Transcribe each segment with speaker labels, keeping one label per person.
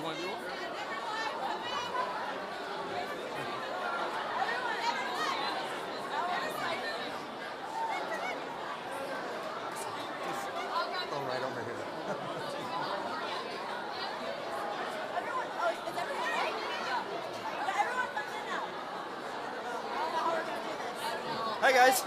Speaker 1: want to do it?
Speaker 2: Go right over here. Hi guys.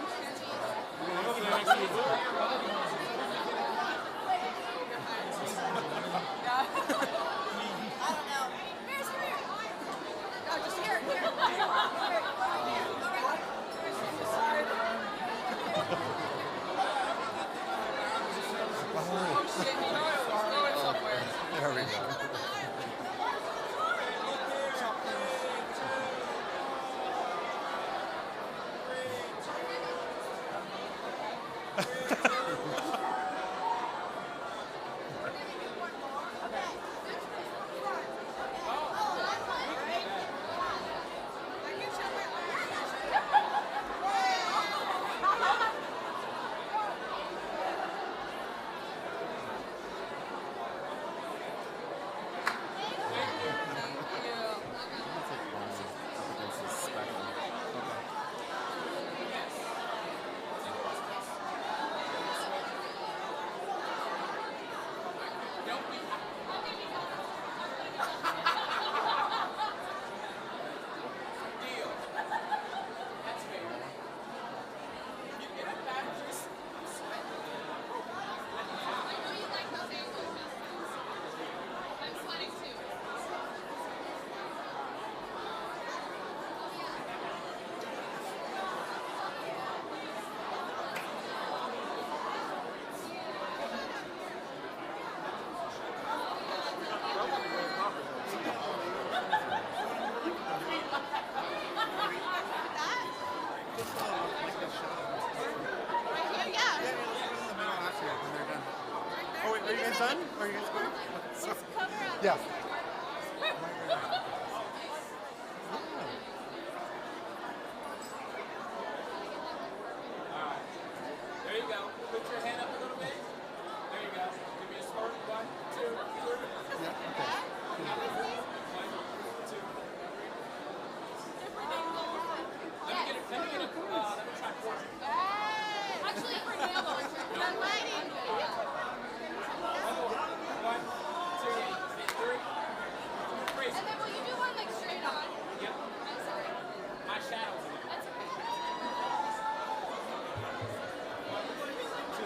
Speaker 2: There we go. Are you guys done? Are you guys going? Yeah.
Speaker 3: There you go. Put your hand up a little bit. There you go. Give me a smirk. 1, 2, 3.
Speaker 2: Yeah, okay.
Speaker 3: 1, 2, 3. Let me try 4.
Speaker 4: Actually, for yellow, I'm lighting.
Speaker 3: 1, 2, 3. Crazy.
Speaker 4: And then will you do one like straight on?
Speaker 3: Yep.
Speaker 4: I'm sorry.
Speaker 3: My shadow's in there.
Speaker 4: That's okay.
Speaker 3: 1, 2.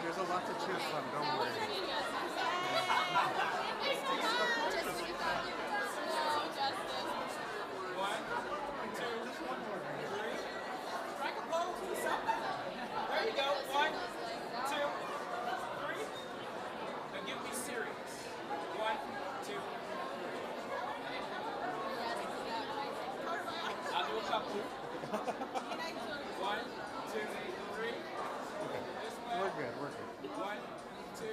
Speaker 2: There's a lot to choose from, don't
Speaker 4: That
Speaker 2: worry.
Speaker 4: was genius. Just to get that slow justice.
Speaker 3: 1, 2, 3. Strike a pose. Do something. There you go. 1, 2, 3. Now give me serious. 1, 2. I'll do a couple. 1, 2, 3.
Speaker 2: Okay.
Speaker 3: This way.
Speaker 2: We're good, we're good.
Speaker 3: 1, 2,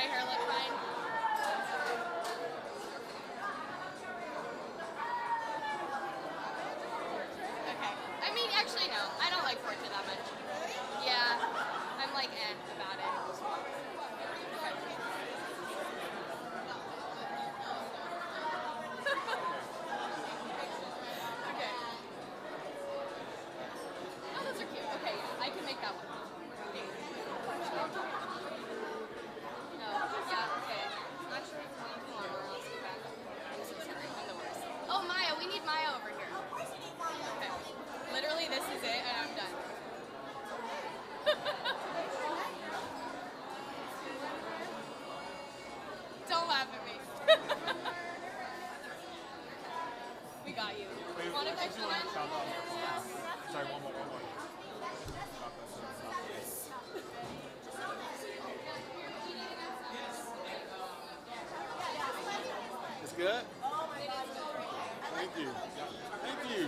Speaker 4: my hair look fine? Okay. I mean, actually, no. I don't like portrait that much. Yeah. I'm like, about it. Okay. Oh, those are cute. Okay, yeah. I can make that one. No. Yeah, okay. Actually, come on, or else go back. This is I'm the worst. Oh, Maya. We need Maya over here. Okay. Literally, this is it, and I'm done. Don't laugh at me. We got you. Want a picture then?
Speaker 2: Sorry, one more. It's good? Thank you. Thank you.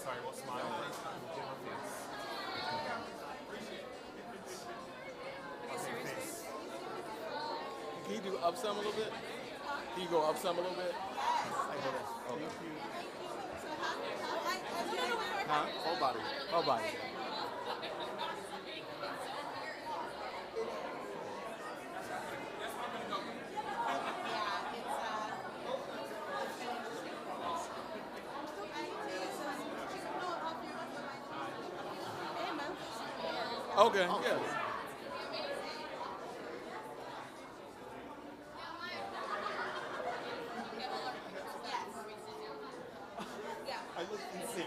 Speaker 2: Sorry, we'll smile. Can you do up some a little bit? Can you go up some a little bit? Thank you. Huh? Whole body. Whole body. Okay, yeah. I look insane.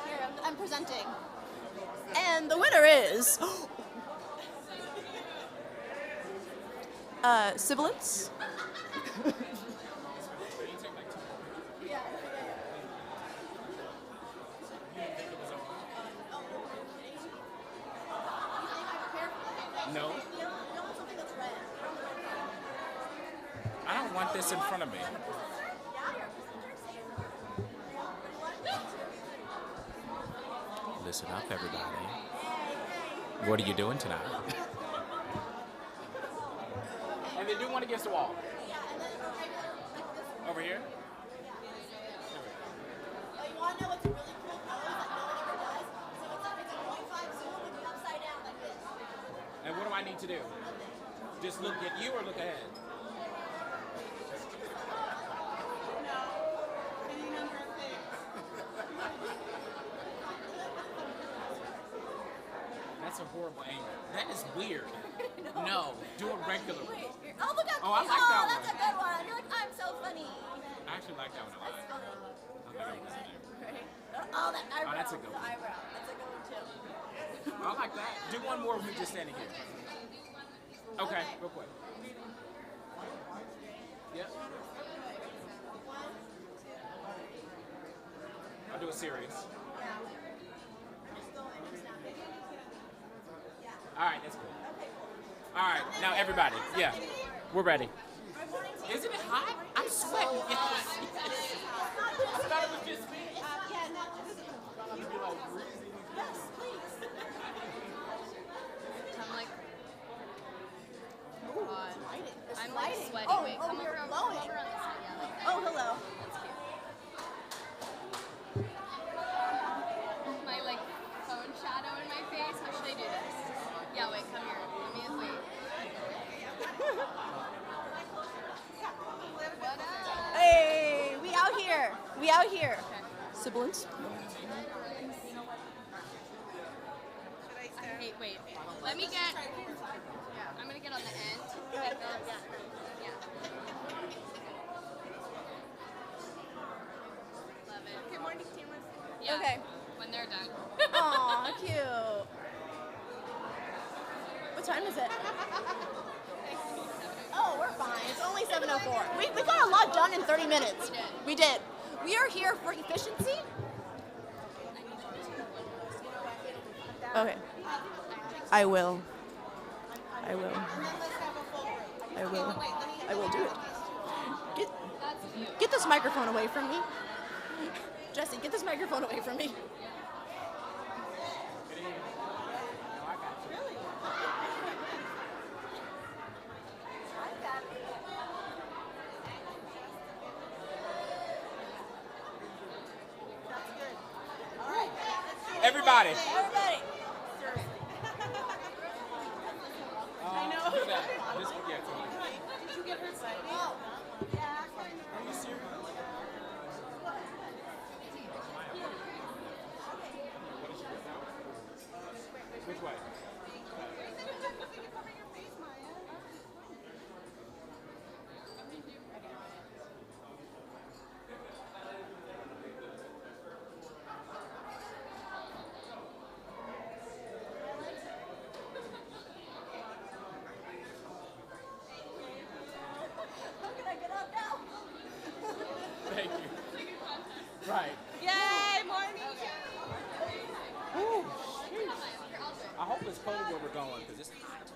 Speaker 1: Here, I'm presenting. And the winner is sibilance.
Speaker 3: No. I don't want this in front of me. Listen up, everybody. What are you doing tonight? And then do one against the wall. Over here?
Speaker 1: You want to know what's a really cool pose that no one ever does? So it's a 0.5 zoom with the upside down like this.
Speaker 3: And what do I need to do? Just look at you or look ahead? That's a horrible angle. That is weird. No, do it regularly.
Speaker 1: Oh, look at
Speaker 3: Oh, I like that one.
Speaker 1: That's a good one. You're like, I'm so funny.
Speaker 3: I actually like that one a lot.
Speaker 1: That's funny.
Speaker 3: I thought it was in there.
Speaker 1: Right? Oh, that eyebrow.
Speaker 3: that's a good
Speaker 1: The
Speaker 3: one.
Speaker 1: eyebrow. That's a good one too.
Speaker 3: I like that. Do one more with me just standing here. Okay, real quick. Yep. I'll do a series. All right, that's cool. All right, now everybody, yeah, we're ready. Isn't it hot? I'm sweating. Yes. I thought it was just me.
Speaker 4: I'm like, God. I'm like
Speaker 1: lighting.
Speaker 4: sweaty.
Speaker 1: Oh,
Speaker 4: Wait,
Speaker 1: oh,
Speaker 4: come
Speaker 1: you're
Speaker 4: over on
Speaker 1: glowing.
Speaker 4: this side. Yeah, like that.
Speaker 1: Oh, hello.
Speaker 4: That's cute. My like phone shadow in my face. How should I do this? Yeah, wait, come here. Let me wait. What up?
Speaker 1: Hey, we out here. We out here.
Speaker 4: Okay.
Speaker 1: Sibilance.
Speaker 4: Hey, wait. Let me get. Yeah, I'm gonna get on the end.
Speaker 1: Yeah.
Speaker 4: Yeah. Love it. Yeah.
Speaker 1: Okay.
Speaker 4: When they're done.
Speaker 1: Aw, cute. What time is it? Oh, we're fine. It's only 7:04. We got a lot done in 30 minutes. We did. We are here for efficiency. Okay. I will. I will. I will. I will do it. Get this microphone away from me. Jesse, get this microphone away from me.
Speaker 3: Everybody.
Speaker 1: Everybody.
Speaker 3: I know. This, yeah,
Speaker 1: Did you get her sighting? Oh. Yeah,
Speaker 3: are you serious? Which way? Thank you. Right.
Speaker 1: Yay, morning.
Speaker 3: Ooh, I hope it's cold where we're going because it's hot.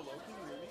Speaker 2: Hello, can you hear me?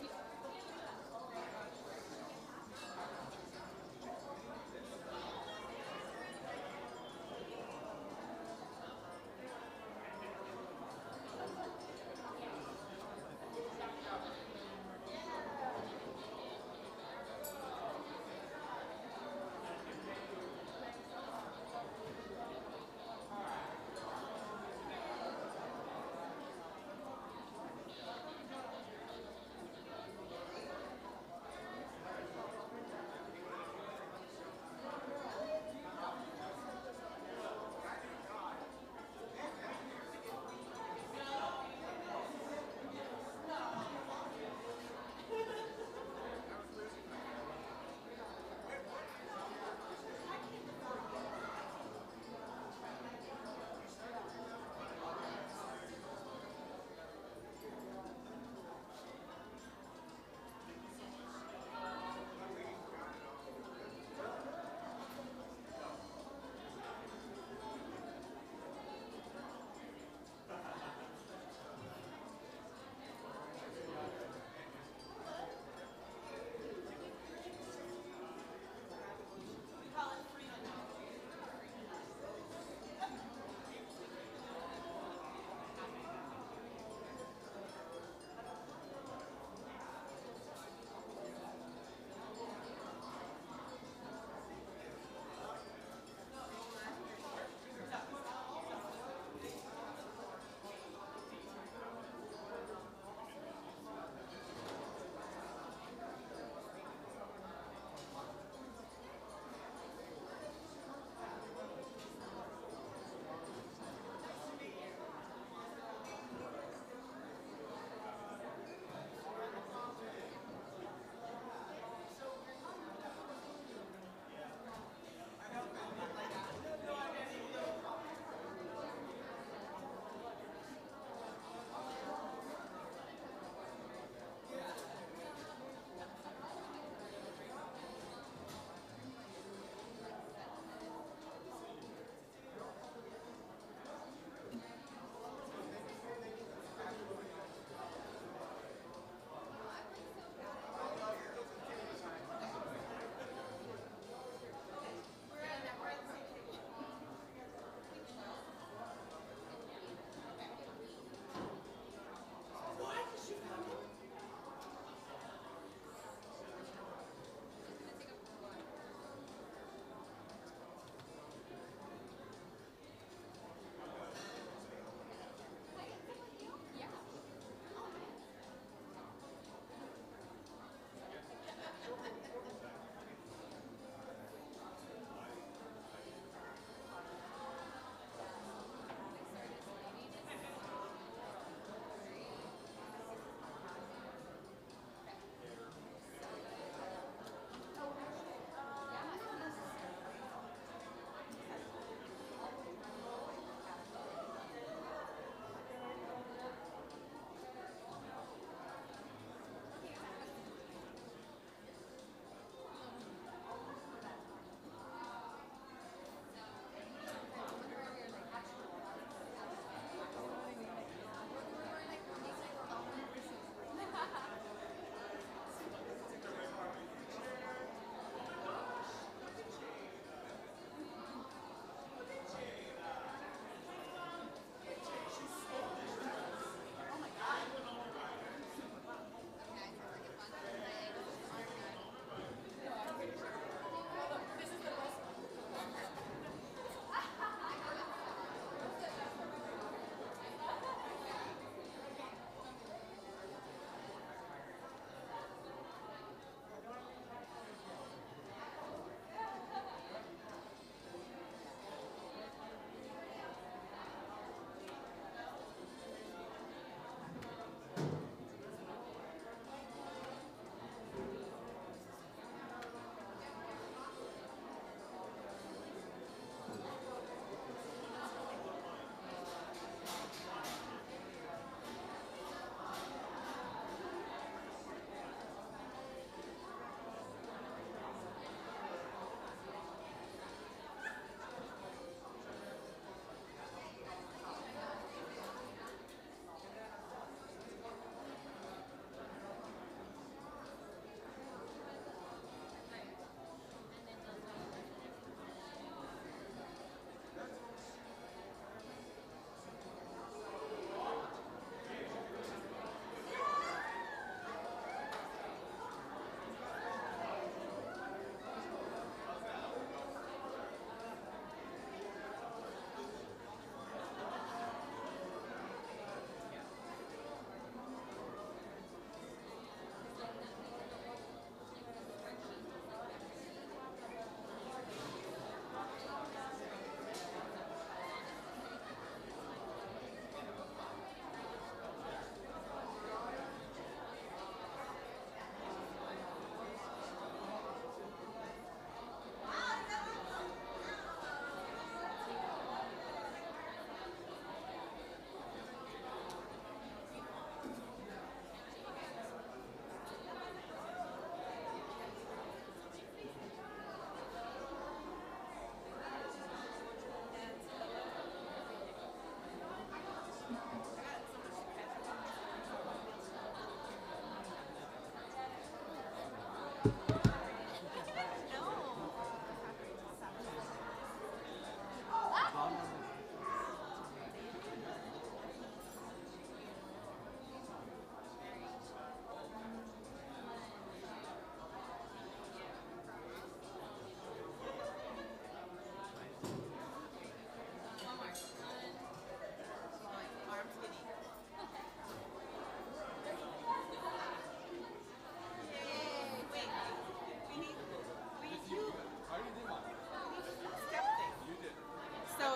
Speaker 5: So,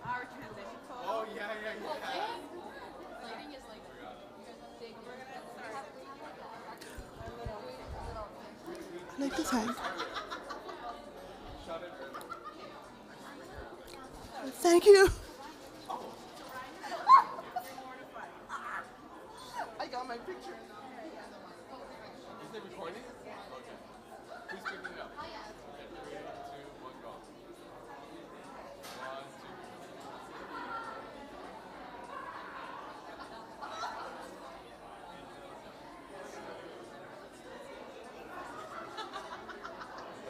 Speaker 5: our transition photo.
Speaker 2: Oh, yeah, yeah, yeah.
Speaker 4: Lighting is like big.
Speaker 1: I like this hat. Thank you.
Speaker 2: I got my picture. Is it recording? Okay. Who's picking it up? Okay, 3, 2, 1, go. 1, 2.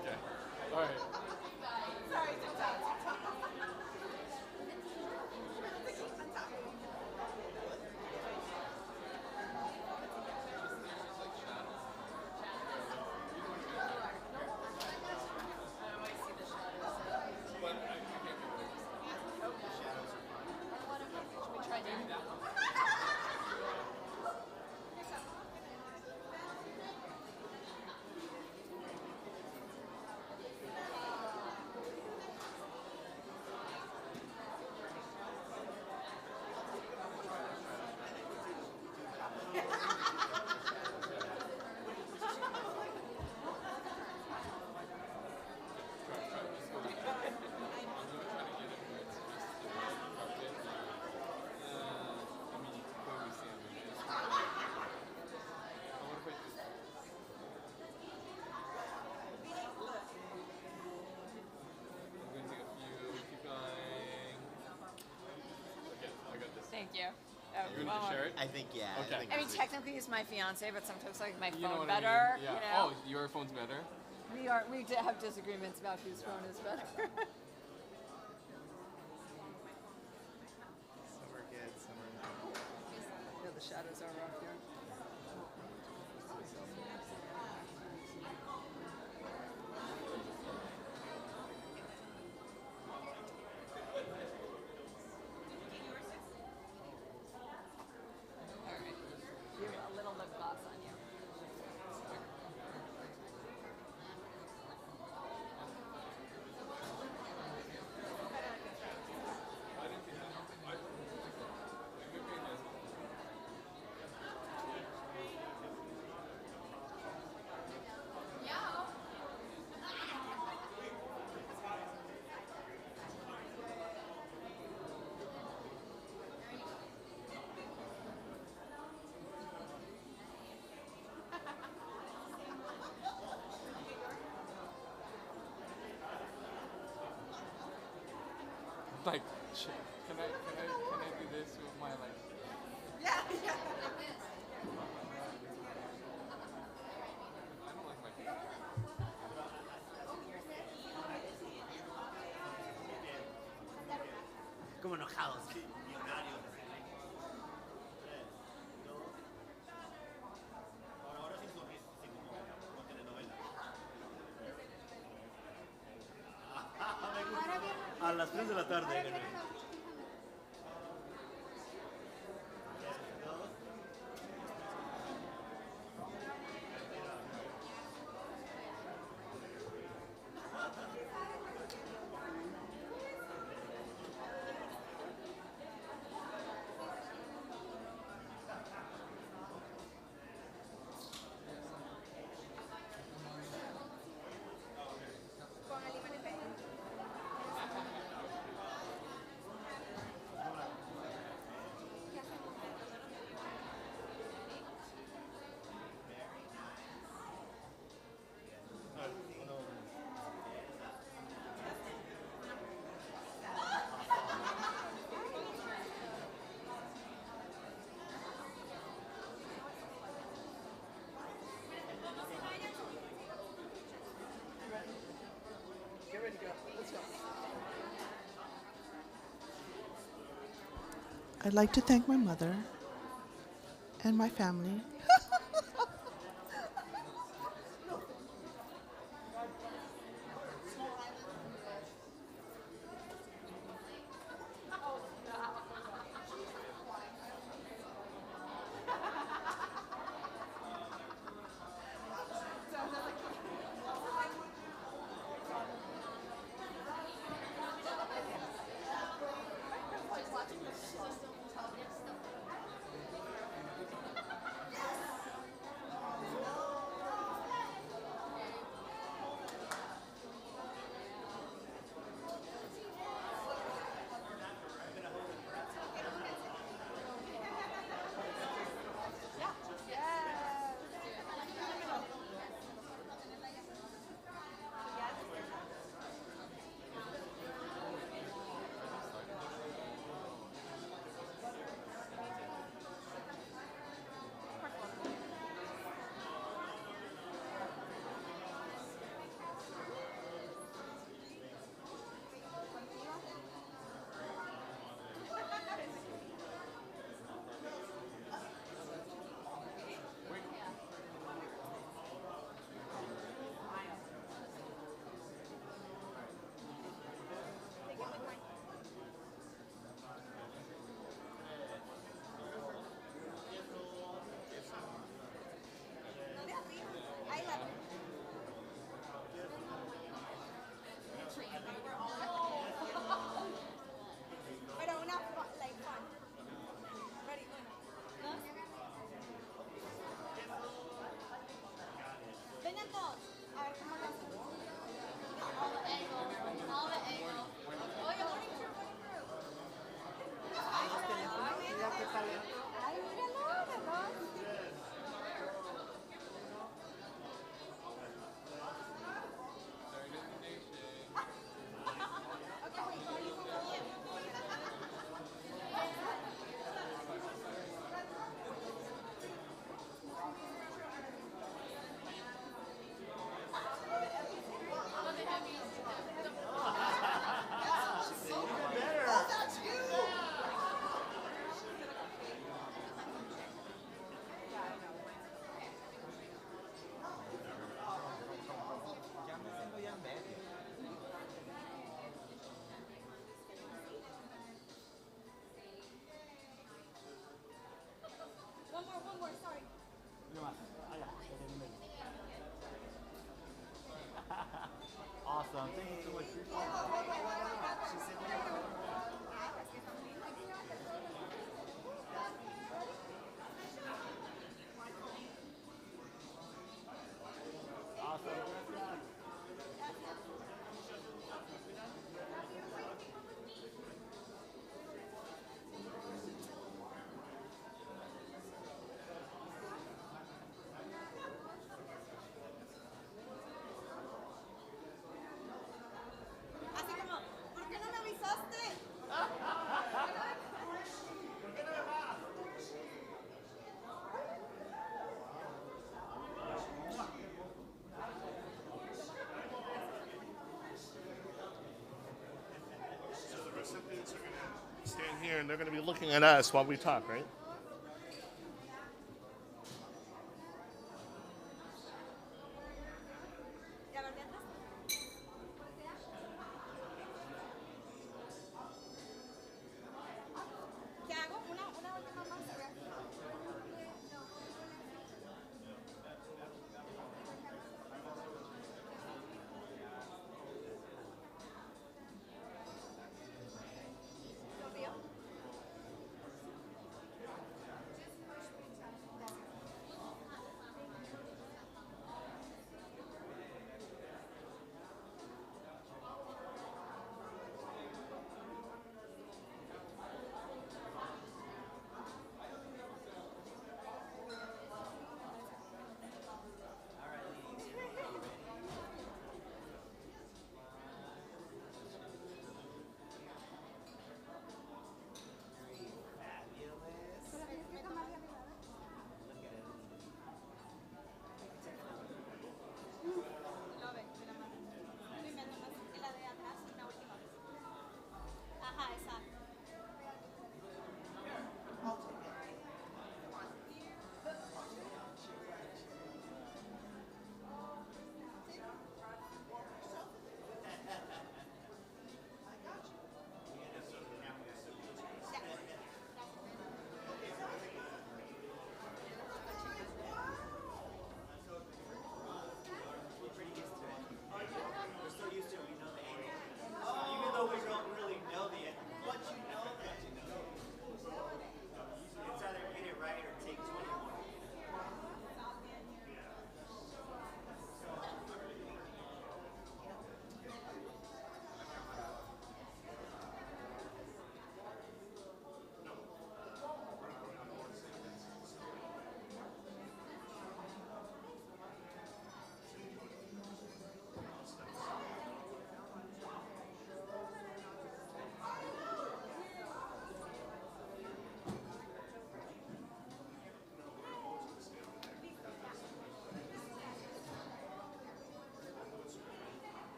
Speaker 2: Okay. All right.
Speaker 5: Sorry, TikTok.
Speaker 4: Thank you.
Speaker 2: You're gonna share it?
Speaker 6: I think, yeah.
Speaker 2: Okay.
Speaker 6: think
Speaker 4: I mean,
Speaker 6: it's-
Speaker 4: technically he's my fiance, but sometimes like my
Speaker 2: You know
Speaker 4: phone
Speaker 2: what I
Speaker 4: better.
Speaker 2: mean? Yeah.
Speaker 4: You know?
Speaker 2: Oh, your phone's better?
Speaker 4: We have disagreements about whose phone is better.
Speaker 6: Some are good, some are not.
Speaker 4: Yeah, the shadows are rough here. All right. You have a little lip gloss on you.
Speaker 2: Like, can I do this with my like?
Speaker 5: Yeah, yeah.
Speaker 2: I don't like my.
Speaker 6: Como enojados, sí, millonarios. Ahora sí como telenovela. A las 3 de la tarde.
Speaker 7: I'd like to thank my mother and my family.
Speaker 6: Awesome. Thank you so much.
Speaker 5: Así como, ¿por qué no me avisaste?
Speaker 2: So the recipients are going to stand here and they're going to be looking at us while we talk, right?
Speaker 5: ¿Ya lo entiendes? ¿Qué hago? Una última más. ¿Lo vio?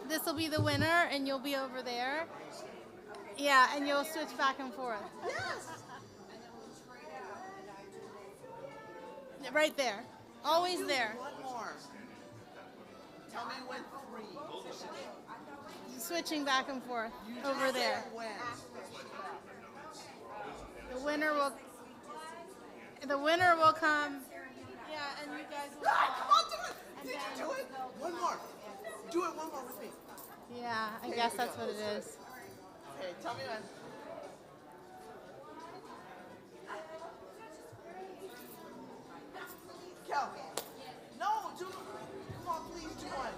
Speaker 8: this will be the winner, and you'll be over there. Yeah, and you'll switch back and forth.
Speaker 7: Yes.
Speaker 8: Right there. Always there.
Speaker 7: One more. Tell me when 3.
Speaker 8: Switching back and forth over there.
Speaker 7: When?
Speaker 8: The winner will come. Yeah, and you guys will.
Speaker 7: Come on, do it. Did you do it? One more. Do it one more with me.
Speaker 8: Yeah, I guess that's what it is.
Speaker 7: Okay, tell me when. Kel. No, do it. Come on, please do one.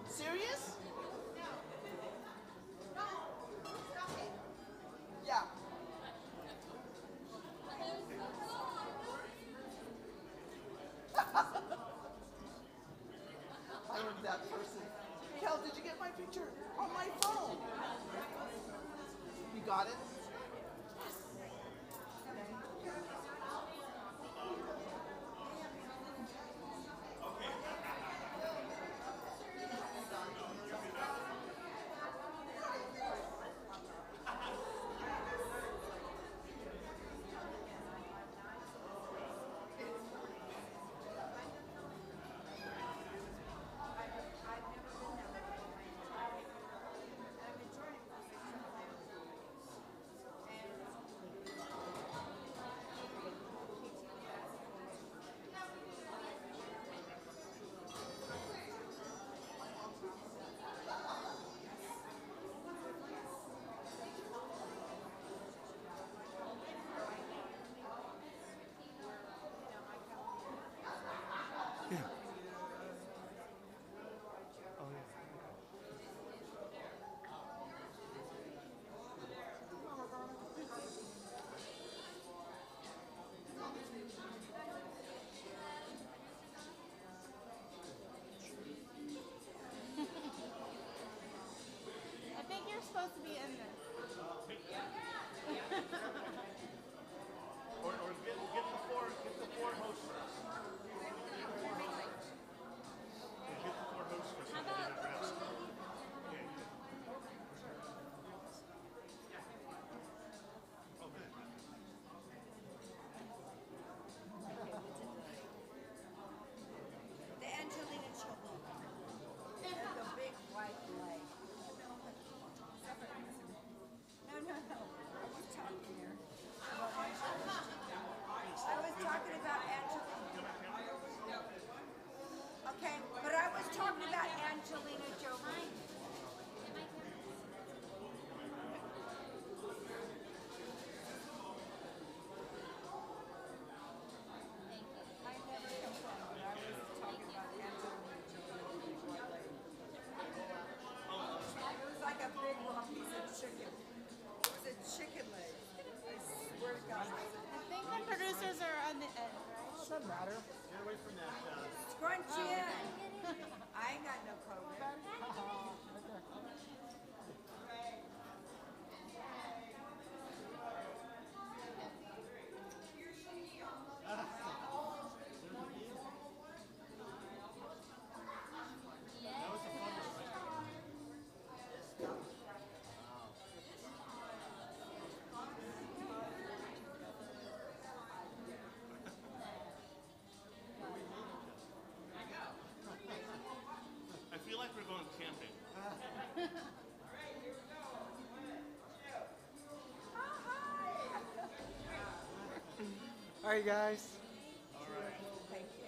Speaker 7: Serious? Yeah. I am that person. Kel, did you get my picture on my phone? You got it?
Speaker 8: I think you're supposed to be in this.
Speaker 6: Or get the four hostess. Get the four hostess.
Speaker 4: How about
Speaker 5: The Angelina Jolie. The big white leg. No. I was talking here. I was talking about Angelina. Okay, but I was talking about Angelina Jolie. I never complained, but I was talking about Angelina Jolie. It was like a big long piece of chicken. It was a chicken leg. I swear to God.
Speaker 8: I think the producers are on the end, right?
Speaker 7: Doesn't matter.
Speaker 6: Get away from that.
Speaker 5: Scrunch in. I ain't got no COVID.
Speaker 6: I feel like we're going camping.
Speaker 7: All right, guys.
Speaker 5: Thank you.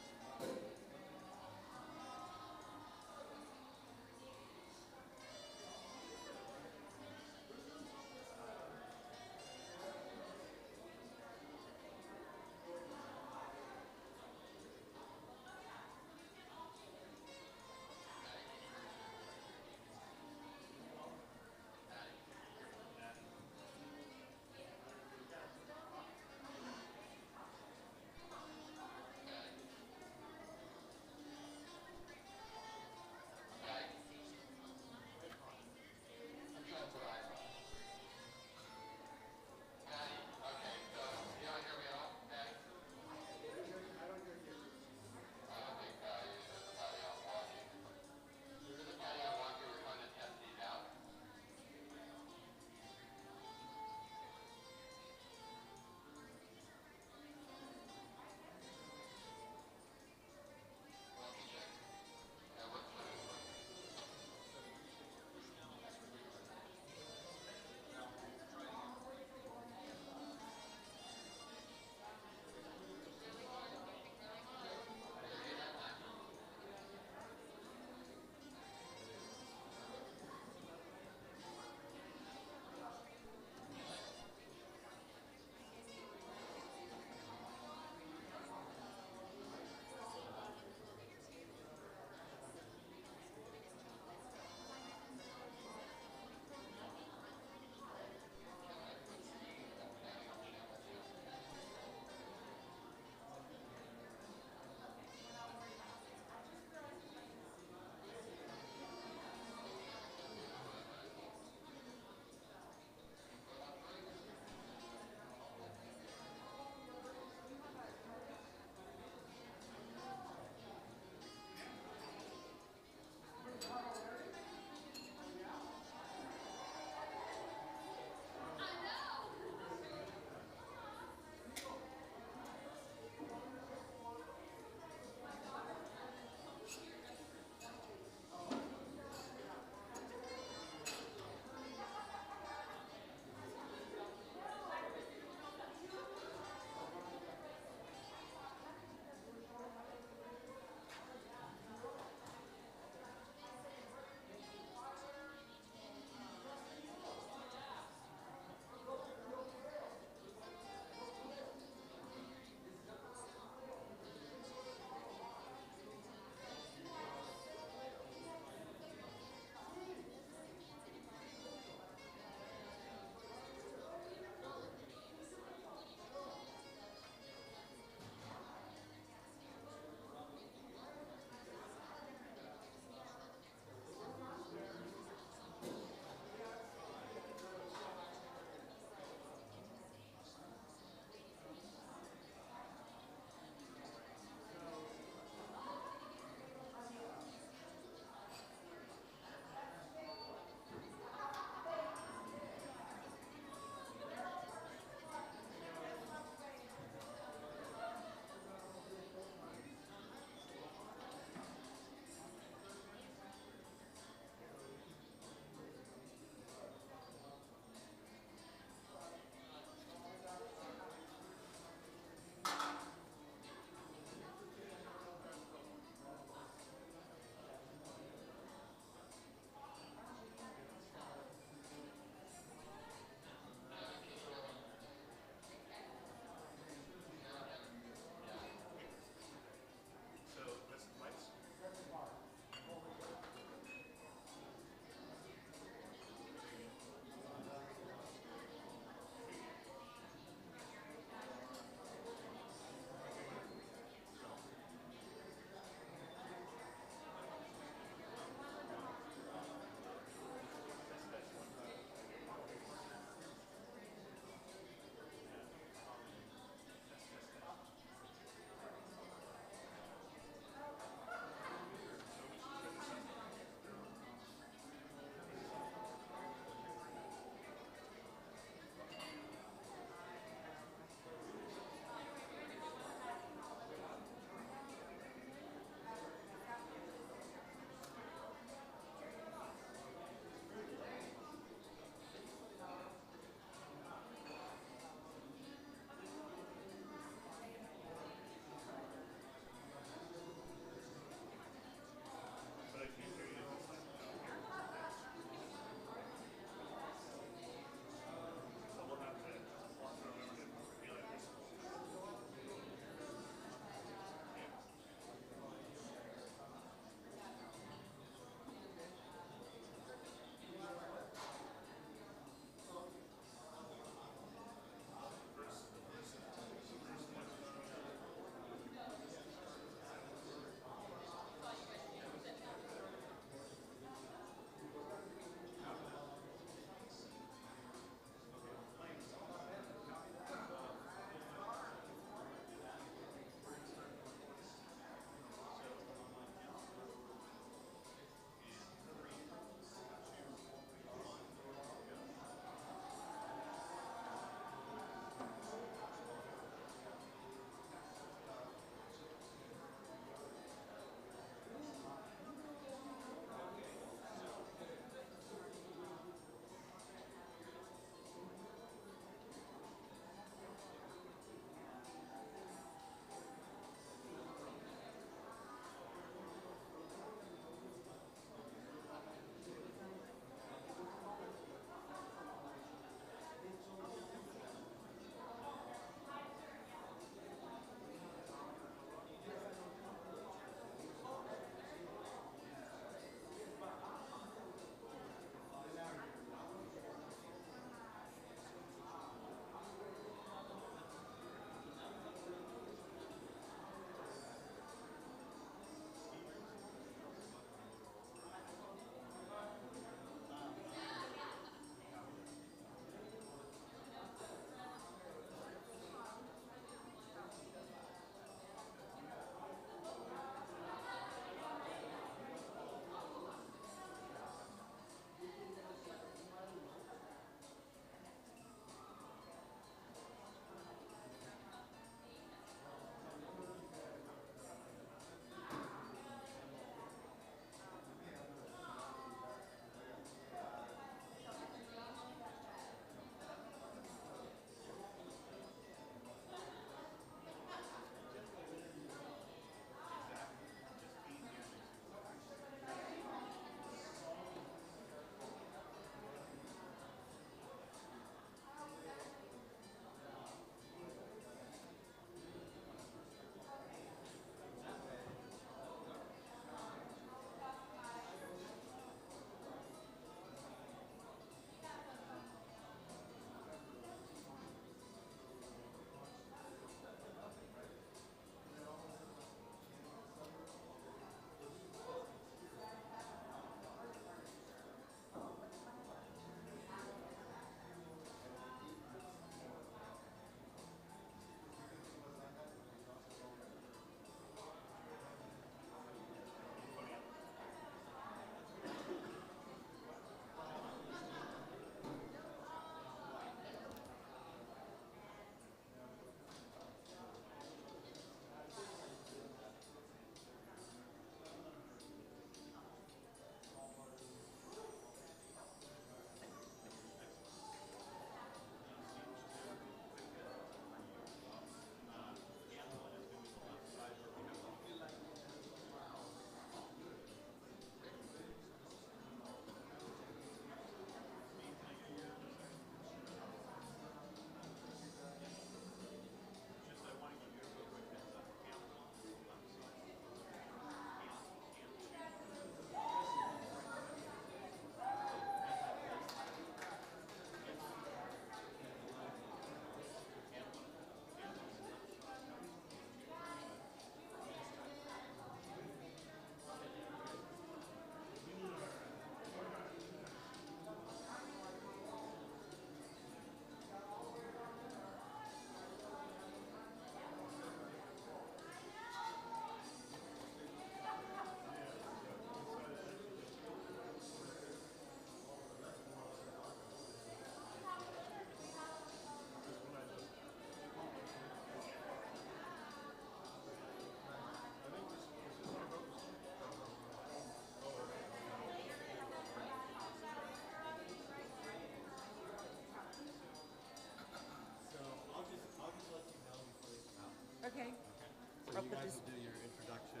Speaker 9: you guys will do your introduction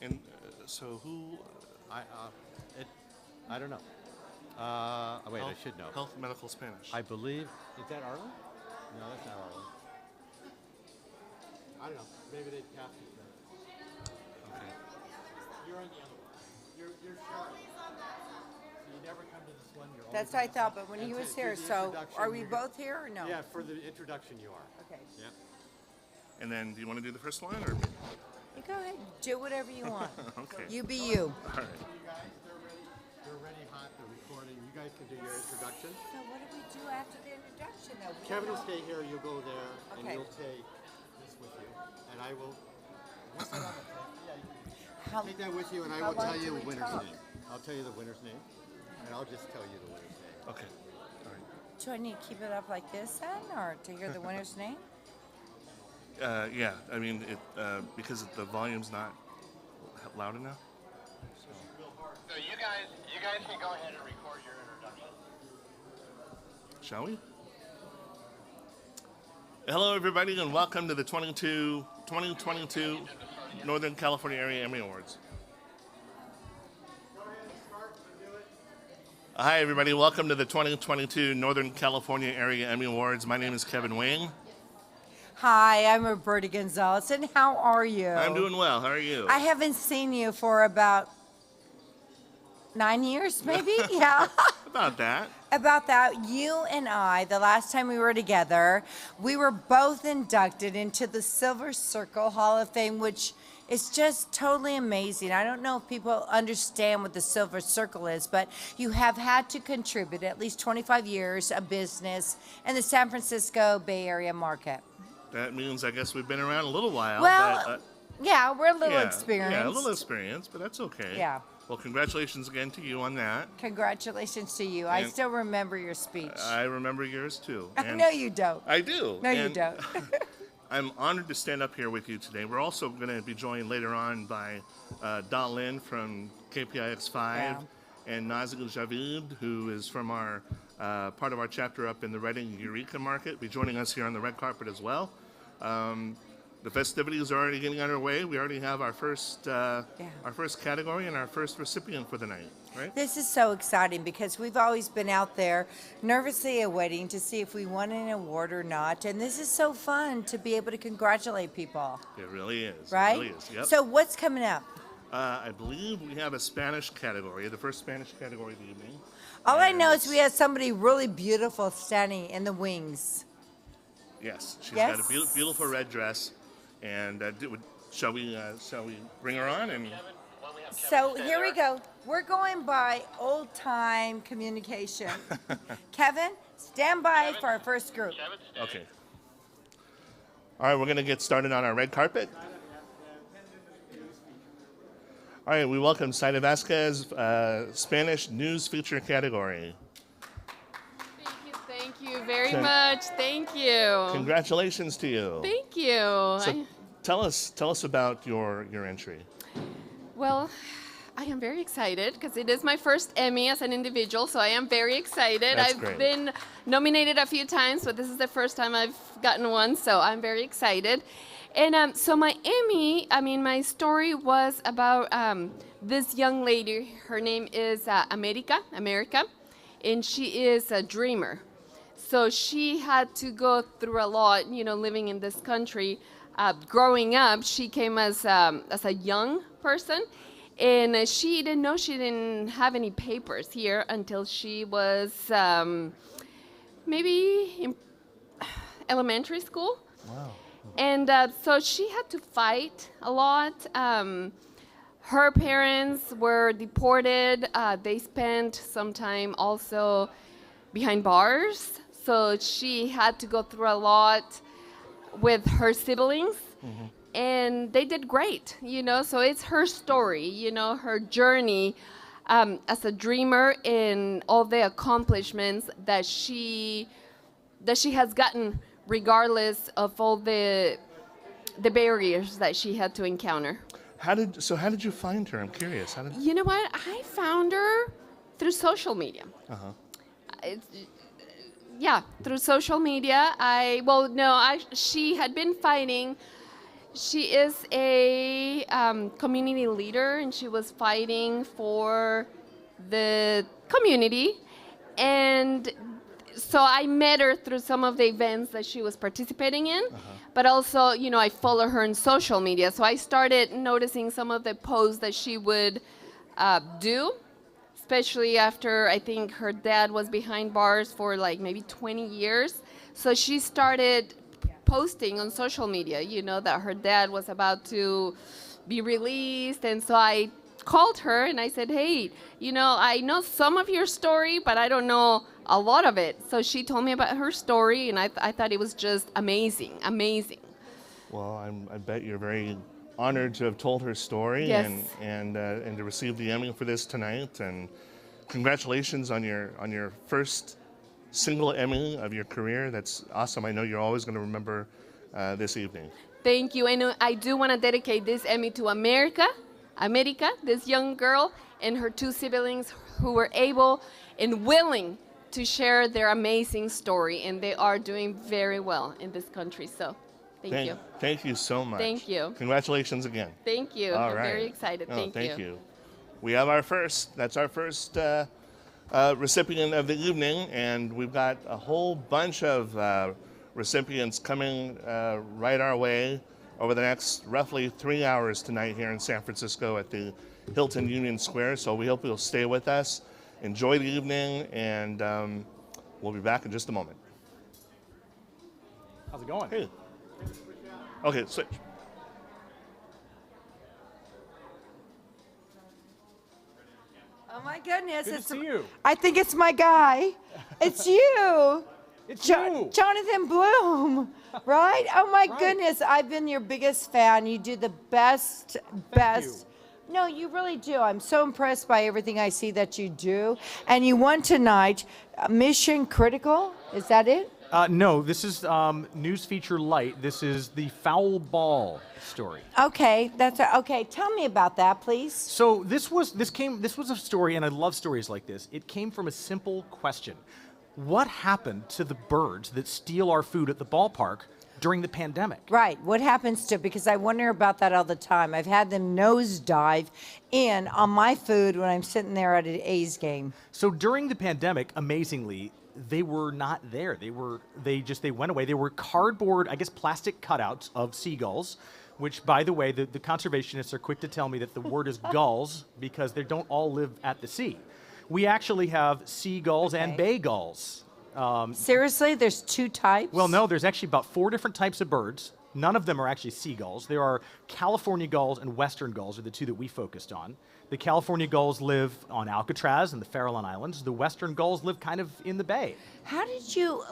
Speaker 6: And so who?
Speaker 9: I don't know. Wait, I should know.
Speaker 6: Health Medical Spanish.
Speaker 9: I believe, is that Arlen? No, that's not Arlen. I don't know. Maybe they passed it.
Speaker 6: Okay.
Speaker 9: You're on the other one. You're Sharon. So you never come to this one. You're
Speaker 5: That's
Speaker 9: always
Speaker 5: what I thought, but when he was here, so are we both here or no?
Speaker 9: Yeah, for the introduction you are.
Speaker 5: Okay.
Speaker 9: Yep.
Speaker 6: And then, do you want to do the first one, or?
Speaker 5: You go ahead. Do whatever you want.
Speaker 6: Okay.
Speaker 5: You be you.
Speaker 6: All right.
Speaker 9: You guys, they're ready hot, they're recording. You guys can do your introduction.
Speaker 5: So what do we do after the introduction, though? We
Speaker 9: Kevin
Speaker 5: don't
Speaker 9: will stay here, you'll go there, and
Speaker 5: Okay.
Speaker 9: you'll take this with you. And I will, what's that on the tape? Yeah, you can
Speaker 5: How-
Speaker 9: take that with you, and I
Speaker 5: how
Speaker 9: will
Speaker 5: long
Speaker 9: tell
Speaker 5: do
Speaker 9: you
Speaker 5: we
Speaker 9: the winner's
Speaker 5: talk?
Speaker 9: name. I'll tell you the winner's name, and I'll just tell you the winner's name.
Speaker 6: Okay. All right.
Speaker 5: Do I need to keep it up like this then, or to hear the winner's name?
Speaker 6: Yeah. I mean, because the volume's not loud enough.
Speaker 10: So you guys can go ahead and record your introduction.
Speaker 6: Shall we? Hello, everybody, and welcome to the 2022 Northern California Area Emmy Awards. Hi, everybody. Welcome to the 2022 Northern California Area Emmy Awards. My name is Kevin Wing.
Speaker 5: Hi, I'm Roberta Gonzalez, and how are you?
Speaker 6: I'm doing well. How are you?
Speaker 5: I haven't seen you for about 9 years, maybe? Yeah.
Speaker 6: About that.
Speaker 5: About that, you and I, the last time we were together, we were both inducted into the Silver Circle Hall of Fame, which is just totally amazing. I don't know if people understand what the Silver Circle is, but you have had to contribute at least 25 years of business in the San Francisco Bay Area market.
Speaker 6: That means I guess we've been around a little while.
Speaker 5: Well,
Speaker 6: but,
Speaker 5: yeah, we're a little
Speaker 6: yeah,
Speaker 5: experienced.
Speaker 6: Yeah, a little experience, but that's okay.
Speaker 5: Yeah.
Speaker 6: Well, congratulations again to you on that.
Speaker 5: Congratulations to you. I
Speaker 6: And
Speaker 5: still remember your speech.
Speaker 6: I remember yours too. And
Speaker 5: No, you don't.
Speaker 6: I do.
Speaker 5: No, you
Speaker 6: And
Speaker 5: don't.
Speaker 6: I'm honored to stand up here with you today. We're also going to be joined later on by Lin from KPIX5
Speaker 5: Yeah.
Speaker 6: and Nazig Javid, who is from our part of our chapter up in the Reading Eureka Market, be joining us here on the red carpet as well. The festivities are already getting underway. We already have our first category and our first recipient for the night, right?
Speaker 5: This is so exciting because we've always been out there nervously awaiting to see if we won an award or not. And this is so fun to be able to congratulate people,
Speaker 6: It really is.
Speaker 5: right?
Speaker 6: It really is. Yep.
Speaker 5: So what's coming up?
Speaker 6: I believe we have a Spanish category, the first Spanish category of the evening.
Speaker 5: All I
Speaker 6: And
Speaker 5: know is
Speaker 6: it's-
Speaker 5: we have somebody really beautiful standing in the wings.
Speaker 6: Yes, she's
Speaker 5: Yes.
Speaker 6: got a beautiful red dress. And shall we bring her on? And
Speaker 5: So here we go. We're going by old time communication. Kevin, stand by for our first group.
Speaker 6: okay. All right, we're going to get started on our red carpet. All right, we welcome Saida Vasquez, Spanish News Feature category.
Speaker 4: Thank you very
Speaker 6: Okay.
Speaker 4: much. Thank you.
Speaker 6: Congratulations to you.
Speaker 4: Thank you.
Speaker 6: So tell us about your entry.
Speaker 4: Well, I am very excited because it is my first Emmy as an individual, so I am very excited.
Speaker 6: That's
Speaker 4: I've
Speaker 6: great.
Speaker 4: been nominated a few times, but this is the first time I've gotten one, so I'm very excited. And so my Emmy, my story was about this young lady. Her name is America, and she is a dreamer. So she had to go through a lot, living in this country. Growing up, she came as a young person, and she didn't know she didn't have any papers here until she was maybe in elementary school.
Speaker 6: Wow.
Speaker 4: And so she had to fight a lot. Her parents were deported. They spent some time also behind bars. So she had to go through a lot with her siblings.
Speaker 6: Mm-hmm.
Speaker 4: And they did great, So it's her story, her journey as a dreamer and all the accomplishments that she has gotten, regardless of all the barriers that she had to encounter.
Speaker 6: How did you find her? I'm curious.
Speaker 4: You know what? I found her through social media.
Speaker 6: Uh-huh.
Speaker 4: Yeah, through social media. She had been fighting
Speaker 11: She is a community leader, and she was fighting for the community. And so I met her through some of the events that she was participating in, but also, you know, I follow her on social media. So I started noticing some of the posts that she would do, especially after I think her dad was behind bars for like maybe 20 years. So she started posting on social media, you know, that her dad was about to be released. And so I called her and I said, hey, you know, I know some of your story, but I don't know a lot of it. So she told me about her story, and I thought it was just amazing, amazing.
Speaker 6: Well, I bet you're very honored to have told her story.
Speaker 11: Yes.
Speaker 6: and to receive the Emmy for this tonight. And congratulations on your first single Emmy of your career. That's awesome. I know you're always going to remember this evening.
Speaker 11: Thank you. And I do want to dedicate this Emmy to America, this young girl, and her two siblings who were able and willing to share their amazing story, and they are doing very well in this country. So thank you.
Speaker 6: Thank you so much.
Speaker 11: Thank you.
Speaker 6: Congratulations again.
Speaker 11: Thank you.
Speaker 6: All
Speaker 11: I'm
Speaker 6: right.
Speaker 11: very excited.
Speaker 6: Oh,
Speaker 11: thank you.
Speaker 6: We have our first recipient of the evening, and we've got a whole bunch of recipients coming right our way over the next roughly 3 hours tonight here in San Francisco at the Hilton Union Square. So we hope you'll stay with us, enjoy the evening, and we'll be back in just a moment.
Speaker 9: How's it going?
Speaker 6: Hey. Okay, switch.
Speaker 5: Oh my goodness!
Speaker 9: Good to see you.
Speaker 5: I think it's my guy. It's you.
Speaker 9: It's you.
Speaker 5: Jonathan Bloom, right? Oh my goodness! I've been your biggest fan. You do the best.
Speaker 9: You.
Speaker 5: No, you really do. I'm so impressed by everything I see that you do. And you won tonight. Mission Critical. Is that it?
Speaker 9: No, this is News Feature Light. This is the foul ball story.
Speaker 5: Okay, okay. Tell me about that, please.
Speaker 9: So this was a story, and I love stories like this. It came from a simple question: what happened to the birds that steal our food at the ballpark during the pandemic?
Speaker 5: Right. What happens to, because I wonder about that all the time. I've had them nosedive in on my food when I'm sitting there at an A's game.
Speaker 9: So during the pandemic, amazingly, they were not there. They went away. They were cardboard, I guess, plastic cutouts of seagulls, which, by the way, the conservationists are quick to tell me that the word is gulls because they don't all live at the sea. We actually have seagulls and bay gulls.
Speaker 5: Seriously? There's two types?
Speaker 9: Well, no, there's actually about 4 different types of birds. None of them are actually seagulls. There are California gulls and western gulls are the two that we focused on. The California gulls live on Alcatraz and the Farallon Islands. The western gulls live kind of in the bay.
Speaker 5: How did you,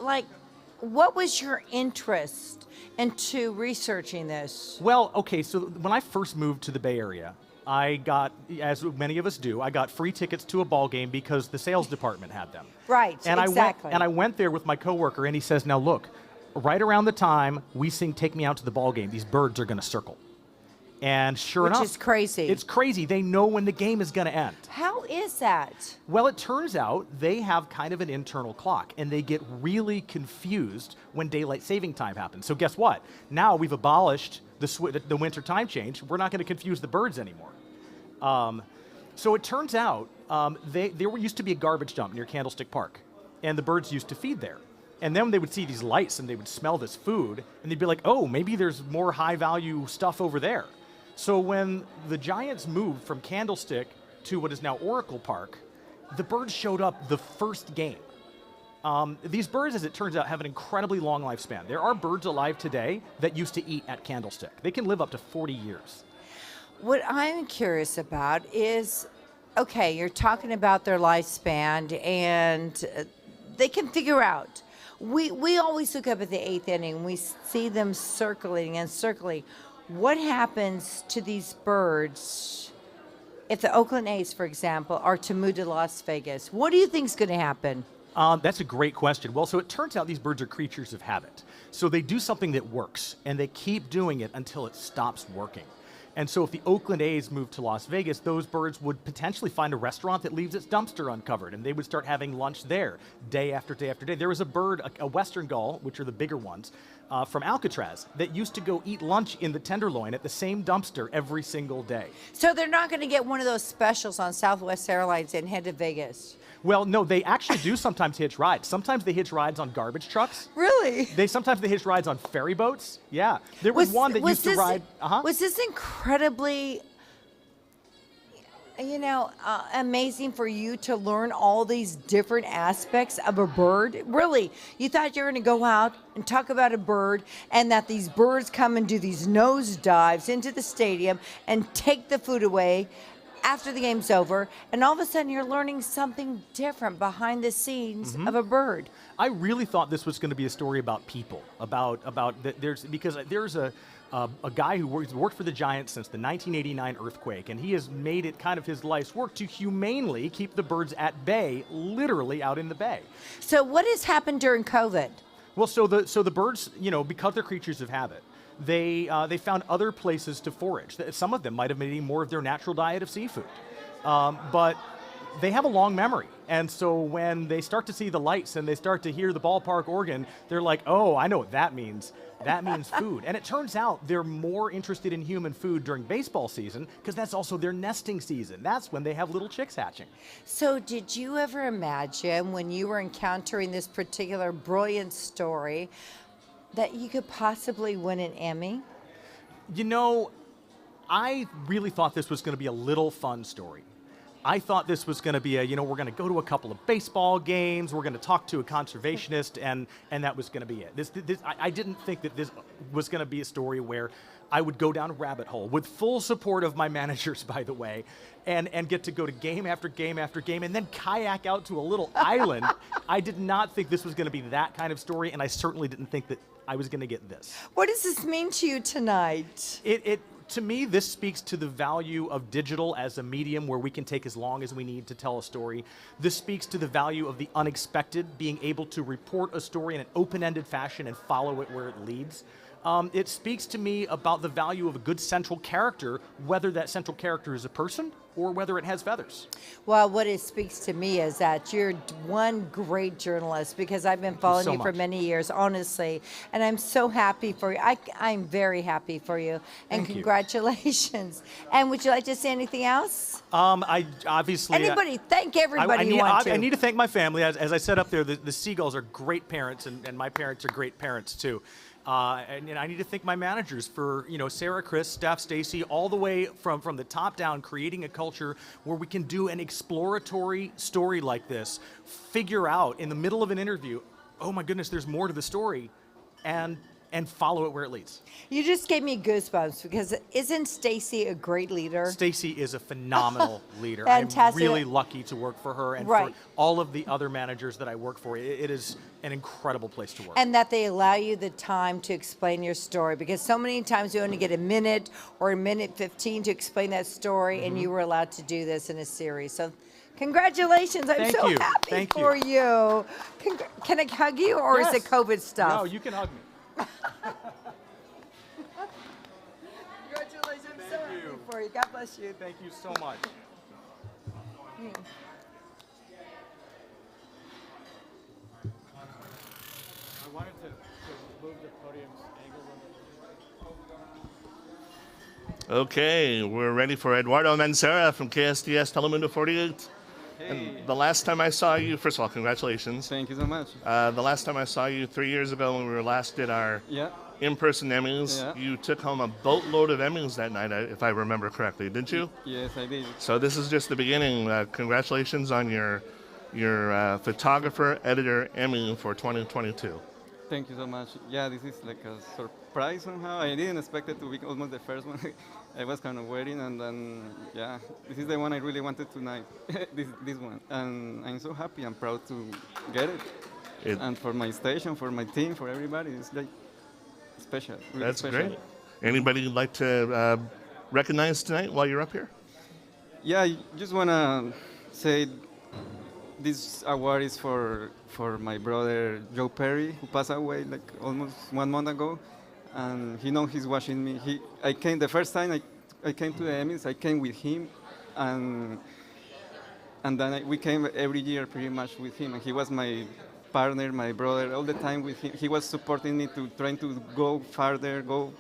Speaker 5: what was your interest into researching this?
Speaker 9: Well, okay, so when I first moved to the Bay Area, I got, as many of us do, I got free tickets to a ball game because the sales department had them.
Speaker 5: Right,
Speaker 9: and
Speaker 5: exactly.
Speaker 9: I went there with my coworker, and he says, now look, right around the time we sing Take Me Out to the Ball Game, these birds are going to circle. And sure enough.
Speaker 5: Which is crazy.
Speaker 9: It's crazy. They know when the game is going to end.
Speaker 5: How is that?
Speaker 9: Well, it turns out they have kind of an internal clock, and they get really confused when daylight saving time happens. So guess what? Now we've abolished the winter time change. We're not going to confuse the birds anymore. So it turns out there used to be a garbage dump near Candlestick Park, and the birds used to feed there. And then they would see these lights, and they would smell this food, and they'd be like, oh, maybe there's more high-value stuff over there. So when the Giants moved from Candlestick to what is now Oracle Park, the birds showed up the first game. These birds, as it turns out, have an incredibly long lifespan. There are birds alive today that used to eat at Candlestick. They can live up to 40 years.
Speaker 5: What I'm curious about is, okay, you're talking about their lifespan, and they can figure out. We always look up at the 8th inning. We see them circling and circling. What happens to these birds if the Oakland A's, for example, are to move to Las Vegas? What do you think is going to happen?
Speaker 9: That's a great question. Well, so it turns out these birds are creatures of habit. So they do something that works, and they keep doing it until it stops working. And so if the Oakland A's moved to Las Vegas, those birds would potentially find a restaurant that leaves its dumpster uncovered, and they would start having lunch there day after day after day. There was a bird, a western gull, which are the bigger ones, from Alcatraz that used to go eat lunch in the Tenderloin at the same dumpster every single day.
Speaker 5: So they're not going to get one of those specials on Southwest Airlines and head to Vegas.
Speaker 9: Well, no, they actually do sometimes hitch rides. Sometimes they hitch rides on garbage trucks.
Speaker 5: Really?
Speaker 9: Sometimes they hitch rides on ferry boats. Yeah. There was one that used to ride.
Speaker 5: Was this incredibly, amazing for you to learn all these different aspects of a bird? Really, you thought you were going to go out and talk about a bird, and that these birds come and do these nose dives into the stadium and take the food away after the game's over, and all of a sudden you're learning something different behind the scenes of a bird.
Speaker 9: I really thought this was going to be a story about people, because there's a guy who worked for the Giants since the 1989 earthquake, and he has made it kind of his life's work to humanely keep the birds at bay, literally out in the bay.
Speaker 5: So what has happened during COVID?
Speaker 9: Well, so the birds, because they're creatures of habit, they found other places to forage. Some of them might have been eating more of their natural diet of seafood, but they have a long memory. And so when they start to see the lights and they start to hear the ballpark organ, they're like, oh, I know what that means. That means food. And it turns out they're more interested in human food during baseball season because that's also their nesting season. That's when they have little chicks hatching.
Speaker 5: So did you ever imagine when you were encountering this particular brilliant story that you could possibly win an Emmy?
Speaker 9: I really thought this was going to be a little fun story. I thought this was going to be we're going to go to a couple of baseball games, we're going to talk to a conservationist, and that was going to be it. I didn't think that this was going to be a story where I would go down a rabbit hole with full support of my managers, by the way, and get to go to game after game after game and then kayak out to a little island. I did not think this was going to be that kind of story, and I certainly didn't think that I was going to get this.
Speaker 5: What does this mean to you tonight?
Speaker 9: To me, this speaks to the value of digital as a medium where we can take as long as we need to tell a story. This speaks to the value of the unexpected, being able to report a story in an open-ended fashion and follow it where it leads. It speaks to me about the value of a good central character, whether that central character is a person or whether it has feathers.
Speaker 5: Well, what it speaks to me is that you're one great journalist, because I've been following you for many years, honestly, and I'm so happy for you. I'm very happy for you, and
Speaker 9: Thank
Speaker 5: congratulations. And would you like to say anything else?
Speaker 9: I obviously...
Speaker 5: Thank everybody you want to.
Speaker 9: I need to thank my family. As I said up there, the Seagulls are great parents, and my parents are great parents, too. And I need to thank my managers for, Sarah, Chris, Steph, Stacy, all the way from the top down, creating a culture where we can do an exploratory story like this, figure out in the middle of an interview, oh my goodness, there's more to the story, and follow it where it leads.
Speaker 5: You just gave me goosebumps, because isn't Stacy a great leader?
Speaker 9: Stacy is a phenomenal leader.
Speaker 5: Fantastic.
Speaker 9: I'm really lucky to work for her and for all of the other managers that I work for. It is an incredible place to work.
Speaker 5: And that they allow you the time to explain your story, because so many times you only get a minute or a minute 15 to explain that story, and you were allowed to do this in a series. So congratulations. I'm so happy for you. Can I hug you, or is it COVID stuff?
Speaker 9: No, you can hug me.
Speaker 5: Congratulations. I'm so happy for you. God bless you.
Speaker 9: Thank you so much.
Speaker 12: I wanted to move the podium's angle.
Speaker 6: Okay, we're ready for Eduardo Mancera from KSDS Telemundo 48.
Speaker 12: Hey.
Speaker 6: And the last time I saw you, first of all, congratulations.
Speaker 12: Thank you so much.
Speaker 6: The last time I saw you 3 years ago when we last did our in-person Emmys, you took home a boatload of Emmys that night, if I remember correctly, didn't you?
Speaker 12: Yes, I did.
Speaker 6: So this is just the beginning. Congratulations on your photographer editor Emmy for 2022.
Speaker 12: Thank you so much. Yeah, this is like a surprise somehow. I didn't expect it to be almost the first one. I was kind of waiting, and then, this is the one I really wanted tonight, this one. And I'm so happy and proud to get it. And for my station, for my team, for everybody, it's like special. Really
Speaker 6: That's
Speaker 12: special.
Speaker 6: great. Anybody you'd like to recognize tonight while you're up here?
Speaker 12: Yeah, I just want to say this award is for my brother Joe Perry, who passed away like almost 1 month ago. And he knows he's watching me. I came the first time I came to the Emmys. I came with him, and then we came every year pretty much with him. And he was my partner, my brother, all the time with him. He was supporting me to trying to go farther, go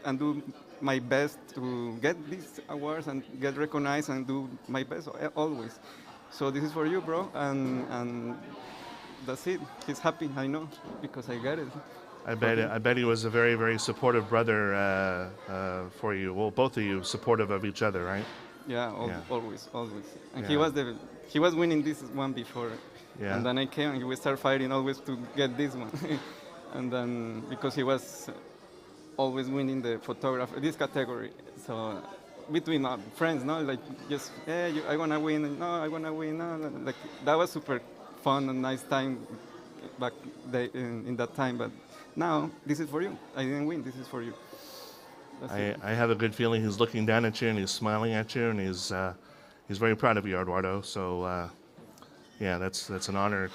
Speaker 12: and do my best to get these awards and get recognized and do my best always. So this is for you, bro, and that's it. He's happy, I know, because I got it.
Speaker 6: I bet he was a very, very supportive brother for you. Well, both of you supportive of each other, right?
Speaker 12: Yeah, always. And
Speaker 6: Yeah.
Speaker 12: he was winning this one before.
Speaker 6: Yeah.
Speaker 12: And then I came and we started fighting always to get this one. And then because he was always winning the photography, this category. So between friends, no, like just, hey, I want to win. No, I want to win. No, like that was super fun and nice time back in that time. But now this is for you. I didn't win. This is for you.
Speaker 6: I have a good feeling he's looking down at you and he's smiling at you and he's very proud of you, Eduardo. So yeah, that's an honor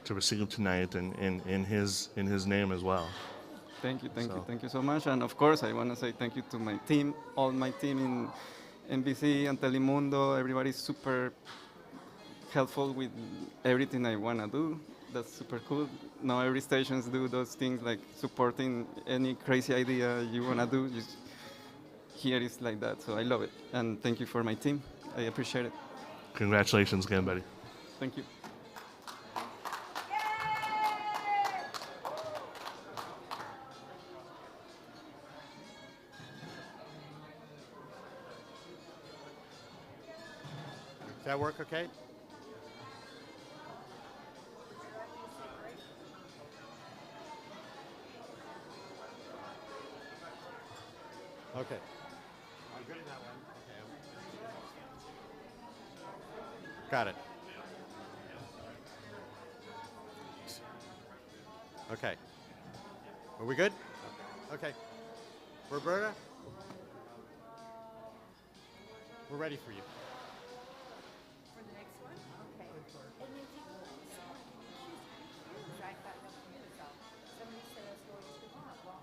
Speaker 6: to receive tonight and in his name as well.
Speaker 12: Thank you so much. And of course, I want to say thank you to my team, all my team in NBC and Telemundo. Everybody's super helpful with everything I want to do. That's super cool. Now every stations do those things like supporting any crazy idea you want to do. Just here is like that. So I love it. And thank you for my team. I appreciate it.
Speaker 6: Congratulations again, buddy.
Speaker 12: Thank you.
Speaker 13: Does that work okay? Okay. I'm good in that one. Okay. Got it. Okay. Are we good? Okay. Roberta? We're ready for you.
Speaker 5: For the next one? Okay. And if you somebody said that's what you want. Well,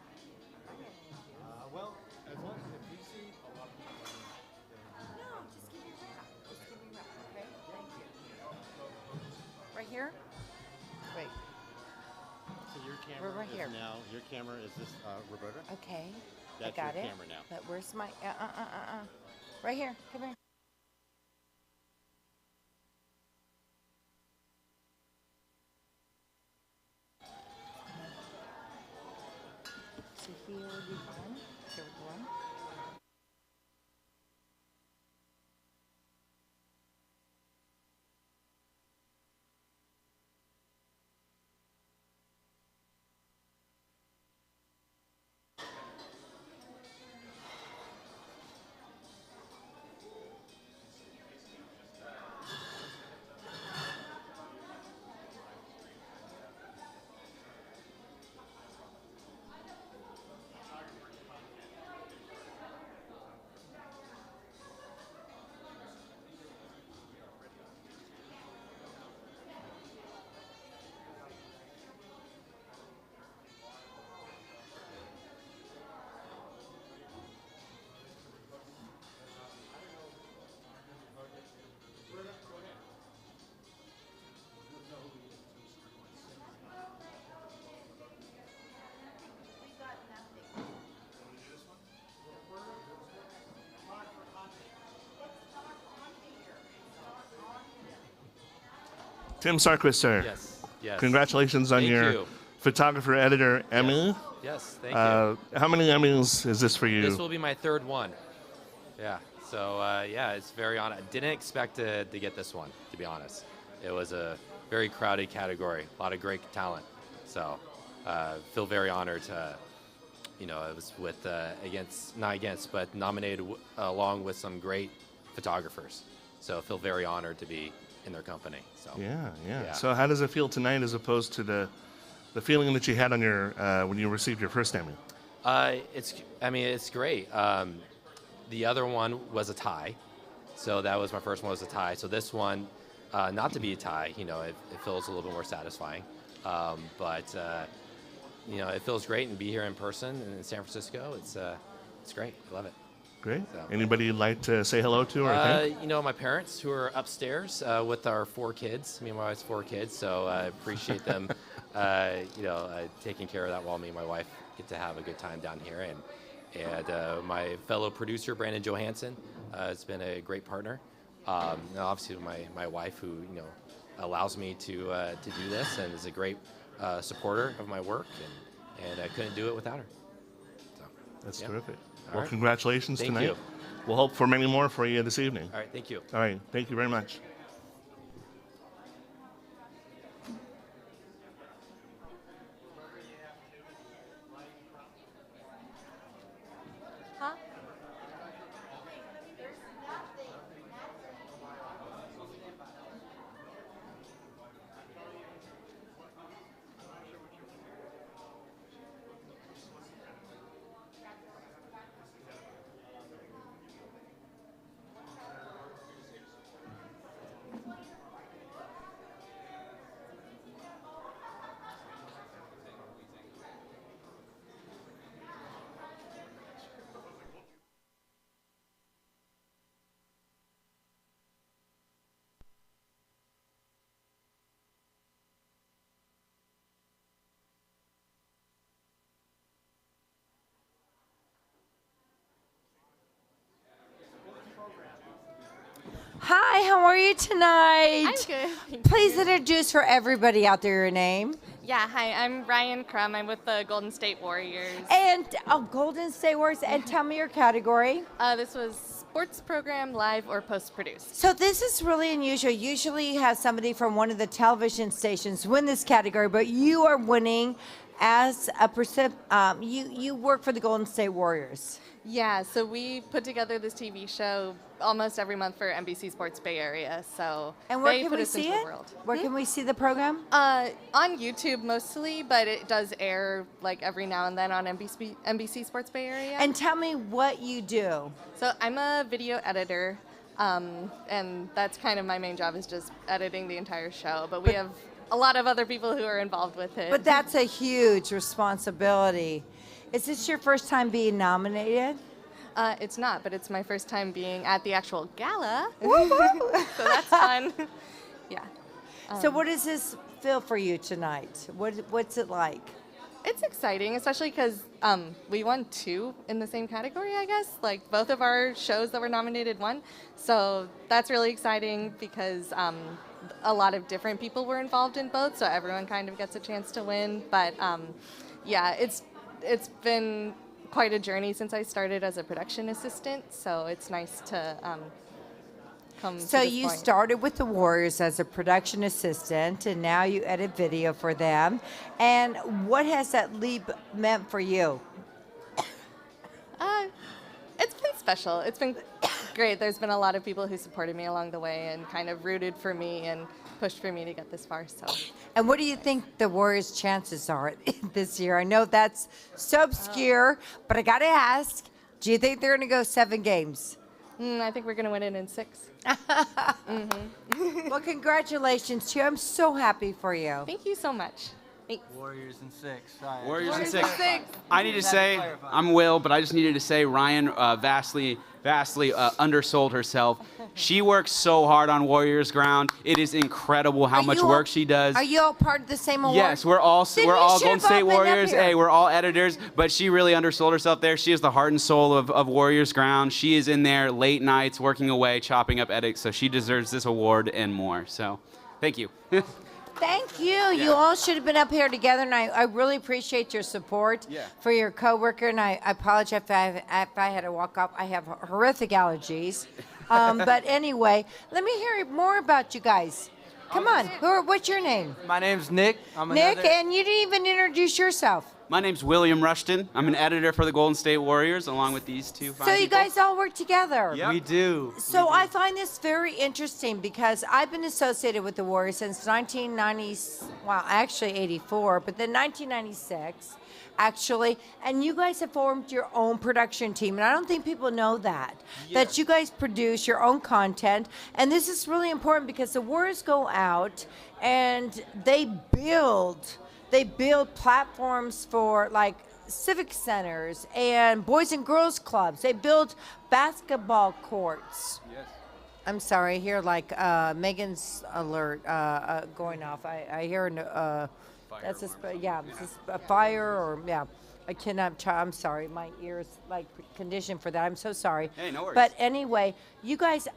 Speaker 5: I didn't do.
Speaker 13: Well, as long as if you see a lot of people.
Speaker 5: No, just give me a wrap. Just give me a wrap, okay? Thank you. Right here? Wait.
Speaker 13: So your camera
Speaker 5: We're right
Speaker 13: is
Speaker 5: here.
Speaker 13: now, your camera is this, Roberta?
Speaker 5: Okay.
Speaker 13: That's
Speaker 5: I got
Speaker 13: your
Speaker 5: it.
Speaker 13: camera now.
Speaker 5: But where's my, Right here. Come here. So here would be one. Here would be one.
Speaker 6: Tim Sarquist, sir.
Speaker 14: Yes. Yes.
Speaker 6: Congratulations on
Speaker 14: Thank
Speaker 6: your
Speaker 14: you.
Speaker 6: photographer editor Emmy.
Speaker 14: Yes. Thank you.
Speaker 6: How many Emmys is this for you?
Speaker 14: This will be my third one. Yeah. So yeah, it's very honest. I didn't expect to get this one, to be honest. It was a very crowded category, a lot of great talent. So feel very honored to, I was with but nominated along with some great photographers. So feel very honored to be in their company. So
Speaker 6: yeah. So how does it feel tonight as opposed to the feeling that you had on your when you received your first Emmy?
Speaker 14: It's great. The other one was a tie, so that was my first one was a tie. So this one, not to be a tie, it feels a little bit more satisfying. But it feels great and be here in person in San Francisco. It's great. I love it.
Speaker 6: Great.
Speaker 14: So.
Speaker 6: Anybody you'd like to say hello to or thank?
Speaker 14: You know, my parents who are upstairs with our 4 kids. Me and my wife's 4 kids, so I appreciate them, taking care of that while me and my wife get to have a good time down here. And my fellow producer, Brandon Johansson, has been a great partner. And obviously, my wife, who allows me to do this and is a great supporter of my work, and I couldn't do it without her. So,
Speaker 6: That's
Speaker 14: yeah.
Speaker 6: terrific.
Speaker 14: All
Speaker 6: Well,
Speaker 14: right.
Speaker 6: congratulations
Speaker 14: Thank
Speaker 6: tonight.
Speaker 14: you.
Speaker 6: We'll hope for many more for you this evening.
Speaker 14: All right, thank you.
Speaker 6: All right, thank you very much.
Speaker 4: Huh?
Speaker 5: Hi, how are you tonight?
Speaker 4: I'm good. thank
Speaker 5: Please
Speaker 4: you.
Speaker 5: introduce for everybody out there your name.
Speaker 4: Yeah, hi, I'm Ryan Crum. I'm with the Golden State Warriors.
Speaker 5: And Golden State Warriors, and tell me your category.
Speaker 4: This was sports program, live, or post-produced.
Speaker 5: So this is really unusual. Usually you have somebody from one of the television stations win this category, but you are winning as a you work for the Golden State Warriors.
Speaker 4: Yeah, so we put together this TV show almost every month for NBC Sports Bay Area. So
Speaker 5: And where
Speaker 4: they
Speaker 5: can
Speaker 4: put
Speaker 5: we
Speaker 4: us
Speaker 5: see
Speaker 4: into
Speaker 5: it?
Speaker 4: the world.
Speaker 5: Where can we see the program?
Speaker 4: On YouTube mostly, but it does air like every now and then on NBC Sports Bay Area.
Speaker 5: And tell me what you do.
Speaker 4: So I'm a video editor, and that's kind of my main job is just editing the entire show. But we have a lot of other people who are involved with it.
Speaker 5: But that's a huge responsibility. Is this your first time being nominated?
Speaker 4: It's not, but it's my first time being at the actual gala. So that's fun. Yeah.
Speaker 5: So what does this feel for you tonight? What's it like?
Speaker 4: It's exciting, especially because we won 2 in the same category, I guess. Like, both of our shows that were nominated won. So that's really exciting because a lot of different people were involved in both, so everyone kind of gets a chance to win. But yeah, it's been quite a journey since I started as a production assistant, so it's nice to come
Speaker 5: So
Speaker 4: to this
Speaker 5: you
Speaker 4: point.
Speaker 5: started with the Warriors as a production assistant, and now you edit video for them. And what has that leap meant for you?
Speaker 4: It's been special. It's been great. There's been a lot of people who supported me along the way and kind of rooted for me and pushed for me to get this far. So.
Speaker 5: And what do you think the Warriors' chances are this year? I know that's so obscure, but I got to ask, do you think they're going to go 7 games?
Speaker 4: I think we're going to win it in 6.
Speaker 5: Well, congratulations to you. I'm so happy for you.
Speaker 4: Thank you so much. Thanks.
Speaker 15: Warriors in 6. Sorry.
Speaker 16: Warriors in
Speaker 4: Warriors
Speaker 16: 6.
Speaker 4: in 6.
Speaker 16: I need to say, I'm Will, but I just needed to say Ryan vastly undersold herself. She works so hard on Warriors ground. It is incredible how much work she does.
Speaker 5: Are you all part of the same award?
Speaker 16: Yes, we're all
Speaker 5: Then you
Speaker 16: Golden
Speaker 5: should've
Speaker 16: State
Speaker 5: opened up
Speaker 16: Warriors.
Speaker 5: here.
Speaker 16: Hey, we're all editors, but she really undersold herself there. She is the heart and soul of Warriors ground. She is in there late nights working away, chopping up edits, so she deserves this award and more. So, thank you.
Speaker 5: Thank you. You all should have been up here together, and I really appreciate your support for your coworker. And I apologize if I had to walk off. I have horrific allergies. But anyway, let me hear more about you guys. Come on. What's your name?
Speaker 15: My name's Nick. I'm
Speaker 5: Nick,
Speaker 15: another-
Speaker 5: and you didn't even introduce yourself.
Speaker 16: My name's William Rushton. I'm an editor for the Golden State Warriors, along with these two fine
Speaker 5: So you
Speaker 16: people.
Speaker 5: guys all work together.
Speaker 16: Yep.
Speaker 15: We do.
Speaker 5: So I find this very interesting because I've been associated with the Warriors since 1990, well, actually 84, but then 1996, actually. And you guys have formed your own production team, and I don't think people know that you guys produce your own content. And this is really important because the Warriors go out and they build platforms for like civic centers and boys and girls clubs. They build basketball courts.
Speaker 16: Yes.
Speaker 5: I'm sorry, I hear like Megan's alert going off. I hear that's a fire or I cannot. I'm sorry, my ears like conditioned for that. I'm so sorry.
Speaker 16: Hey, no worries.
Speaker 5: But anyway, you guys,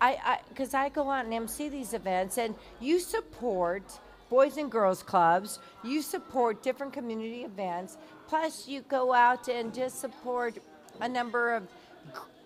Speaker 5: because I go out and MC these events, and you support boys and girls clubs. You support different community events. Plus, you go out and just support a number of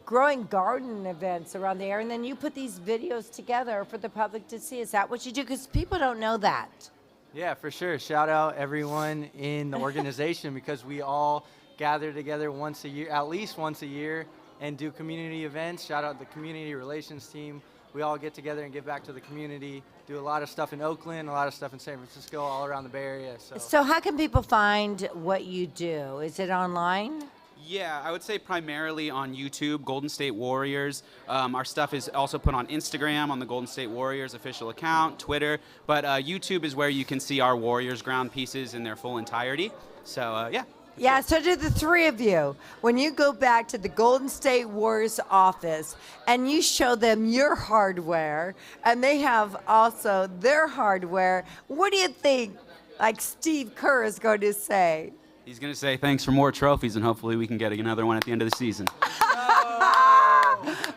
Speaker 5: growing garden events around the area, and then you put these videos together for the public to see. Is that what you do? Because people don't know that.
Speaker 15: Yeah, for sure. Shout out everyone in the organization because we all gather together once a year, at least once a year, and do community events. Shout out the community relations team. We all get together and give back to the community, do a lot of stuff in Oakland, a lot of stuff in San Francisco, all around the Bay Area.
Speaker 5: So how can people find what you do? Is it online?
Speaker 16: Yeah, I would say primarily on YouTube, Golden State Warriors. Our stuff is also put on Instagram on the Golden State Warriors official account, Twitter. But YouTube is where you can see our Warriors ground pieces in their full entirety. So, yeah.
Speaker 5: Yeah, so do the three of you. When you go back to the Golden State Warriors office and you show them your hardware and they have also their hardware, what do you think, like Steve Kerr is going to say?
Speaker 16: He's going to say thanks for more trophies, and hopefully we can get another one at the end of the season.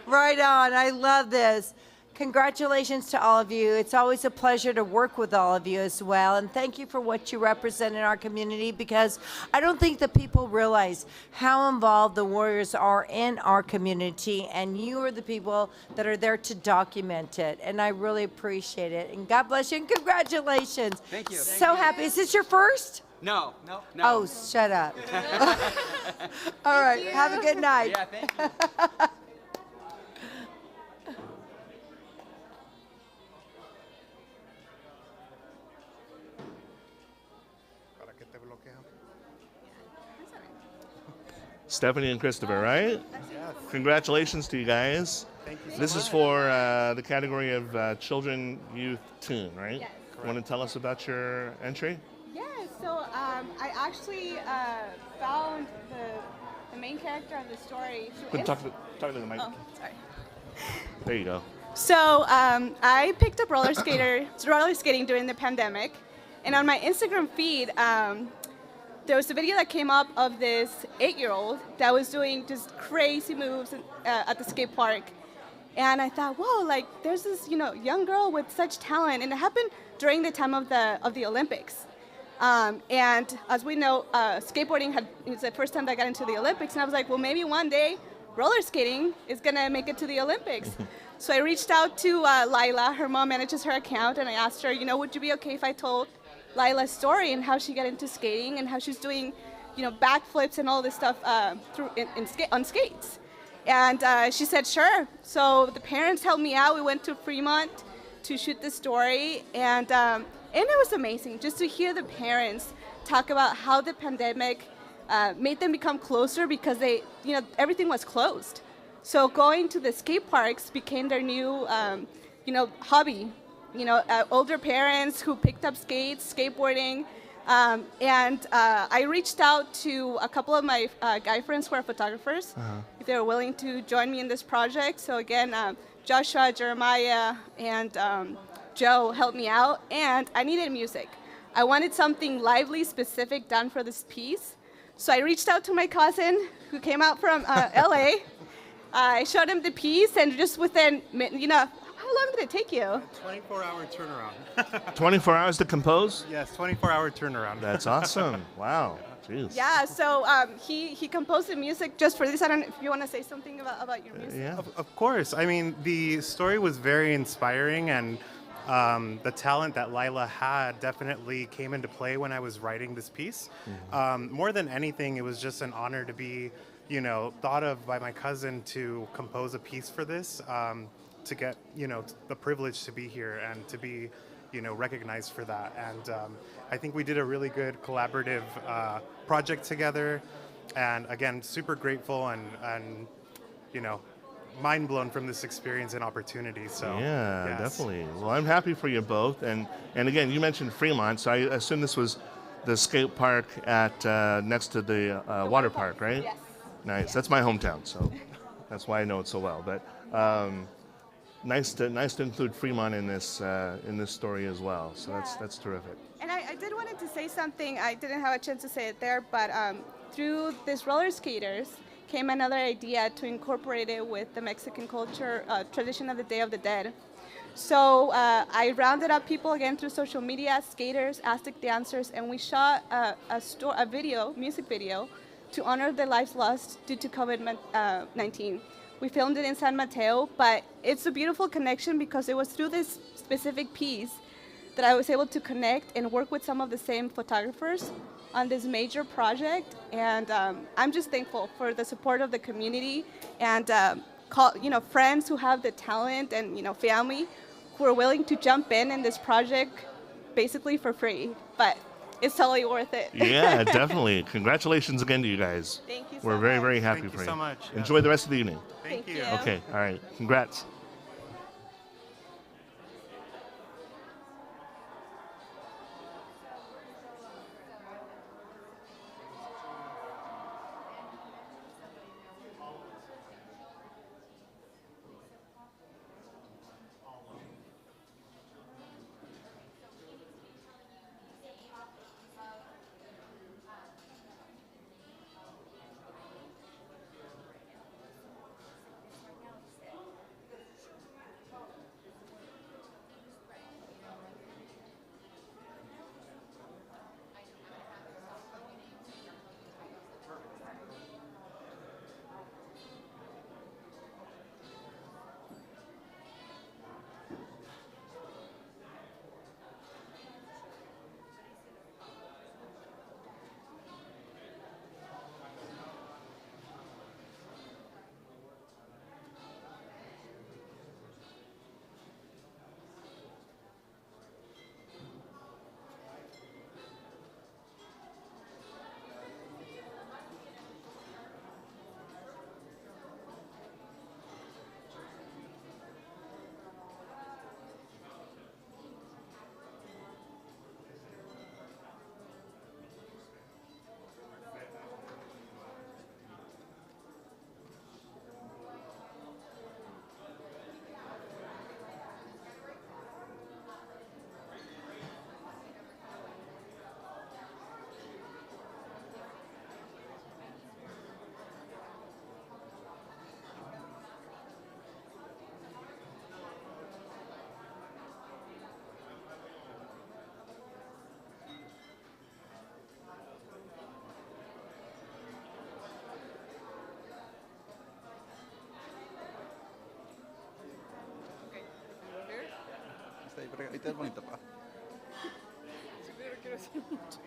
Speaker 5: Right on. I love this. Congratulations to all of you. It's always a pleasure to work with all of you as well. And thank you for what you represent in our community, because I don't think that people realize how involved the Warriors are in our community. And you are the people that are there to document it. And I really appreciate it. And God bless you and congratulations.
Speaker 16: Thank you.
Speaker 5: So happy. Is this your first?
Speaker 16: No.
Speaker 5: Oh, shut up. All right. Have a good night.
Speaker 16: Yeah, thank you.
Speaker 6: Stephanie and Christopher, right?
Speaker 7: Yes.
Speaker 6: Congratulations to you guys.
Speaker 7: Thank you so
Speaker 6: This
Speaker 7: much.
Speaker 6: is for the category of children, youth, teen, right?
Speaker 17: Yes.
Speaker 6: Want to tell us about your entry?
Speaker 17: Yeah, so I actually found the main character of the story.
Speaker 6: Talk to the mic.
Speaker 17: Oh, sorry.
Speaker 6: There you go.
Speaker 17: So I picked up roller skating during the pandemic, and on my Instagram feed, there was a video that came up of this 8-year-old that was doing just crazy moves at the skate park, and I thought, whoa, like there's this young girl with such talent, and it happened during the time of the Olympics. And as we know, skateboarding it's the first time that I got into the Olympics, and I was like, well, maybe one day roller skating is gonna make it to the Olympics. So I reached out to Lila, her mom manages her account, and I asked her, would you be okay if I told Lila's story and how she got into skating and how she's doing, backflips and all this stuff on skates. And she said, sure. So the parents helped me out. We went to Fremont to shoot the story, and it was amazing just to hear the parents talk about how the pandemic made them become closer because everything was closed. So going to the skate parks became their new, hobby. Older parents who picked up skateboarding, and I reached out to a couple of my guy friends who are photographers, if they were willing to join me in this project. So again, Joshua, Jeremiah, and Joe helped me out, and I needed music. I wanted something lively, specific done for this piece. So I reached out to my cousin who came out from LA. I showed him the piece, and just within, how long did it take you?
Speaker 13: 24-hour turnaround.
Speaker 6: 24 hours to compose?
Speaker 13: Yes, 24-hour turnaround.
Speaker 6: That's awesome. Wow. Jeez.
Speaker 17: Yeah, so he composed the music just for this. I don't know if you want to say something about your music.
Speaker 6: Yeah.
Speaker 13: Of course. I mean, the story was very inspiring, and the talent that Lila had definitely came into play when I was writing this piece. More than anything, it was just an honor to be, thought of by my cousin to compose a piece for this, to get, the privilege to be here and to be, recognized for that. And I think we did a really good collaborative project together. And again, super grateful and mind blown from this experience and opportunity. So
Speaker 6: yeah,
Speaker 13: yes.
Speaker 6: definitely. Well, I'm happy for you both. And again, you mentioned Fremont, so I assume this was the skate park at next to the water park, right?
Speaker 17: Yes.
Speaker 6: Nice. That's my hometown, so that's why I know it so well. But nice to include Fremont in this story as well. So that's terrific.
Speaker 17: And I did wanted to say something. I didn't have a chance to say it there, but through this roller skaters came another idea to incorporate it with the Mexican culture tradition of the Day of the Dead. So I rounded up people again through social media, skaters, Aztec dancers, and we shot a music video to honor the lives lost due to COVID-19. We filmed it in San Mateo, but it's a beautiful connection because it was through this specific piece that I was able to connect and work with some of the same photographers on this major project. And I'm just thankful for the support of the community and friends who have the talent and family who are willing to jump in this project basically for free. But it's totally worth it.
Speaker 6: Yeah, definitely. Congratulations again to you guys.
Speaker 17: Thank you so
Speaker 6: We're very,
Speaker 17: much.
Speaker 6: very happy
Speaker 13: Thank
Speaker 6: for
Speaker 13: you
Speaker 6: you.
Speaker 13: so much. Yeah.
Speaker 6: Enjoy the rest of the evening.
Speaker 17: Thank you.
Speaker 6: Okay, all right. Congrats.
Speaker 18: Ahorita es bonito, pa.
Speaker 1: Primero quiero hacer mucho.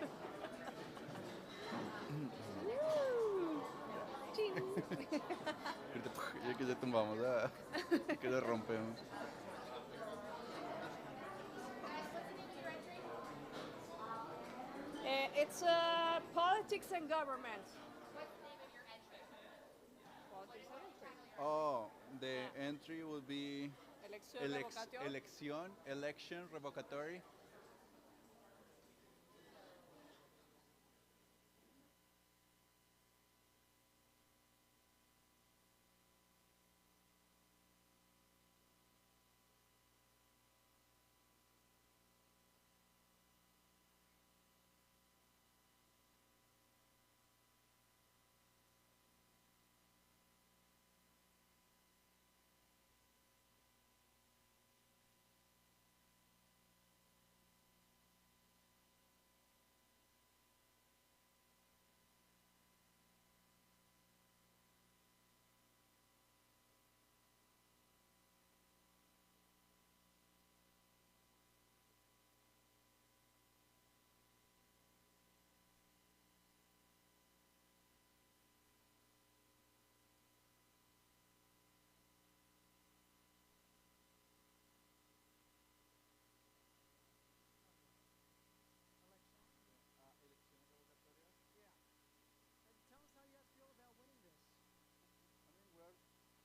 Speaker 18: Ya que ya tumbamos, que le rompemos.
Speaker 19: It's politics and government.
Speaker 18: What's the name of your entry? Oh, the entry will be election revocatory.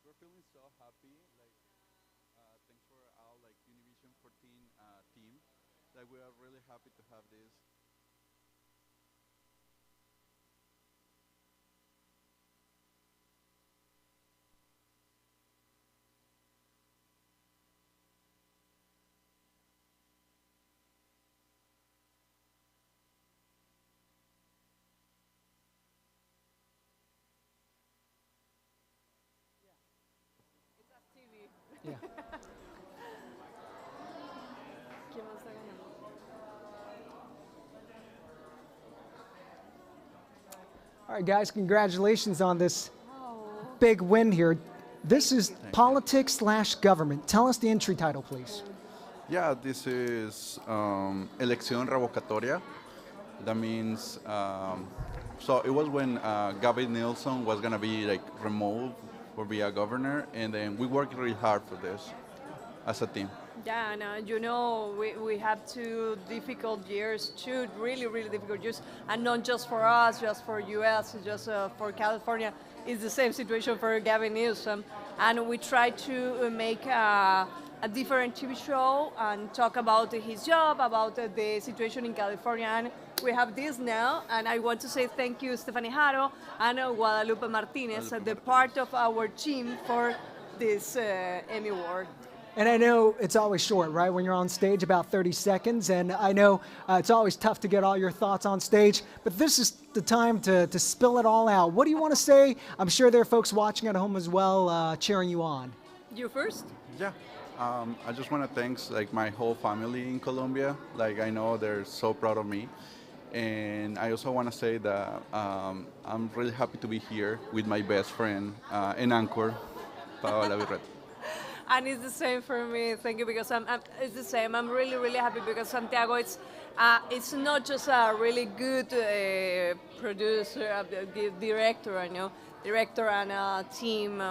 Speaker 18: We're feeling so happy, thanks for our Univision 14 team. We are really happy to have this.
Speaker 20: Yeah. All right, guys, congratulations on this big win here. This is politics/government. Tell us the entry title, please.
Speaker 18: Yeah, this is elección revocatoria. That means, so it was when Gavin Nilsson was gonna be like removed or be a governor, and then we worked really hard for this as a team.
Speaker 19: Yeah, and you know, we have 2 difficult years, 2 really, really difficult years, and not just for us, just for US, just for California. It's the same situation for Gavin Newsom, and we try to make a different TV show and talk about his job, about the situation in California, and we have this now, and I want to say thank you, Stephanie Haro and Guadalupe Martinez, the part of our team for this Emmy Award.
Speaker 20: And I know it's always short, right? When you're on stage, about 30 seconds. And I know it's always tough to get all your thoughts on stage, but this is the time to spill it all out. What do you want to say? I'm sure there are folks watching at home as well, cheering you on.
Speaker 19: You first?
Speaker 18: Yeah. I just want to thank like my whole family in Colombia. Like I know they're so proud of me. And I also want to say that I'm really happy to be here with my best friend and anchor, Paola Virret.
Speaker 19: And it's the same for me. Thank you, because it's the same. I'm really, really happy because Santiago, it's not just a really good producer, director, I know, director and a team.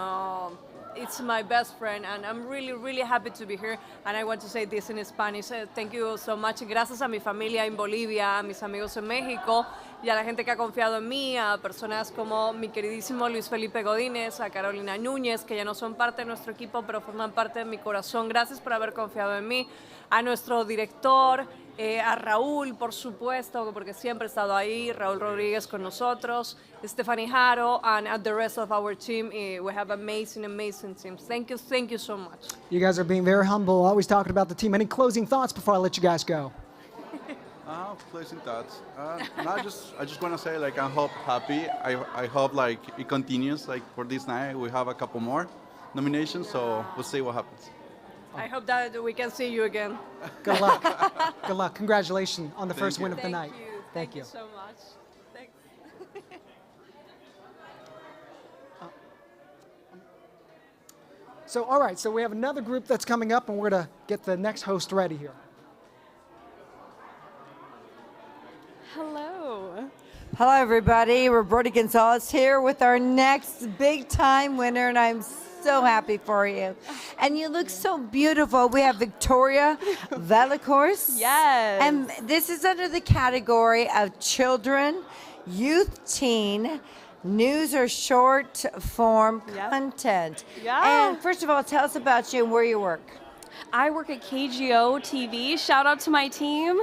Speaker 19: It's my best friend, and I'm really, really happy to be here. And I want to say this in Spanish. Thank you so much. Gracias a mi familia en Bolivia, a mis amigos en México, y a la gente que ha confiado en mí, a personas como mi queridísimo Luis Felipe Godínez, a Carolina Núñez, que ya no son parte de nuestro equipo, pero forman parte de mi corazón. Gracias por haber confiado en mí. A nuestro director, a Raúl, por supuesto, porque siempre ha estado ahí, Raúl Rodríguez con nosotros, Stephanie Haro, and the rest of our team. We have amazing, amazing teams. Thank you so much.
Speaker 20: You guys are being very humble, always talking about the team. Any closing thoughts before I let you guys go?
Speaker 18: Closing thoughts. No, I just want to say like I'm happy. I hope like it continues. Like for this night, we have a couple more nominations, so we'll see what happens.
Speaker 19: I hope that we can see you again.
Speaker 20: Good luck. Good luck. Congratulations on the first win of the night.
Speaker 19: Thank you so much. Thanks.
Speaker 20: So, all right, so we have another group that's coming up, and we're going to get the next host ready here.
Speaker 5: Hello. Hello, everybody. Roberta Gonzalez here with our next big-time winner, and I'm so happy for you. And you look so beautiful. We have Victoria Velacourse.
Speaker 21: Yes.
Speaker 5: And this is under the category of children, youth, teen, news or short form content.
Speaker 21: Yeah.
Speaker 5: And first of all, tell us about you and where you work.
Speaker 21: I work at KGO TV. Shout out to my team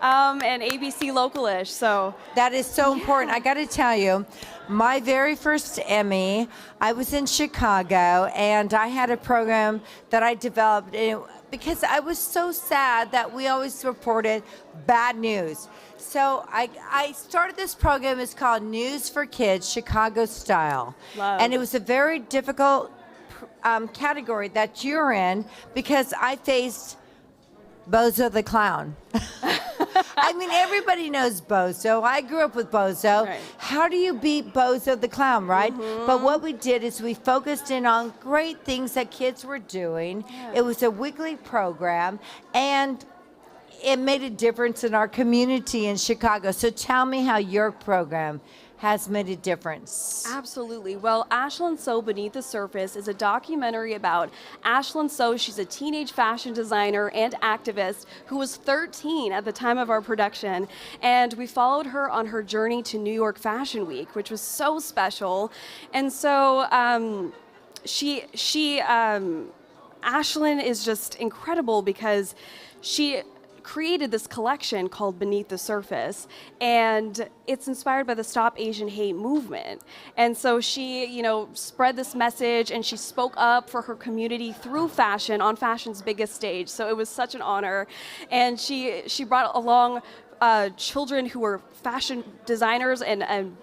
Speaker 21: and ABC Localish. So
Speaker 5: that is so important. I got to tell you, my very first Emmy, I was in Chicago, and I had a program that I developed because I was so sad that we always reported bad news. So I started this program. It's called News for Kids, Chicago Style.
Speaker 21: Love.
Speaker 5: And it was a very difficult category that you're in because I faced Bozo the Clown. I mean, everybody knows Bozo. I grew up with Bozo.
Speaker 21: Right.
Speaker 5: How do you beat Bozo the Clown, right?
Speaker 21: Mm-hmm.
Speaker 5: But what we did is we focused in on great things that kids were doing.
Speaker 21: Yeah.
Speaker 5: It was a weekly program, and it made a difference in our community in Chicago. So tell me how your program has made a difference.
Speaker 21: Absolutely. Well, Ashlyn So Beneath the Surface is a documentary about Ashlyn So. She's a teenage fashion designer and activist who was 13 at the time of our production. And we followed her on her journey to New York Fashion Week, which was so special. And so Ashlyn is just incredible because she created this collection called Beneath the Surface, and it's inspired by the Stop Asian Hate movement. And so she, spread this message, and she spoke up for her community through fashion on fashion's biggest stage. So it was such an honor. And she brought along children who were fashion designers and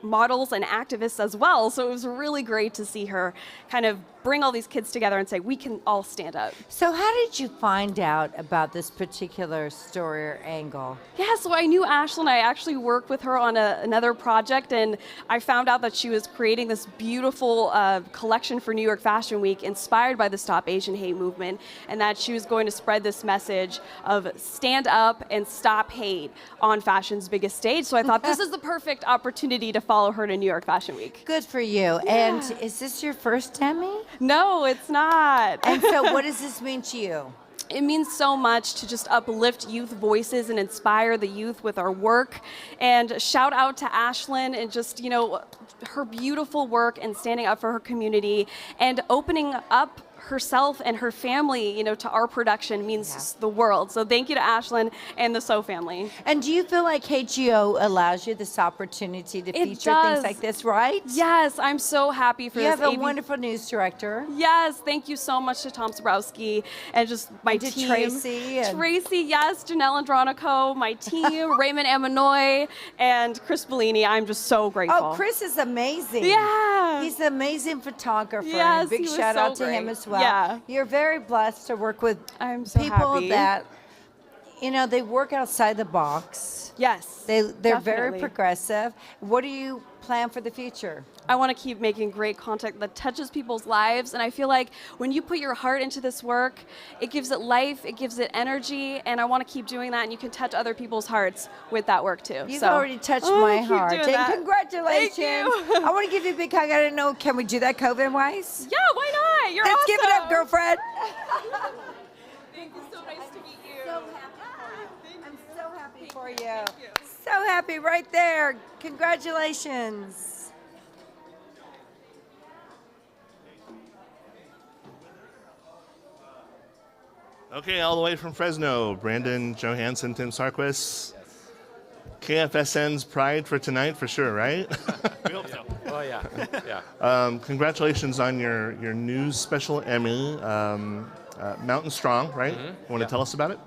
Speaker 21: models and activists as well. So it was really great to see her kind of bring all these kids together and say, we can all stand up.
Speaker 5: So how did you find out about this particular story or angle?
Speaker 21: Yeah, so I knew Ashlyn. I actually worked with her on another project, and I found out that she was creating this beautiful collection for New York Fashion Week inspired by the Stop Asian Hate movement, and that she was going to spread this message of stand up and stop hate on fashion's biggest stage. So I thought this is the perfect opportunity to follow her to New York Fashion Week.
Speaker 5: Good for you.
Speaker 21: Yeah.
Speaker 5: And is this your first Emmy?
Speaker 21: No, it's not.
Speaker 5: And so what does this mean to you?
Speaker 21: It means so much to just uplift youth voices and inspire the youth with our work. And shout out to Ashlyn and just, you know, her beautiful work and standing up for her community and opening up herself and her family, you know, to our production means the world. So thank you to Ashlyn and the So family.
Speaker 5: And do you feel like KGO allows you this opportunity to feature
Speaker 21: does.
Speaker 5: things like this, right?
Speaker 21: Yes, I'm so happy for
Speaker 5: you
Speaker 21: this.
Speaker 5: You have a wonderful news director.
Speaker 21: Yes, thank you so much to Tom Sobrowski and just my team.
Speaker 5: Tracy.
Speaker 21: Tracy, yes, Janelle Andronico, my team, Raymond Amanoy, and Chris Bellini. I'm just so grateful.
Speaker 5: Oh, Chris is amazing.
Speaker 21: Yeah.
Speaker 5: He's an amazing photographer.
Speaker 21: Yes,
Speaker 5: and big
Speaker 21: he was
Speaker 5: shout
Speaker 21: so
Speaker 5: out to
Speaker 21: great.
Speaker 5: him as well.
Speaker 21: Yeah.
Speaker 5: You're very blessed to work with
Speaker 21: happy.
Speaker 5: people that, you know, they work outside the box.
Speaker 21: Yes.
Speaker 5: They're very
Speaker 21: definitely.
Speaker 5: progressive. What do you plan for the future?
Speaker 21: I want to keep making great content that touches people's lives. And I feel like when you put your heart into this work, it gives it life, it gives it energy. And I want to keep doing that. And you can touch other people's hearts with that work too.
Speaker 5: You've
Speaker 21: so,
Speaker 5: already touched my
Speaker 21: keep
Speaker 5: heart.
Speaker 21: doing
Speaker 5: And
Speaker 21: that.
Speaker 5: congratulations.
Speaker 21: Thank you.
Speaker 5: I want to give you a big hug. I don't know, can we do that COVID-wise?
Speaker 21: Yeah, why not? You're
Speaker 5: Let's
Speaker 21: awesome.
Speaker 5: give it up, girlfriend.
Speaker 21: Thank you, so nice to meet you.
Speaker 5: So happy. I'm so happy for you. So happy right there. Congratulations.
Speaker 6: Okay, all the way from Fresno, Brandon Johansson, Tim Sarquis. KFSN's pride for tonight, for sure, right?
Speaker 14: We hope so. Oh, yeah. Yeah.
Speaker 6: Congratulations on your news special Emmy, Mountain Strong, right? Want to tell us about it?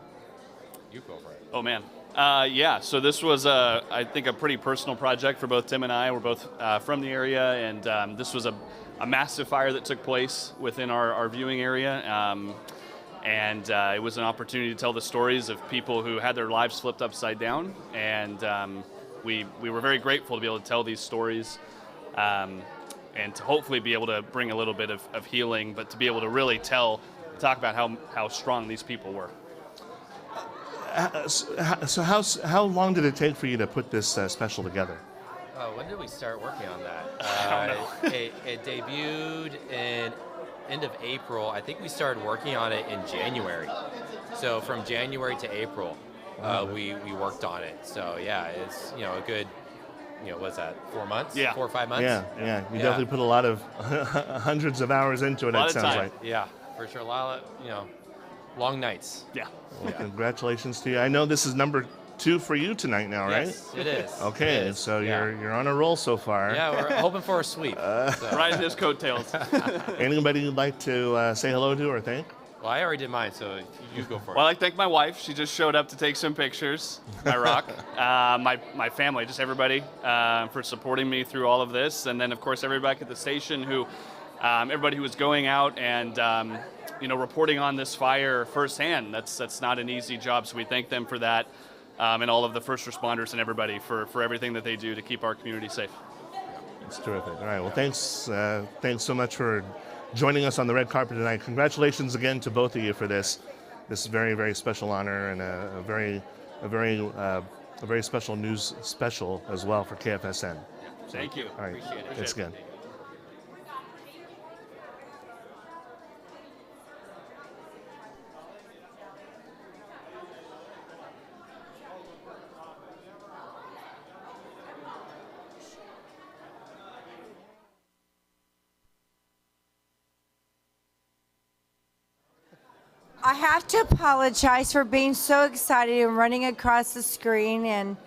Speaker 14: You go for it.
Speaker 3: Oh, man. Yeah, so this was, I think, a pretty personal project for both Tim and I. We're both from the area, and this was a massive fire that took place within our viewing area. And it was an opportunity to tell the stories of people who had their lives flipped upside down. And we were very grateful to be able to tell these stories and to hopefully be able to bring a little bit of healing, but to be able to really talk about how strong these people were.
Speaker 6: So how long did it take for you to put this special together?
Speaker 14: When did we start working on that?
Speaker 3: I don't know.
Speaker 14: It debuted in end of April. I think we started working on it in January. So from January to April, we worked on it. So yeah, it's a good, what's that? 4 months?
Speaker 3: Yeah.
Speaker 14: 4 or 5 months.
Speaker 6: Yeah. You definitely put a lot of hundreds of hours into it.
Speaker 3: A lot
Speaker 6: It
Speaker 3: of
Speaker 6: sounds
Speaker 3: time.
Speaker 6: like.
Speaker 14: Yeah, for sure. A lot of long nights.
Speaker 3: Yeah.
Speaker 6: Well, congratulations to you. I know this is number 2 for you tonight now, right?
Speaker 14: Yes, it is.
Speaker 6: Okay,
Speaker 14: It is.
Speaker 6: so
Speaker 14: Yeah.
Speaker 6: you're on a roll so far.
Speaker 14: Yeah, we're hoping for a sweep.
Speaker 3: Riding his coattails.
Speaker 6: Anybody you'd like to say hello to or thank?
Speaker 14: Well, I already did mine, so you go for it.
Speaker 3: Well, I'd like to thank my wife. She just showed up to take some pictures. My rock. My family, just everybody for supporting me through all of this. And then, of course, everybody at the station everybody who was going out and, reporting on this fire firsthand. That's not an easy job, so we thank them for that. And all of the first responders and everybody for everything that they do to keep our community safe.
Speaker 6: That's terrific. All right, well, thanks so much for joining us on the red carpet tonight. Congratulations again to both of you for this. This is a very, very special honor and a very special news special as well for KFSN.
Speaker 3: Thank you.
Speaker 6: All right,
Speaker 3: Appreciate it.
Speaker 6: thanks again.
Speaker 5: I have to apologize for being so excited and running across the screen and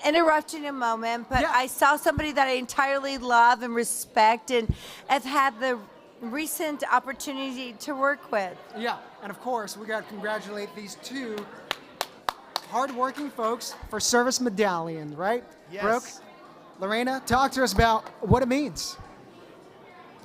Speaker 5: interrupting a moment, but I saw somebody that I entirely love and respect and have had the recent opportunity to work with.
Speaker 20: Yeah, and of course, we got to congratulate these two hardworking folks for Service Medallion, right?
Speaker 22: Yes.
Speaker 20: Brooke, Lorena, talk to us about what it means.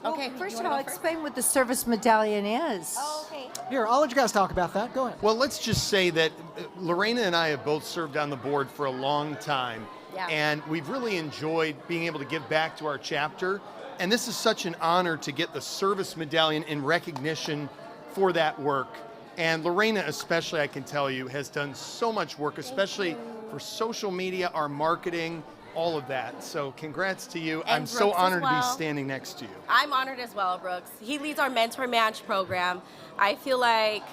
Speaker 5: Okay, first of all, explain what the service medallion is.
Speaker 4: Oh, okay.
Speaker 20: Here, I'll let you guys talk about that. Go ahead.
Speaker 2: Well, let's just say that Lorena and I have both served on the board for a long time.
Speaker 5: Yeah.
Speaker 2: And we've really enjoyed being able to give back to our chapter. And this is such an honor to get the service medallion in recognition for that work. And Lorena especially, I can tell you, has done so much work, especially for social media, our marketing, all of that. So congrats to you.
Speaker 22: And
Speaker 2: I'm so
Speaker 22: Brooks as
Speaker 2: honored to be
Speaker 22: well.
Speaker 2: standing next to you.
Speaker 22: I'm honored as well, Brooks. He leads our Mentor Match program. I feel like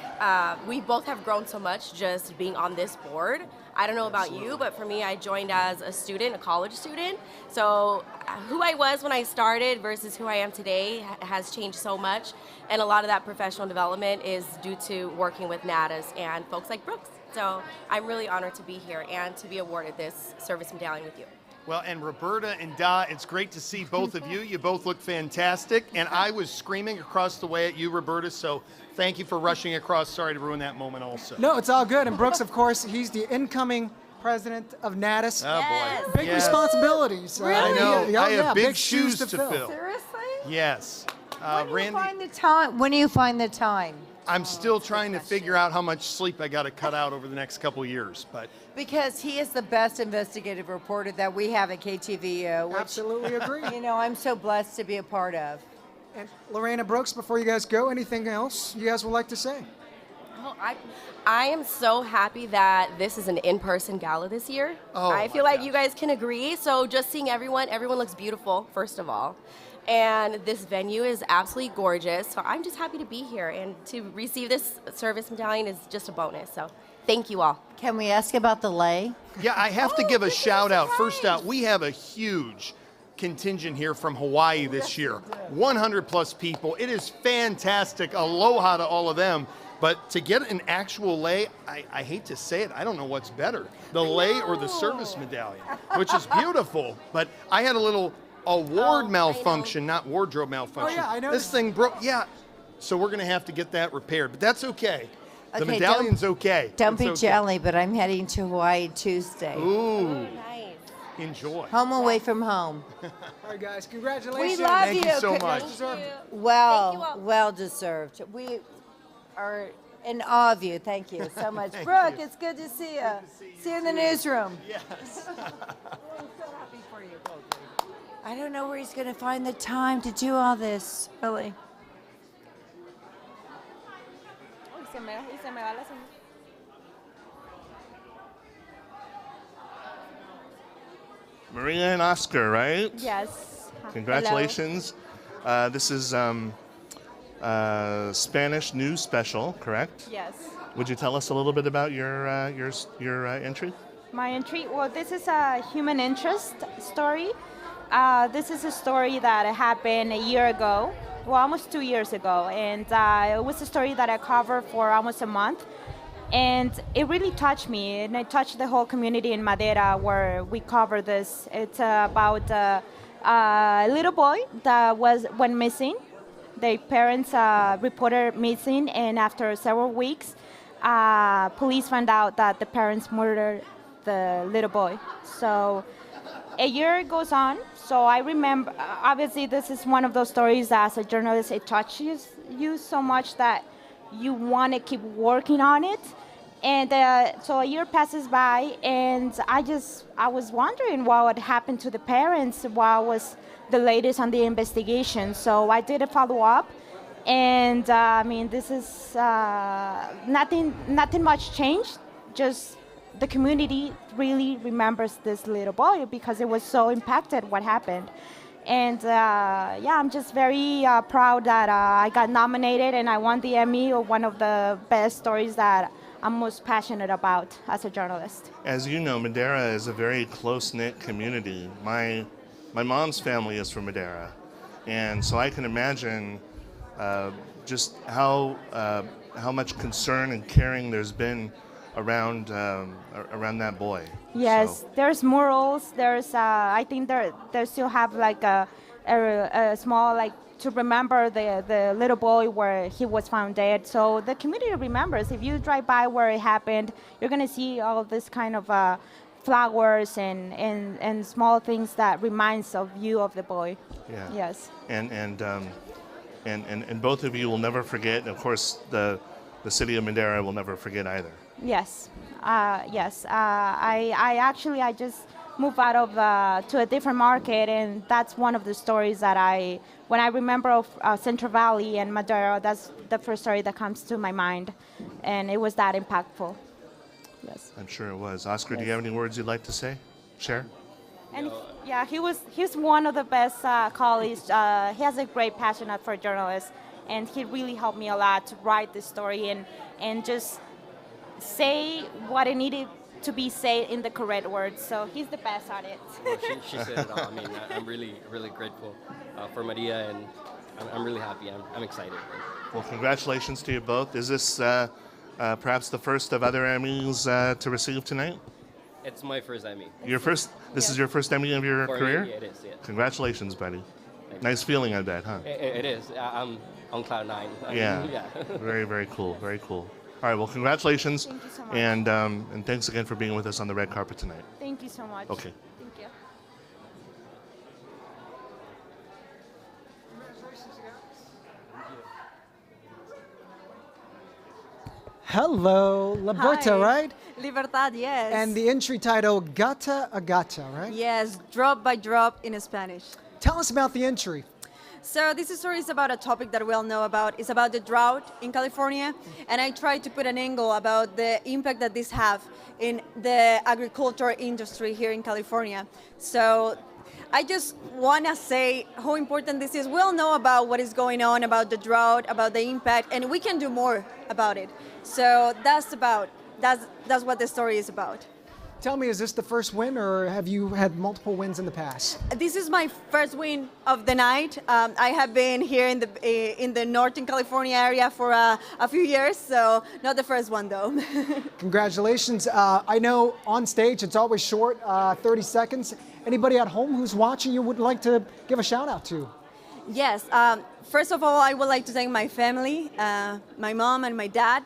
Speaker 22: we both have grown so much just being on this board. I don't know about you, but for me, I joined as a student, a college student. So who I was when I started versus who I am today has changed so much. And a lot of that professional development is due to working with NADAs and folks like Brooks. So I'm really honored to be here and to be awarded this service medallion with you.
Speaker 2: Well, and Roberta and Da, it's great to see both of you. You both look fantastic. And I was screaming across the way at you, Roberta, so thank you for rushing across. Sorry to ruin that moment also.
Speaker 20: No, it's all good. And Brooks, of course, he's the incoming president of NADAS.
Speaker 2: Oh, boy.
Speaker 20: Big
Speaker 2: Yes.
Speaker 20: responsibilities.
Speaker 2: I know.
Speaker 20: Yeah,
Speaker 2: I have
Speaker 20: yeah,
Speaker 2: big shoes to fill.
Speaker 5: Seriously?
Speaker 2: Yes.
Speaker 5: When do you
Speaker 2: Randy,
Speaker 5: find the time? When do you find the time?
Speaker 2: I'm still trying to figure out how much sleep I got to cut out over the next couple years. But
Speaker 5: Because he is the best investigative reporter that we have at KTVU. Which,
Speaker 20: Absolutely agree.
Speaker 5: You know, I'm so blessed to be a part of.
Speaker 20: And Lorena, Brooks, before you guys go, anything else you guys would like to say?
Speaker 22: Oh, I am so happy that this is an in-person gala this year.
Speaker 2: Oh,
Speaker 22: I feel like you guys can agree. So just seeing everyone looks beautiful, first of all. And this venue is absolutely gorgeous. So I'm just happy to be here. And to receive this service medallion is just a bonus. So thank you all.
Speaker 5: Can we ask about the lay?
Speaker 2: yeah, I have to give a shout out. First out, we have a huge contingent here from Hawaii this year. 100 plus people. It is fantastic. Aloha to all of them. But to get an actual lay, I hate to say it, I don't know what's better, the lay or the service medallion, which is beautiful. But I had a little award malfunction, not wardrobe malfunction.
Speaker 20: Oh, yeah, I
Speaker 2: This
Speaker 20: noticed.
Speaker 2: thing broke, yeah. So we're going to have to get that repaired, but that's okay. The
Speaker 5: Okay,
Speaker 2: medallion's okay.
Speaker 5: Don't
Speaker 2: It's
Speaker 5: be
Speaker 2: okay.
Speaker 5: jelly, but I'm heading to Hawaii Tuesday.
Speaker 2: Ooh. Enjoy.
Speaker 5: Home away from home.
Speaker 20: All right, guys, congratulations.
Speaker 5: We love
Speaker 2: Thank you so much.
Speaker 5: Well deserved. We are in awe of you. Thank you so much.
Speaker 2: Thank
Speaker 5: Brooke,
Speaker 2: you.
Speaker 5: it's good to see you. See you in the newsroom.
Speaker 2: Yes.
Speaker 5: I don't know where he's going to find the time to do all this, really.
Speaker 6: Maria and Oscar, right?
Speaker 23: Yes.
Speaker 6: Congratulations. This is Spanish news special, correct?
Speaker 23: Yes.
Speaker 6: Would you tell us a little bit about your entry?
Speaker 23: My entry, well, this is a human interest story. This is a story that happened a year ago, well, almost 2 years ago. And it was a story that I covered for almost a month. And it really touched me, and it touched the whole community in Madera where we cover this. It's about a little boy that went missing. Their parents reported missing, and after several weeks, police found out that the parents murdered the little boy. So a year goes on. So I remember, obviously, this is one of those stories that as a journalist, it touches you so much that you want to keep working on it. And so a year passes by, and I was wondering what would happen to the parents, what was the latest on the investigation. So I did a follow-up, and I mean, this is nothing much changed, just the community really remembers this little boy because it was so impacted what happened. And yeah, I'm just very proud that I got nominated and I won the Emmy, or one of the best stories that I'm most passionate about as a journalist.
Speaker 6: As you know, Madera is a very close-knit community. My mom's family is from Madera, and so I can imagine just how much concern and caring there's been around that boy.
Speaker 23: Yes,
Speaker 6: So,
Speaker 23: there's murals. There's I think they still have like a small like to remember the little boy where he was found dead. So the community remembers. If you drive by where it happened, you're gonna see all this kind of flowers and small things that reminds of you of the boy.
Speaker 6: Yeah.
Speaker 23: Yes.
Speaker 6: And both of you will never forget. Of course, the city of Madera will never forget either.
Speaker 23: Yes. Yes. I just moved out of to a different market, and that's one of the stories that when I remember of Central Valley and Madera, that's the first story that comes to my mind, and it was that impactful. Yes.
Speaker 6: I'm sure it was. Oscar, do you have any words you'd like to say? Share?
Speaker 23: And yeah, he's one of the best colleagues. He has a great passion for journalists, and he really helped me a lot to write this story and just say what it needed to be said in the correct words. So he's the best at it.
Speaker 8: Well, she said it all. I mean, I'm really, really grateful for Maria, and I'm really happy. I'm excited.
Speaker 6: Well, congratulations to you both. Is this perhaps the first of other Emmys to receive tonight?
Speaker 8: It's my first Emmy.
Speaker 6: Your first. This is your first Emmy of your
Speaker 8: For me,
Speaker 6: career?
Speaker 8: yeah, it is, yeah.
Speaker 6: Congratulations, buddy.
Speaker 8: Thank
Speaker 6: Nice feeling, I bet, huh?
Speaker 8: It is. I'm on cloud nine.
Speaker 6: Yeah.
Speaker 8: Yeah.
Speaker 6: Very, very cool. Very cool. All right. Well, congratulations.
Speaker 23: Thank you so much.
Speaker 6: And thanks again for being with us on the red carpet tonight.
Speaker 23: Thank you so much.
Speaker 6: Okay.
Speaker 23: Thank you.
Speaker 20: Hello, Liberta,
Speaker 10: Hi.
Speaker 20: right?
Speaker 10: Libertad, yes.
Speaker 20: And the entry title, Gata a Gata, right?
Speaker 10: Yes, drop by drop in Spanish.
Speaker 20: Tell us about the entry.
Speaker 10: So this story is about a topic that we all know about. It's about the drought in California, and I try to put an angle about the impact that this have in the agriculture industry here in California. So I just want to say how important this is. We all know about what is going on, about the drought, about the impact, and we can do more about it. So that's what the story is about.
Speaker 20: Tell me, is this the first win, or have you had multiple wins in the past?
Speaker 10: This is my first win of the night. I have been here in the Northern California area for a few years, so not the first one though.
Speaker 20: Congratulations. I know on stage it's always short, 30 seconds. Anybody at home who's watching you would like to give a shout out to?
Speaker 10: Yes. First of all, I would like to thank my family, my mom and my dad.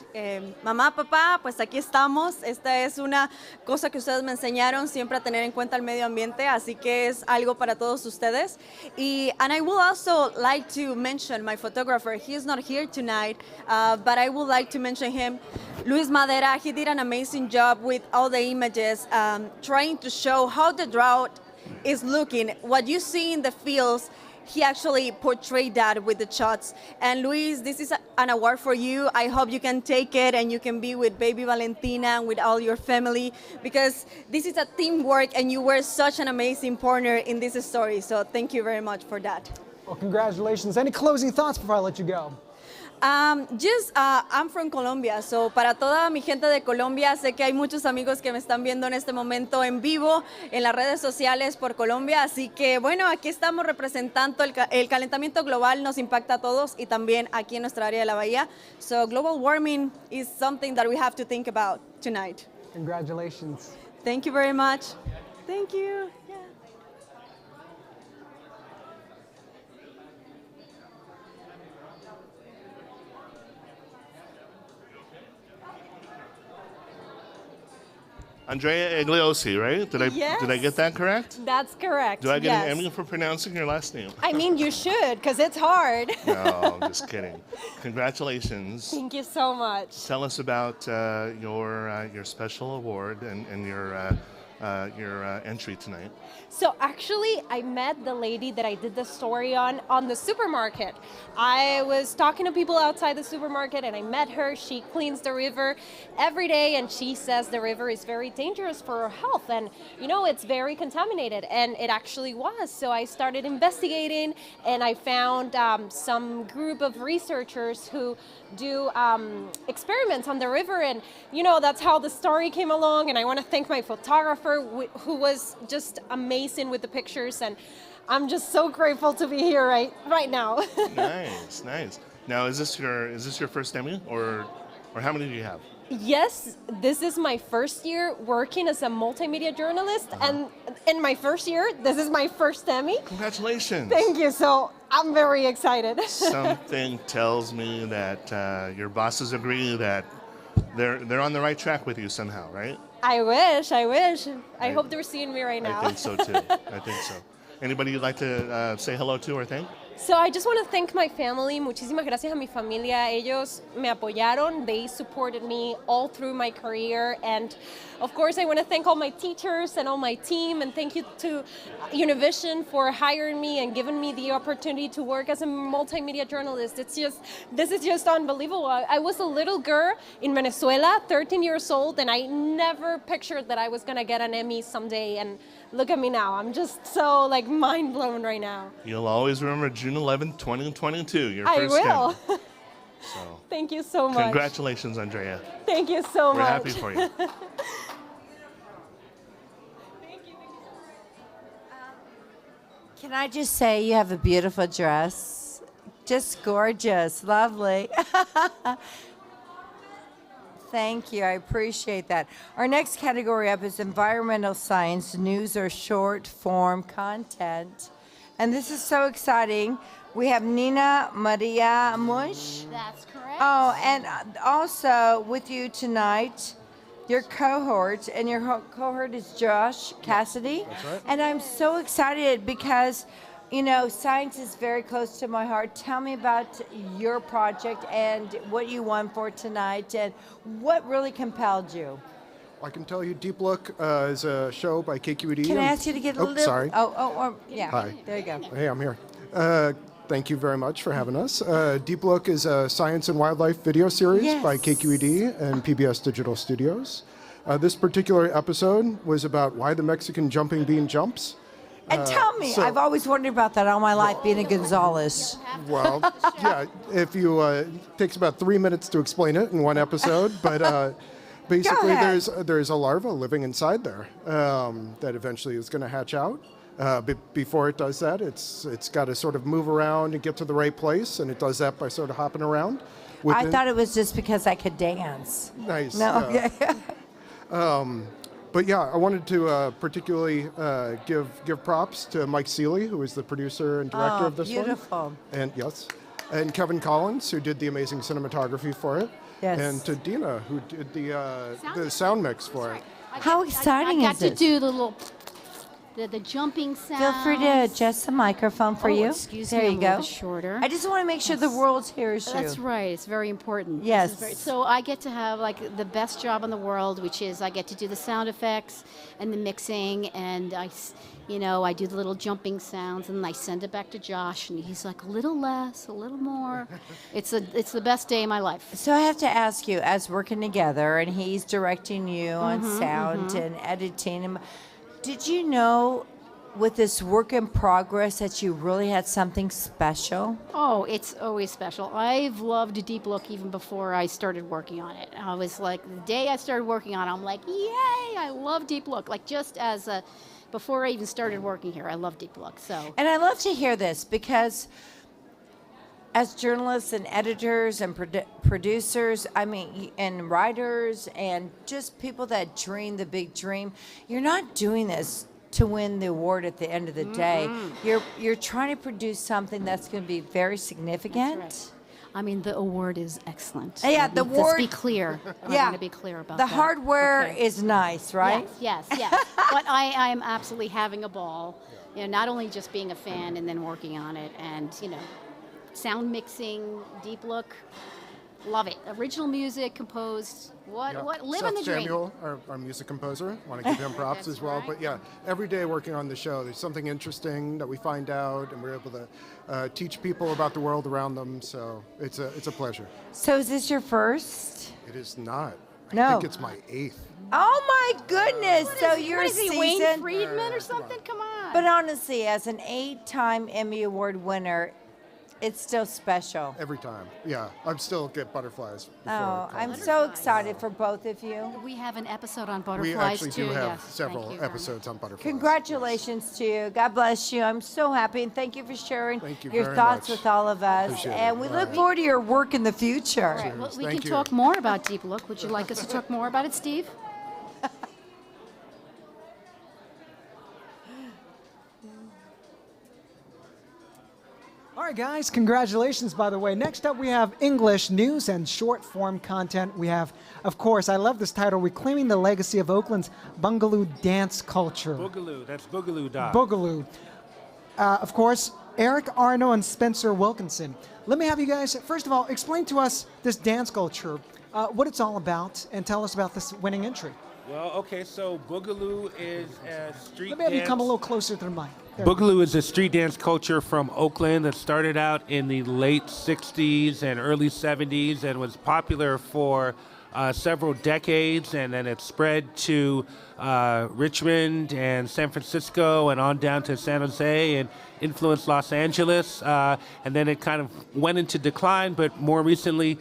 Speaker 10: Mamá, papá, pues aquí estamos. Esta es una cosa que ustedes me enseñaron siempre a tener en cuenta el medio ambiente, así que es algo para todos ustedes. And I would also like to mention my photographer. He is not here tonight, but I would like to mention him. Luis Madera, he did an amazing job with all the images, trying to show how the drought is looking. What you see in the fields, he actually portrayed that with the shots. And Luis, this is an award for you. I hope you can take it and you can be with baby Valentina and with all your family, because this is a teamwork and you were such an amazing partner in this story. So thank you very much for that.
Speaker 20: Well, congratulations. Any closing thoughts before I let you go?
Speaker 10: I'm from Colombia, so para toda mi gente de Colombia, sé que hay muchos amigos que me están viendo en este momento en vivo en las redes sociales por Colombia, así que bueno, aquí estamos representando el calentamiento global, nos impacta a todos y también aquí en nuestra área de la bahía. So global warming is something that we have to think about tonight.
Speaker 20: Congratulations.
Speaker 10: Thank you very much. Thank you. Yeah.
Speaker 6: Andrea Igliosi, right? Did I get that correct?
Speaker 11: That's correct.
Speaker 6: Do I get
Speaker 11: yes.
Speaker 6: an Emmy for pronouncing your last name?
Speaker 11: I mean, you should, because it's hard.
Speaker 6: No, I'm just kidding. Congratulations.
Speaker 11: Thank you so much.
Speaker 6: Tell us about your special award and your entry tonight.
Speaker 11: So actually, I met the lady that I did the story on the supermarket. I was talking to people outside the supermarket and I met her. She cleans the river every day and she says the river is very dangerous for her health and, you know, it's very contaminated, and it actually was. So I started investigating and I found some group of researchers who do experiments on the river, and, you know, that's how the story came along. And I want to thank my photographer who was just amazing with the pictures, and I'm just so grateful to be here right now.
Speaker 6: Nice. Now, is this your first Emmy, or how many do you have?
Speaker 11: Yes, this is my first year working as a multimedia journalist, and in my first year, this is my first Emmy.
Speaker 6: Congratulations.
Speaker 11: Thank you. So I'm very excited.
Speaker 6: Something tells me that your bosses agree that they're on the right track with you somehow, right?
Speaker 11: I wish. I hope they're seeing me right now.
Speaker 6: I think so too. I think so. Anybody you'd like to say hello to or thank?
Speaker 11: So I just want to thank my family. Muchísimas gracias a mi familia. Ellos me apoyaron. They supported me all through my career. And of course, I want to thank all my teachers and all my team. And thank you to Univision for hiring me and giving me the opportunity to work as a multimedia journalist. This is just unbelievable. I was a little girl in Venezuela, 13 years old, and I never pictured that I was going to get an Emmy someday. And look at me now. I'm just so mind blown right now.
Speaker 6: You'll always remember June 11th, 2022, your
Speaker 11: I
Speaker 6: first
Speaker 11: will.
Speaker 6: Emmy. So,
Speaker 11: Thank you so much.
Speaker 6: congratulations, Andrea.
Speaker 11: Thank you so
Speaker 6: We're
Speaker 11: much.
Speaker 6: happy for you.
Speaker 5: Can I just say you have a beautiful dress? Just gorgeous, lovely. Thank you, I appreciate that. Our next category up is environmental science, news or short form content. And this is so exciting. We have Nina Maria Mush.
Speaker 9: That's correct.
Speaker 5: Oh, and also with you tonight, your cohort, and your cohort is Josh Cassidy.
Speaker 9: That's right.
Speaker 5: And I'm so excited because, science is very close to my heart. Tell me about your project and what you won for tonight and what really compelled you.
Speaker 12: I can tell you Deep Look is a show by KQED.
Speaker 5: Can I ask you to get a little...
Speaker 12: Sorry.
Speaker 5: Yeah.
Speaker 12: Hi.
Speaker 5: There you go.
Speaker 12: Hey, I'm here. Thank you very much for having us. Deep Look is a science and wildlife video series by KQED and PBS Digital Studios. This particular episode was about why the Mexican jumping bean jumps.
Speaker 5: And tell me, I've always wondered about that all my life, being a Gonzalez.
Speaker 12: Well, yeah, if you, it takes about 3 minutes to explain it in one episode, but basically there's a larva living inside there that eventually is going to hatch out. Before it does that, it's got to sort of move around and get to the right place, and it does that by sort of hopping around.
Speaker 5: I thought it was just because I could dance.
Speaker 12: Nice.
Speaker 5: No,
Speaker 12: But yeah, I wanted to particularly give props to Mike Seeley, who is the producer and director of this
Speaker 5: beautiful.
Speaker 12: one. And and Kevin Collins, who did the amazing cinematography for it.
Speaker 5: Yes.
Speaker 12: And to Dina, who did the sound mix for it.
Speaker 5: How exciting
Speaker 9: I
Speaker 5: is
Speaker 9: got
Speaker 5: this?
Speaker 9: to do the little, the jumping sound.
Speaker 5: Feel free to adjust the microphone for you.
Speaker 9: Excuse
Speaker 5: there
Speaker 9: me,
Speaker 5: you
Speaker 9: I'm a
Speaker 5: go.
Speaker 9: little shorter.
Speaker 5: I just want to make sure the world hears you.
Speaker 9: That's right. It's very important.
Speaker 5: Yes.
Speaker 9: So I get to have the best job in the world, which is I get to do the sound effects and the mixing, and I do the little jumping sounds, and I send it back to Josh, and he's like, a little less, a little more. It's the best day of my life.
Speaker 5: So I have to ask you, as working together, and he's directing you on sound and editing, did you know with this work in progress that you really had something special?
Speaker 9: Oh, it's always special. I've loved Deep Look even before I started working on it. I was like, the day I started working on it, I'm like, yay, I love Deep Look. Before I even started working here, I love Deep Look. So.
Speaker 5: And I love to hear this because as journalists and editors and producers, and writers and just people that dream the big dream, you're not doing this to win the award at the end of the day. You're trying to produce something that's going to be very significant.
Speaker 9: That's right. I mean, the award is excellent.
Speaker 5: Yeah, the award.
Speaker 9: Let's be clear. I want to be clear about
Speaker 5: the
Speaker 9: that.
Speaker 5: hardware is nice, right?
Speaker 9: Yes. But I am absolutely having a ball. Not only just being a fan and then working on it, and sound mixing, Deep Look, love it. Original music composed. Living the dream.
Speaker 12: Samuel, our music composer, want to give him props as well. But yeah, every day working on the show, there's something interesting that we find out, and we're able to teach people about the world around them. So it's a pleasure.
Speaker 5: So is this your first?
Speaker 12: It is not.
Speaker 5: No.
Speaker 12: I think it's my 8th.
Speaker 5: Oh my goodness! You're
Speaker 9: what is he,
Speaker 5: seasoned.
Speaker 9: Wayne Friedman or something? Come on.
Speaker 5: But honestly, as an 8-time Emmy Award winner, it's still special.
Speaker 12: Every time. Yeah, I'm still get butterflies.
Speaker 5: I'm so excited for both of you.
Speaker 9: We have an episode on butterflies,
Speaker 12: we actually
Speaker 9: too.
Speaker 12: do have
Speaker 9: Yes.
Speaker 12: several episodes on butterflies.
Speaker 5: Congratulations to you. God bless you. I'm so happy, and thank you for sharing
Speaker 12: you
Speaker 5: your
Speaker 12: very
Speaker 5: thoughts
Speaker 12: much.
Speaker 5: with all of us.
Speaker 12: Appreciate
Speaker 5: And
Speaker 12: it.
Speaker 5: we
Speaker 12: All
Speaker 5: look
Speaker 12: right.
Speaker 5: forward to your work in the future.
Speaker 9: All right, well, we
Speaker 12: Thank
Speaker 9: can
Speaker 12: you.
Speaker 9: talk more about Deep Look. Would you like us to talk more about it, Steve?
Speaker 20: All right, guys, congratulations, by the way. Next up, we have English news and short-form content. We have, of course, I love this title, Reclaiming the Legacy of Oakland's Boogaloo Dance Culture.
Speaker 7: Boogaloo, that's Boogaloo Dog.
Speaker 20: Boogaloo. Of course, Eric Arno and Spencer Wilkinson. Let me have you guys, first of all, explain to us this dance culture, what it's all about, and tell us about this winning entry.
Speaker 7: Well, okay, so Boogaloo is a street
Speaker 20: Let me have
Speaker 7: dance.
Speaker 20: you come a little closer to the mic. There.
Speaker 7: Boogaloo is a street dance culture from Oakland that started out in the late 60s and early 70s and was popular for several decades, and then it spread to Richmond and San Francisco and on down to San Jose and influenced Los Angeles, and then it kind of went into decline, but more recently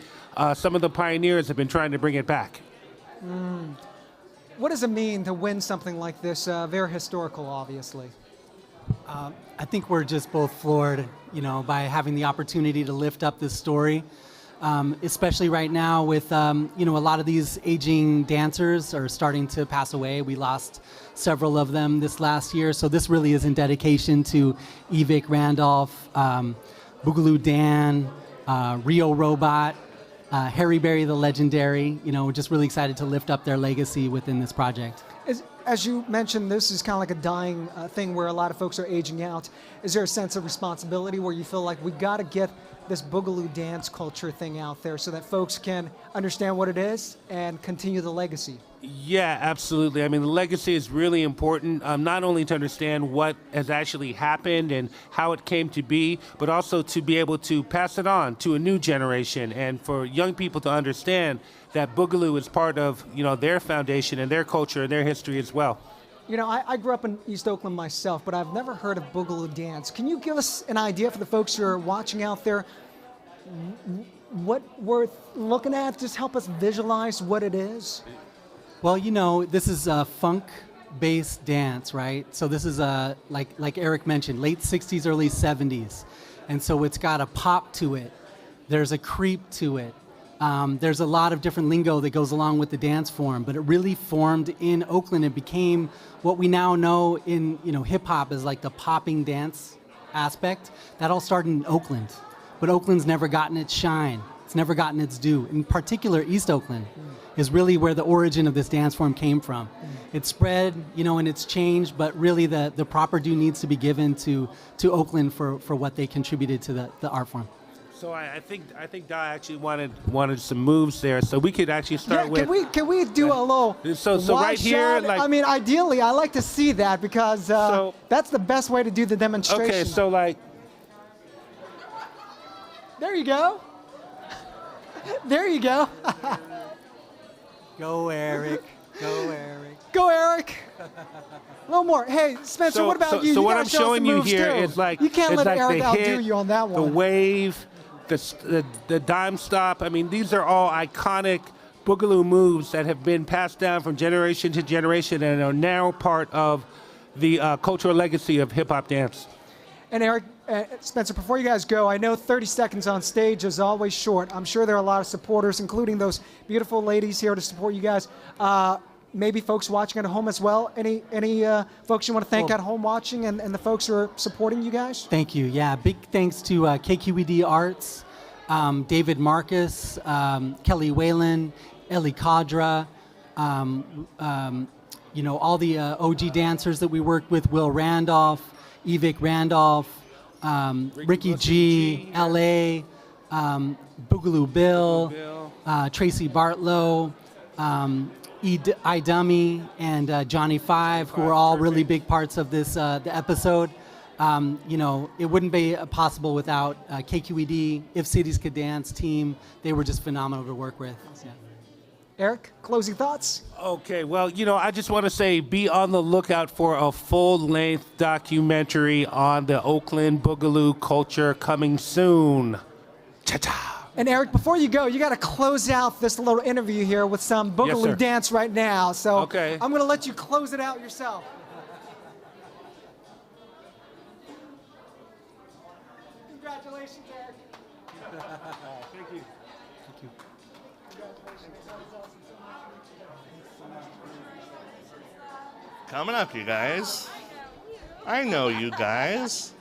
Speaker 7: some of the pioneers have been trying to bring it back.
Speaker 20: What does it mean to win something like this? Very historical, obviously.
Speaker 15: I think we're just both floored, by having the opportunity to lift up this story, especially right now with, a lot of these aging dancers are starting to pass away. We lost several of them this last year, so this really is in dedication to Evic Randolph, Boogaloo Dan, Rio Robot, Harry Berry the legendary. We're just really excited to lift up their legacy within this project.
Speaker 20: As you mentioned, this is kind of like a dying thing where a lot of folks are aging out. Is there a sense of responsibility where you feel like we got to get this Boogaloo dance culture thing out there so that folks can understand what it is and continue the legacy?
Speaker 7: Yeah, absolutely. I mean, the legacy is really important, not only to understand what has actually happened and how it came to be, but also to be able to pass it on to a new generation and for young people to understand that Boogaloo is part of, their foundation and their culture and their history as well.
Speaker 20: I grew up in East Oakland myself, but I've never heard of Boogaloo dance. Can you give us an idea for the folks who are watching out there what we're looking at? Just help us visualize what it is.
Speaker 15: Well, this is a funk-based dance, right? So this is like Eric mentioned, late 60s, early 70s. And so it's got a pop to it. There's a creep to it. There's a lot of different lingo that goes along with the dance form, but it really formed in Oakland and became what we now know in, hip-hop as like the popping dance aspect. That all started in Oakland, but Oakland's never gotten its shine. It's never gotten its due. In particular, East Oakland is really where the origin of this dance form came from. It spread, and it's changed, but really the proper due needs to be given to Oakland for what they contributed to the art form.
Speaker 7: So I think Di actually wanted some moves there, so we could actually start with.
Speaker 20: Can we do a little?
Speaker 7: So right here,
Speaker 20: shot? I mean, ideally, I like to see that because that's the best way to do the demonstration.
Speaker 7: Okay, so like.
Speaker 20: There you go. There you go.
Speaker 15: Go, Eric. Go, Eric.
Speaker 20: Go, Eric. A little more. Hey, Spencer, what about you?
Speaker 7: So
Speaker 20: You
Speaker 7: what
Speaker 20: gotta
Speaker 7: I'm
Speaker 20: show us
Speaker 7: showing
Speaker 20: the
Speaker 7: you
Speaker 20: moves,
Speaker 7: here
Speaker 20: too.
Speaker 7: is like
Speaker 20: you can't let
Speaker 7: like
Speaker 20: Eric
Speaker 7: the
Speaker 20: outdo
Speaker 7: hit,
Speaker 20: you on that one.
Speaker 7: The wave, the dime stop. I mean, these are all iconic Boogaloo moves that have been passed down from generation to generation and are now part of the cultural legacy of hip-hop dance.
Speaker 20: And Eric, Spencer, before you guys go, I know 30 seconds on stage is always short. I'm sure there are a lot of supporters, including those beautiful ladies here to support you guys. Maybe folks watching at home as well. Any folks you want to thank at home watching and the folks who are supporting you guys?
Speaker 15: Thank you. Yeah, big thanks to KQED Arts, David Marcus, Kelly Whalen, Ellie Kadra, all the OG dancers that we worked with, Will Randolph, Evic Randolph, Ricky G, LA, Boogaloo Bill, Tracy Bartlow, iDummy, and Johnny Five, who are all really big parts of this the episode. It wouldn't be possible without KQED, If Cities Could Dance team. They were just phenomenal to work with. Yeah.
Speaker 20: Eric, closing thoughts?
Speaker 7: Okay, well, I just want to say be on the lookout for a full-length documentary on the Oakland Boogaloo culture coming soon. Cha-cha.
Speaker 20: And Eric, before you go, you got to close out this little interview here with some Boogaloo dance right now. So
Speaker 7: okay.
Speaker 20: I'm going to let you close it out yourself. Congratulations, Eric.
Speaker 7: Thank you.
Speaker 6: Coming up, you guys. I know you guys.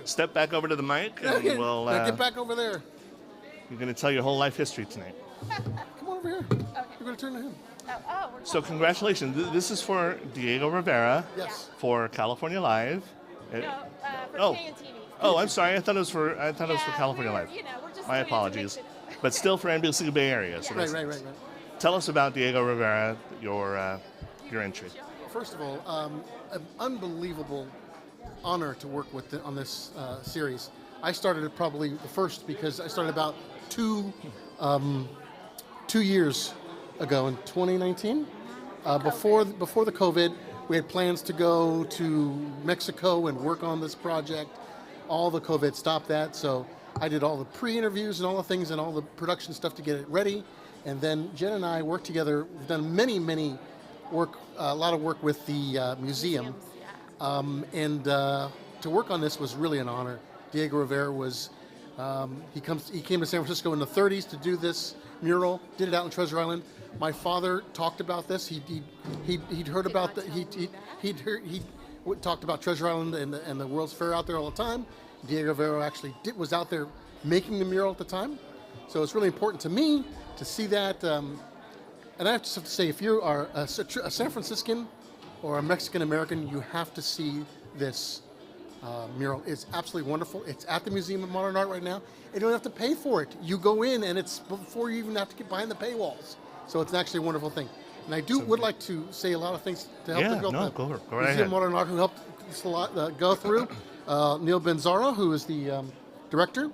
Speaker 6: step back over to the mic, and we'll.
Speaker 13: Now get back over there.
Speaker 6: You're going to tell your whole life history tonight.
Speaker 13: Come over here. You're going to turn to him.
Speaker 6: So congratulations. This is for Diego Rivera.
Speaker 13: Yes.
Speaker 6: For California Live.
Speaker 11: For
Speaker 6: oh.
Speaker 11: KNTV.
Speaker 6: Oh, I'm sorry. I thought it was for California Live.
Speaker 11: We're just
Speaker 6: My
Speaker 11: doing it to
Speaker 6: apologies.
Speaker 11: mix it.
Speaker 6: But still for NBC Bay Area. So
Speaker 13: Right.
Speaker 6: Tell us about Diego Rivera, your entry.
Speaker 13: First of all, an unbelievable honor to work with on this series. I started it probably the first because I started about 2 years ago in 2019. Before the COVID, we had plans to go to Mexico and work on this project. All the COVID stopped that, so I did all the pre-interviews and all the things and all the production stuff to get it ready. And then Jen and I worked together. We've done many work, a lot of work with the museum. And to work on this was really an honor. Diego Rivera was, he came to San Francisco in the 30s to do this mural, did it out in Treasure Island. My father talked about this. He'd heard about he talked about Treasure Island and the World's Fair out there all the time. Diego Rivera actually was out there making the mural at the time. So it's really important to me to see that. And I just have to say, if you are a San Franciscan or a Mexican American, you have to see this mural. It's absolutely wonderful. It's at the Museum of Modern Art right now. You don't have to pay for it. You go in, and it's before you even have to get behind the paywalls. So it's actually a wonderful thing. And I would like to say a lot of things to help the
Speaker 6: go right
Speaker 13: Museum
Speaker 6: ahead.
Speaker 13: of Modern Art, who helped this a lot go through. Neil Benzara, who is the director.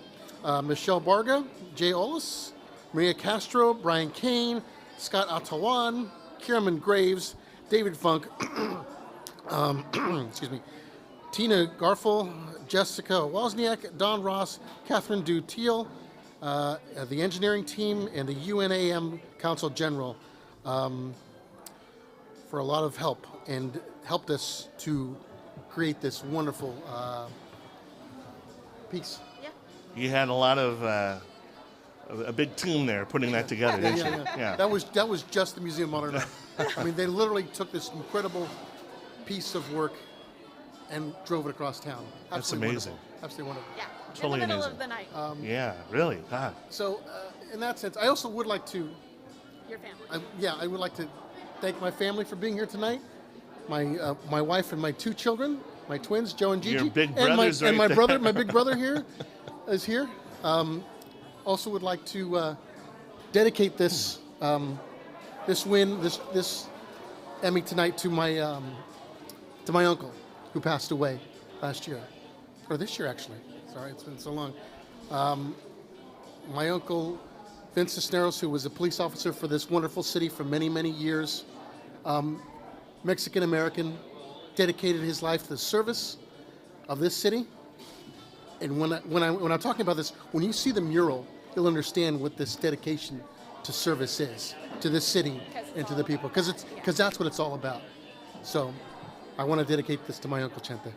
Speaker 13: Michelle Barga, Jay Ollis, Maria Castro, Brian Kane, Scott Atawan, Kierman Graves, David Funk, excuse me, Tina Garfel, Jessica Wozniak, Don Ross, Catherine Teal, the engineering team, and the UNAM Council General for a lot of help and helped us to create this wonderful piece.
Speaker 6: You had a lot of a big team there putting that together, didn't you?
Speaker 13: Yeah. That was just the Museum of Modern Art. I mean, they literally took this incredible piece of work and drove it across town.
Speaker 6: That's
Speaker 13: Absolutely
Speaker 6: amazing.
Speaker 13: Wonderful. Absolutely wonderful.
Speaker 11: Yeah.
Speaker 6: Totally
Speaker 11: in the middle
Speaker 6: amazing.
Speaker 11: of the night.
Speaker 6: Yeah, really. God.
Speaker 13: So, in that sense, I also would like to.
Speaker 11: Your family.
Speaker 13: I would like to thank my family for being here tonight. My wife and my 2 children, my twins, Joe and Gigi,
Speaker 6: Your big
Speaker 13: and
Speaker 6: brothers
Speaker 13: my
Speaker 6: right
Speaker 13: brother,
Speaker 6: there.
Speaker 13: my big brother here, is here. Also, would like to dedicate this this Emmy tonight to my uncle who passed away last year, or this year actually. Sorry, it's been so long. My uncle Vince Cisneros, who was a police officer for this wonderful city for many years, Mexican American, dedicated his life to the service of this city. And when I'm talking about this, when you see the mural, you'll understand what this dedication to service is to this city and to the people, because that's what it's all about. So, I want to dedicate this to my Uncle Chente.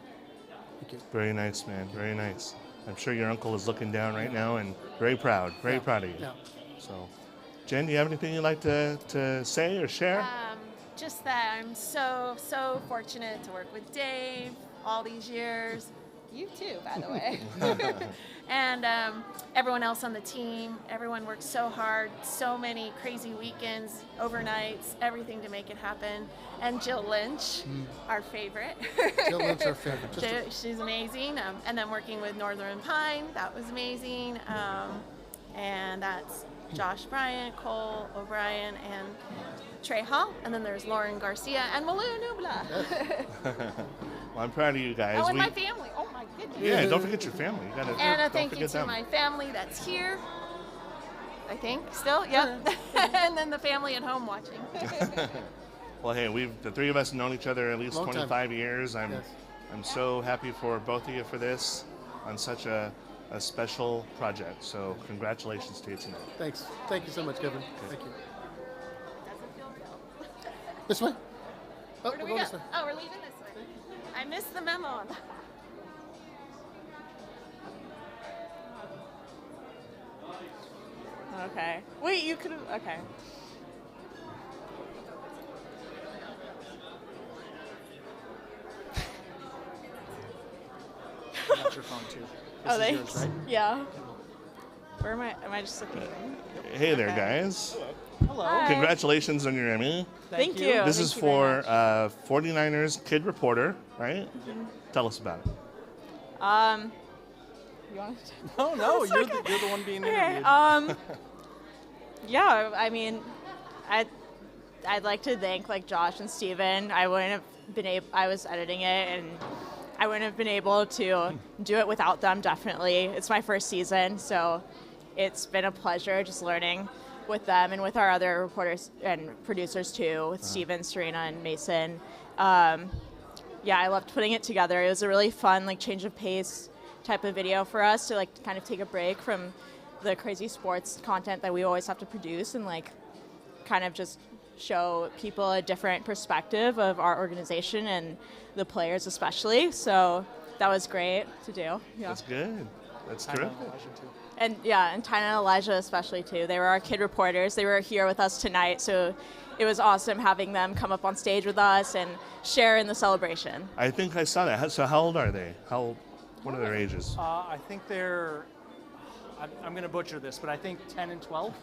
Speaker 13: Thank you.
Speaker 6: Very nice, man. Very nice. I'm sure your uncle is looking down right now and very proud of you.
Speaker 13: Yeah.
Speaker 6: So, Jen, do you have anything you'd like to say or share?
Speaker 11: Just that I'm so fortunate to work with Dave all these years. You too, by the way. And everyone else on the team. Everyone worked so hard, so many crazy weekends, overnights, everything to make it happen. And Jill Lynch, our favorite.
Speaker 13: Jill Lynch, our favorite.
Speaker 11: She's amazing. And then working with Northern Pine, that was amazing. And that's Josh Bryant, Cole O'Brien, and Trey Hall. And then there's Lauren Garcia and Malou Nubla.
Speaker 6: Well, I'm proud of you guys.
Speaker 11: Oh, and my family. Oh, my goodness.
Speaker 6: Yeah, don't forget your family. You gotta,
Speaker 11: And a
Speaker 6: don't
Speaker 11: thank you
Speaker 6: forget
Speaker 11: to
Speaker 6: them.
Speaker 11: my family that's here. I think still, yeah. And then the family at home watching.
Speaker 6: Well, hey, the 3 of us have known each other at least
Speaker 13: Long time.
Speaker 6: 25 years. I'm so happy for both of you for this on such a special project. So congratulations to you tonight.
Speaker 13: Thanks. Thank you so much, Kevin. Thank you.
Speaker 11: Doesn't feel real.
Speaker 13: This way? Oh,
Speaker 11: Where do we
Speaker 13: we're
Speaker 11: go?
Speaker 13: going this way.
Speaker 11: Oh, we're leaving this way. I missed the memo on that. Okay. Wait, you could have. Okay.
Speaker 13: Not your
Speaker 1: microphone too.
Speaker 16: Oh,
Speaker 1: This is
Speaker 16: thanks.
Speaker 1: yours, right?
Speaker 16: Yeah. Where am I? Am I just looking?
Speaker 6: Hey there, guys.
Speaker 1: Hello.
Speaker 16: Hi.
Speaker 6: Congratulations on your Emmy.
Speaker 16: Thank you.
Speaker 6: This
Speaker 16: Thank
Speaker 6: is
Speaker 16: you very
Speaker 6: for 49ers Kid Reporter, right? Tell us about it.
Speaker 16: You want to?
Speaker 1: No,
Speaker 16: It's
Speaker 1: you're
Speaker 16: okay.
Speaker 1: you're the one being
Speaker 16: Okay,
Speaker 1: interviewed.
Speaker 16: Yeah, I mean, I'd like to thank like Josh and Steven. I wouldn't have been able. I was editing it, and I wouldn't have been able to do it without them. Definitely, it's my first season, so it's been a pleasure just learning with them and with our other reporters and producers too, with Steven, Serena, and Mason. Yeah, I loved putting it together. It was a really fun, like, change of pace type of video for us to, like, kind of take a break from the crazy sports content that we always have to produce and, like, kind of just show people a different perspective of our organization and the players especially. So that was great to do. Yeah.
Speaker 6: That's good. That's terrific.
Speaker 16: And yeah, and Tyna and Elijah especially too. They were our kid reporters. They were here with us tonight, so it was awesome having them come up on stage with us and share in the celebration.
Speaker 6: I think I saw that. So how old are they? What are their ages?
Speaker 1: I think they're. I'm going to butcher this, but I think 10 and 12.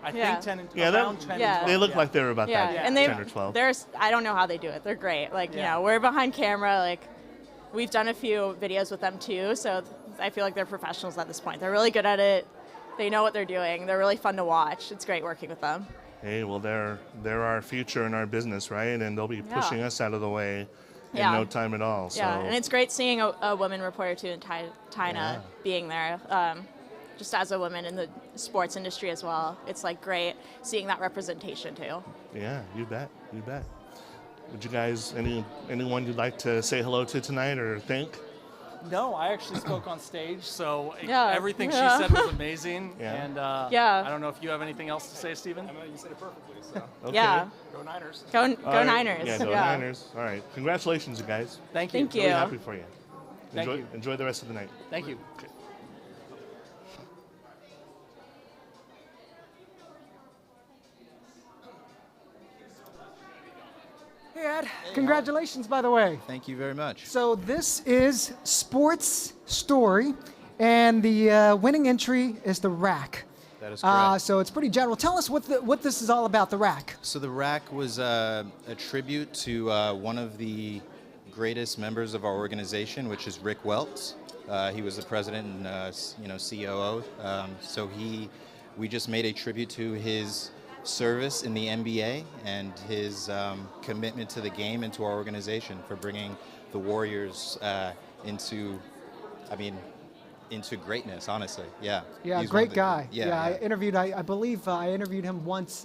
Speaker 1: I
Speaker 16: Yeah.
Speaker 1: think 10 and
Speaker 6: Yeah,
Speaker 1: around 10 and 12.
Speaker 6: they look like they were about
Speaker 16: Yeah,
Speaker 6: that,
Speaker 16: and
Speaker 6: 10 or 12.
Speaker 16: I don't know how they do it. They're great. Like, you
Speaker 1: Yeah.
Speaker 16: know, we're behind camera. Like, we've done a few videos with them too, so I feel like they're professionals at this point. They're really good at it. They know what they're doing. They're really fun to watch. It's great working with them.
Speaker 6: Hey, well, they're our future in our business, right? And they'll be
Speaker 16: Yeah.
Speaker 6: pushing us out of the way in
Speaker 16: Yeah.
Speaker 6: no time at all. So.
Speaker 16: Yeah, and it's great seeing a woman reporter too, and Tyna
Speaker 6: Yeah.
Speaker 16: being there. Just as a woman in the sports industry as well, it's like great seeing that representation too.
Speaker 6: Yeah, you bet. You bet. Would you guys, anyone you'd like to say hello to tonight or thank?
Speaker 1: No, I actually spoke on stage, so
Speaker 16: Yeah.
Speaker 1: everything
Speaker 16: Yeah.
Speaker 1: she said was amazing.
Speaker 6: Yeah.
Speaker 1: And
Speaker 16: Yeah.
Speaker 1: I don't know if you have anything else to say, Steven?
Speaker 17: You said it perfectly. So.
Speaker 6: Okay.
Speaker 16: Yeah.
Speaker 1: Go Niners.
Speaker 16: Go
Speaker 6: All right.
Speaker 16: Niners.
Speaker 6: Yeah, go Niners. All right. Congratulations, you guys.
Speaker 1: Thank you.
Speaker 16: Thank you.
Speaker 6: Really happy for you.
Speaker 1: Thank you.
Speaker 6: Enjoy the rest of the night.
Speaker 1: Thank you.
Speaker 6: Okay.
Speaker 20: Hey, Ed. Congratulations, by the way.
Speaker 24: Thank you very much.
Speaker 20: So this is Sports Story, and the winning entry is the rack.
Speaker 24: That is correct.
Speaker 20: So it's pretty general. Tell us what this is all about, the rack.
Speaker 24: So the rack was a tribute to one of the greatest members of our organization, which is Rick Welts. He was the president and COO. So we just made a tribute to his service in the NBA and his commitment to the game and to our organization for bringing the Warriors into greatness, honestly. Yeah.
Speaker 20: Yeah,
Speaker 24: He's one
Speaker 20: great
Speaker 24: of the-
Speaker 20: guy.
Speaker 24: Yeah,
Speaker 20: I believe I interviewed him once.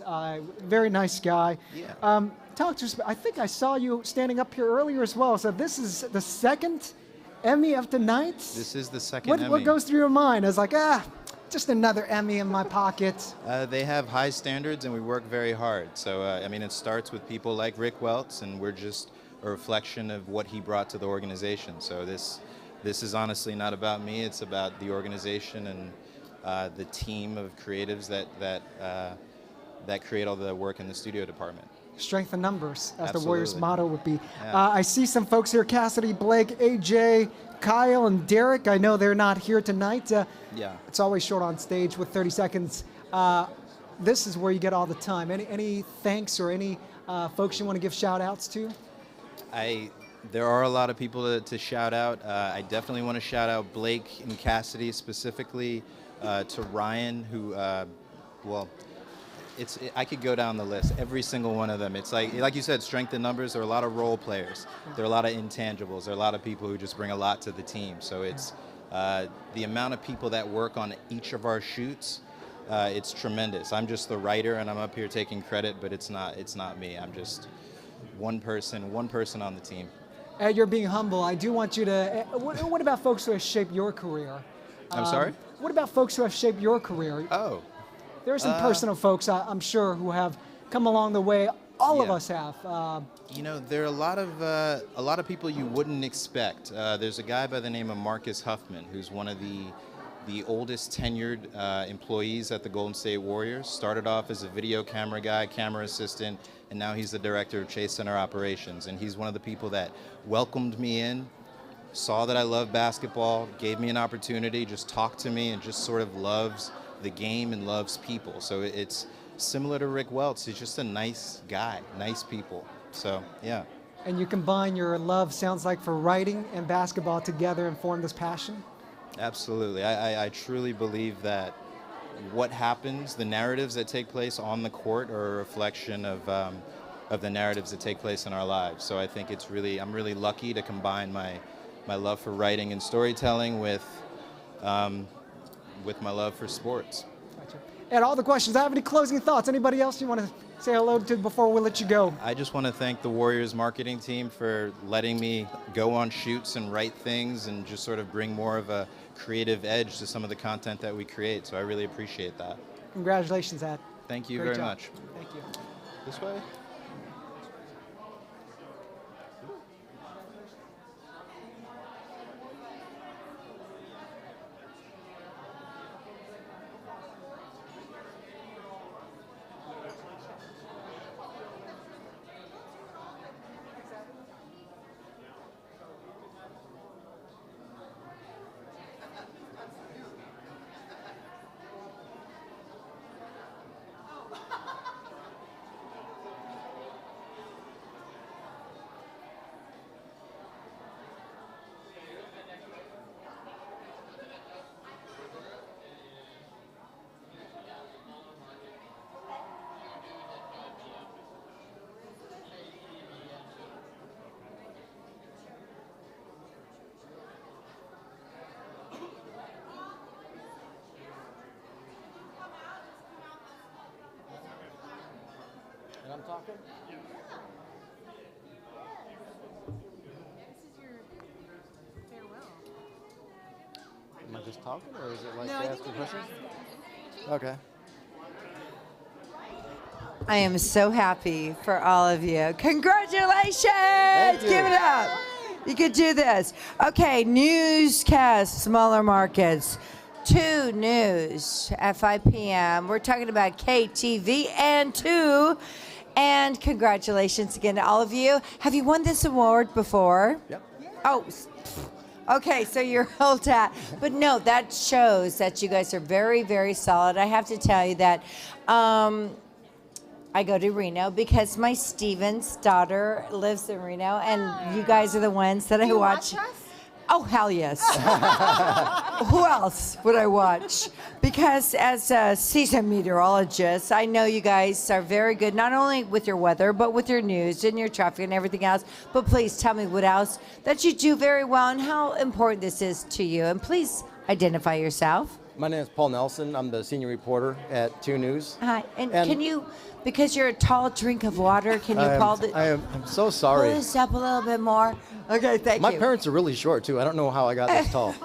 Speaker 20: Very nice guy.
Speaker 24: Yeah.
Speaker 20: Talk to us. I think I saw you standing up here earlier as well. So this is the second Emmy of the night.
Speaker 24: This is the second
Speaker 20: What
Speaker 24: Emmy.
Speaker 20: goes through your mind? I was like, just another Emmy in my pocket.
Speaker 24: They have high standards and we work very hard. So, it starts with people like Rick Welts, and we're just a reflection of what he brought to the organization. So this is honestly not about me. It's about the organization and the team of creatives that create all the work in the studio department.
Speaker 20: Strength in numbers, as the
Speaker 24: Absolutely.
Speaker 20: Warriors motto would be.
Speaker 24: Yeah.
Speaker 20: I see some folks here, Cassidy, Blake, AJ, Kyle, and Derek. I know they're not here tonight.
Speaker 24: Yeah.
Speaker 20: It's always short on stage with 30 seconds. This is where you get all the time. Any thanks or any folks you want to give shout outs to?
Speaker 24: There are a lot of people to shout out. I definitely want to shout out Blake and Cassidy specifically, to Ryan, who, I could go down the list. Every single one of them. It's like you said, strength in numbers. There are a lot of role players. There are a lot of intangibles. There are a lot of people who just bring a lot to the team. So it's the amount of people that work on each of our shoots. It's tremendous. I'm just the writer, and I'm up here taking credit, but it's not me. I'm just one person on the team.
Speaker 20: Ed, you're being humble. I do want you to. What about folks who have shaped your career?
Speaker 24: I'm sorry?
Speaker 20: What about folks who have shaped your career?
Speaker 24: Oh.
Speaker 20: There are some personal folks, I'm sure, who have come along the way. All of
Speaker 24: Yeah.
Speaker 20: us have.
Speaker 24: There are a lot of people you wouldn't expect. There's a guy by the name of Marcus Huffman, who's one of the oldest tenured employees at the Golden State Warriors. Started off as a video camera guy, camera assistant, and now he's the director of Chase Center Operations. And he's one of the people that welcomed me in saw that I love basketball, gave me an opportunity, just talked to me, and just sort of loves the game and loves people. So it's similar to Rick Welts. He's just a nice guy, nice people. So, yeah.
Speaker 20: And you combine your love, sounds like, for writing and basketball together and form this passion?
Speaker 24: Absolutely. I truly believe that what happens, the narratives that take place on the court are a reflection of the narratives that take place in our lives. So I think I'm really lucky to combine my love for writing and storytelling with my love for sports.
Speaker 20: Gotcha. And all the questions. I have any closing thoughts? Anybody else you want to say hello to before we let you go?
Speaker 24: I just want to thank the Warriors marketing team for letting me go on shoots and write things and just sort of bring more of a creative edge to some of the content that we create. So I really appreciate that.
Speaker 20: Congratulations, Ad.
Speaker 24: Thank you
Speaker 20: Great
Speaker 24: very
Speaker 20: job.
Speaker 24: much.
Speaker 20: Thank you.
Speaker 24: This way?
Speaker 17: And I'm talking? Am I just talking, or is it like asking questions? Okay.
Speaker 5: I am so happy for all of you. Congratulations!
Speaker 17: Thank you.
Speaker 5: Give it up. You could do this. Okay, newscast, smaller markets. 2 News at 5 p.m. We're talking about KTV and 2. And congratulations again to all of you. Have you won this award before?
Speaker 17: Yep.
Speaker 5: Oh, okay, so you're old hat. But no, that shows that you guys are very, very solid. I have to tell you that I go to Reno because my Stevens daughter lives in Reno, and you guys are the ones that I watch. Oh, hell yes. Who else would I watch? Because as a seasoned meteorologist, I know you guys are very good, not only with your weather, but with your news and your traffic and everything else. But please tell me what else that you do very well and how important this is to you. And please identify yourself.
Speaker 17: My name is Paul Nelson. I'm the senior reporter at 2 News.
Speaker 5: Hi. And can you, because you're a tall drink of water, can you
Speaker 17: I'm so sorry.
Speaker 5: pull this up a little bit more? Okay, thank
Speaker 17: My
Speaker 5: you.
Speaker 17: parents are really short, too. I don't know how I got this tall.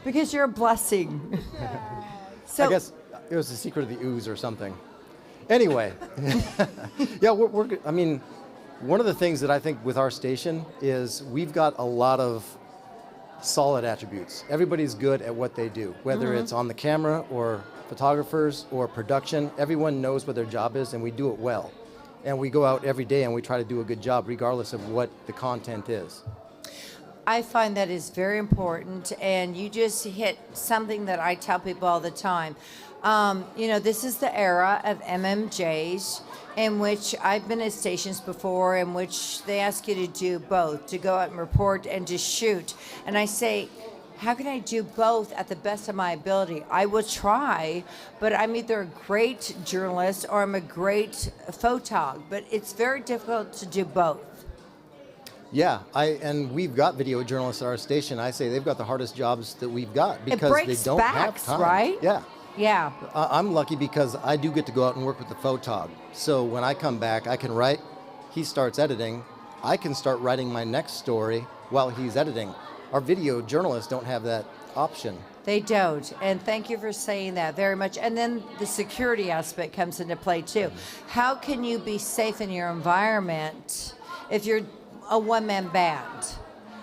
Speaker 5: Because you're a blessing. So,
Speaker 17: I guess it was the secret of the ooze or something. Anyway, yeah, I mean, one of the things that I think with our station is we've got a lot of solid attributes. Everybody's good at what they do, whether it's on the camera or photographers or production. Everyone knows what their job is, and we do it well. And we go out every day and we try to do a good job regardless of what the content is.
Speaker 5: I find that is very important, and you just hit something that I tell people all the time. This is the era of MMJs, in which I've been at stations before, in which they ask you to do both, to go out and report and to shoot. And I say, how can I do both at the best of my ability? I will try, but I'm either a great journalist or I'm a great photog, but it's very difficult to do both.
Speaker 17: Yeah, and we've got video journalists at our station. I say they've got the hardest jobs that we've got because they don't have time.
Speaker 5: Right?
Speaker 17: Yeah.
Speaker 5: Yeah.
Speaker 17: I'm lucky because I do get to go out and work with the photog. So when I come back, I can write, he starts editing, I can start writing my next story while he's editing. Our video journalists don't have that option.
Speaker 5: They don't, and thank you for saying that very much. And then the security aspect comes into play too. How can you be safe in your environment if you're a one-man band?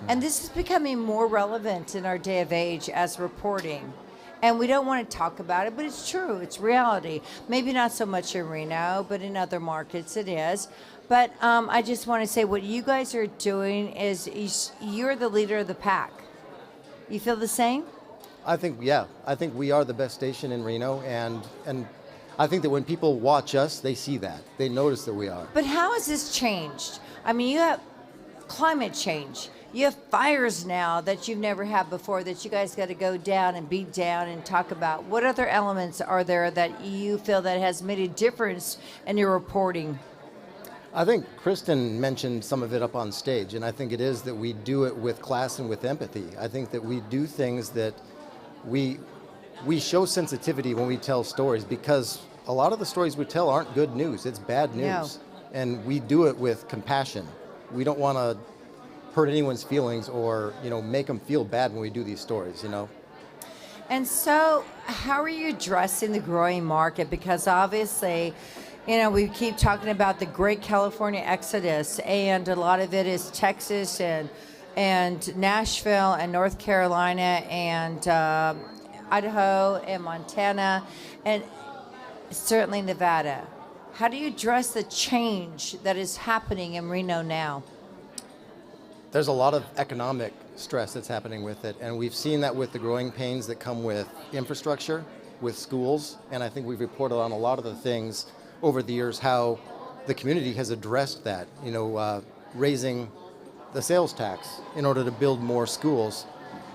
Speaker 5: And this is becoming more relevant in our day of age as reporting. And we don't want to talk about it, but it's true. It's reality. Maybe not so much in Reno, but in other markets it is. But I just want to say what you guys are doing is you're the leader of the pack. You feel the same?
Speaker 17: I think we are the best station in Reno, and I think that when people watch us, they see that. They notice that we are.
Speaker 5: But how has this changed? I mean, you have climate change. You have fires now that you've never had before that you guys got to go down and beat down and talk about. What other elements are there that you feel that has made a difference in your reporting?
Speaker 17: I think Kristen mentioned some of it up on stage, and I think it is that we do it with class and with empathy. I think that we do things that we show sensitivity when we tell stories, because a lot of the stories we tell aren't good news. It's bad news.
Speaker 5: No.
Speaker 17: And we do it with compassion. We don't want to hurt anyone's feelings or, make them feel bad when we do these stories,
Speaker 5: And so, how are you addressing the growing market? Because obviously, we keep talking about the great California exodus, and a lot of it is Texas and Nashville and North Carolina and Idaho and Montana and certainly Nevada. How do you address the change that is happening in Reno now?
Speaker 17: There's a lot of economic stress that's happening with it, and we've seen that with the growing pains that come with infrastructure, with schools, and I think we've reported on a lot of the things over the years, how the community has addressed that, raising the sales tax in order to build more schools,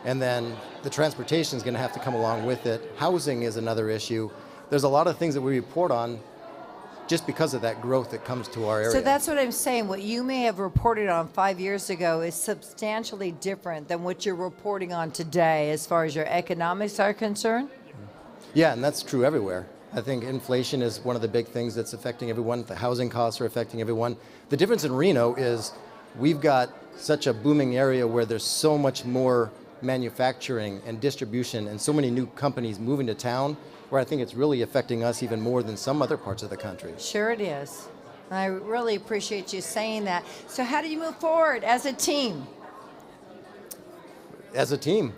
Speaker 17: and then the transportation is going to have to come along with it. Housing is another issue. There's a lot of things that we report on just because of that growth that comes to our area.
Speaker 5: So that's what I'm saying. What you may have reported on 5 years ago is substantially different than what you're reporting on today as far as your economics are concerned?
Speaker 17: Yeah, and that's true everywhere. I think inflation is one of the big things that's affecting everyone. The housing costs are affecting everyone. The difference in Reno is we've got such a booming area where there's so much more manufacturing and distribution and so many new companies moving to town, where I think it's really affecting us even more than some other parts of the country.
Speaker 5: Sure it is. I really appreciate you saying that. So how do you move forward as a team?
Speaker 17: As a team,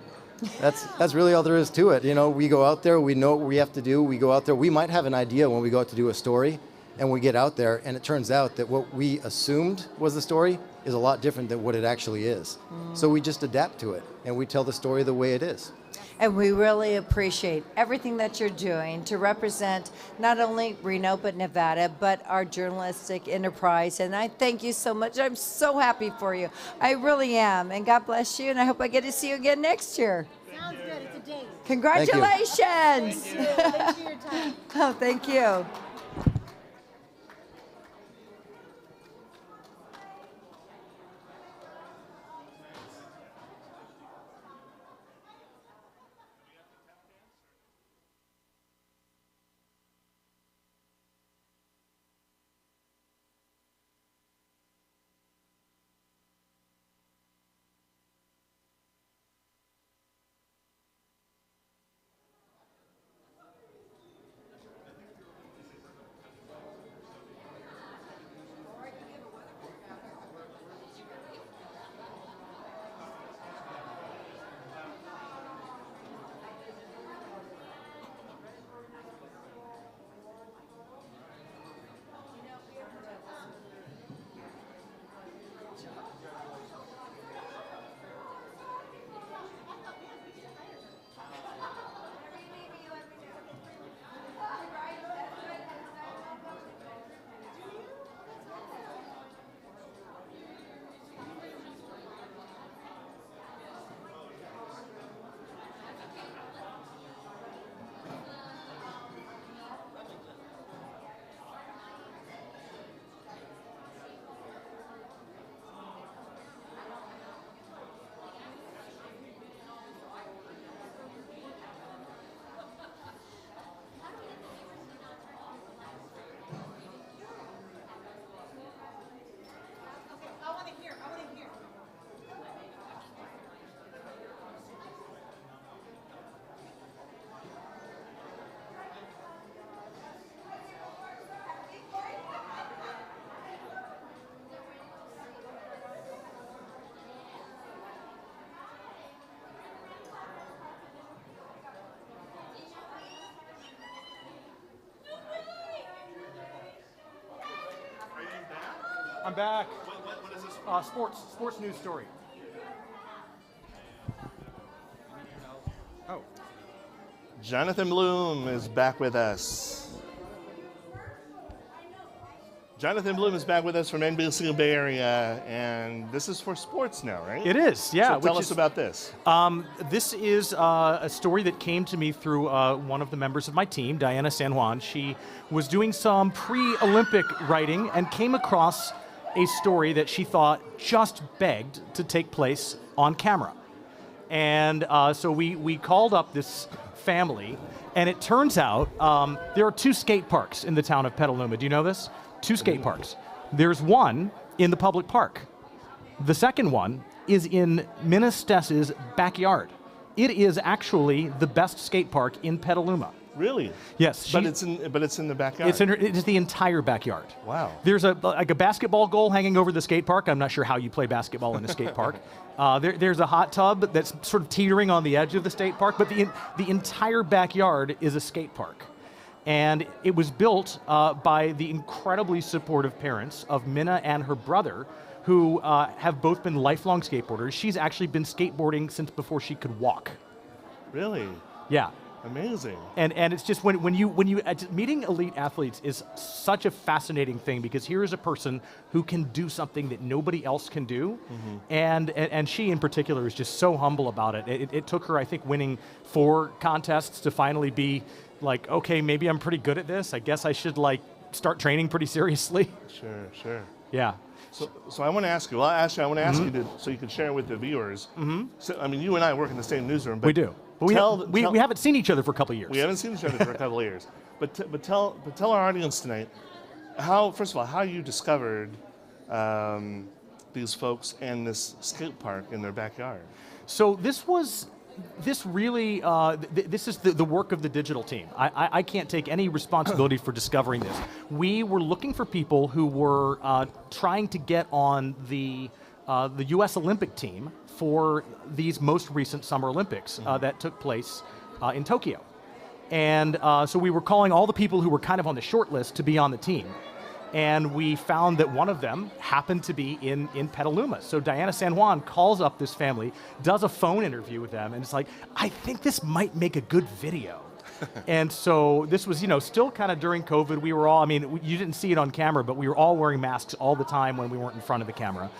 Speaker 17: that's really all there is to it. We go out there, we know what we have to do, we go out there. We might have an idea when we go out to do a story, and we get out there, and it turns out that what we assumed was the story is a lot different than what it actually is. So we just adapt to it, and we tell the story the way it is.
Speaker 5: And we really appreciate everything that you're doing to represent not only Reno, but Nevada, but our journalistic enterprise. And I thank you so much. I'm so happy for you. I really am. And God bless you. And I hope I get to see you again next year.
Speaker 9: Sounds good. It's a date.
Speaker 5: Congratulations.
Speaker 9: Thank you. Thanks for your time.
Speaker 5: Oh, thank you.
Speaker 1: I'm back. What is this? Sports news story. Oh.
Speaker 6: Jonathan Bloom is back with us. Jonathan Bloom is back with us from NBC Bay Area, and this is for sports now, right?
Speaker 1: It is, yeah.
Speaker 6: So tell us about this.
Speaker 1: This is a story that came to me through one of the members of my team, Diana San Juan. She was doing some pre-Olympic writing and came across a story that she thought just begged to take place on camera. And so we called up this family, and it turns out there are 2 skate parks in the town of Petaluma. Do you know this? 2 skate parks. There's one in the public park. The second one is in Minna Stess's backyard. It is actually the best skate park in Petaluma.
Speaker 6: Really?
Speaker 1: Yes.
Speaker 6: But it's in the backyard.
Speaker 1: It is the entire backyard.
Speaker 6: Wow.
Speaker 1: There's a basketball goal hanging over the skate park. I'm not sure how you play basketball in a skate park. There's a hot tub that's sort of teetering on the edge of the skate park, but the entire backyard is a skate park. And it was built by the incredibly supportive parents of Minna and her brother, who have both been lifelong skateboarders. She's actually been skateboarding since before she could walk.
Speaker 6: Really?
Speaker 1: Yeah.
Speaker 6: Amazing.
Speaker 1: And it's just when you meeting elite athletes is such a fascinating thing, because here is a person who can do something that nobody else can do, and she in particular is just so humble about it. It took her, I think, winning 4 contests to finally be like, okay, maybe I'm pretty good at this. I guess I should start training pretty seriously.
Speaker 6: Sure.
Speaker 1: Yeah.
Speaker 6: So I want to ask you. Well, actually, I want to ask you so you can share with the viewers. So, I mean, you and I work in the same newsroom. But
Speaker 1: we do. But we haven't seen each other for a couple of years.
Speaker 6: We haven't seen each other for a couple of years. But tell our audience tonight first of all, how you discovered these folks and this skate park in their backyard.
Speaker 1: So this is the work of the digital team. I can't take any responsibility for discovering this. We were looking for people who were trying to get on the U.S. Olympic team for these most recent Summer Olympics that took place in Tokyo. And so we were calling all the people who were kind of on the short list to be on the team. And we found that one of them happened to be in Petaluma. So Diana San Juan calls up this family, does a phone interview with them, and it's like, I think this might make a good video. And so this was, still kind of during COVID. We were all, you didn't see it on camera, but we were all wearing masks all the time when we weren't in front of the camera.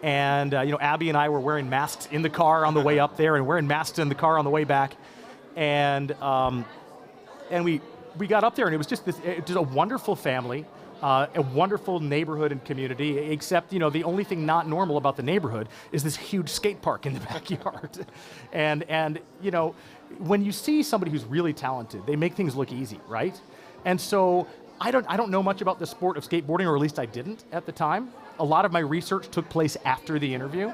Speaker 1: And, Abby and I were wearing masks in the car on the way up there and wearing masks in the car on the way back. And we got up there, and it was just a wonderful family. A wonderful neighborhood and community, except, the only thing not normal about the neighborhood is this huge skate park in the backyard. and when you see somebody who's really talented, they make things look easy, right? And so I don't know much about the sport of skateboarding, or at least I didn't at the time. A lot of my research took place after the interview.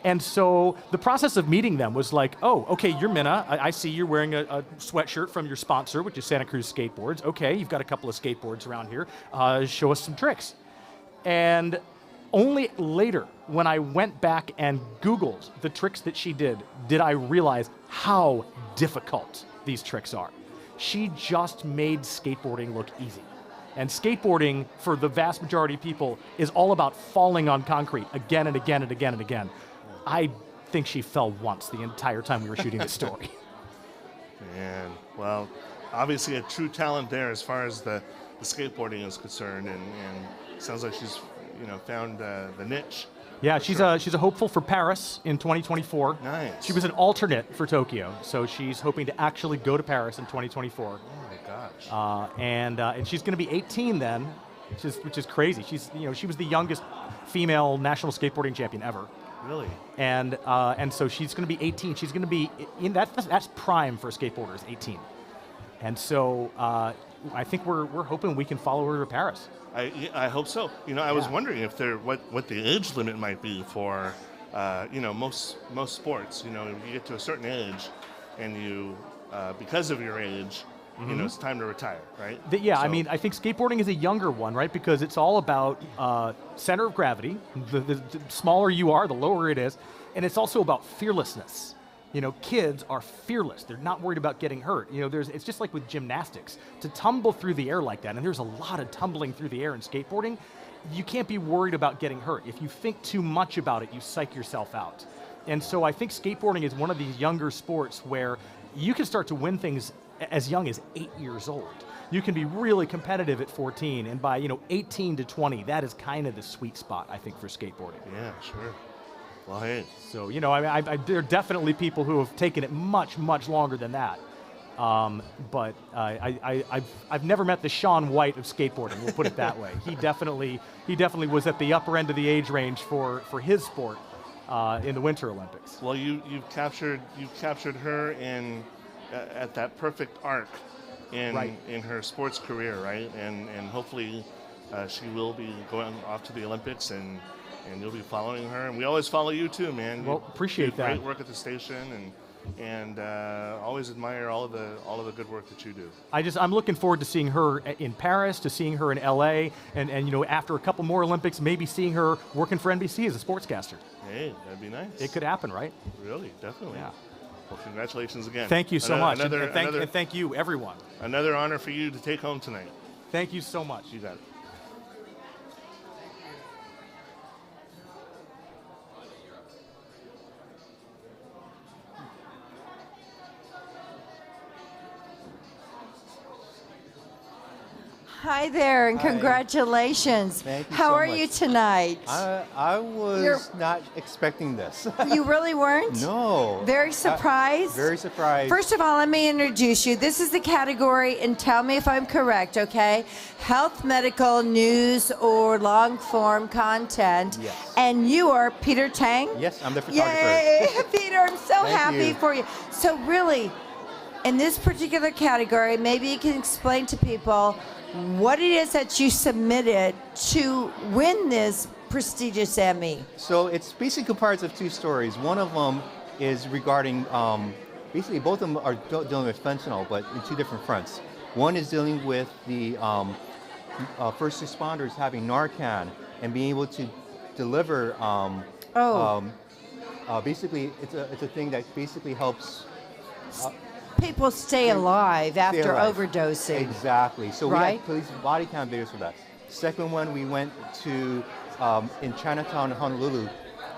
Speaker 1: And so the process of meeting them was like, oh, okay, you're Minna. I see you're wearing a sweatshirt from your sponsor, which is Santa Cruz Skateboards. Okay, you've got a couple of skateboards around here. Show us some tricks. And only later, when I went back and Googled the tricks that she did I realize how difficult these tricks are. She just made skateboarding look easy. And skateboarding, for the vast majority of people, is all about falling on concrete again and again and again and again. I think she fell once the entire time we were shooting this story.
Speaker 6: Man, well, obviously a true talent there as far as the skateboarding is concerned, and sounds like she's found the niche.
Speaker 1: Yeah, she's a hopeful for Paris in 2024.
Speaker 6: Nice.
Speaker 1: She was an alternate for Tokyo, so she's hoping to actually go to Paris in 2024.
Speaker 6: Oh my gosh.
Speaker 1: And she's going to be 18 then, which is crazy. She was the youngest female national skateboarding champion ever.
Speaker 6: Really?
Speaker 1: And so she's going to be 18. She's going to be in that's prime for skateboarders, 18. And so I think we're hoping we can follow her to Paris.
Speaker 6: I hope so. I was wondering if what the age limit might be for most sports. You get to a certain age, and you because of your age, it's time to retire, right?
Speaker 1: I think skateboarding is a younger one, right? Because it's all about center of gravity. The smaller you are, the lower it is. And it's also about fearlessness. Kids are fearless. They're not worried about getting hurt. It's just like with gymnastics. To tumble through the air like that, and there's a lot of tumbling through the air in skateboarding, you can't be worried about getting hurt. If you think too much about it, you psych yourself out. And so I think skateboarding is one of these younger sports where you can start to win things as young as 8 years old. You can be really competitive at 14, and by 18 to 20, that is kind of the sweet spot, I think, for skateboarding.
Speaker 6: Yeah, sure. Well, hey.
Speaker 1: So, there are definitely people who have taken it much, much longer than that. But I've never met the Shaun White of skateboarding, we'll put it that way. He definitely was at the upper end of the age range for his sport in the Winter Olympics.
Speaker 6: Well, you've captured her at that perfect arc in her sports career, right? And hopefully she will be going off to the Olympics, and you'll be following her. And we always follow you too, man.
Speaker 1: Well, appreciate that.
Speaker 6: Great work at the station, and always admire all of the good work that you do.
Speaker 1: I'm looking forward to seeing her in Paris, to seeing her in LA, and after a couple more Olympics, maybe seeing her working for NBC as a sportscaster.
Speaker 6: Hey, that'd be nice.
Speaker 1: It could happen, right?
Speaker 6: Really, definitely.
Speaker 1: Yeah.
Speaker 6: Well, congratulations again.
Speaker 1: Thank you so much. And thank you, everyone.
Speaker 6: Another honor for you to take home tonight.
Speaker 1: Thank you so much.
Speaker 6: You got it.
Speaker 5: Hi there, and congratulations.
Speaker 14: Thank you
Speaker 5: How
Speaker 14: so
Speaker 5: are
Speaker 14: much.
Speaker 5: you tonight?
Speaker 14: I was not expecting this.
Speaker 5: You really weren't?
Speaker 14: No.
Speaker 5: Very surprised?
Speaker 14: Very surprised.
Speaker 5: First of all, let me introduce you. This is the category, and tell me if I'm correct, okay? Health, medical, news, or long-form content.
Speaker 14: Yes.
Speaker 5: And you are Peter Tang?
Speaker 14: Yes, I'm the photographer.
Speaker 5: Yay! Peter, I'm so
Speaker 14: Thank
Speaker 5: happy
Speaker 14: you.
Speaker 5: for you. So really, in this particular category, maybe you can explain to people what it is that you submitted to win this prestigious Emmy.
Speaker 14: So it's basically comprised of two stories. One of them is regarding, basically both of them are dealing with fentanyl, but in two different fronts. One is dealing with the first responders having Narcan and being able to deliver. Basically, it's a thing that basically helps.
Speaker 5: People stay alive after overdosing.
Speaker 14: Exactly. So
Speaker 5: right?
Speaker 14: we had police body cam videos for that. Second one, we went to in Chinatown, Honolulu,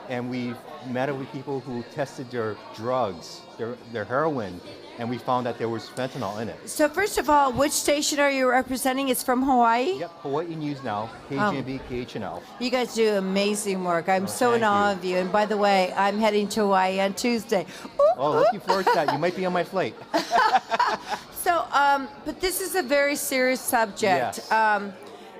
Speaker 14: and we met up with people who tested their drugs, their heroin, and we found that there was fentanyl in it.
Speaker 5: So first of all, which station are you representing? It's from Hawaii?
Speaker 14: Yep, Hawaii News Now, KGMB, KHNL.
Speaker 5: You guys do amazing work. I'm so in awe of you. And by the way, I'm heading to Hawaii on Tuesday.
Speaker 14: Oh, looking forward to that. You might be on my flight.
Speaker 5: So, but this is a very serious subject,
Speaker 14: Yes.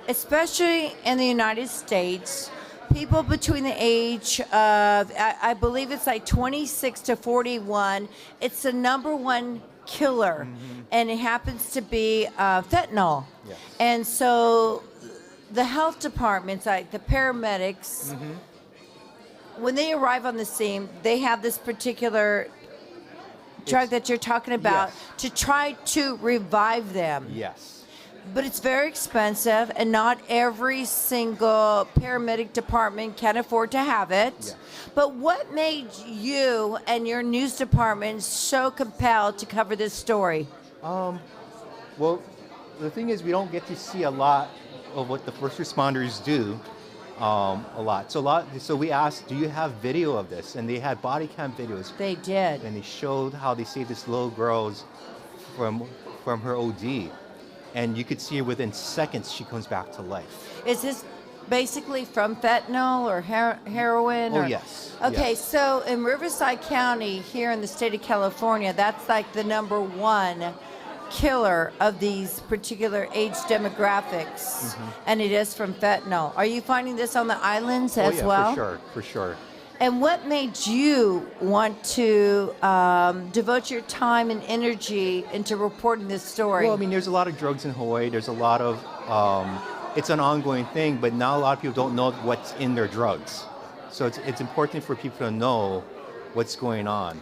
Speaker 5: Especially in the United States. People between the age of, I believe it's like 26 to 41, it's the #1 killer, and it happens to be fentanyl.
Speaker 14: Yes.
Speaker 5: And so the health departments, like the paramedics, when they arrive on the scene, they have this particular drug that you're talking about to try to revive them.
Speaker 14: Yes.
Speaker 5: But it's very expensive, and not every single paramedic department can afford to have it.
Speaker 14: Yes.
Speaker 5: But what made you and your news department so compelled to cover this story?
Speaker 14: Well, the thing is, we don't get to see a lot of what the first responders do. So we asked, do you have video of this? And they had body cam videos.
Speaker 5: They did.
Speaker 14: And they showed how they saved this little girl from her OD. And you could see her within seconds, she comes back to life.
Speaker 5: Is this basically from fentanyl or heroin?
Speaker 14: Oh, yes.
Speaker 5: Okay,
Speaker 14: Yes.
Speaker 5: so in Riverside County, here in the state of California, that's like the #1 killer of these particular age demographics, and it is from fentanyl. Are you finding this on the islands as well?
Speaker 14: For sure.
Speaker 5: And what made you want to devote your time and energy into reporting this story?
Speaker 14: Well, I mean, there's a lot of drugs in Hawaii. There's a lot of, it's an ongoing thing, but now a lot of people don't know what's in their drugs. So it's important for people to know what's going on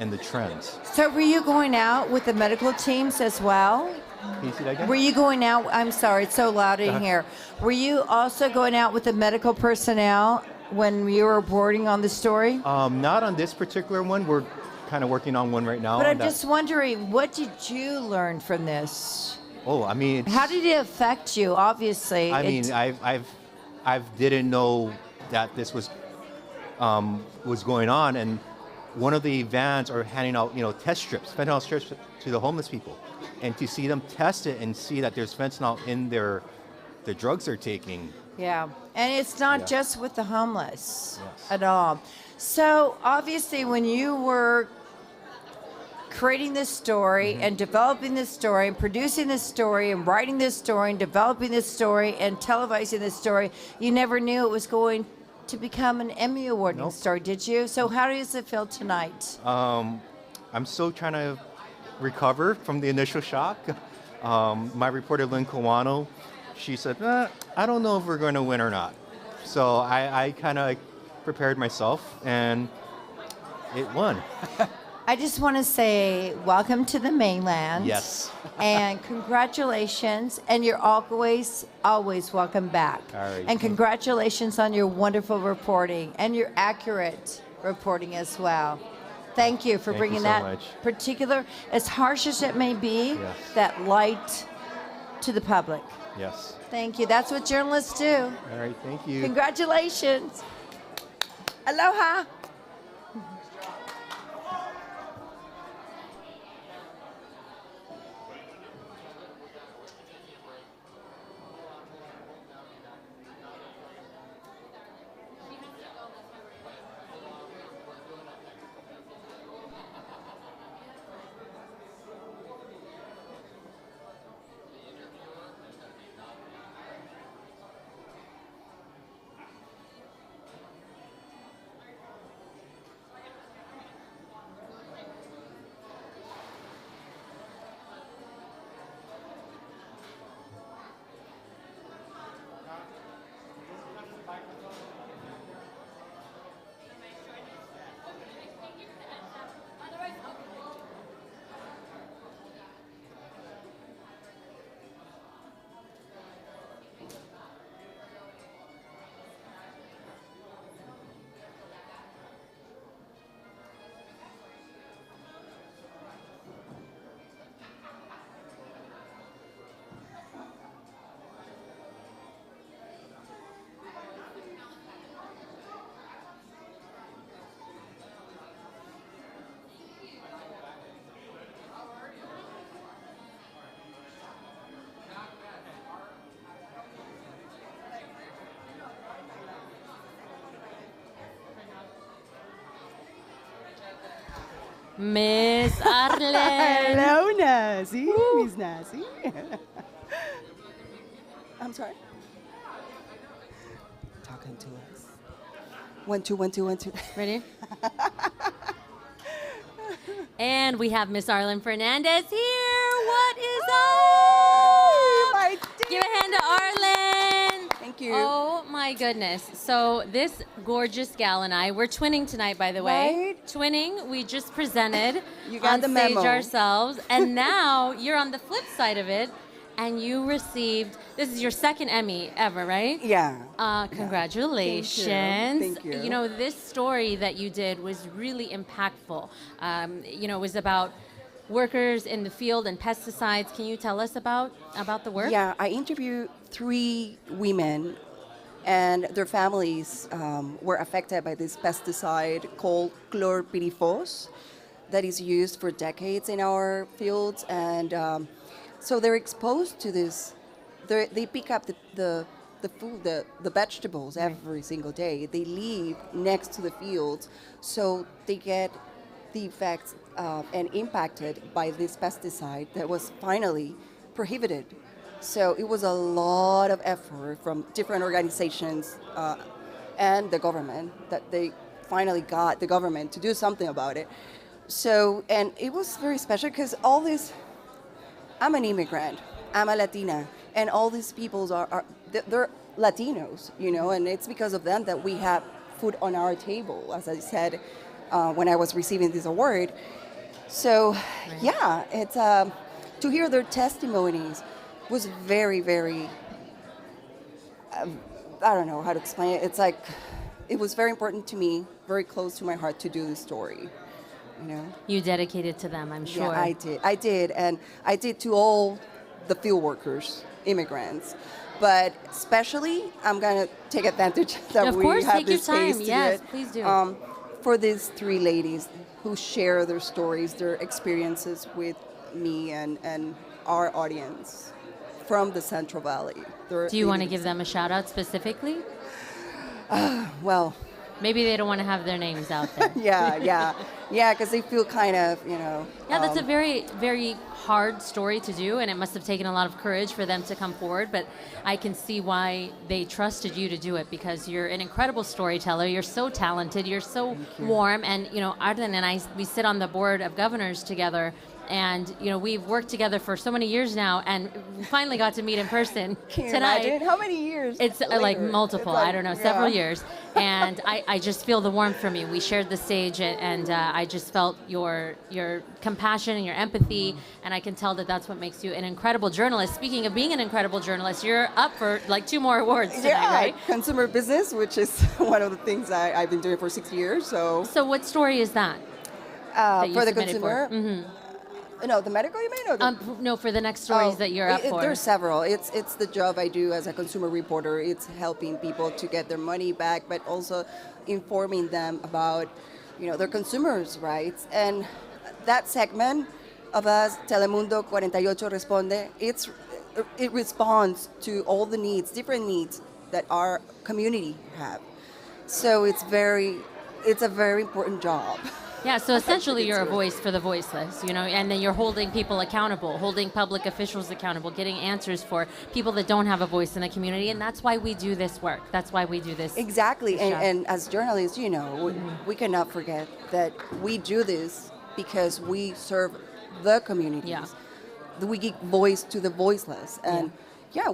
Speaker 14: and the trends.
Speaker 5: So were you going out with the medical teams as well?
Speaker 14: Can you see that again?
Speaker 5: Were you going out? I'm sorry, it's so loud in here. Were you also going out with the medical personnel when you were reporting on the story?
Speaker 14: Not on this particular one. We're kind of working on one right now.
Speaker 5: But I'm just wondering, what did you learn from this?
Speaker 14: Oh, I mean,
Speaker 5: How did it affect you? Obviously,
Speaker 14: I mean, I've I didn't know that this was going on, and one of the vans are handing out, test strips, fentanyl strips to the homeless people, and to see them test it and see that there's fentanyl in the drugs they're taking.
Speaker 5: Yeah, and it's not
Speaker 14: Yeah.
Speaker 5: just with the homeless
Speaker 14: Yes.
Speaker 5: at all. So obviously, when you were creating this story and developing this story and producing this story and writing this story and developing this story and televising this story, you never knew it was going to become an Emmy awarding story, did you? So how does it feel tonight?
Speaker 14: I'm still trying to recover from the initial shock. My reporter, Lynn Kawano, she said, I don't know if we're going to win or not. So I kind of prepared myself, and it won.
Speaker 5: I just want to say welcome to the mainland.
Speaker 14: Yes.
Speaker 5: And congratulations. And you're always welcome back.
Speaker 14: All right.
Speaker 5: And congratulations on your wonderful reporting and your accurate reporting as well. Thank you for
Speaker 14: Thank you
Speaker 5: bringing
Speaker 14: so
Speaker 5: that
Speaker 14: much.
Speaker 5: particular, as harsh as it may be,
Speaker 14: Yes.
Speaker 5: that light to the public.
Speaker 14: Yes.
Speaker 5: Thank you. That's what journalists do.
Speaker 14: All right, thank you.
Speaker 5: Congratulations. Aloha.
Speaker 3: Miss Arlen.
Speaker 18: Hello, Nazi. Miss Nazi. I'm sorry. Talking to us. 1, 2, 1, 2, 1, 2.
Speaker 3: Ready? And we have Miss Arlen Fernandez here. What is up? Give a hand to Arlen.
Speaker 18: Thank you.
Speaker 3: Oh my goodness. So this gorgeous gal and I, we're twinning tonight, by the way.
Speaker 18: Right?
Speaker 3: Twinning. We just presented
Speaker 18: You got
Speaker 3: on
Speaker 18: the
Speaker 3: stage
Speaker 18: memo.
Speaker 3: ourselves, and now you're on the flip side of it, and you received. This is your second Emmy ever, right?
Speaker 18: Yeah.
Speaker 3: Congratulations.
Speaker 18: Thank you.
Speaker 3: You know, this story that you did was really impactful. It was about workers in the field and pesticides. Can you tell us about the work?
Speaker 18: Yeah, I interviewed 3 women, and their families were affected by this pesticide called chlorpyrifos that is used for decades in our fields. And so they're exposed to this. They pick up the food, the vegetables every single day. They live next to the fields, so they get the effects and impacted by this pesticide that was finally prohibited. So it was a lot of effort from different organizations and the government that they finally got the government to do something about it. So, and it was very special because all this, I'm an immigrant, I'm a Latina, and all these peoples they're Latinos, and it's because of them that we have food on our table, as I said when I was receiving this award. So, yeah, it's to hear their testimonies was very, very, I don't know how to explain it. It's like, it was very important to me, very close to my heart to do this story,
Speaker 3: You dedicated to them, I'm sure.
Speaker 18: Yeah, I did, and I did to all the field workers, immigrants, but especially I'm gonna take advantage that
Speaker 3: Of
Speaker 18: we
Speaker 3: course,
Speaker 18: have
Speaker 3: take your
Speaker 18: this space
Speaker 3: time.
Speaker 18: to
Speaker 3: Yes,
Speaker 18: do it.
Speaker 3: please do.
Speaker 18: For these three ladies who share their stories, their experiences with me and our audience from the Central Valley.
Speaker 3: Do you want to give them a shout out specifically?
Speaker 18: Well,
Speaker 3: maybe they don't want to have their names out there.
Speaker 18: yeah, because they feel kind of,
Speaker 3: Yeah, that's a very, very hard story to do, and it must have taken a lot of courage for them to come forward, but I can see why they trusted you to do it, because you're an incredible storyteller. You're so talented. You're so warm. And, Arlen and I, we sit on the board of governors together, and, we've worked together for so many years now, and we finally got to meet in person
Speaker 18: Can you
Speaker 3: tonight.
Speaker 18: imagine? How many years?
Speaker 3: It's like
Speaker 18: later?
Speaker 3: multiple,
Speaker 18: It's like,
Speaker 3: I don't know, several
Speaker 18: yeah.
Speaker 3: years. And I just feel the warmth from you. We shared the stage, and I just felt your compassion and your empathy, and I can tell that that's what makes you an incredible journalist. Speaking of being an incredible journalist, you're up for like 2 more awards tonight, right?
Speaker 18: Consumer business, which is one of the things I've been doing for 6 years. So
Speaker 3: what story is that? That you
Speaker 18: for the
Speaker 3: submitted
Speaker 18: consumer?
Speaker 3: Mhm.
Speaker 18: No, the medical, you mean? Or the,
Speaker 3: No, for the next stories that you're up for.
Speaker 18: There's several. It's the job I do as a consumer reporter. It's helping people to get their money back, but also informing them about, their consumers' rights. And that segment of us, Telemundo 48 Responde, it responds to all the needs, different needs that our community have. So it's a very important job.
Speaker 3: Yeah, so essentially you're a voice for the voiceless, and then you're holding people accountable, holding public officials accountable, getting answers for people that don't have a voice in the community, and that's why we do this work. That's why we do this.
Speaker 18: Exactly,
Speaker 3: this job.
Speaker 18: and as journalists, we cannot forget that we do this because we serve the communities.
Speaker 3: Yeah.
Speaker 18: We give voice to the voiceless, and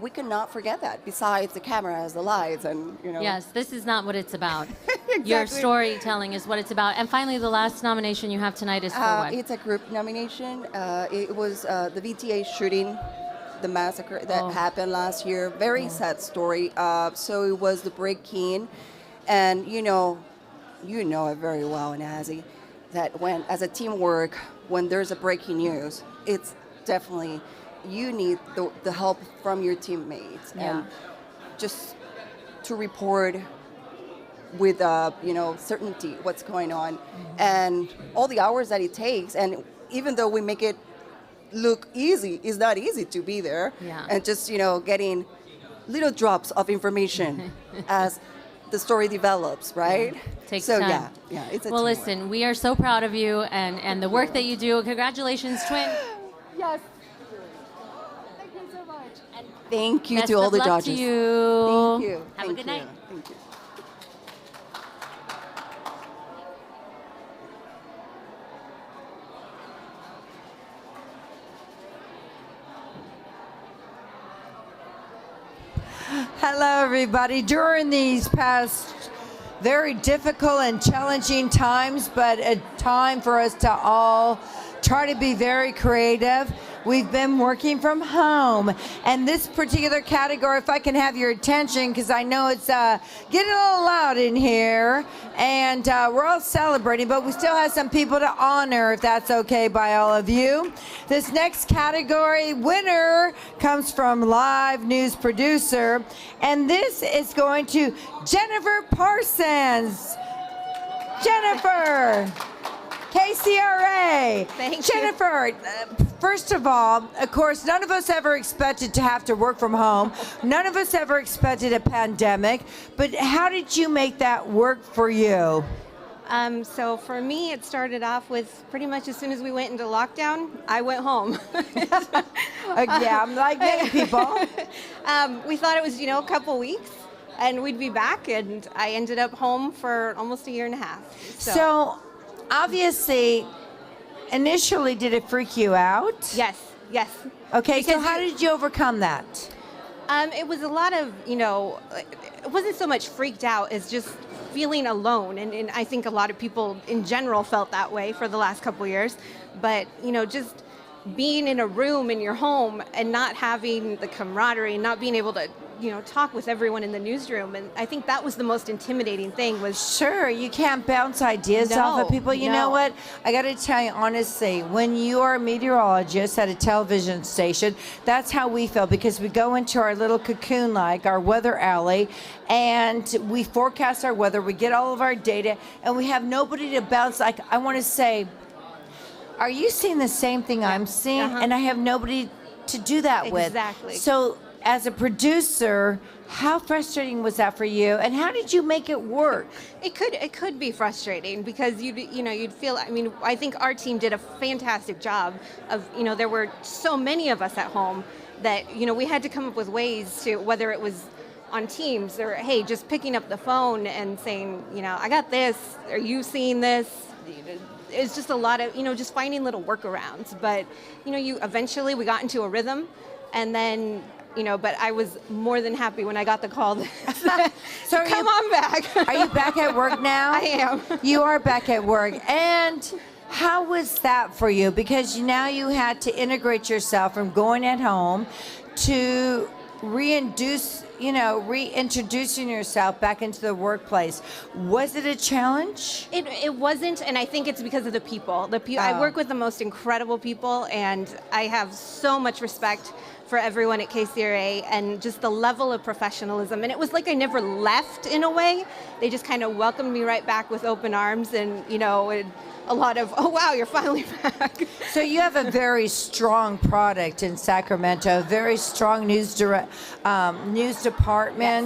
Speaker 18: we cannot forget that. Besides the cameras, the lights, and
Speaker 3: Yes, this is not what it's about.
Speaker 18: Exactly.
Speaker 3: Your storytelling is what it's about. And finally, the last nomination you have tonight is for what?
Speaker 18: It's a group nomination. It was the VTA shooting, the massacre that happened last year. Very sad story. So it was the break-in, and you know it very well, Nazi, that when as a teamwork, when there's a breaking news, it's definitely you need the help from your teammates and just to report with certainty what's going on and all the hours that it takes. And even though we make it look easy, it's not easy to be there. And just getting little drops of information as the story develops, right?
Speaker 3: Takes
Speaker 18: so
Speaker 3: time.
Speaker 18: yeah, it's a
Speaker 3: Well,
Speaker 18: teamwork.
Speaker 3: listen, we are so proud of you and the work that you do. Congratulations, twin.
Speaker 18: Yes. Thank you so much. Thank you
Speaker 3: Best
Speaker 18: to all
Speaker 3: of
Speaker 18: the
Speaker 3: luck
Speaker 18: judges.
Speaker 3: to you.
Speaker 18: Thank you.
Speaker 3: Have
Speaker 18: Thank
Speaker 3: a good
Speaker 18: you.
Speaker 3: night.
Speaker 18: Thank you.
Speaker 5: Hello, everybody. During these past very difficult and challenging times, but a time for us to all try to be very creative, we've been working from home. And this particular category, if I can have your attention, because I know it's getting a little loud in here, and we're all celebrating, but we still have some people to honor, if that's okay by all of you. This next category winner comes from live news producer, and this is going to Jennifer Parsons. Jennifer, KCRA.
Speaker 11: Thank you.
Speaker 5: Jennifer, first of all, of course, none of us ever expected to have to work from home. None of us ever expected a pandemic. But how did you make that work for you?
Speaker 11: So for me, it started off with pretty much as soon as we went into lockdown, I went home.
Speaker 5: Yeah, I'm like many people.
Speaker 11: We thought it was, a couple weeks, and we'd be back, and I ended up home for almost a year and a half.
Speaker 5: So obviously, initially, did it freak you out?
Speaker 11: Yes.
Speaker 5: Okay, so
Speaker 11: Because
Speaker 5: how did you overcome that?
Speaker 11: It was a lot of, it wasn't so much freaked out as just feeling alone. And I think a lot of people in general felt that way for the last couple years. But, just being in a room in your home and not having the camaraderie, not being able to talk with everyone in the newsroom, and I think that was the most intimidating thing. Was
Speaker 5: Sure, you can't bounce ideas off of people. You know what? I got to tell you honestly, when you are a meteorologist at a television station, that's how we feel, because we go into our little cocoon, like our weather alley, and we forecast our weather, we get all of our data, and we have nobody to bounce. Like, I want to say, are you seeing the same thing I'm seeing? And I have nobody to do that with.
Speaker 11: Exactly.
Speaker 5: So as a producer, how frustrating was that for you, and how did you make it work?
Speaker 11: It could be frustrating because you'd feel. I mean, I think our team did a fantastic job of, there were so many of us at home that we had to come up with ways to, whether it was on Teams or hey, just picking up the phone and saying, I got this. Are you seeing this? It's just a lot of just finding little workarounds. But you eventually we got into a rhythm, and then. But I was more than happy when I got the call. So come on back.
Speaker 5: Are you back at work now?
Speaker 11: I am.
Speaker 5: You are back at work. And how was that for you? Because now you had to integrate yourself from going at home to reintroducing yourself back into the workplace. Was it a challenge?
Speaker 11: It wasn't, and I think it's because of the people. I work with the most incredible people, and I have so much respect for everyone at KCRA and just the level of professionalism. And it was like I never left in a way. They just kind of welcomed me right back with open arms, and a lot of, oh wow, you're finally back.
Speaker 5: So you have a very strong product in Sacramento, a very strong news department.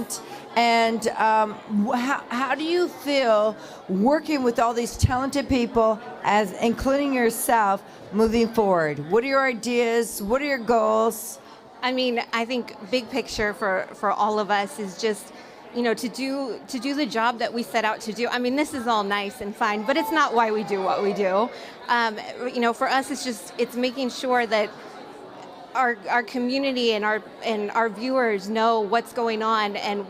Speaker 11: Yes.
Speaker 5: And how do you feel working with all these talented people, as including yourself, moving forward? What are your ideas? What are your goals?
Speaker 11: I mean, I think big picture for all of us is just, to do the job that we set out to do. I mean, this is all nice and fine, but it's not why we do what we do. For us, it's making sure that our community and our viewers know what's going on, and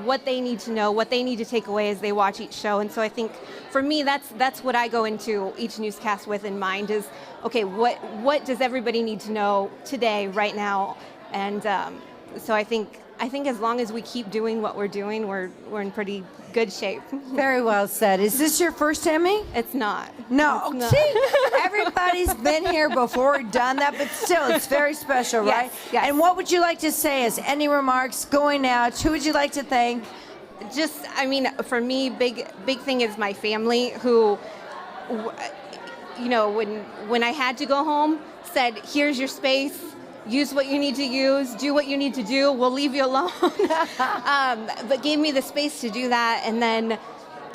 Speaker 11: what they need to know, what they need to take away as they watch each show. And so I think for me, that's what I go into each newscast with in mind is, okay, what does everybody need to know today, right now? And so I think as long as we keep doing what we're doing, we're in pretty good shape.
Speaker 5: Very well said. Is this your first Emmy?
Speaker 11: It's not.
Speaker 5: No.
Speaker 11: It's not.
Speaker 5: See, everybody's been here before, done that, but still, it's very special, right?
Speaker 11: Yes.
Speaker 5: And what would you like to say as any remarks going out? Who would you like to thank?
Speaker 11: Just, I mean, for me, big thing is my family, who, when I had to go home, said, here's your space. Use what you need to use, do what you need to do, we'll leave you alone. But gave me the space to do that. And then,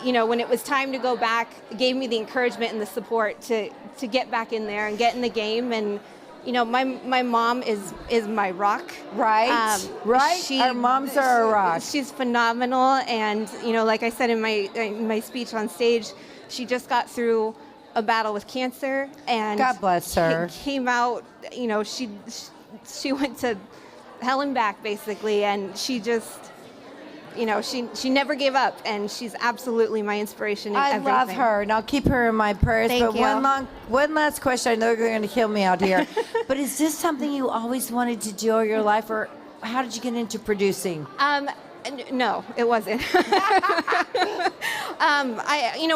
Speaker 11: when it was time to go back, gave me the encouragement and the support to get back in there and get in the game. And, my mom is my rock.
Speaker 5: Right, right? Our moms are a rock.
Speaker 11: She's phenomenal. And, like I said in my speech on stage, she just got through a battle with cancer. And
Speaker 5: God bless her.
Speaker 11: Came out, she went to hell and back, basically, and she just, she never gave up, and she's absolutely my inspiration in everything.
Speaker 5: I love her, and I'll keep her in my prayers.
Speaker 11: Thank you.
Speaker 5: One last question. I know you're going to kill me out here, but is this something you always wanted to do all your life, or how did you get into producing?
Speaker 11: No, it wasn't.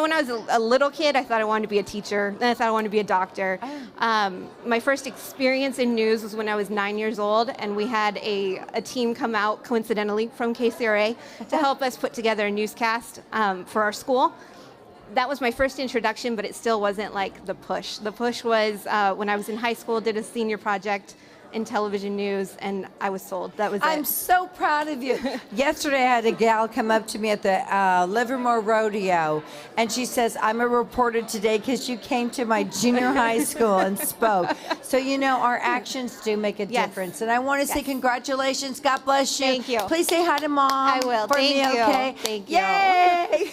Speaker 11: When I was a little kid, I thought I wanted to be a teacher. Then I thought I wanted to be a doctor. My first experience in news was when I was 9 years old, and we had a team come out, coincidentally, from KCRA to help us put together a newscast for our school. That was my first introduction, but it still wasn't like the push. The push was when I was in high school, did a senior project in television news, and I was sold. That was it.
Speaker 5: I'm so proud of you. Yesterday, I had a gal come up to me at the Livermore Rodeo, and she says, I'm a reporter today because you came to my junior high school and spoke. So, our actions do make a difference. And I want to say congratulations. God bless you.
Speaker 11: Thank you.
Speaker 5: Please say hi to Mom.
Speaker 11: I will.
Speaker 5: For
Speaker 11: Thank
Speaker 5: me,
Speaker 11: you.
Speaker 5: okay?
Speaker 11: Thank you.
Speaker 5: Yay!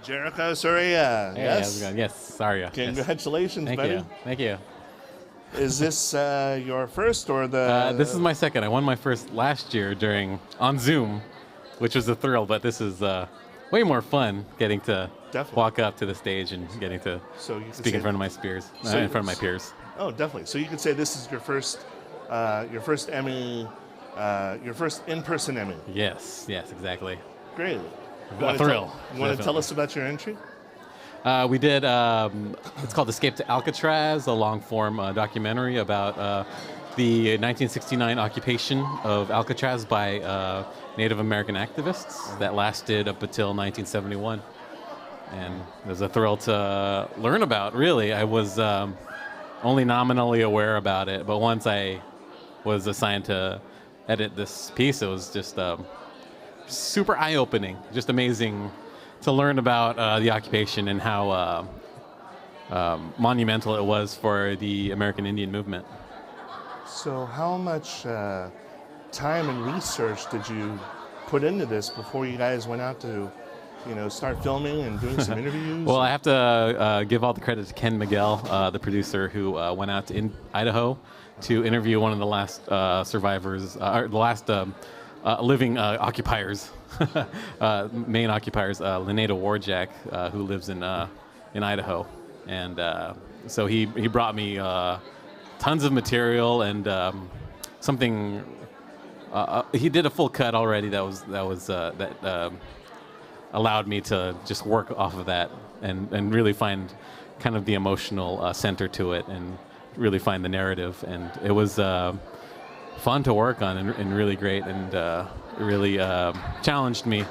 Speaker 6: Jericho Soria.
Speaker 4: Hey,
Speaker 6: Yes.
Speaker 4: how's it going? Yes, Saria.
Speaker 6: Congratulations,
Speaker 4: yes.
Speaker 6: buddy.
Speaker 4: Thank you.
Speaker 6: Is this your first or the?
Speaker 4: This is my second. I won my first last year on Zoom, which was a thrill. But this is way more fun getting to
Speaker 6: Definitely.
Speaker 4: walk up to the stage and getting to
Speaker 6: So you could
Speaker 4: speak in
Speaker 6: say-
Speaker 4: front of my peers,
Speaker 6: So-
Speaker 4: in front of my peers.
Speaker 6: Oh, definitely. So you could say this is your first Emmy, your first in-person Emmy.
Speaker 4: Yes, exactly.
Speaker 6: Great.
Speaker 4: A thrill.
Speaker 6: You want to tell
Speaker 4: definitely.
Speaker 6: us about your entry?
Speaker 4: We did, it's called Escape to Alcatraz, a long-form documentary about the 1969 occupation of Alcatraz by Native American activists that lasted up until 1971. And it was a thrill to learn about, really. I was only nominally aware about it, but once I was assigned to edit this piece, it was just super eye-opening, just amazing to learn about the occupation and how monumental it was for the American Indian movement.
Speaker 6: So how much time and research did you put into this before you guys went out to, start filming and doing some interviews?
Speaker 4: Well, I have to give all the credit to Ken Miguel, the producer, who went out to Idaho to interview one of the last survivors, or the last living occupiers, main occupiers, Lynetta Warjack, who lives in Idaho. And so he brought me tons of material and something. He did a full cut already that allowed me to just work off of that and really find kind of the emotional center to it and really find the narrative. And it was fun to work on and really great and really challenged me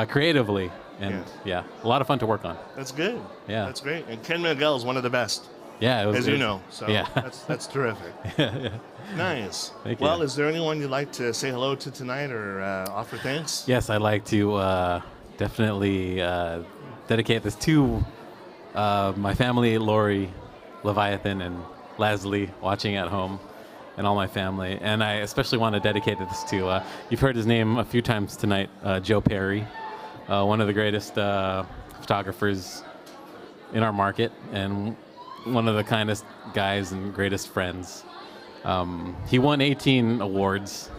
Speaker 4: creatively. And yeah, a lot of fun to work on.
Speaker 6: That's good.
Speaker 4: Yeah.
Speaker 6: That's great. And Ken Miguel is one of the best.
Speaker 4: Yeah,
Speaker 6: as you know. So
Speaker 4: yeah.
Speaker 6: that's terrific.
Speaker 4: Yeah.
Speaker 6: Nice.
Speaker 4: Thank you.
Speaker 6: Well, is there anyone you'd like to say hello to tonight or offer thanks?
Speaker 4: Yes, I'd like to definitely dedicate this to my family, Lori, Leviathan, and Leslie, watching at home, and all my family. And I especially want to dedicate this to, you've heard his name a few times tonight, Joe Perry, one of the greatest photographers in our market, and one of the kindest guys and greatest friends. He won 18 awards,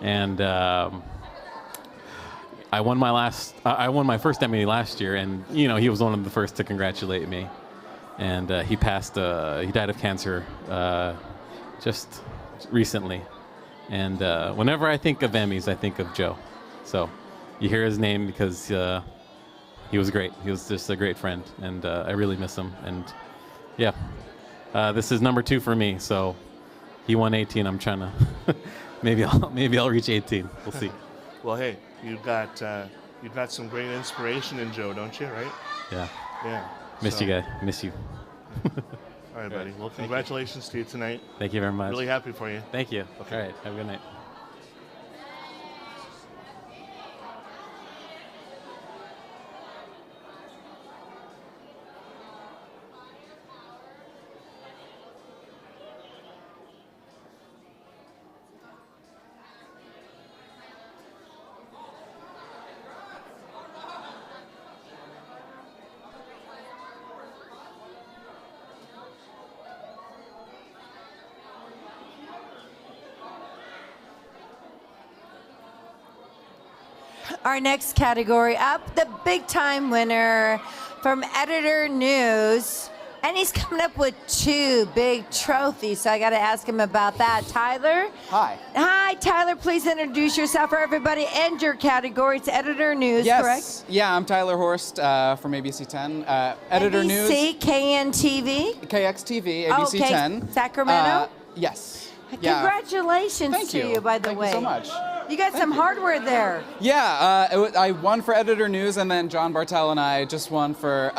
Speaker 4: and I won my first Emmy last year, and he was one of the first to congratulate me. And he died of cancer just recently. And whenever I think of Emmys, I think of Joe. So you hear his name because he was great. He was just a great friend, and I really miss him. And yeah, this is number 2 for me. So he won 18. I'm trying to maybe I'll reach 18. We'll see.
Speaker 6: Well, hey, you've got some great inspiration in Joe, don't you? Right?
Speaker 4: Yeah.
Speaker 6: Yeah.
Speaker 4: Miss you guys. Miss you.
Speaker 6: All right, buddy. Well, congratulations to you tonight.
Speaker 4: Thank you very much.
Speaker 6: Really happy for you.
Speaker 4: Thank you.
Speaker 6: Okay.
Speaker 4: All right. Have a good night.
Speaker 5: Our next category up, the big time winner from Editor News. And he's coming up with 2 big trophies, so I got to ask him about that. Tyler?
Speaker 19: Hi.
Speaker 5: Hi, Tyler. Please introduce yourself for everybody and your category. It's Editor News,
Speaker 19: Yes.
Speaker 5: correct?
Speaker 19: Yeah, I'm Tyler Horst from ABC 10. Editor News.
Speaker 5: ABC, KNTV?
Speaker 19: KXTV,
Speaker 5: Oh,
Speaker 19: ABC 10.
Speaker 5: Sacramento?
Speaker 19: Yes. Yeah.
Speaker 5: Congratulations
Speaker 19: Thank
Speaker 5: to
Speaker 19: you.
Speaker 5: you, by the
Speaker 19: Thank
Speaker 5: way.
Speaker 19: you so much.
Speaker 5: You got some hardware there.
Speaker 19: Yeah, I won for Editor News, and then John Bartel and I just won for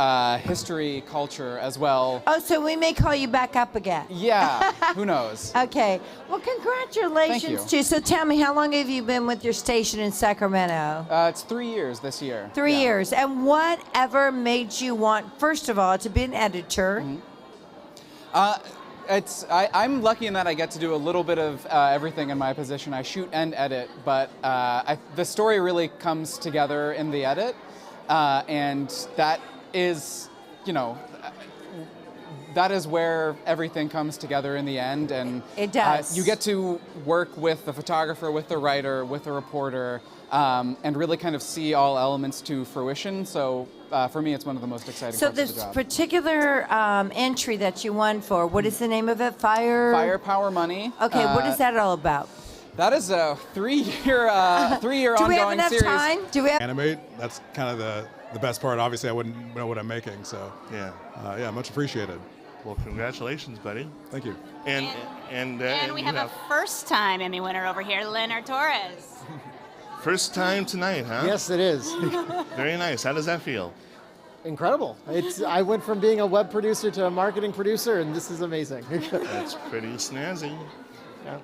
Speaker 19: History Culture as well.
Speaker 5: Oh, so we may call you back up again.
Speaker 19: Yeah, who knows?
Speaker 5: Okay. Well, congratulations to you. So tell me, how long have you been with your station in Sacramento?
Speaker 19: It's 3 years this year.
Speaker 5: 3 years. And whatever made you want, first of all, to be an editor?
Speaker 19: I'm lucky in that I get to do a little bit of everything in my position. I shoot and edit, but the story really comes together in the edit, and that is, that is where everything comes together in the end. And
Speaker 5: It does.
Speaker 19: you get to work with the photographer, with the writer, with the reporter, and really kind of see all elements to fruition. So for me, it's one of the most exciting
Speaker 5: So
Speaker 19: parts of
Speaker 5: this
Speaker 19: the job.
Speaker 5: particular entry that you won for, what is the name of it?
Speaker 19: Firepower Money.
Speaker 5: Okay, what is that all about?
Speaker 19: That is a three-year
Speaker 5: Do we have
Speaker 19: ongoing
Speaker 5: enough
Speaker 19: series.
Speaker 5: time? Do we have?
Speaker 2: Animate. That's kind of the best part. Obviously, I wouldn't know what I'm making, so yeah, much appreciated.
Speaker 6: Well, congratulations, buddy.
Speaker 2: Thank you.
Speaker 6: And
Speaker 8: we
Speaker 6: you
Speaker 8: have a first-time Emmy winner over here, Leonard Torres.
Speaker 6: first time tonight, huh?
Speaker 17: Yes, it is.
Speaker 6: Very nice. How does that feel?
Speaker 17: Incredible. I went from being a web producer to a marketing producer, and this is amazing.
Speaker 6: That's pretty snazzy.
Speaker 17: Yeah.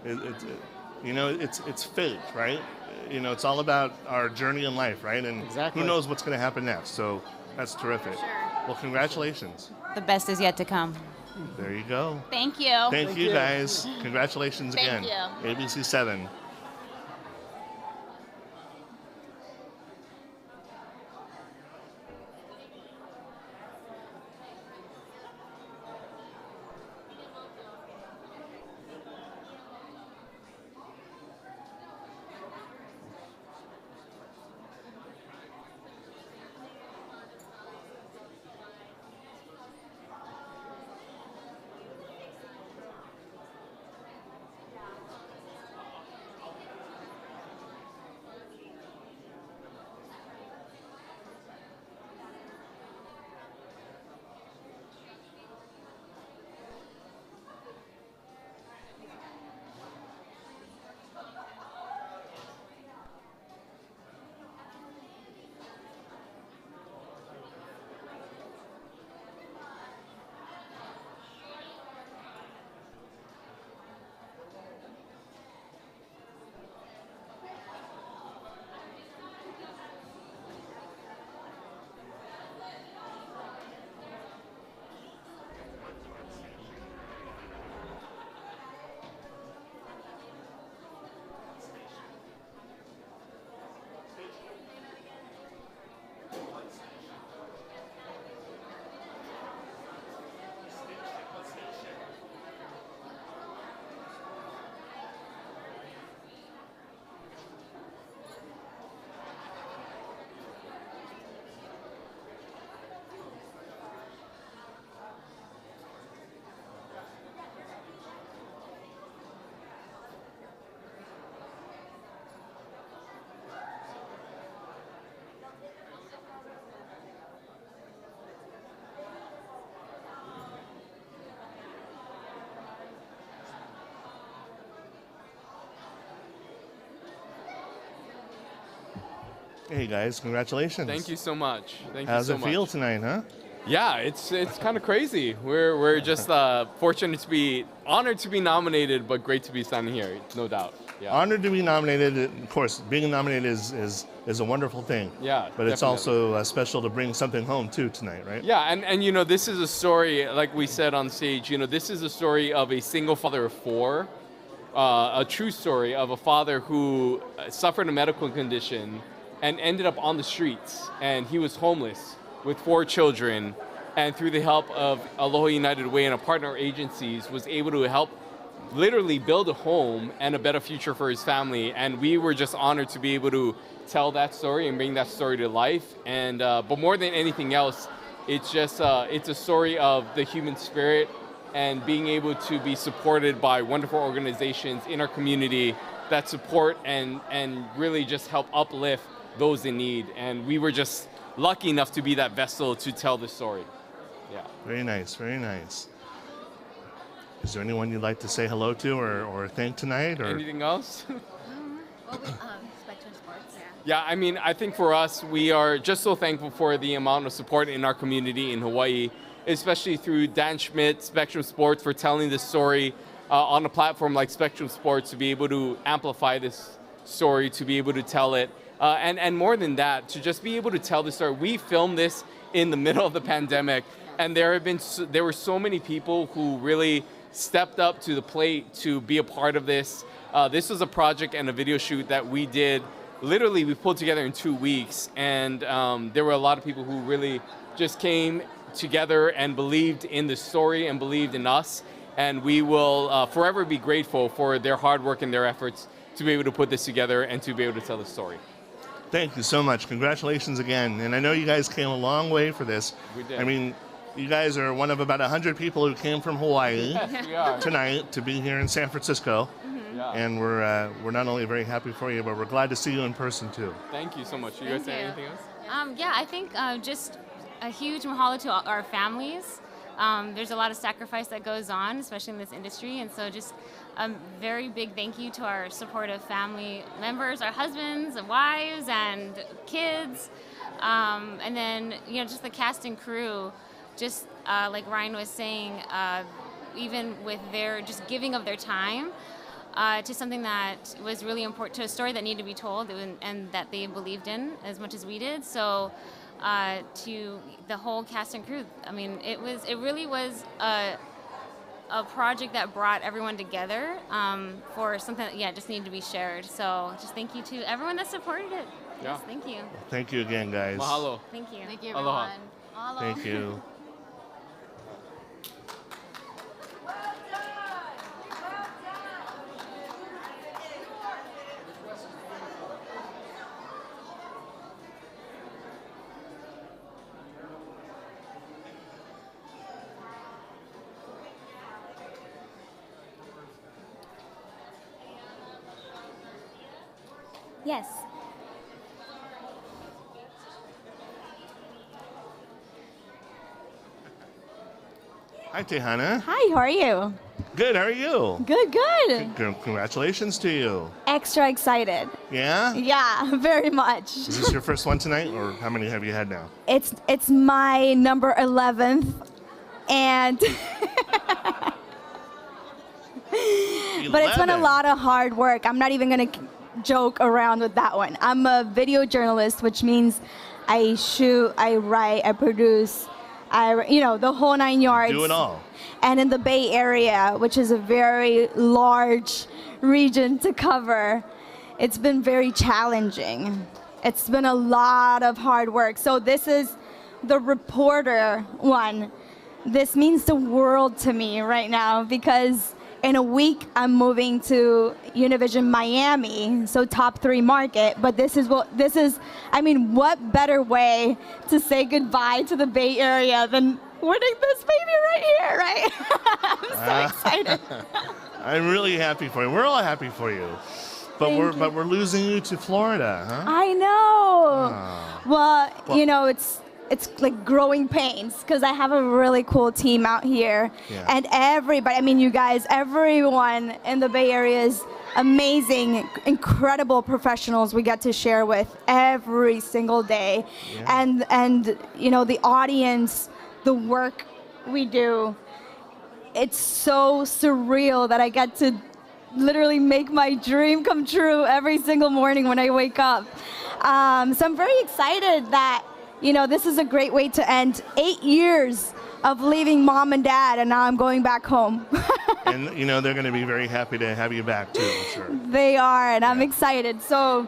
Speaker 6: It's fate, right? It's all about our journey in life, right? And who knows what's going to happen next? So that's terrific.
Speaker 8: Sure.
Speaker 6: Well, congratulations.
Speaker 8: The best is yet to come.
Speaker 6: There you go.
Speaker 8: Thank you.
Speaker 6: Thank you, guys. Congratulations
Speaker 8: Thank
Speaker 6: again.
Speaker 8: you.
Speaker 6: ABC 7. Hey guys, congratulations.
Speaker 21: Thank you so much. Thank
Speaker 6: How's
Speaker 21: you so
Speaker 6: it
Speaker 21: much.
Speaker 6: feel tonight, huh?
Speaker 21: Yeah, it's kind of crazy. We're just fortunate to be honored to be nominated, but great to be standing here, no doubt. Yeah.
Speaker 6: Honored to be nominated. Of course, being nominated is a wonderful thing.
Speaker 21: Yeah,
Speaker 6: But it's
Speaker 21: definitely.
Speaker 6: also special to bring something home too tonight, right?
Speaker 21: Yeah, and this is a story, like we said on stage, this is a story of a single father of four, a true story of a father who suffered a medical condition and ended up on the streets, and he was homeless with 4 children, and through the help of Aloha United Way and our partner agencies, was able to help literally build a home and a better future for his family. And we were just honored to be able to tell that story and bring that story to life. And but more than anything else, it's just it's a story of the human spirit and being able to be supported by wonderful organizations in our community that support and really just help uplift those in need. And we were just lucky enough to be that vessel to tell the story. Yeah.
Speaker 6: Very nice, very nice. Is there anyone you'd like to say hello to or thank tonight? Or
Speaker 21: Anything else?
Speaker 3: Spectrum Sports,
Speaker 21: Yeah, I mean, I think for us, we are just so thankful for the amount of support in our community in Hawaii, especially through Dan Schmidt, Spectrum Sports, for telling this story on a platform like Spectrum Sports, to be able to amplify this story, to be able to tell it. And more than that, to just be able to tell the story. We filmed this in the middle of the pandemic, and there were so many people who really stepped up to the plate to be a part of this. This was a project and a video shoot that we did. Literally, we pulled together in 2 weeks, and there were a lot of people who really just came together and believed in the story and believed in us. And we will forever be grateful for their hard work and their efforts to be able to put this together and to be able to tell the story.
Speaker 6: Thank you so much. Congratulations again. And I know you guys came a long way for this.
Speaker 21: We did.
Speaker 6: I mean, you guys are one of about 100 people who came from Hawaii
Speaker 21: Yes, we are.
Speaker 6: tonight to be here in San Francisco.
Speaker 21: Yeah.
Speaker 6: And we're not only very happy for you, but we're glad to see you in person too.
Speaker 21: Thank you so much. You guys say anything else?
Speaker 10: Yeah, I think just a huge mahalo to our families. There's a lot of sacrifice that goes on, especially in this industry, and so just a very big thank you to our supportive family members, our husbands and wives and kids, and then just the cast and crew. Just like Ryan was saying, even with their just giving of their time to something that was really important, to a story that needed to be told and that they believed in as much as we did. So to the whole cast and crew, I mean, it really was a project that brought everyone together for something that just needed to be shared. So just thank you to everyone that supported it.
Speaker 21: Yeah.
Speaker 10: Yes, thank you.
Speaker 6: Thank you again, guys.
Speaker 21: Mahalo.
Speaker 10: Thank you. Thank you,
Speaker 21: Aloha.
Speaker 10: everyone. Mahalo.
Speaker 6: Thank you.
Speaker 12: Yes.
Speaker 6: Hi, Tehana.
Speaker 12: Hi, how are you?
Speaker 6: Good, how are you?
Speaker 12: Good, good.
Speaker 6: Congratulations to you.
Speaker 12: Extra excited.
Speaker 6: Yeah?
Speaker 12: Yeah, very much.
Speaker 6: Is this your first one tonight, or how many have you had now?
Speaker 12: It's my number 11th, and but it's been a
Speaker 6: 11.
Speaker 12: lot of hard work. I'm not even gonna joke around with that one. I'm a video journalist, which means I shoot, I write, I produce, the whole 9 yards.
Speaker 6: Do it all.
Speaker 12: And in the Bay Area, which is a very large region to cover, it's been very challenging. It's been a lot of hard work. So this is the reporter one. This means the world to me right now, because in a week I'm moving to Univision Miami, so top 3 market. But what better way to say goodbye to the Bay Area than winning this baby right here, right? I'm so excited.
Speaker 6: I'm really happy for you. We're all happy for you. But we're losing you to Florida, huh?
Speaker 12: I know.
Speaker 6: Ah.
Speaker 12: Well, it's like growing pains, because I have a really cool team out here.
Speaker 6: Yeah.
Speaker 12: And everybody, you guys, everyone in the Bay Area is amazing, incredible professionals we get to share with every single day.
Speaker 6: Yeah.
Speaker 12: And the audience, the work we do, it's so surreal that I get to literally make my dream come true every single morning when I wake up. So I'm very excited that this is a great way to end 8 years of leaving mom and dad, and now I'm going back home.
Speaker 6: And they're going to be very happy to have you back too, I'm sure.
Speaker 12: They are, and I'm excited. So,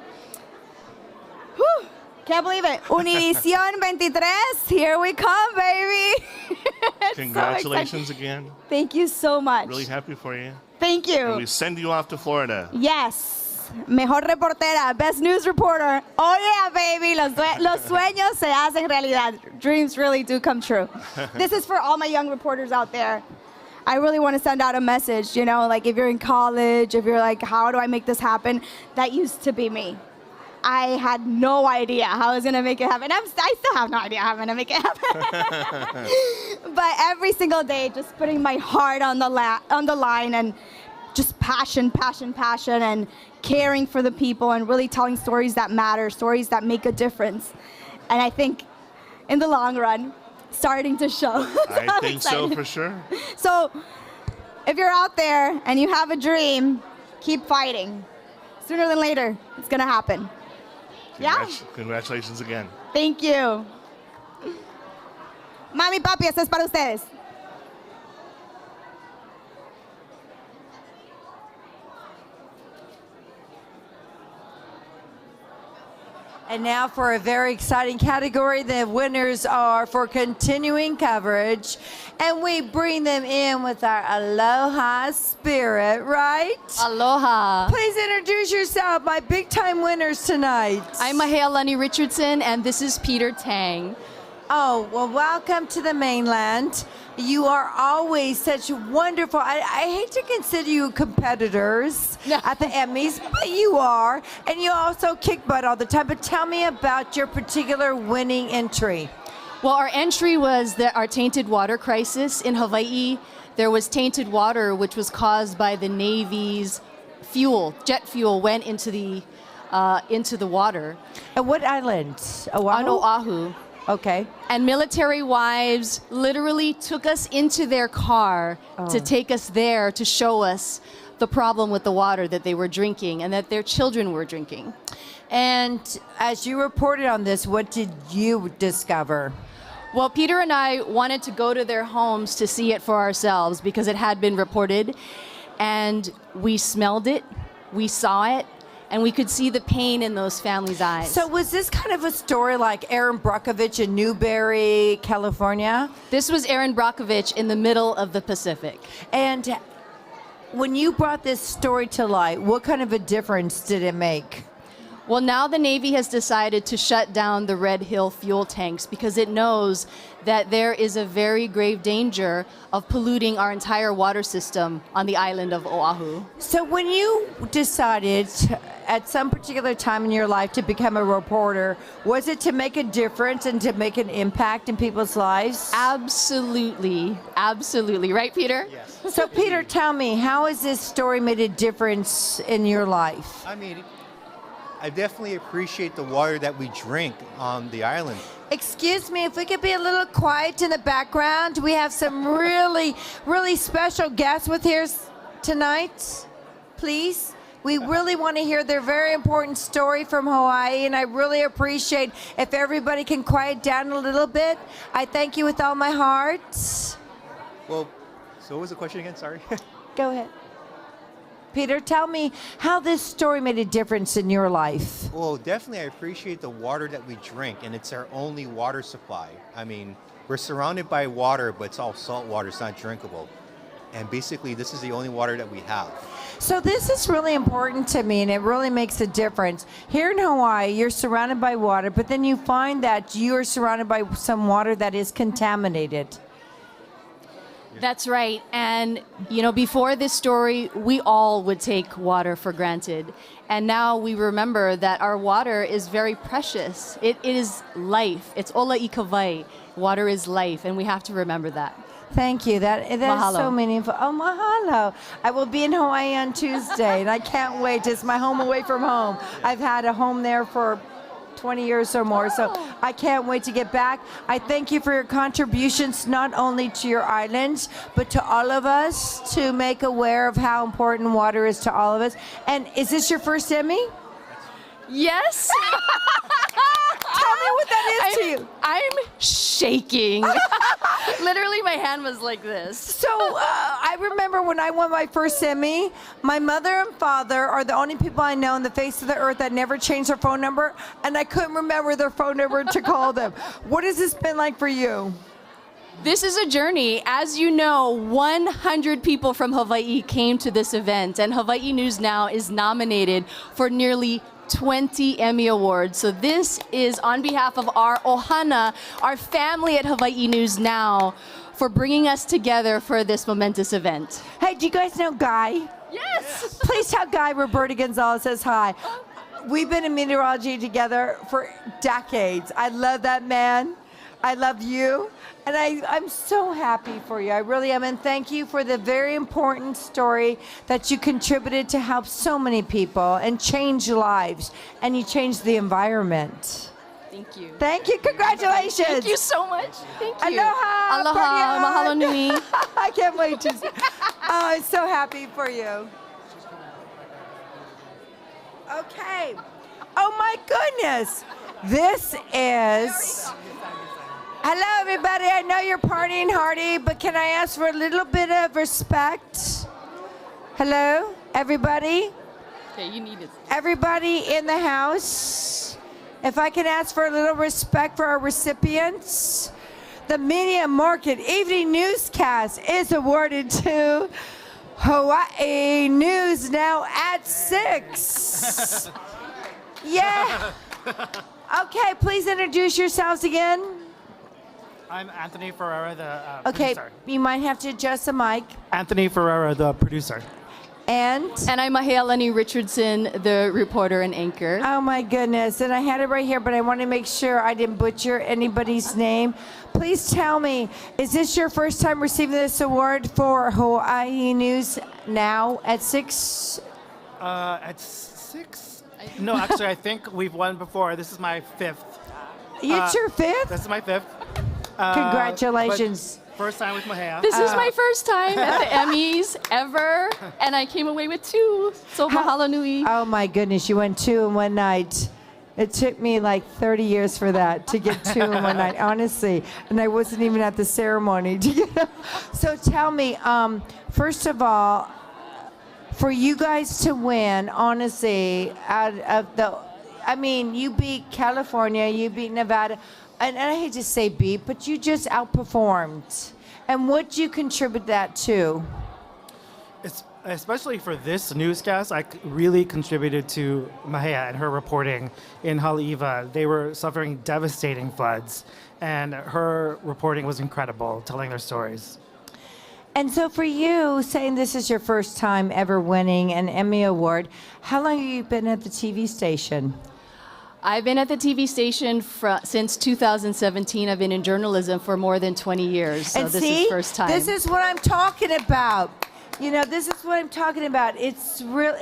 Speaker 12: whew, can't believe it. Univision 23, here we come, baby. It's so
Speaker 6: Congratulations
Speaker 12: exciting.
Speaker 6: again.
Speaker 12: Thank you so much.
Speaker 6: Really happy for you.
Speaker 12: Thank you.
Speaker 6: And we send you off to Florida.
Speaker 12: Yes. Mejor reportera, best news reporter. Oh yeah, baby. Los sueños se hacen realidad. Dreams really do come true. This is for all my young reporters out there. I really want to send out a message, like if you're in college, if you're like, how do I make this happen? That used to be me. I had no idea how I was going to make it happen. I still have no idea how I'm going to make it happen. But every single day, just putting my heart on the line and just passion, and caring for the people and really telling stories that matter, stories that make a difference. And I think in the long run, starting to show.
Speaker 6: I think so for sure.
Speaker 12: So if you're out there and you have a dream, keep fighting. Sooner than later, it's going to happen. Yeah?
Speaker 6: Congratulations again.
Speaker 12: Thank you. Mami, papi, esto es para ustedes.
Speaker 5: And now for a very exciting category. The winners are for continuing coverage. And we bring them in with our aloha spirit, right?
Speaker 7: Aloha.
Speaker 5: Please introduce yourself, my big time winners tonight.
Speaker 7: I'm Mahea Lenny Richardson, and this is Peter Tang.
Speaker 5: Oh, well, welcome to the mainland. You are always such wonderful. I hate to consider you competitors at the Emmys, but you are. And you also kick butt all the time. But tell me about your particular winning entry.
Speaker 7: Well, our entry was our tainted water crisis in Hawaii. There was tainted water, which was caused by the Navy's jet fuel went into the water.
Speaker 5: At what island? Oahu?
Speaker 7: On Oahu.
Speaker 5: Okay.
Speaker 7: And military wives literally took us into their car to take us there to show us the problem with the water that they were drinking and that their children were drinking.
Speaker 5: And as you reported on this, what did you discover?
Speaker 7: Well, Peter and I wanted to go to their homes to see it for ourselves because it had been reported. And we smelled it, we saw it, and we could see the pain in those families' eyes.
Speaker 5: So was this kind of a story like Aaron Brockovich in Newberry, California?
Speaker 7: This was Aaron Brockovich in the middle of the Pacific.
Speaker 5: And when you brought this story to light, what kind of a difference did it make?
Speaker 7: Well, now the Navy has decided to shut down the Red Hill fuel tanks because it knows that there is a very grave danger of polluting our entire water system on the island of Oahu.
Speaker 5: So when you decided at some particular time in your life to become a reporter, was it to make a difference and to make an impact in people's lives?
Speaker 7: Absolutely. Absolutely. Right, Peter?
Speaker 14: Yes.
Speaker 5: So, Peter, tell me, how has this story made a difference in your life?
Speaker 14: I mean, I definitely appreciate the water that we drink on the island.
Speaker 5: Excuse me, if we could be a little quiet in the background. We have some really, really special guests with us tonight. Please. We really want to hear their very important story from Hawaii, and I really appreciate if everybody can quiet down a little bit. I thank you with all my heart.
Speaker 14: Well, so what was the question again? Sorry.
Speaker 5: Go ahead. Peter, tell me how this story made a difference in your life.
Speaker 14: Well, definitely I appreciate the water that we drink, and it's our only water supply. I mean, we're surrounded by water, but it's all salt water, it's not drinkable. And basically, this is the only water that we have.
Speaker 5: So this is really important to me, and it really makes a difference. Here in Hawaii, you're surrounded by water, but then you find that you're surrounded by some water that is contaminated.
Speaker 7: That's right. And, before this story, we all would take water for granted. And now we remember that our water is very precious. It is life. It's ola I kawai. Water is life, and we have to remember that.
Speaker 5: Thank you. That is so meaningful. Oh, mahalo. I will be in Hawaii on Tuesday, and I can't wait. It's my home away from home. I've had a home there for 20 years or more, so I can't wait to get back. I thank you for your contributions, not only to your islands, but to all of us, to make aware of how important water is to all of us. And is this your first Emmy?
Speaker 7: Yes.
Speaker 5: Tell me what that is to you.
Speaker 7: I'm shaking. Literally, my hand was like this.
Speaker 5: So I remember when I won my first Emmy, my mother and father are the only people I know on the face of the earth that never changed their phone number, and I couldn't remember their phone number to call them. What has this been like for you?
Speaker 7: This is a journey. As you know, 100 people from Hawaii came to this event, and Hawaii News Now is nominated for nearly 20 Emmy Awards. So this is on behalf of our ohana, our family at Hawaii News Now, for bringing us together for this momentous event.
Speaker 5: Hey, do you guys know Guy?
Speaker 7: Yes.
Speaker 5: Please tell Guy Roberta Gonzalez says hi. We've been in meteorology together for decades. I love that man. I love you. And I'm so happy for you. I really am. And thank you for the very important story that you contributed to help so many people and change lives. And you changed the environment.
Speaker 7: Thank you.
Speaker 5: Thank you. Congratulations.
Speaker 7: Thank you so much. Thank you.
Speaker 5: Aloha.
Speaker 7: Aloha. Mahalo nui.
Speaker 5: I can't wait to see. Oh, I'm so happy for you. Okay. Oh, my goodness. This is... Hello, everybody. I know you're partying hardy, but can I ask for a little bit of respect? Hello, everybody?
Speaker 7: Okay, you need it.
Speaker 5: Everybody in the house, If I can ask for a little respect for our recipients, the Media Market Evening Newscast is awarded to Hawaii News Now at 6. Yeah. Okay, please introduce yourselves again.
Speaker 13: I'm Anthony Ferreira, the
Speaker 5: Okay,
Speaker 13: producer.
Speaker 5: you might have to adjust the mic.
Speaker 13: Anthony Ferreira, the producer.
Speaker 5: And
Speaker 7: I'm Mahealani Richardson, the reporter and anchor.
Speaker 5: Oh my goodness, and I had it right here, but I want to make sure I didn't butcher anybody's name. Please tell me, is this your first time receiving this award for Hawaii News Now at 6?
Speaker 13: At 6? No, actually, I think we've won before. This is my 5th.
Speaker 5: It's your 5th?
Speaker 13: This is my 5th.
Speaker 5: Congratulations.
Speaker 13: but First time with Mahea.
Speaker 7: This is my first time at the Emmys ever, and I came away with 2. So mahalo nui.
Speaker 5: Oh my goodness, you went 2 in one night. It took me like 30 years for that to get 2 in one night, honestly. And I wasn't even at the ceremony to get. So tell me, first of all, for you guys to win, honestly, out of the, I mean, you beat California, you beat Nevada, and I hate to say beat, but you just outperformed. And what do you contribute that to?
Speaker 13: Especially for this newscast, I really contributed to Mahea and her reporting in Haleiwa. They were suffering devastating floods, and her reporting was incredible, telling their stories.
Speaker 5: And so for you, saying this is your first time ever winning an Emmy Award, how long have you been at the TV station?
Speaker 7: I've been at the TV station since 2017. I've been in journalism for more than 20 years. So
Speaker 5: And
Speaker 7: this
Speaker 5: see,
Speaker 7: is first time.
Speaker 5: this is what I'm talking about. You know, this is what I'm talking about. It's real.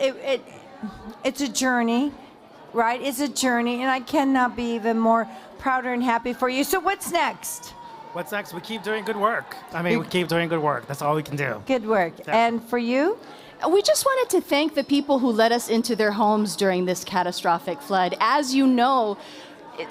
Speaker 5: It's a journey, right? It's a journey, and I cannot be even more prouder and happy for you. So what's next?
Speaker 13: What's next? We keep doing good work. I mean, we keep doing good work. That's all we can do.
Speaker 5: Good work.
Speaker 13: Yeah.
Speaker 5: And for you?
Speaker 7: We just wanted to thank the people who let us into their homes during this catastrophic flood. As you know,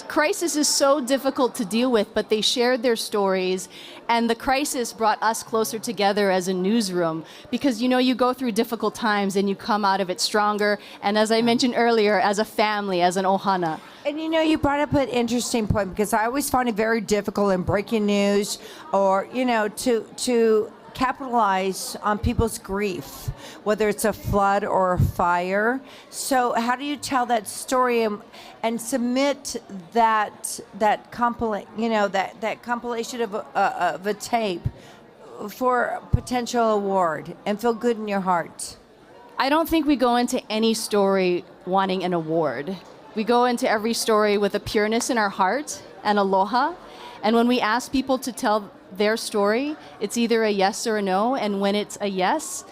Speaker 7: crisis is so difficult to deal with, but they shared their stories, and the crisis brought us closer together as a newsroom because, you know, you go through difficult times and you come out of it stronger, and as I mentioned earlier, as a family, as an ohana.
Speaker 5: And you know, you brought up an interesting point because I always find it very difficult in breaking news or, you know, to capitalize on people's grief, whether it's a flood or a fire. So how do you tell that story and submit that compilation of a tape for a potential award and feel good in your heart?
Speaker 7: I don't think we go into any story wanting an award. We go into every story with a pureness in our heart and aloha. And when we ask people to tell their story, it's either a yes or a no. And when it's a yes,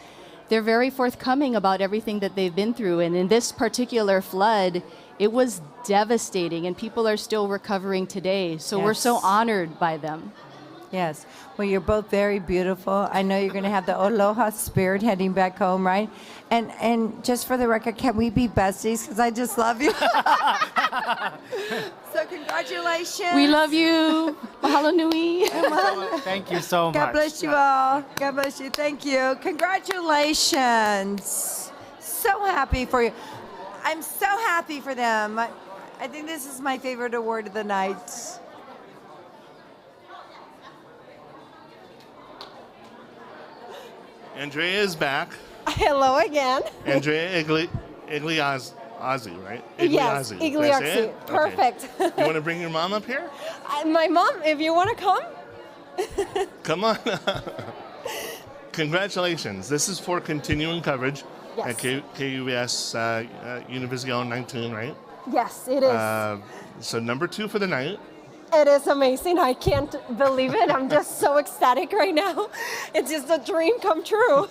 Speaker 7: they're very forthcoming about everything that they've been through. And in this particular flood, it was devastating, and people are still recovering today. So we're so
Speaker 5: Yes.
Speaker 7: honored by them.
Speaker 5: Yes. Well, you're both very beautiful. I know you're going to have the aloha spirit heading back home, right? And just for the record, can we be besties? Because I just love you. So congratulations.
Speaker 7: We love you. Mahalo nui.
Speaker 13: Thank you so much.
Speaker 5: God bless you all. God bless you. Thank you. Congratulations. So happy for you. I'm so happy for them. I think this is my favorite award of the night.
Speaker 6: Andrea is back.
Speaker 11: Hello again.
Speaker 6: Andrea Igliazzi, right?
Speaker 11: Yes,
Speaker 6: Did I say
Speaker 11: Igliazzi.
Speaker 6: it? Okay.
Speaker 11: Perfect.
Speaker 6: You want to bring your mom up here?
Speaker 11: My mom, if you want to come.
Speaker 6: Come on. Congratulations. This is for continuing coverage at KUBS Univision 19, right?
Speaker 11: Yes, it is.
Speaker 6: So number 2 for the night.
Speaker 11: It is amazing. I can't believe it. I'm just so ecstatic right now. It's just a dream come true.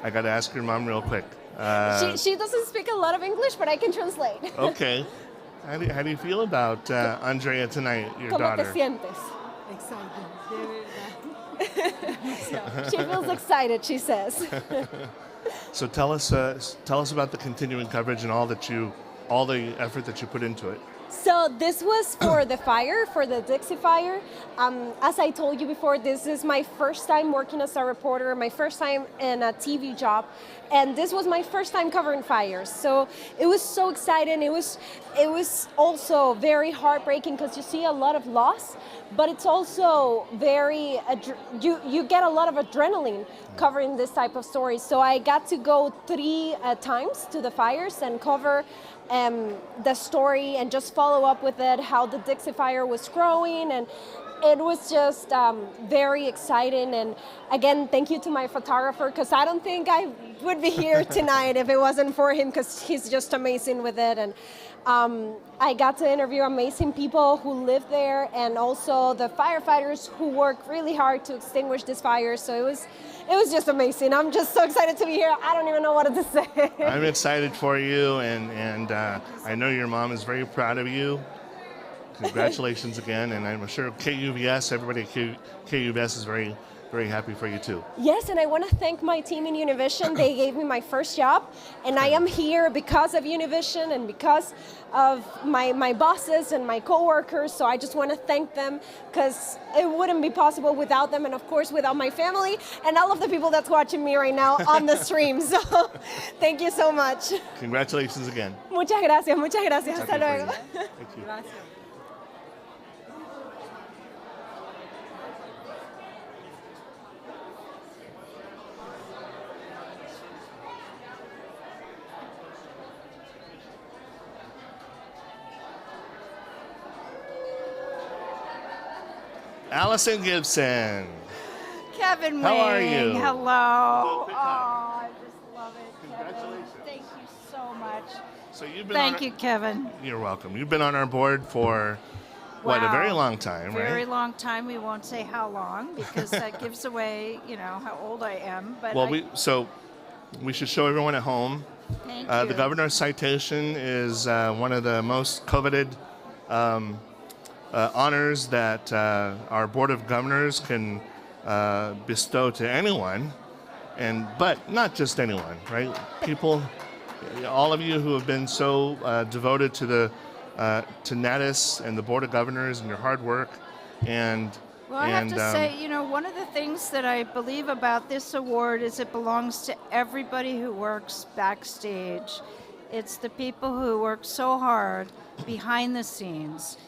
Speaker 6: I got to ask your mom real quick.
Speaker 11: She doesn't speak a lot of English, but I can translate.
Speaker 6: Okay. How do you feel about Andrea tonight, your
Speaker 11: ¿Cómo
Speaker 6: daughter?
Speaker 11: te sientes? She feels excited, she says.
Speaker 6: So tell us about the continuing coverage and all the effort that you put into it.
Speaker 11: So this was for the fire, for the Dixie Fire. As I told you before, this is my first time working as a reporter, my first time in a TV job, and this was my first time covering fires. So it was so exciting. It was also very heartbreaking because you see a lot of loss, but it's also very you get a lot of adrenaline covering this type of stories. So I got to go 3 times to the fires and cover the story and just follow up with it, how the Dixie Fire was growing, and it was just very exciting. And again, thank you to my photographer, because I don't think I would be here tonight if it wasn't for him, because he's just amazing with it. And I got to interview amazing people who live there, and also the firefighters who work really hard to extinguish this fire. So it was just amazing. I'm just so excited to be here. I don't even know what to say.
Speaker 6: I'm excited for you, and I know your mom is very proud of you. Congratulations again, and I'm sure KUVS, everybody at KUVS is very, very happy for you too.
Speaker 11: Yes, and I want to thank my team in Univision. They gave me my first job, and I am here because of Univision and because of my bosses and my coworkers. So I just want to thank them, because it wouldn't be possible without them, and of course without my family and all of the people that's watching me right now on the stream. So thank you so much.
Speaker 6: Congratulations again.
Speaker 11: Muchas gracias, muchas gracias. Hasta luego.
Speaker 6: Thank you.
Speaker 11: Gracias.
Speaker 6: Allison Gibson.
Speaker 15: Kevin
Speaker 6: How are
Speaker 15: Wing,
Speaker 6: you?
Speaker 15: hello. Oh, I just love it, Kevin. Thank you so much.
Speaker 6: So you've been
Speaker 15: Thank you, Kevin.
Speaker 6: You're welcome. You've been on our board for what, a
Speaker 15: Wow.
Speaker 6: very long time,
Speaker 15: Very
Speaker 6: right?
Speaker 15: long time. We won't say how long, because that gives away, how old I am. But
Speaker 6: Well, we should show everyone at home.
Speaker 15: Thank
Speaker 6: The
Speaker 15: you.
Speaker 6: governor's citation is one of the most coveted honors that our board of governors can bestow to anyone, but not just anyone, right? People, all of you who have been so devoted to NATIS and the board of governors and your hard work, and
Speaker 15: Well, I have to say, one of the things that I believe about this award is it belongs to everybody who works backstage. It's the people who work so hard behind the scenes.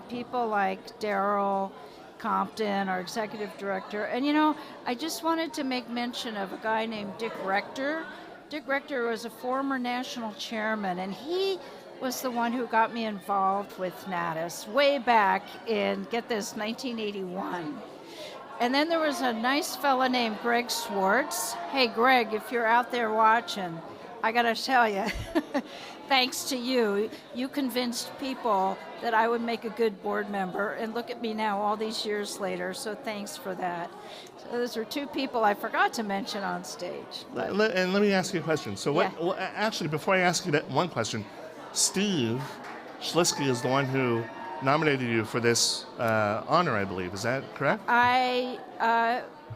Speaker 15: People like Daryl Compton, our executive director. And, I just wanted to make mention of a guy named Dick Rector. Dick Rector was a former national chairman, and he was the one who got me involved with NATIS way back in, get this, 1981. And then there was a nice fella named Greg Swartz. Hey, Greg, if you're out there watching, I got to tell you, thanks to you, you convinced people that I would make a good board member, and look at me now all these years later, so thanks for that. So those are 2 people I forgot to mention on stage.
Speaker 6: and let me ask you a question. So actually, before I ask you that one question, Steve Schlisky is the one who nominated you for this honor, I believe. Is that correct?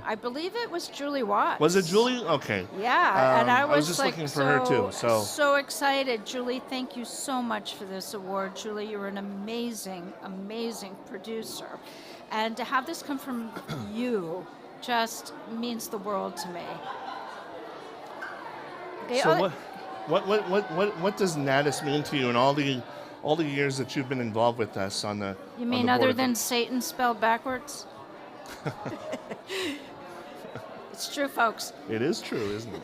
Speaker 15: I believe it was Julie Watts.
Speaker 6: Was it Julie? Okay.
Speaker 15: Yeah, and I was
Speaker 6: just
Speaker 15: like
Speaker 6: looking for her too.
Speaker 15: so excited. Julie, thank you so much for this award. Julie, you're an amazing, amazing producer. And to have this come from you just means the world to me. Okay,
Speaker 6: So what does NATIS mean to you in all the years that you've been involved with us on the?
Speaker 15: You
Speaker 6: on
Speaker 15: mean
Speaker 6: the board
Speaker 15: other
Speaker 6: of-
Speaker 15: than Satan spelled backwards? It's true, folks.
Speaker 6: It is true, isn't it?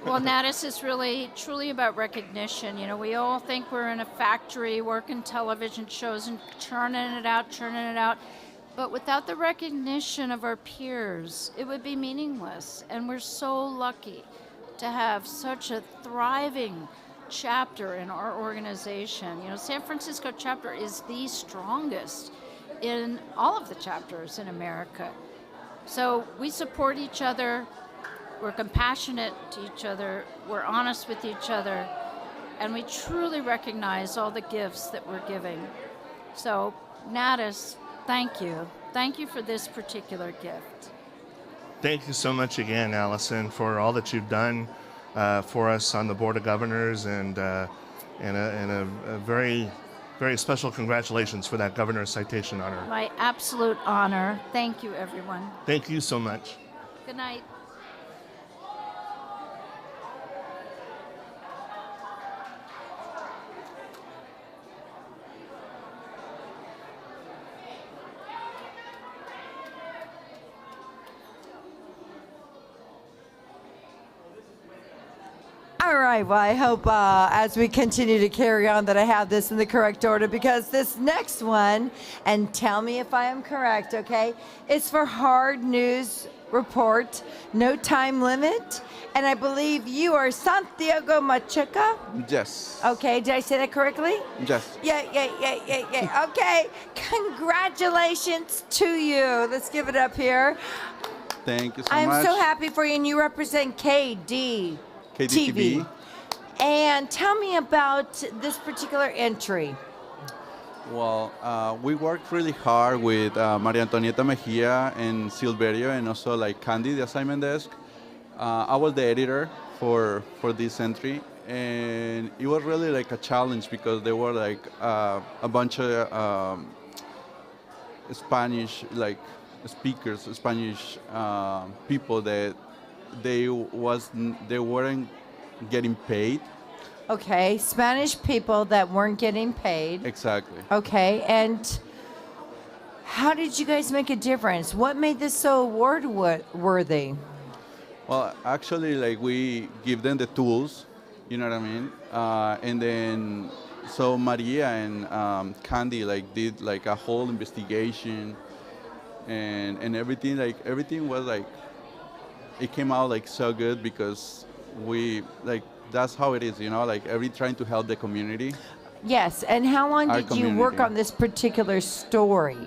Speaker 15: Well, NATIS is really, truly about recognition. We all think we're in a factory working television shows and churning it out. But without the recognition of our peers, it would be meaningless. And we're so lucky to have such a thriving chapter in our organization. San Francisco chapter is the strongest in all of the chapters in America. So we support each other, we're compassionate to each other, we're honest with each other, and we truly recognize all the gifts that we're giving. So NATIS, thank you. Thank you for this particular gift.
Speaker 6: Thank you so much again, Allison, for all that you've done for us on the Board of Governors, and and a very, very special congratulations for that governor's citation honor.
Speaker 15: My absolute honor. Thank you, everyone.
Speaker 6: Thank you so much.
Speaker 15: Good night.
Speaker 5: All right, well, I hope as we continue to carry on that I have this in the correct order, because this next one, and tell me if I am correct, okay, is for Hard News Report, no time limit, and I believe you are Santiago Machuca.
Speaker 16: Yes.
Speaker 5: Okay, did I say that correctly?
Speaker 16: Yes.
Speaker 5: Yeah. Okay, congratulations to you. Let's give it up here.
Speaker 16: Thank you so
Speaker 5: I'm
Speaker 16: much.
Speaker 5: so happy for you, and you represent KD.
Speaker 16: KDTV.
Speaker 5: And tell me about this particular entry.
Speaker 16: Well, we worked really hard with Maria Antonieta Mejia and Silverio, and also like Candy, the assignment desk. I was the editor for this entry, and it was really like a challenge because there were like a bunch of Spanish like speakers, Spanish people that they weren't getting paid.
Speaker 5: Okay, Spanish people that weren't getting paid.
Speaker 16: Exactly.
Speaker 5: Okay, and how did you guys make a difference? What made this so award worthy?
Speaker 16: Well, actually, like we give them the tools, you know what I mean? And then, so Maria and Candy like did like a whole investigation, and everything. Like everything was like, it came out like so good because we like that's how it is, you know. Like trying to help the community.
Speaker 5: Yes, and how long
Speaker 16: Our
Speaker 5: did you work
Speaker 16: community.
Speaker 5: on this particular story?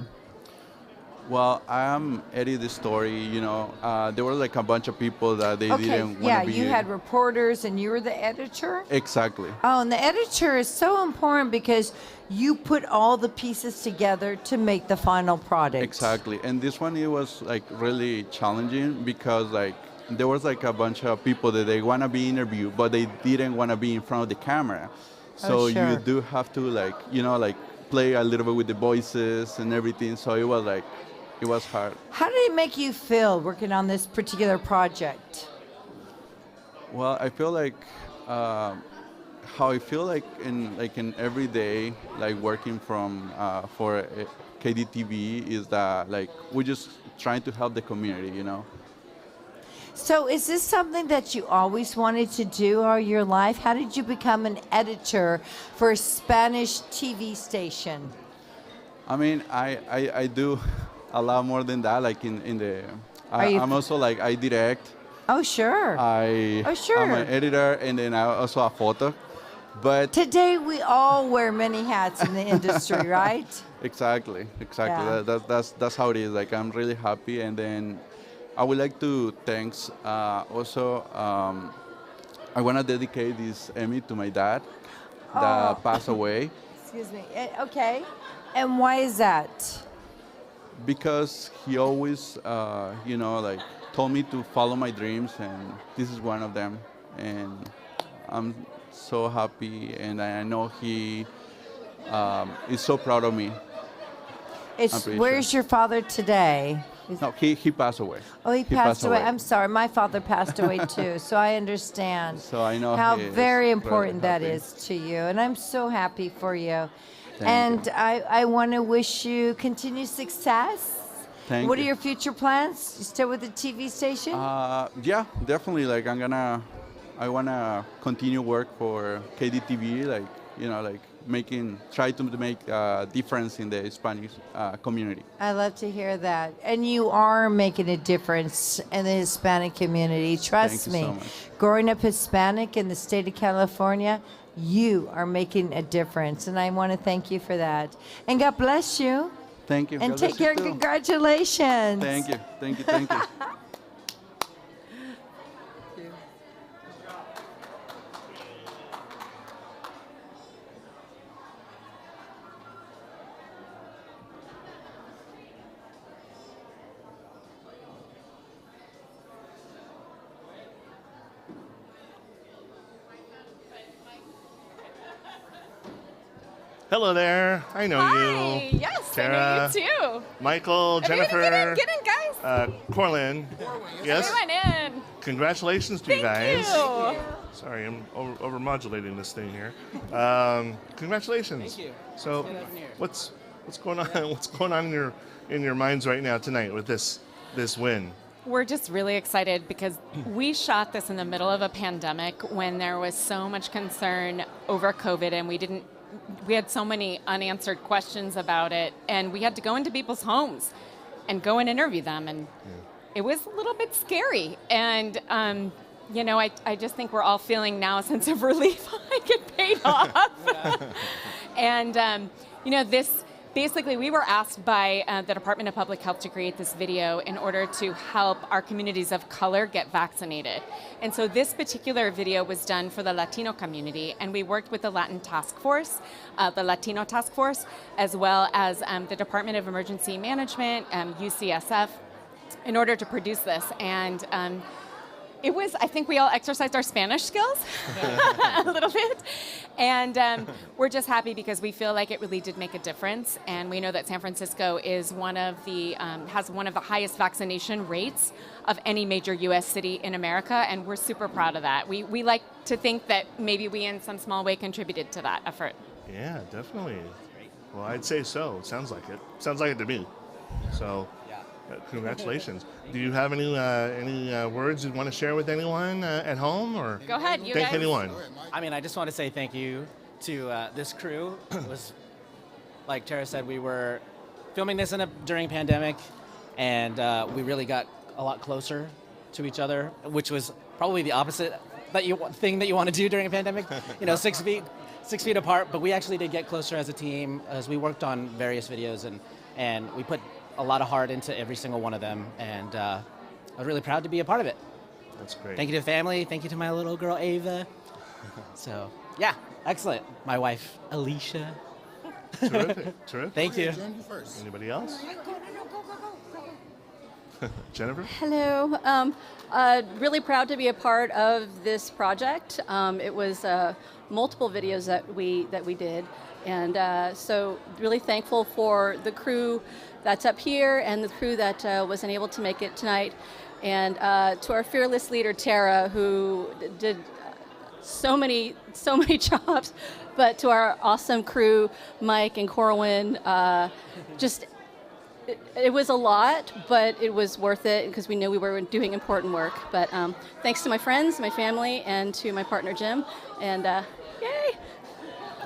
Speaker 16: Well, I am editing the story. You know, there were like a bunch of people that they
Speaker 5: Okay,
Speaker 16: didn't want
Speaker 5: yeah,
Speaker 16: to be.
Speaker 5: you had reporters and you were the editor?
Speaker 16: Exactly.
Speaker 5: Oh, and the editor is so important because you put all the pieces together to make the final product.
Speaker 16: Exactly. And this one, it was like really challenging because like there was like a bunch of people that they want to be interviewed, but they didn't want to be in front of the camera. So
Speaker 5: sure.
Speaker 16: you do have to like, you know, like play a little bit with the voices and everything. So it was like, it was hard.
Speaker 5: How did it make you feel working on this particular project?
Speaker 16: Well, I feel like how I feel like in every day, like working from for KDTV is that like we're just trying to help the community, you know.
Speaker 5: So is this something that you always wanted to do all your life? How did you become an editor for a Spanish TV station?
Speaker 16: I mean, I do a lot more than that. Like in the,
Speaker 5: Are you-
Speaker 16: I'm also like I direct.
Speaker 5: Oh, sure.
Speaker 16: I'm
Speaker 5: sure.
Speaker 16: an editor, and then I also a photo. But
Speaker 5: Today we all wear many hats in the industry, right?
Speaker 16: exactly.
Speaker 5: Yeah.
Speaker 16: That's how it is. Like I'm really happy, and then I would like to thanks also. I want to dedicate this Emmy to my dad that
Speaker 5: Oh.
Speaker 16: passed away
Speaker 5: Excuse me. Okay. And why is that?
Speaker 16: because he always, you know, like told me to follow my dreams, and this is one of them. And I'm so happy, and I know he is so proud of me. I'm
Speaker 5: It's
Speaker 16: pretty
Speaker 5: where's your father today?
Speaker 16: No, he passed away.
Speaker 5: Oh, he passed away. I'm sorry. My father passed away too, so I understand
Speaker 16: So I know
Speaker 5: how
Speaker 16: he is
Speaker 5: very
Speaker 16: really
Speaker 5: important that
Speaker 16: happy.
Speaker 5: is to you, and I'm so happy for you.
Speaker 16: Thank
Speaker 5: and I want to wish you continued success.
Speaker 16: Thank
Speaker 5: What
Speaker 16: you.
Speaker 5: are your future plans? You still with the TV station?
Speaker 16: Yeah, definitely. Like I wanna continue work for KDTV. Like you know, like try to make a difference in the Spanish community.
Speaker 5: I love to hear that. And you are making a difference in the Hispanic community. Trust
Speaker 16: Thank you
Speaker 5: me.
Speaker 16: so much.
Speaker 5: Growing up Hispanic in the state of California, you are making a difference. And I want to thank you for that. And God bless you.
Speaker 16: Thank you.
Speaker 5: And
Speaker 16: God
Speaker 5: take
Speaker 16: bless you
Speaker 5: care and
Speaker 16: too.
Speaker 5: congratulations.
Speaker 16: Thank you. Thank you. Thank you.
Speaker 6: Hello there. I know
Speaker 20: Hi.
Speaker 6: you.
Speaker 20: Yes,
Speaker 6: Tara,
Speaker 20: I know you too.
Speaker 6: Michael, Jennifer.
Speaker 20: Get in, guys.
Speaker 6: Corlin. Yes.
Speaker 20: Everyone in.
Speaker 6: Congratulations to you guys.
Speaker 20: Thank you.
Speaker 6: Sorry, I'm over-modulating this thing here. Congratulations.
Speaker 20: Thank you.
Speaker 6: So, what's going on? What's going on in your minds right now tonight with this win?
Speaker 20: We're just really excited because we shot this in the middle of a pandemic when there was so much concern over COVID, and we had so many unanswered questions about it, and we had to go into people's homes and go and interview them, and it was a little bit scary. And I just think we're all feeling now a sense of relief. I get paid off. And this. Basically, we were asked by the Department of Public Health to create this video in order to help our communities of color get vaccinated. And so this particular video was done for the Latino community, and we worked with the Latin Task Force, the Latino Task Force, as well as the Department of Emergency Management, UCSF, in order to produce this. And I think we all exercised our Spanish skills a little bit. And we're just happy because we feel like it really did make a difference. And we know that San Francisco is has one of the highest vaccination rates of any major U.S. city in America. And we're super proud of that. We like to think that maybe we in some small way contributed to that effort.
Speaker 6: Yeah, definitely. Well, I'd say so. It sounds like it. Sounds like it to me. So. Congratulations. Do you have any words you want to share with anyone at home, or
Speaker 20: go ahead, you
Speaker 6: thank
Speaker 20: guys.
Speaker 6: anyone?
Speaker 22: I mean, I just want to say thank you to this crew. It was, like Tara said, we were filming this during pandemic, and we really got a lot closer to each other, which was probably the opposite thing that you want to do during a pandemic. 6 feet apart. But we actually did get closer as a team as we worked on various videos, and we put a lot of heart into every single one of them, and I was really proud to be a part of it.
Speaker 6: That's great.
Speaker 22: Thank you to the family. Thank you to my little girl, Ava. So, yeah, excellent. My wife, Alicia.
Speaker 6: Terrific.
Speaker 22: Thank you.
Speaker 6: Anybody else? Jennifer?
Speaker 7: Hello. Really proud to be a part of this project. It was multiple videos that we did, and so really thankful for the crew that's up here and the crew that wasn't able to make it tonight, and to our fearless leader Tara, who did so many jobs, but to our awesome crew, Mike and Corwin, it was a lot, but it was worth it because we knew we were doing important work. But thanks to my friends, my family, and to my partner Jim, and yay!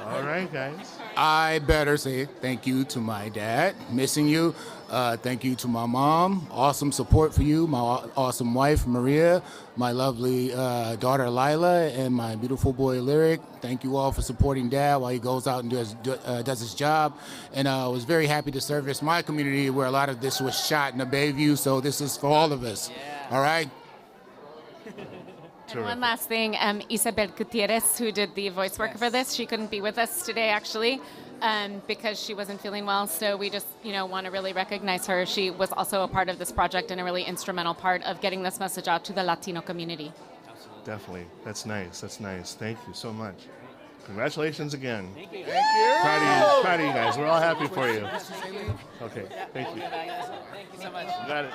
Speaker 6: All right, guys.
Speaker 23: I better say thank you to my dad, missing you. Thank you to my mom, awesome support for you, my awesome wife, Maria, my lovely daughter, Lila, and my beautiful boy, Lyric. Thank you all for supporting Dad while he goes out and does his job. And I was very happy to service my community where a lot of this was shot in the Bayview, so this is for all of us. All right?
Speaker 20: And one last thing, Isabel Gutierrez, who did the voice work for this, she couldn't be with us today, actually, because she wasn't feeling well. So we just, want to really recognize her. She was also a part of this project and a really instrumental part of getting this message out to the Latino community.
Speaker 6: Definitely. That's nice. Thank you so much. Congratulations again.
Speaker 22: Thank you.
Speaker 6: Proud of you guys. We're all happy for you. Okay. Thank you.
Speaker 22: Thank you so much.
Speaker 6: You got it.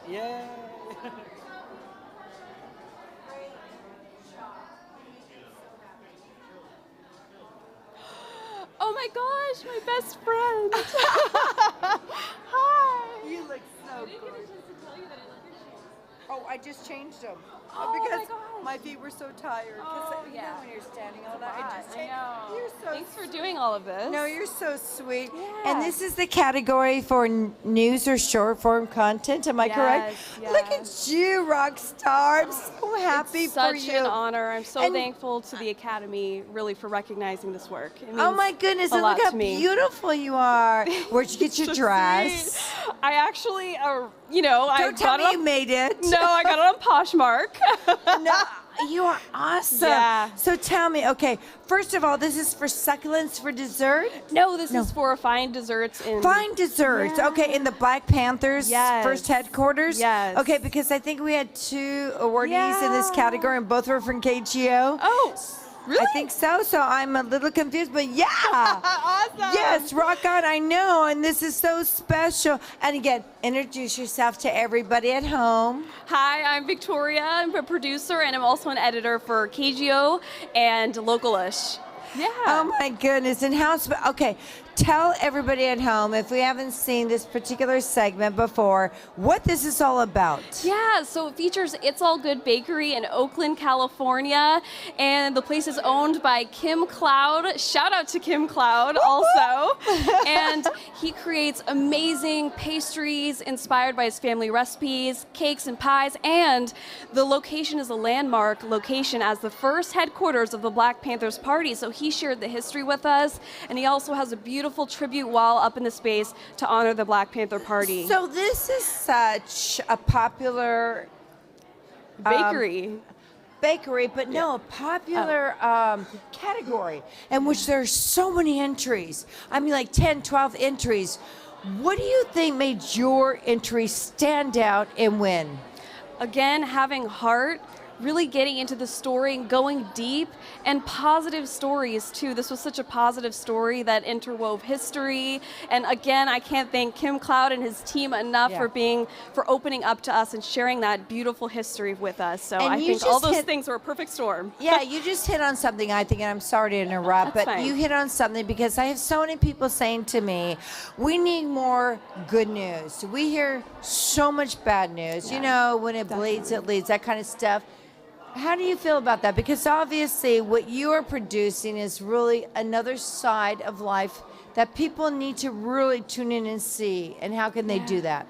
Speaker 22: Yay.
Speaker 20: Oh my gosh, my best friend.
Speaker 5: Hi. You look so good. Oh, I just changed them. Because my feet were so tired. Yeah. When you're standing all night, I just changed. You're so
Speaker 20: Thanks for doing all of this.
Speaker 5: No, you're so sweet. And this is the category for news or short form content. Am I correct?
Speaker 24: Yes.
Speaker 5: Look at you, rock star. I'm so happy
Speaker 24: It's
Speaker 5: for
Speaker 24: such
Speaker 5: you.
Speaker 24: an honor. I'm so
Speaker 5: And-
Speaker 24: thankful to the Academy, really, for recognizing this work. It
Speaker 5: Oh
Speaker 24: means
Speaker 5: my goodness,
Speaker 24: a
Speaker 5: and
Speaker 24: lot
Speaker 5: look how
Speaker 24: to me.
Speaker 5: beautiful you are. Where'd you get your
Speaker 24: So
Speaker 5: dress?
Speaker 24: sweet. I actually, I
Speaker 5: Don't tell
Speaker 24: got
Speaker 5: me
Speaker 24: it
Speaker 5: you
Speaker 24: on-
Speaker 5: made it.
Speaker 24: No, I got it on Poshmark.
Speaker 5: No, you are awesome.
Speaker 24: Yeah.
Speaker 5: So tell me, okay, first of all, this is for succulents for dessert?
Speaker 24: No, this is for fine desserts.
Speaker 5: Fine desserts.
Speaker 24: Yeah.
Speaker 5: Okay, in the Black Panthers
Speaker 24: Yes.
Speaker 5: first headquarters?
Speaker 24: Yes.
Speaker 5: Okay, because I think we had 2 awardees in this category, and both were from KGO.
Speaker 24: Oh,
Speaker 5: I think so. So I'm a little confused, but yeah.
Speaker 11: Awesome.
Speaker 5: Yes, rock on. I know. And this is so special. And again, introduce yourself to everybody at home.
Speaker 1: Hi, I'm Victoria. I'm a producer and I'm also an editor for KGO and Localish. Yeah.
Speaker 5: Oh my goodness. And how, okay, tell everybody at home, if we haven't seen this particular segment before, what this is all about.
Speaker 1: Yeah, so it features It's All Good Bakery in Oakland, California, and the place is owned by Kim Cloud. Shout out to Kim Cloud also. And he creates amazing pastries inspired by his family recipes, cakes and pies, and the location is a landmark location as the first headquarters of the Black Panthers Party. So he shared the history with us, and he also has a beautiful tribute wall up in the space to honor the Black Panther Party.
Speaker 5: So this is such a popular bakery, but no, a popular category in which there's so many entries. I mean, like 10, 12 entries. What do you think made your entry stand out and win?
Speaker 1: Again, having heart, really getting into the story and going deep, and positive stories too. This was such a positive story that interwove history. And again, I can't thank Kim Cloud and his team enough for opening up to us and sharing that beautiful history with us. So
Speaker 5: And
Speaker 1: I
Speaker 5: you
Speaker 1: think all
Speaker 5: just
Speaker 1: those
Speaker 5: hit-
Speaker 1: things were a perfect storm.
Speaker 5: Yeah, you just hit on something, I think, and I'm sorry to interrupt,
Speaker 1: That's
Speaker 5: but
Speaker 1: fine.
Speaker 5: you hit on something because I have so many people saying to me, we need more good news. We hear so much bad news. You know, when it bleeds, it leads, that kind of stuff. How do you feel about that? Because obviously what you are producing is really another side of life that people need to really tune in and see. And how can they do that?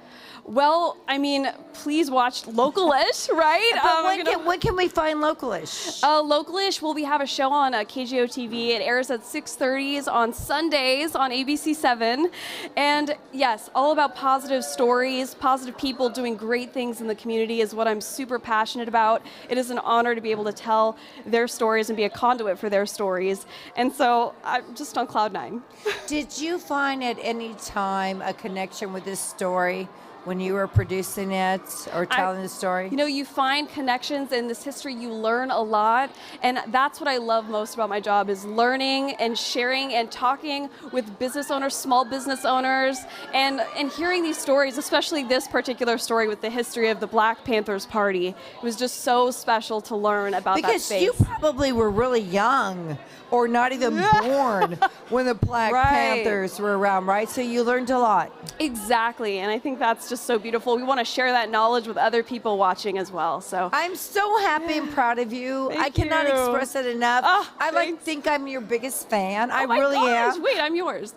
Speaker 1: Well, I mean, please watch Localish, right?
Speaker 5: But when can we find Localish?
Speaker 1: Localish, well, we have a show on KGO TV. It airs at 6:30 on Sundays on ABC7. And yes, all about positive stories, positive people doing great things in the community is what I'm super passionate about. It is an honor to be able to tell their stories and be a conduit for their stories. And so I'm just on cloud nine.
Speaker 5: Did you find at any time a connection with this story when you were producing it or telling the story?
Speaker 1: You know, you find connections in this history, you learn a lot, and that's what I love most about my job is learning and sharing and talking with business owners, small business owners, and hearing these stories, especially this particular story with the history of the Black Panthers Party. It was just so special to learn about that
Speaker 5: Because
Speaker 1: space.
Speaker 5: you probably were really young or not even born when the Black Panthers were around, right? So you learned a lot.
Speaker 1: Exactly, and I think that's just so beautiful. We want to share that knowledge with other people watching as well. So
Speaker 5: I'm so happy and proud of you. I
Speaker 1: Thank
Speaker 5: cannot
Speaker 1: you.
Speaker 5: express it enough. I think I'm your biggest fan. I
Speaker 1: Oh my
Speaker 5: really
Speaker 1: gosh,
Speaker 5: am.
Speaker 1: Wait, I'm yours.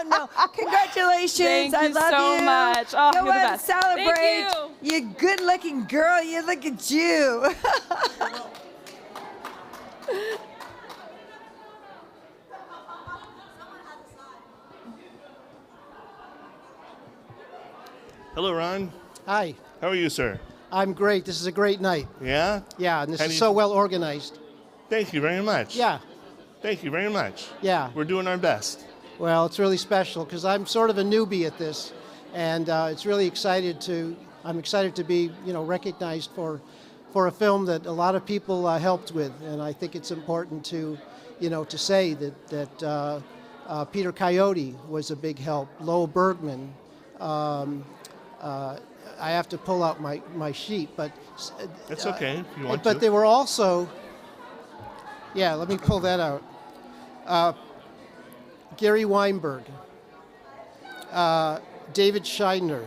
Speaker 5: No, congratulations.
Speaker 1: Thank
Speaker 5: I
Speaker 1: you
Speaker 5: love
Speaker 1: so
Speaker 5: you.
Speaker 1: much. Oh,
Speaker 5: Go
Speaker 1: you're the
Speaker 5: out and
Speaker 1: best.
Speaker 5: celebrate.
Speaker 1: Thank
Speaker 5: You good-looking girl. You look at you.
Speaker 6: Hello, Ron.
Speaker 4: Hi.
Speaker 6: How are you, sir?
Speaker 4: I'm great. This is a great night.
Speaker 6: Yeah?
Speaker 4: Yeah, and this
Speaker 6: How
Speaker 4: is
Speaker 6: do you-
Speaker 4: so well organized.
Speaker 6: Thank you very much.
Speaker 4: Yeah.
Speaker 6: Thank you very much.
Speaker 4: Yeah.
Speaker 6: We're doing our best.
Speaker 4: Well, it's really special because I'm sort of a newbie at this, and it's really I'm excited to be, recognized for a film that a lot of people helped with, and I think it's important to say that Peter Coyote was a big help. Lowell Bergman. I have to pull out my sheet, but
Speaker 6: That's okay if you want
Speaker 4: but
Speaker 6: to.
Speaker 4: they were also, let me pull that out. Gary Weinberg, David Scheidner,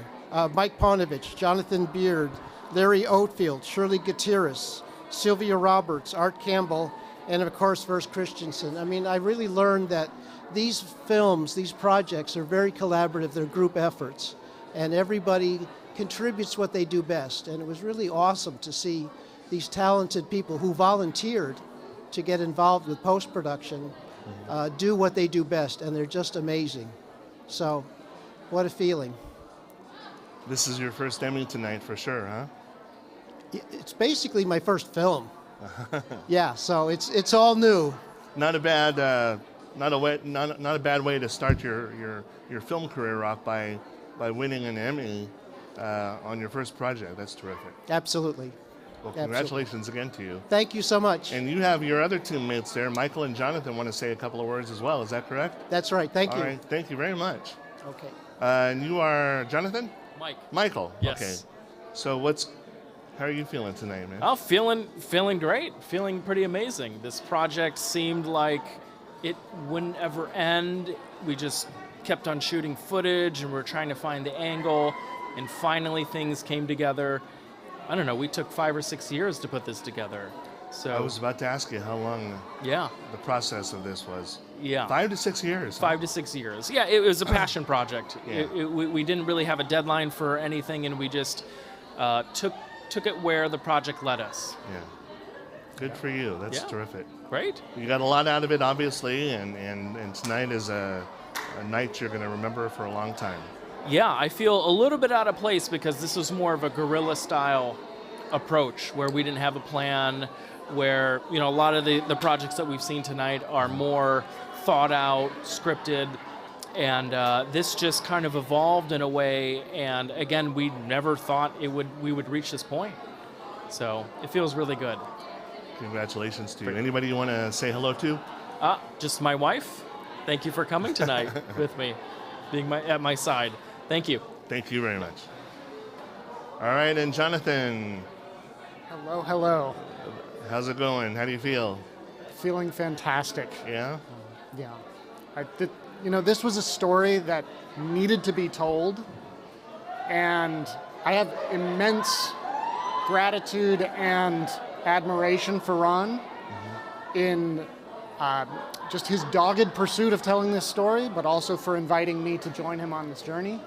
Speaker 4: Mike Ponovich, Jonathan Beard, Larry Oatfield, Shirley Gutierrez, Sylvia Roberts, Art Campbell, and of course, Vers Christensen. I mean, I really learned that these films, these projects are very collaborative. They're group efforts, and everybody contributes what they do best. And it was really awesome to see these talented people who volunteered to get involved with post-production do what they do best, and they're just amazing. So, what a feeling.
Speaker 6: This is your first Emmy tonight for sure, huh?
Speaker 4: It's basically my first film. Yeah, so it's all new.
Speaker 6: Not a bad not a bad way to start your film career off by winning an Emmy on your first project. That's terrific.
Speaker 4: Absolutely.
Speaker 6: Well, congratulations again to you.
Speaker 4: Thank you so much.
Speaker 6: And you have your other teammates there, Michael and Jonathan, want to say a couple of words as well. Is that correct?
Speaker 4: That's right. Thank you.
Speaker 6: All right. Thank you very much.
Speaker 4: Okay.
Speaker 6: And you are Jonathan?
Speaker 2: Mike.
Speaker 6: Michael.
Speaker 2: Yes.
Speaker 6: Okay. So how are you feeling tonight, man?
Speaker 2: Oh, feeling great. Feeling pretty amazing. This project seemed like it wouldn't ever end. We just kept on shooting footage and we're trying to find the angle, and finally things came together. I don't know, we took 5 or 6 years to put this together. So
Speaker 6: I was about to ask you how long the process of this was.
Speaker 2: Yeah.
Speaker 6: 5 to 6 years.
Speaker 2: 5 to 6 years. Yeah, it was a passion project.
Speaker 6: Yeah.
Speaker 2: We didn't really have a deadline for anything, and we just took it where the project led us.
Speaker 6: Yeah. Good for you. That's terrific.
Speaker 2: Great.
Speaker 6: You got a lot out of it, obviously, and tonight is a night you're going to remember for a long time.
Speaker 2: Yeah, I feel a little bit out of place because this was more of a guerrilla style approach where we didn't have a plan, where, you know, a lot of the projects that we've seen tonight are more thought out, scripted, and this just kind of evolved in a way, and again, we never thought we would reach this point. So it feels really good.
Speaker 6: Congratulations to you. Anybody you want to say hello to?
Speaker 2: Just my wife. Thank you for coming tonight with me, being at my side. Thank you.
Speaker 6: Thank you very much. All right, and Jonathan.
Speaker 9: Hello, hello.
Speaker 6: How's it going? How do you feel?
Speaker 9: Feeling fantastic.
Speaker 6: Yeah?
Speaker 9: Yeah. This was a story that needed to be told, and I have immense gratitude and admiration for Ron in just his dogged pursuit of telling this story, but also for inviting me to join him on this journey.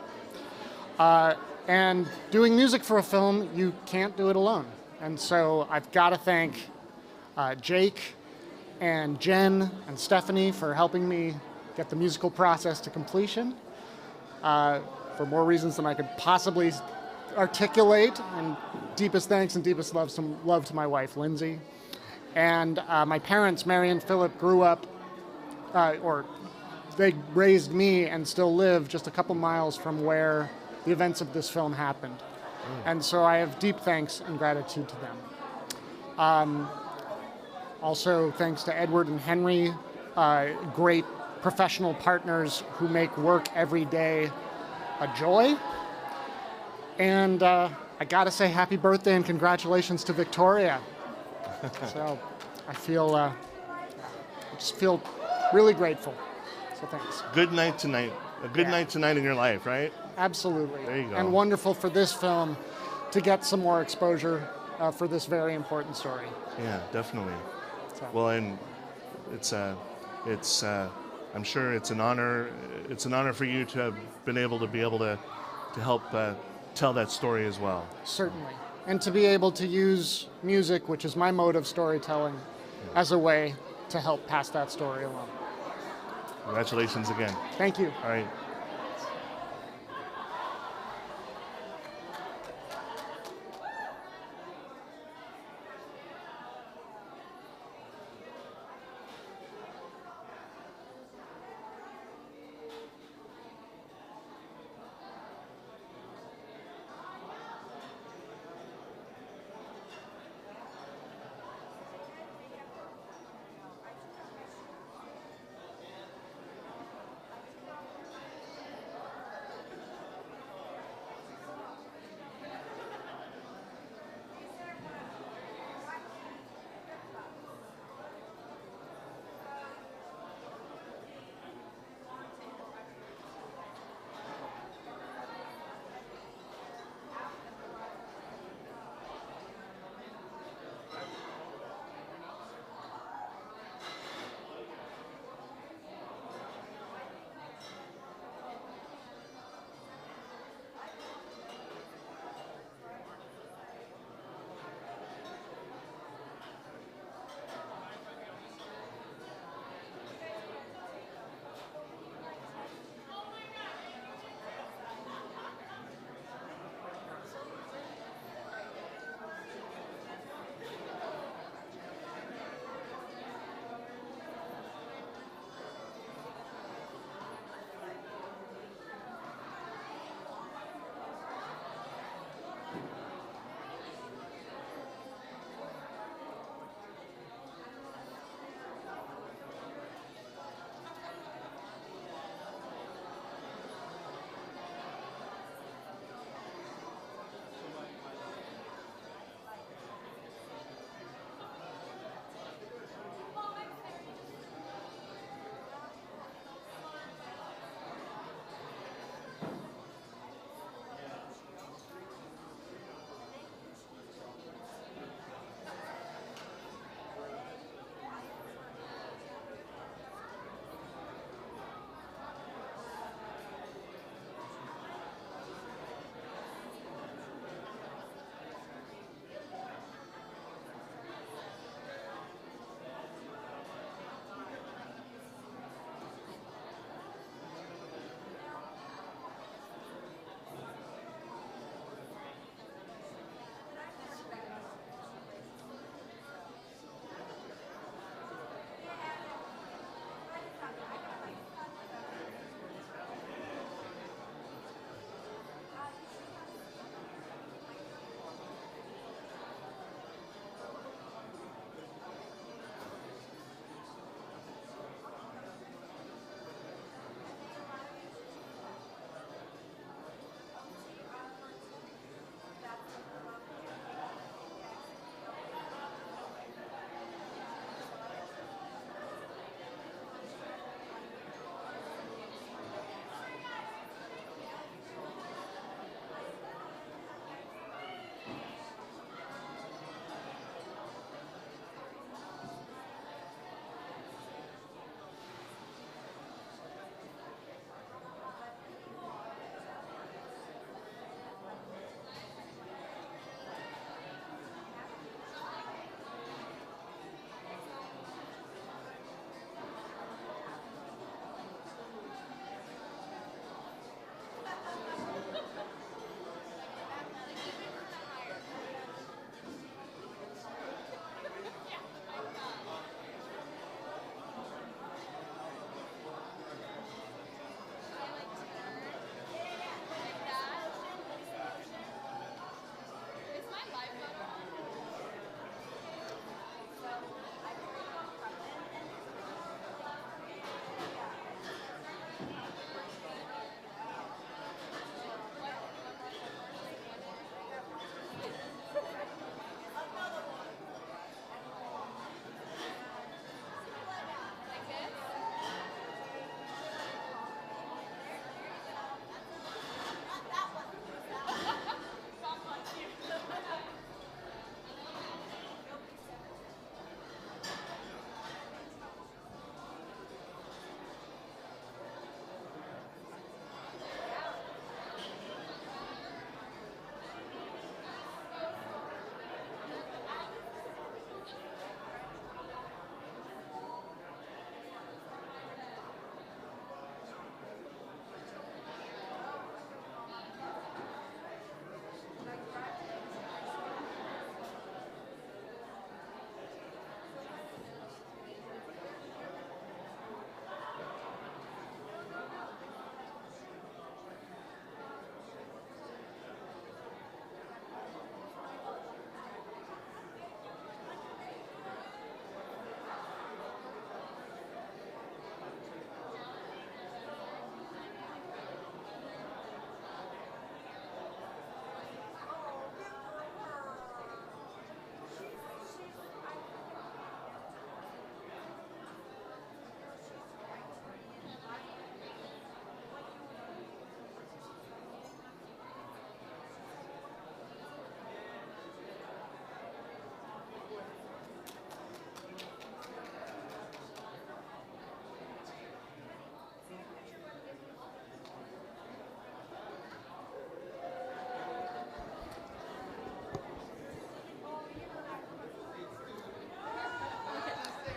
Speaker 9: And doing music for a film, you can't do it alone. And so I've got to thank Jake and Jen and Stephanie for helping me get the musical process to completion for more reasons than I could possibly articulate. And deepest thanks and deepest love to my wife, Lindsay. And my parents, Mary and Philip, grew up, or they raised me and still live just a couple miles from where the events of this film happened. And so I have deep thanks and gratitude to them. Also, thanks to Edward and Henry, great professional partners who make work every day a joy. And I gotta say happy birthday and congratulations to Victoria. So I just feel really grateful. So thanks.
Speaker 6: Good night tonight. A good night tonight in your life, right?
Speaker 9: Absolutely.
Speaker 6: There you go.
Speaker 9: And wonderful for this film to get some more exposure for this very important story.
Speaker 6: Yeah, definitely.
Speaker 9: So.
Speaker 6: Well, and it's I'm sure it's an honor. It's an honor for you to have been able to help tell that story as well.
Speaker 9: Certainly. And to be able to use music, which is my mode of storytelling, as a way to help pass that story along.
Speaker 6: Congratulations again.
Speaker 9: Thank you.
Speaker 6: All right.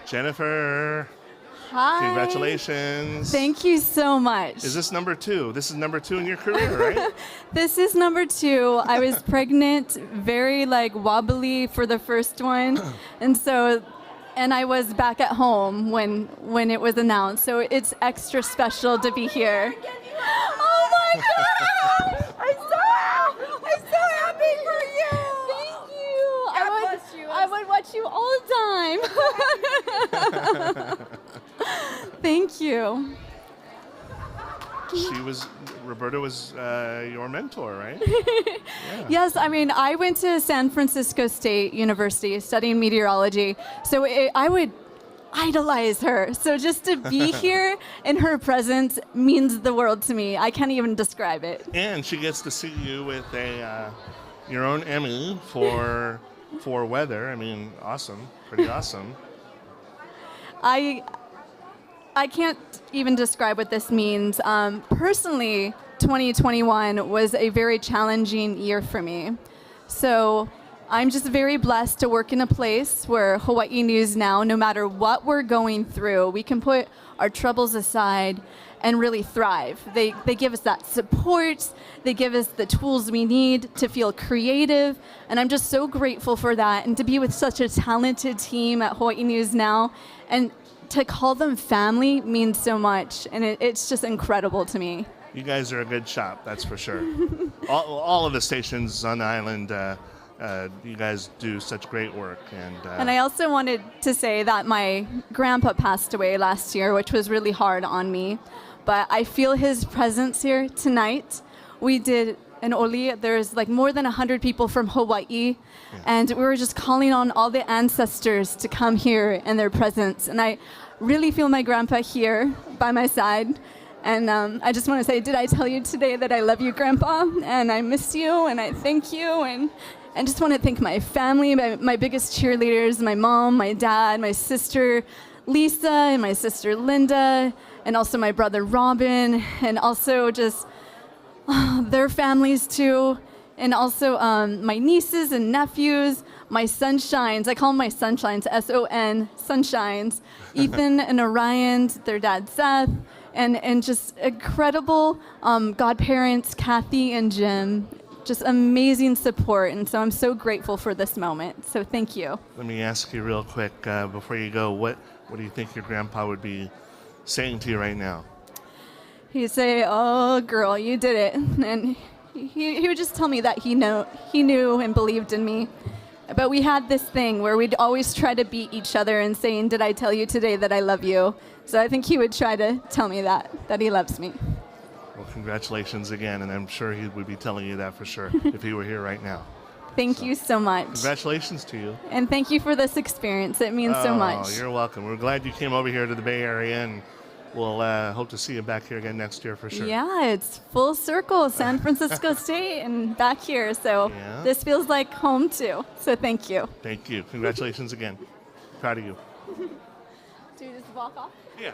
Speaker 6: Jennifer.
Speaker 8: Hi.
Speaker 6: Congratulations.
Speaker 8: Thank you so much.
Speaker 6: Is this number 2? This is number 2 in your career, right?
Speaker 8: This is number 2. I was pregnant, very wobbly for the first one. And I was back at home when it was announced. So it's extra special to be here. Oh my God! I'm so happy for you. Thank you. I would watch you all the time. Thank you.
Speaker 6: Roberta was your mentor, right? Yeah.
Speaker 8: Yes, I went to San Francisco State University studying meteorology, so I would idolize her. So just to be here in her presence means the world to me. I can't even describe it.
Speaker 6: And she gets to see you with your own Emmy for weather. Awesome, pretty awesome.
Speaker 8: I can't even describe what this means. Personally, 2021 was a very challenging year for me. So I'm just very blessed to work in a place where Hawaii News Now, no matter what we're going through, we can put our troubles aside and really thrive. They give us that support. They give us the tools we need to feel creative. And I'm just so grateful for that. And to be with such a talented team at Hawaii News Now and to call them family means so much, and it's just incredible to me.
Speaker 6: You guys are a good shop, that's for sure. all of the stations on the island, you guys do such great work.
Speaker 8: And I also wanted to say that my grandpa passed away last year, which was really hard on me, but I feel his presence here tonight. We did an oli. There's more than 100 people from Hawaii, and we were just calling on all the ancestors to come here in their presence. And I really feel my grandpa here by my side. And I just want to say, did I tell you today that I love you, Grandpa? And I miss you, and I thank you. And I just want to thank my family, my biggest cheerleaders, my mom, my dad, my sister Lisa, and my sister Linda, and also my brother Robin, and also just their families too, and also my nieces and nephews, my sunshines. I call them my sunshines, S-O-N, sunshines. Ethan and Orion, their dad Seth, and just incredible godparents, Kathy and Jim. Just amazing support, and so I'm so grateful for this moment. So thank you.
Speaker 6: Let me ask you real quick before you go, what do you think your grandpa would be saying to you right now?
Speaker 8: He'd say, "Oh, girl, you did it," and he would just tell me that he knew and believed in me. But we had this thing where we'd always try to beat each other and saying, "Did I tell you today that I love you?" So I think he would try to tell me that he loves me.
Speaker 6: Well, congratulations again, and I'm sure he would be telling you that for sure if he were here right now.
Speaker 8: Thank you so much.
Speaker 6: Congratulations to you.
Speaker 8: And thank you for this experience. It means so much.
Speaker 6: Oh, you're welcome. We're glad you came over here to the Bay Area, and we'll hope to see you back here again next year for sure.
Speaker 8: Yeah, it's full circle, San Francisco State and back here. So This feels like home too. So thank you.
Speaker 6: Thank you. Congratulations again. Proud of you.
Speaker 8: Do you just walk off?
Speaker 6: Yeah.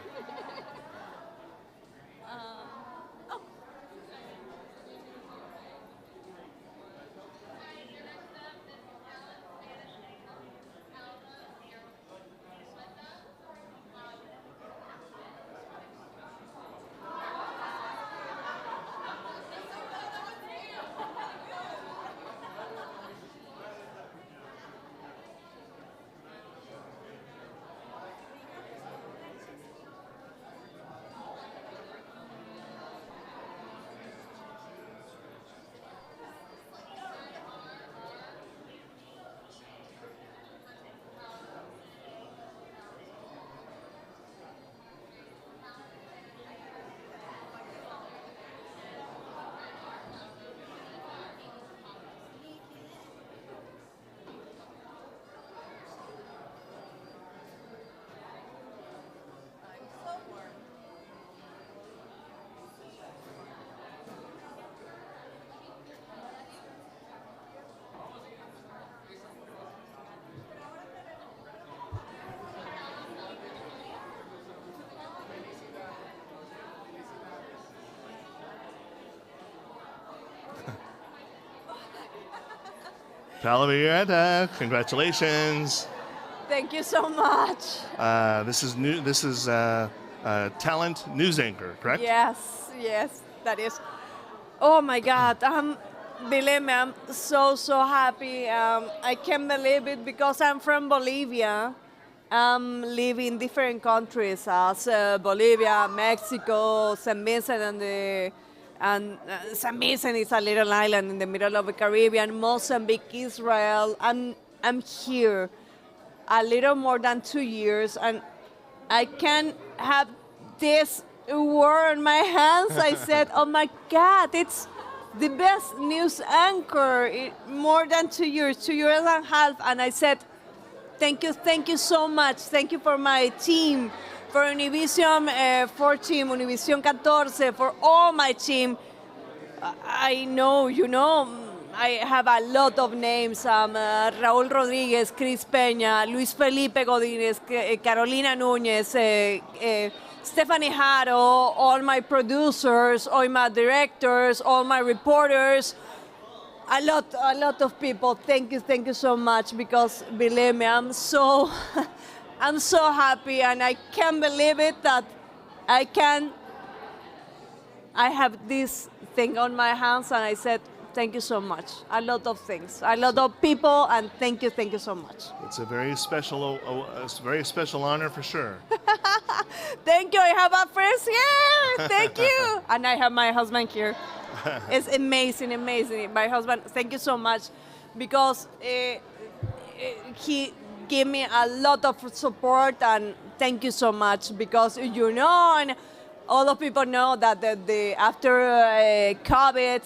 Speaker 6: Palamirieta, congratulations.
Speaker 3: Thank you so much.
Speaker 6: This is new. This is talent news anchor, correct?
Speaker 3: Yes, that is. Oh my God, believe me, I'm so happy. I can't believe it because I'm from Bolivia. Live in different countries as Bolivia, Mexico, St. Vincent, and St. Vincent is a little island in the middle of the Caribbean. Mozambique, Israel. I'm here a little more than 2 years, and I can have this award in my hands. I said, "Oh my God, it's the best news anchor in more than 2 years, 2 years and a half," and I said, thank you so much. Thank you for my team, for Univision 14, Univision 14, for all my team. I know, I have a lot of names. Raúl Rodríguez, Chris Peña, Luis Felipe Godínez, Carolina Núñez, Stephanie Haro, all my producers, all my directors, all my reporters. A lot of people. Thank you so much, because believe me, I'm so happy, and I can't believe it that I have this thing on my hands, and I said, thank you so much. A lot of things, a lot of people, and thank you so much.
Speaker 6: It's a very special honor for sure.
Speaker 3: Thank you. I have a friend here. Thank you. And I have my husband here. It's amazing. My husband, thank you so much, because he gave me a lot of support, and thank you so much, because and all of people know that after COVID,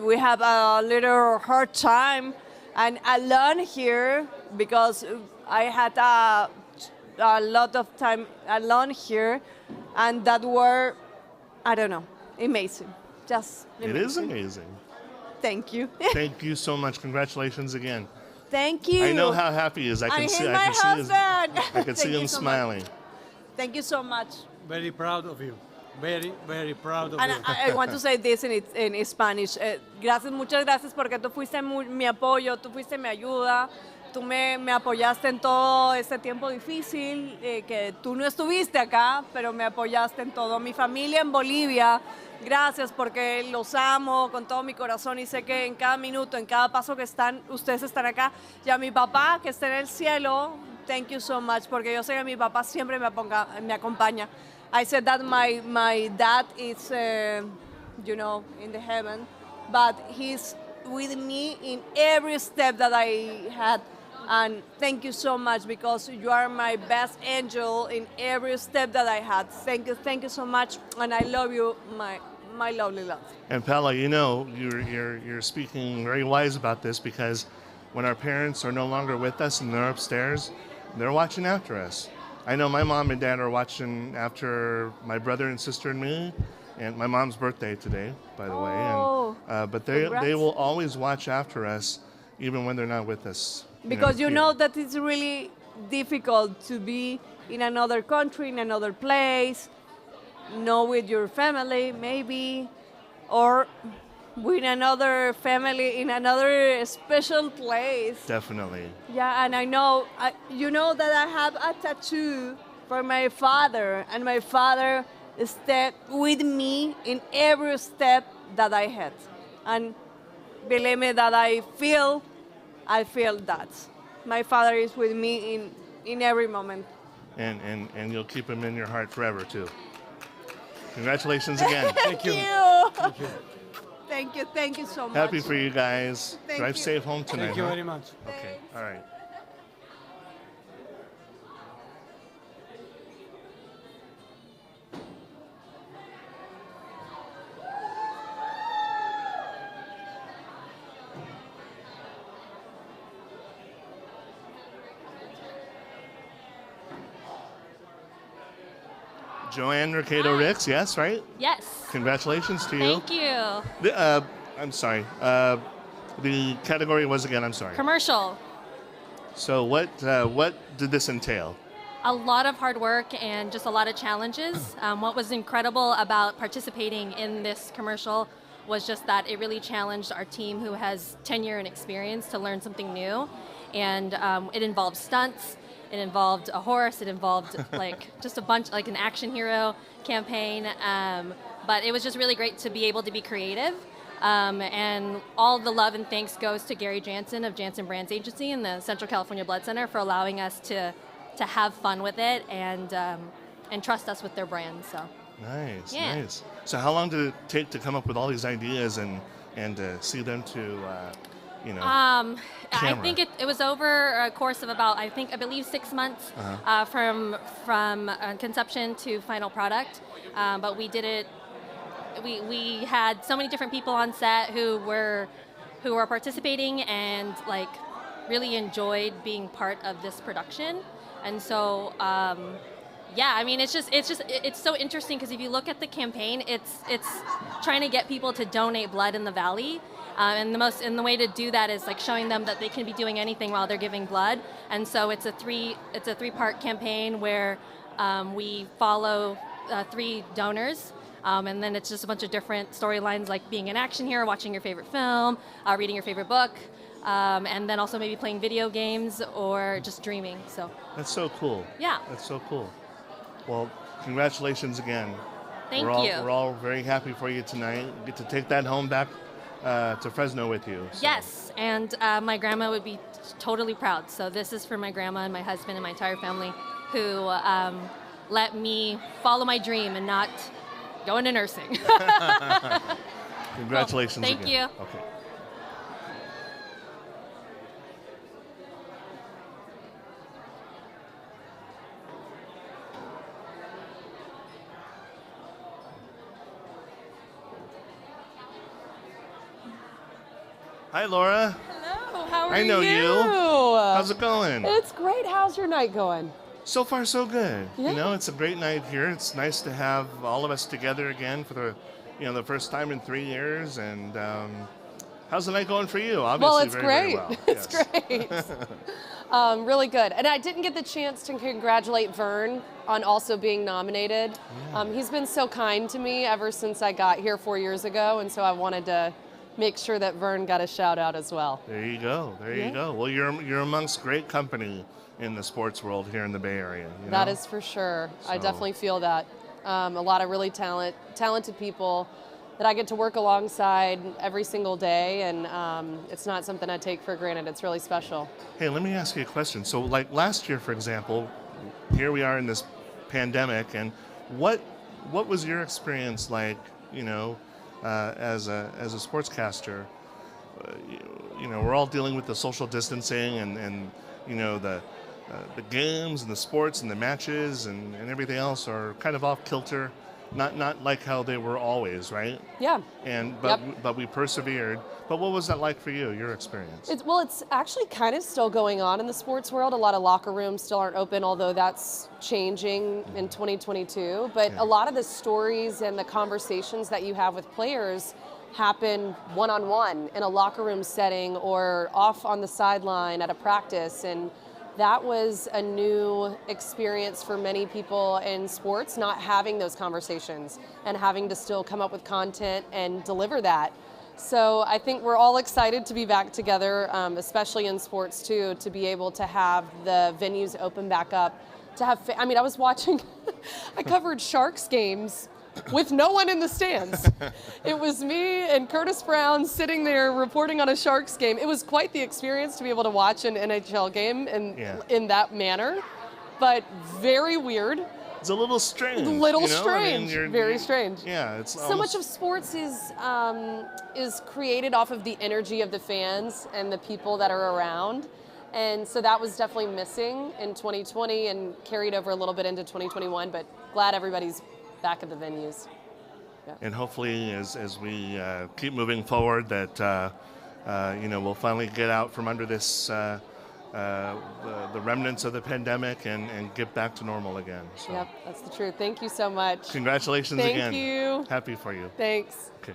Speaker 3: we have a little hard time, and I learned here because I had a lot of time alone here, and that were, I don't know, amazing. Just amazing.
Speaker 6: It is amazing.
Speaker 3: Thank you.
Speaker 6: Thank you so much. Congratulations again.
Speaker 3: Thank you.
Speaker 6: I know how happy he is. I can see him smiling.
Speaker 3: Thank you so much.
Speaker 17: Very proud of you. Very proud of you.
Speaker 3: And I want to say this in Spanish. Muchas gracias, porque tú fuiste mi apoyo, tú fuiste mi ayuda. Tú me apoyaste en todo este tiempo difícil, que tú no estuviste acá, pero me apoyaste en todo. Mi familia en Bolivia, gracias, porque los amo con todo mi corazón, y sé que en cada minuto, en cada paso que ustedes están acá. Y a mi papá, que está en el cielo, thank you so much, porque yo sé que mi papá siempre me acompaña. I said that my dad is, in the heaven, but he's with me in every step that I had. And thank you so much, because you are my best angel in every step that I had. Thank you so much, and I love you, my lovely love.
Speaker 6: And Paula, you're speaking very wise about this, because when our parents are no longer with us and they're upstairs, they're watching after us. I know my mom and dad are watching after my brother and sister and me, and my mom's birthday today, by the way. And, but they will always watch after us, even when they're not with us.
Speaker 3: Because you know that it's really difficult to be in another country, in another place, not with your family, maybe, or with another family in another special place.
Speaker 6: Definitely.
Speaker 3: Yeah, and I know, that I have a tattoo for my father, and my father stepped with me in every step that I had. And believe me that I feel that. My father is with me in every moment.
Speaker 6: And you'll keep him in your heart forever, too. Congratulations again.
Speaker 3: Thank you. Thank you so much.
Speaker 6: Happy for you guys. Drive safe home tonight.
Speaker 17: Thank you very much.
Speaker 6: Okay, all right. Joanne Mercado Ricks, yes, right?
Speaker 1: Yes.
Speaker 6: Congratulations to you.
Speaker 1: Thank you.
Speaker 6: I'm sorry. The category was again, I'm sorry.
Speaker 1: Commercial.
Speaker 6: So what did this entail?
Speaker 1: A lot of hard work and just a lot of challenges. What was incredible about participating in this commercial was just that it really challenged our team, who has tenure and experience, to learn something new. And it involved stunts,
Speaker 10: It involved a horse. It involved like just a bunch, like an action hero campaign. But it was just really great to be able to be creative. And all the love and thanks goes to Gary Jansen of Jansen Brands Agency and the Central California Blood Center for allowing us to have fun with it and trust us with their brand. So
Speaker 6: Nice,
Speaker 10: Yeah.
Speaker 6: nice. So how long did it take to come up with all these ideas and see them to,
Speaker 10: I
Speaker 6: camera?
Speaker 10: think it was over a course of about I believe 6 months from conception to final product. But we did it. We had so many different people on set who were participating and like really enjoyed being part of this production. And so yeah, I mean it's so interesting because if you look at the campaign, it's trying to get people to donate blood in the valley. And the way to do that is like showing them that they can be doing anything while they're giving blood. And so it's a three-part campaign where we follow 3 donors. And then it's just a bunch of different storylines like being an action hero, watching your favorite film, reading your favorite book, and then also maybe playing video games or just dreaming. So
Speaker 6: That's so cool.
Speaker 10: Yeah.
Speaker 6: That's so cool. Well, congratulations again.
Speaker 10: Thank
Speaker 6: We're
Speaker 10: you.
Speaker 6: all very happy for you tonight. Get to take that home back to Fresno with you. So.
Speaker 10: Yes, and my grandma would be totally proud. So this is for my grandma and my husband and my entire family who let me follow my dream and not go into nursing.
Speaker 6: Congratulations
Speaker 10: Thank
Speaker 6: again.
Speaker 10: you.
Speaker 6: Okay. Hi, Laura.
Speaker 18: Hello, how are you?
Speaker 6: I know you. How's it going?
Speaker 18: It's great. How's your night going?
Speaker 6: So far, so good.
Speaker 18: Yeah.
Speaker 6: You know, it's a great night here. It's nice to have all of us together again for the first time in 3 years. And how's the night going for you? Obviously,
Speaker 18: Well, it's
Speaker 6: very,
Speaker 18: great.
Speaker 6: Very well.
Speaker 18: It's
Speaker 6: Yes.
Speaker 18: great. Really good. And I didn't get the chance to congratulate Vern on also being nominated. He's been so kind to me ever since I got here 4 years ago, and so I wanted to make sure that Vern got a shout out as well.
Speaker 6: There you go. There you
Speaker 18: Yeah.
Speaker 6: go. Well, you're amongst great company in the sports world here in the Bay Area. You
Speaker 18: That
Speaker 6: know?
Speaker 18: is for sure. I
Speaker 6: So-
Speaker 18: definitely feel that. A lot of really talented people that I get to work alongside every single day, and it's not something I take for granted. It's really special.
Speaker 6: Hey, let me ask you a question. So, like last year, for example, here we are in this pandemic, and what was your experience like? As a sportscaster, we're all dealing with the social distancing and the games and the sports and the matches and everything else are kind of off kilter, not like how they were always, right?
Speaker 18: Yeah.
Speaker 6: But we persevered. But what was that like for you? Your experience?
Speaker 18: It's actually kind of still going on in the sports world. A lot of locker rooms still aren't open, although that's changing in 2022. But a lot of the stories and the conversations that you have with players happen one-on-one in a locker room setting or off on the sideline at a practice. And that was a new experience for many people in sports, not having those conversations and having to still come up with content and deliver that. So I think we're all excited to be back together, especially in sports too, to be able to have the venues open back up. I was watching, I covered Sharks games with no one in the stands. It was me and Curtis Brown sitting there reporting on a Sharks game. It was quite the experience to be able to watch an NHL game in that manner, but very weird.
Speaker 6: It's a little strange.
Speaker 18: Very strange.
Speaker 6: Yeah, it's
Speaker 18: So much of sports is created off of the energy of the fans and the people that are around. And so that was definitely missing in 2020 and carried over a little bit into 2021, but glad everybody's back at the venues. Yeah.
Speaker 6: And hopefully, as we keep moving forward, that we'll finally get out from under this the remnants of the pandemic and get back to normal again. So.
Speaker 18: Yep, that's the truth. Thank you so much.
Speaker 6: Congratulations again.
Speaker 18: Thank you.
Speaker 6: Happy for you.
Speaker 18: Thanks.
Speaker 6: Okay.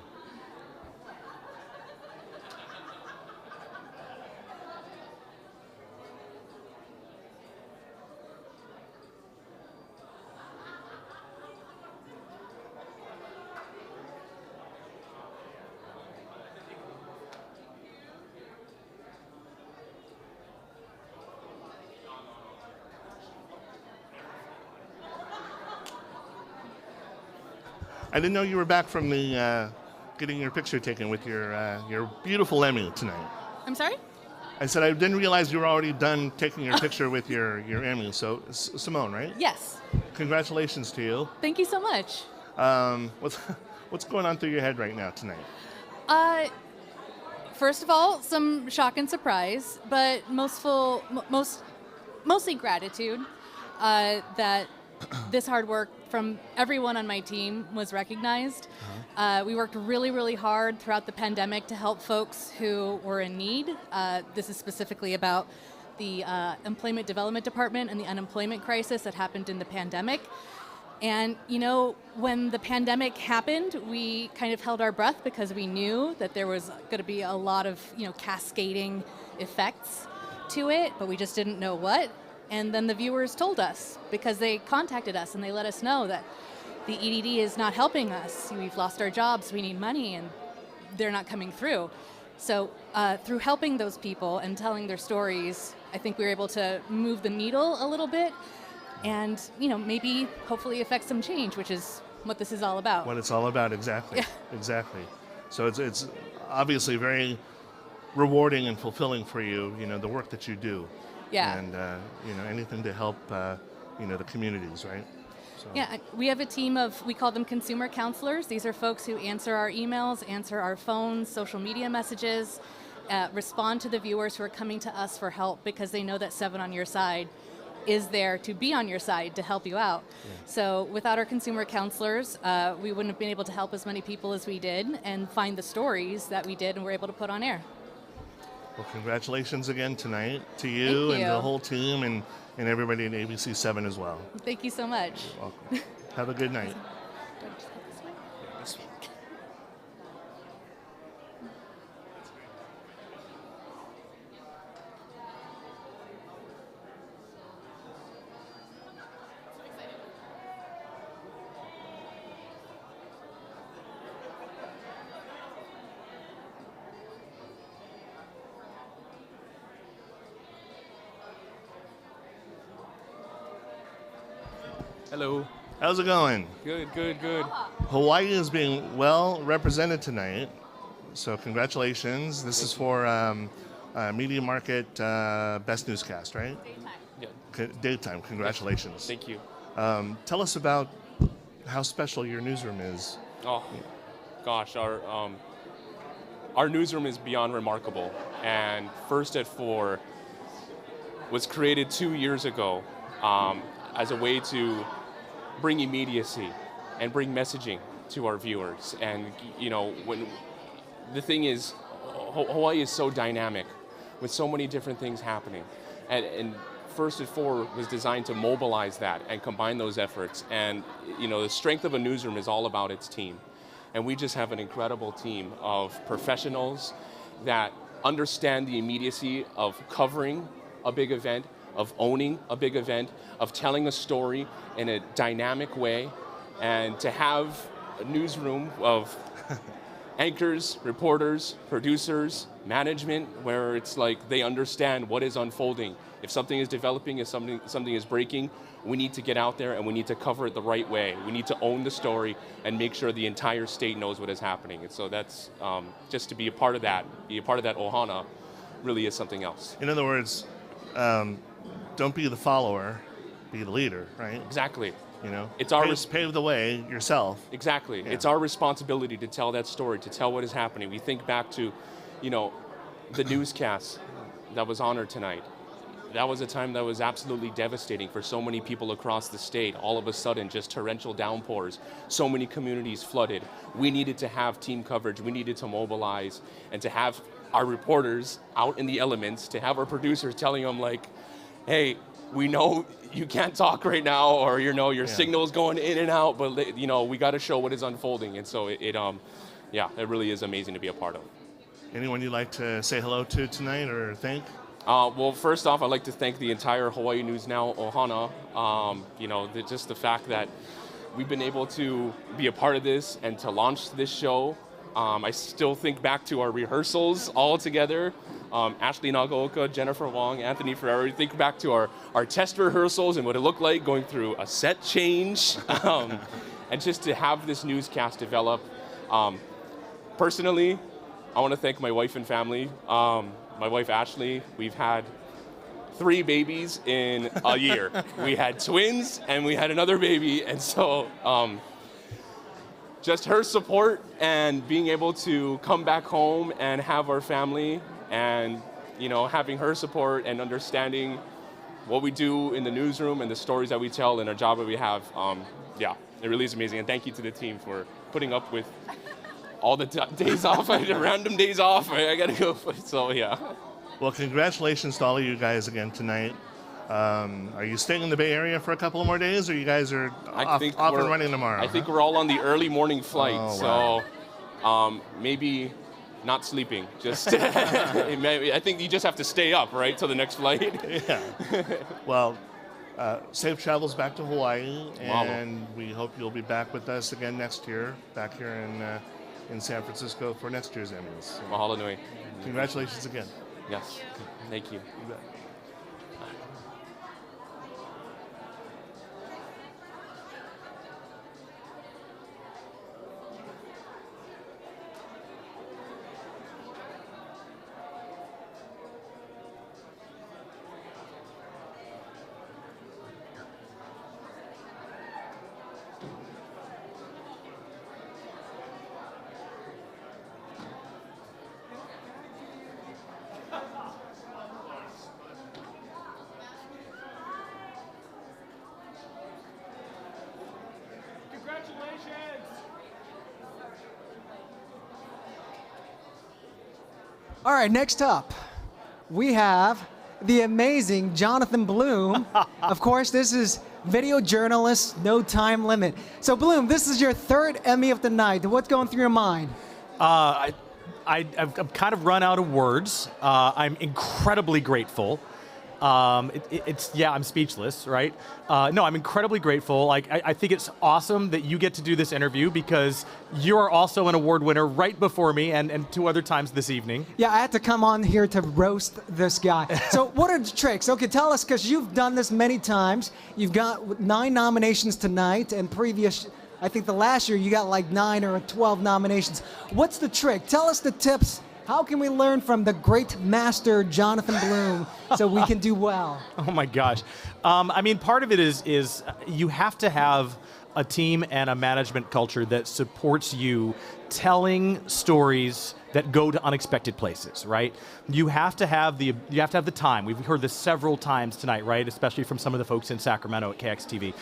Speaker 6: I didn't know you were back from the getting your picture taken with your beautiful Emmy tonight.
Speaker 12: I'm sorry?
Speaker 6: I said I didn't realize you were already done taking your picture with your Emmy. So Simone, right?
Speaker 12: Yes.
Speaker 6: Congratulations to you.
Speaker 12: Thank you so much.
Speaker 6: What's going on through your head right now tonight?
Speaker 12: First of all, some shock and surprise, but mostly gratitude that this hard work from everyone on my team was recognized. We worked really, really hard throughout the pandemic to help folks who were in need. This is specifically about the Employment Development Department and the unemployment crisis that happened in the pandemic. And, you know, when the pandemic happened, we kind of held our breath because we knew that there was going to be a lot of, cascading effects to it, but we just didn't know what. And then the viewers told us because they contacted us and they let us know that the EDD is not helping us. We've lost our jobs, we need money, and they're not coming through. So through helping those people and telling their stories, I think we were able to move the needle a little bit and, maybe hopefully affect some change, which is what this is all about.
Speaker 6: What it's all about, exactly.
Speaker 12: Yeah.
Speaker 6: Exactly. So it's obviously very rewarding and fulfilling for you, the work that you do.
Speaker 12: Yeah.
Speaker 6: And, anything to help, the communities, right? So.
Speaker 12: Yeah, we have a team of, we call them consumer counselors. These are folks who answer our emails, answer our phones, social media messages, respond to the viewers who are coming to us for help because they know that 7 on Your Side is there to be on your side to help you out. Yeah. So without our consumer counselors, we wouldn't have been able to help as many people as we did and find the stories that we did and were able to put on air.
Speaker 6: Well, congratulations again tonight to you and the whole team and everybody at ABC 7 as well.
Speaker 12: Thank you so much.
Speaker 6: You're welcome. Have a good night.
Speaker 14: Hello.
Speaker 6: How's it going?
Speaker 14: Good, good, good.
Speaker 6: Hawaii is being well represented tonight, so congratulations. This is for Media Market Best Newscast, right?
Speaker 14: Yeah.
Speaker 6: Daytime, congratulations.
Speaker 14: Thank you.
Speaker 6: Tell us about how special your newsroom is.
Speaker 14: Oh, gosh, our newsroom is beyond remarkable. And First at 4 was created 2 years ago as a way to bring immediacy and bring messaging to our viewers. And when the thing is, Hawaii is so dynamic with so many different things happening, and First at 4 was designed to mobilize that and combine those efforts. And the strength of a newsroom is all about its team, and we just have an incredible team of professionals that understand the immediacy of covering a big event, of owning a big event, of telling a story in a dynamic way, and to have a newsroom of anchors, reporters, producers, management, where it's like they understand what is unfolding. If something is developing, if something is breaking, we need to get out there and we need to cover it the right way. We need to own the story and make sure the entire state knows what is happening. And so that's just to be a part of that ohana really is something else.
Speaker 6: In other words, don't be the follower, be the leader, right?
Speaker 14: Exactly.
Speaker 6: It's pave the way yourself.
Speaker 14: Exactly. Yeah. It's our responsibility to tell that story, to tell what is happening. We think back to, the newscast that was honored tonight. That was a time that was absolutely devastating for so many people across the state. All of a sudden, just torrential downpours. So many communities flooded. We needed to have team coverage. We needed to mobilize and to have our reporters out in the elements, to have our producers telling them hey, we know you can't talk right now, or your signal's going in and out, but we got to show what is unfolding. And so it really is amazing to be a part of.
Speaker 6: Anyone you'd like to say hello to tonight or thank?
Speaker 14: Well, first off, I'd like to thank the entire Hawaii News Now ohana. Just the fact that we've been able to be a part of this and to launch this show. I still think back to our rehearsals all together. Ashley Nagaoka, Jennifer Wong, Anthony Ferrari. Think back to our test rehearsals and what it looked like going through a set change. and just to have this newscast develop. Personally, I want to thank my wife and family. My wife Ashley, we've had 3 babies in a year. We had twins and we had another baby, and so just her support and being able to come back home and have our family, and having her support and understanding what we do in the newsroom and the stories that we tell and our job that we have. It really is amazing, and thank you to the team for putting up with all the days off, random days off. I gotta go. So yeah.
Speaker 6: Well, congratulations to all of you guys again tonight. Are you staying in the Bay Area for a couple of more days, or you guys are off and running tomorrow?
Speaker 14: I think we're all on the early morning flight,
Speaker 6: wow.
Speaker 14: So maybe not sleeping. Just I think you just have to stay up, right, till the next flight.
Speaker 6: Yeah. Well, safe travels back to Hawaii, and we hope you'll be back with us again next year, back here in San Francisco for next year's Emmys.
Speaker 14: Mahalo nui.
Speaker 6: Congratulations again.
Speaker 14: Yes. Thank you.
Speaker 6: You bet.
Speaker 13: All right, next up, we have the amazing Jonathan Bloom. Of course, this is video journalist, no time limit. So Bloom, this is your 3rd Emmy of the night. What's going through your mind?
Speaker 15: I've kind of run out of words. I'm incredibly grateful. I'm speechless, right? No, I'm incredibly grateful. I think it's awesome that you get to do this interview because you are also an award winner right before me and 2 other times this evening.
Speaker 13: Yeah, I had to come on here to roast this guy. So what are the tricks? Okay, tell us, because you've done this many times. You've got 9 nominations tonight, and I think the last year you got like 9 or 12 nominations. What's the trick? Tell us the tips. How can we learn from the great master Jonathan Bloom so we can do well?
Speaker 15: Oh my gosh. Part of it is you have to have a team and a management culture that supports you telling stories that go to unexpected places, right? You have to have the time. We've heard this several times tonight, right? Especially from some of the folks in Sacramento at KXTV.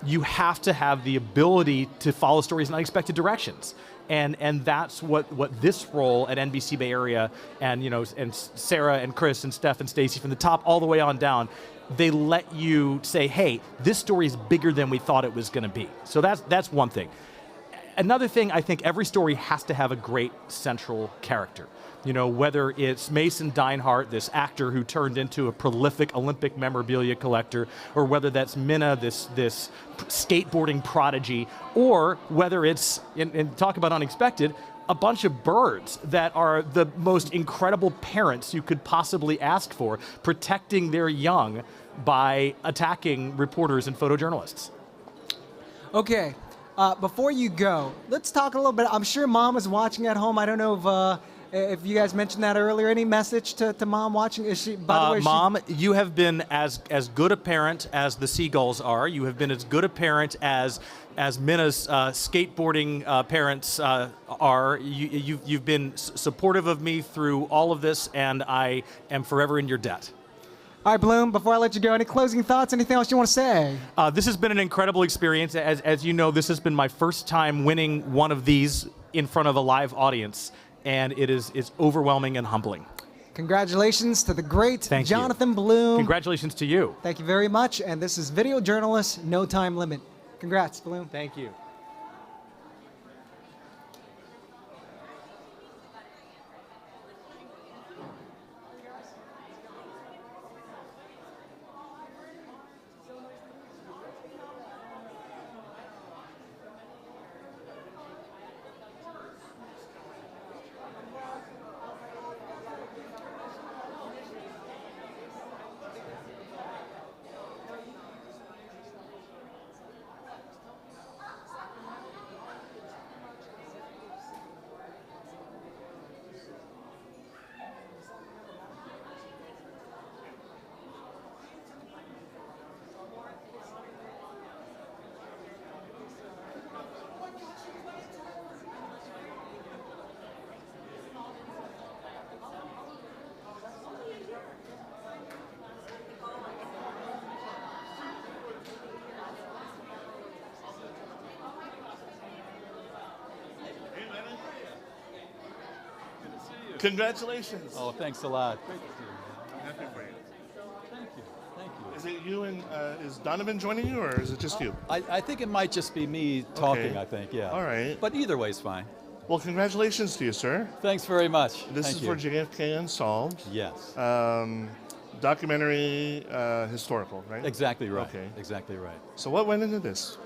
Speaker 15: You have to have the ability to follow stories in unexpected directions. And that's what this role at NBC Bay Area and Sarah and Chris and Steph and Stacy from the top all the way on down, they let you say, hey, this story is bigger than we thought it was going to be. So that's one thing. Another thing, I think every story has to have a great central character. Whether it's Mason Deinhardt, this actor who turned into a prolific Olympic memorabilia collector, or whether that's Minna, this skateboarding prodigy, or whether it's, and talk about unexpected, a bunch of birds that are the most incredible parents you could possibly ask for, protecting their young by attacking reporters and photojournalists.
Speaker 13: Okay, before you go, let's talk a little bit. I'm sure Mom is watching at home. I don't know if you guys mentioned that earlier. Any message to Mom watching? Is she, by the way,
Speaker 15: Mom, you have been as good a parent as the Seagulls are. You have been as good a parent as Minna's skateboarding parents are. You've been supportive of me through all of this, and I am forever in your debt.
Speaker 13: All right, Bloom, before I let you go, any closing thoughts, anything else you want to say?
Speaker 15: This has been an incredible experience. As you know, this has been my first time winning one of these in front of a live audience, and it's overwhelming and humbling.
Speaker 13: Congratulations to the great Jonathan Bloom.
Speaker 15: Congratulations to you.
Speaker 13: Thank you very much, and this is Video Journalist, No Time Limit. Congrats, Bloom.
Speaker 15: Thank you.
Speaker 6: Congratulations.
Speaker 7: Oh, thanks a lot. Great to see you, man.
Speaker 6: Happy for you.
Speaker 7: Thank you. Thank you.
Speaker 6: Is it you and is Donovan joining you, or is it just you?
Speaker 7: I think it might just be me talking,
Speaker 6: Okay.
Speaker 7: I think, yeah.
Speaker 6: All right.
Speaker 7: But either way's fine.
Speaker 6: Well, congratulations to you, sir.
Speaker 7: Thanks very much.
Speaker 6: This
Speaker 7: Thank
Speaker 6: is
Speaker 7: you.
Speaker 6: for JFK Unsolved.
Speaker 7: Yes.
Speaker 6: Documentary, historical, right?
Speaker 7: Exactly right.
Speaker 6: Okay.
Speaker 7: Exactly right.
Speaker 6: So what went into this?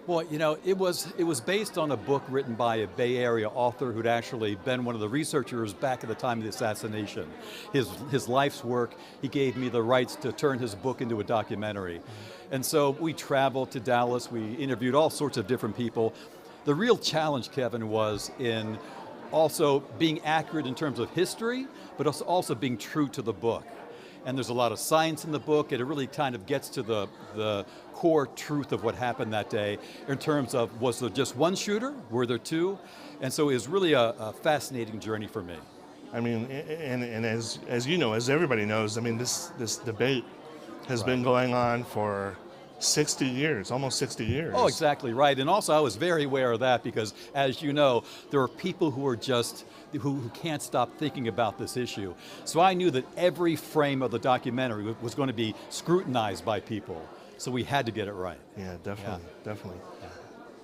Speaker 7: Boy, you know, it was based on a book written by a Bay Area author who'd actually been one of the researchers back at the time of the assassination. His life's work, he gave me the rights to turn his book into a documentary. And so we traveled to Dallas, we interviewed all sorts of different people. The real challenge, Kevin, was in also being accurate in terms of history, but also being true to the book. And there's a lot of science in the book, and it really kind of gets to the core truth of what happened that day in terms of, was there just one shooter? Were there two? And so it was really a fascinating journey for me.
Speaker 6: I mean, and as you know, as everybody knows, I mean, this debate has been going on for 60 years, almost 60 years.
Speaker 7: Oh, exactly right. And also I was very aware of that because, as you know, there are people who are just, who can't stop thinking about this issue. So I knew that every frame of the documentary was going to be scrutinized by people. So we had to get it right.
Speaker 6: Yeah, definitely, definitely.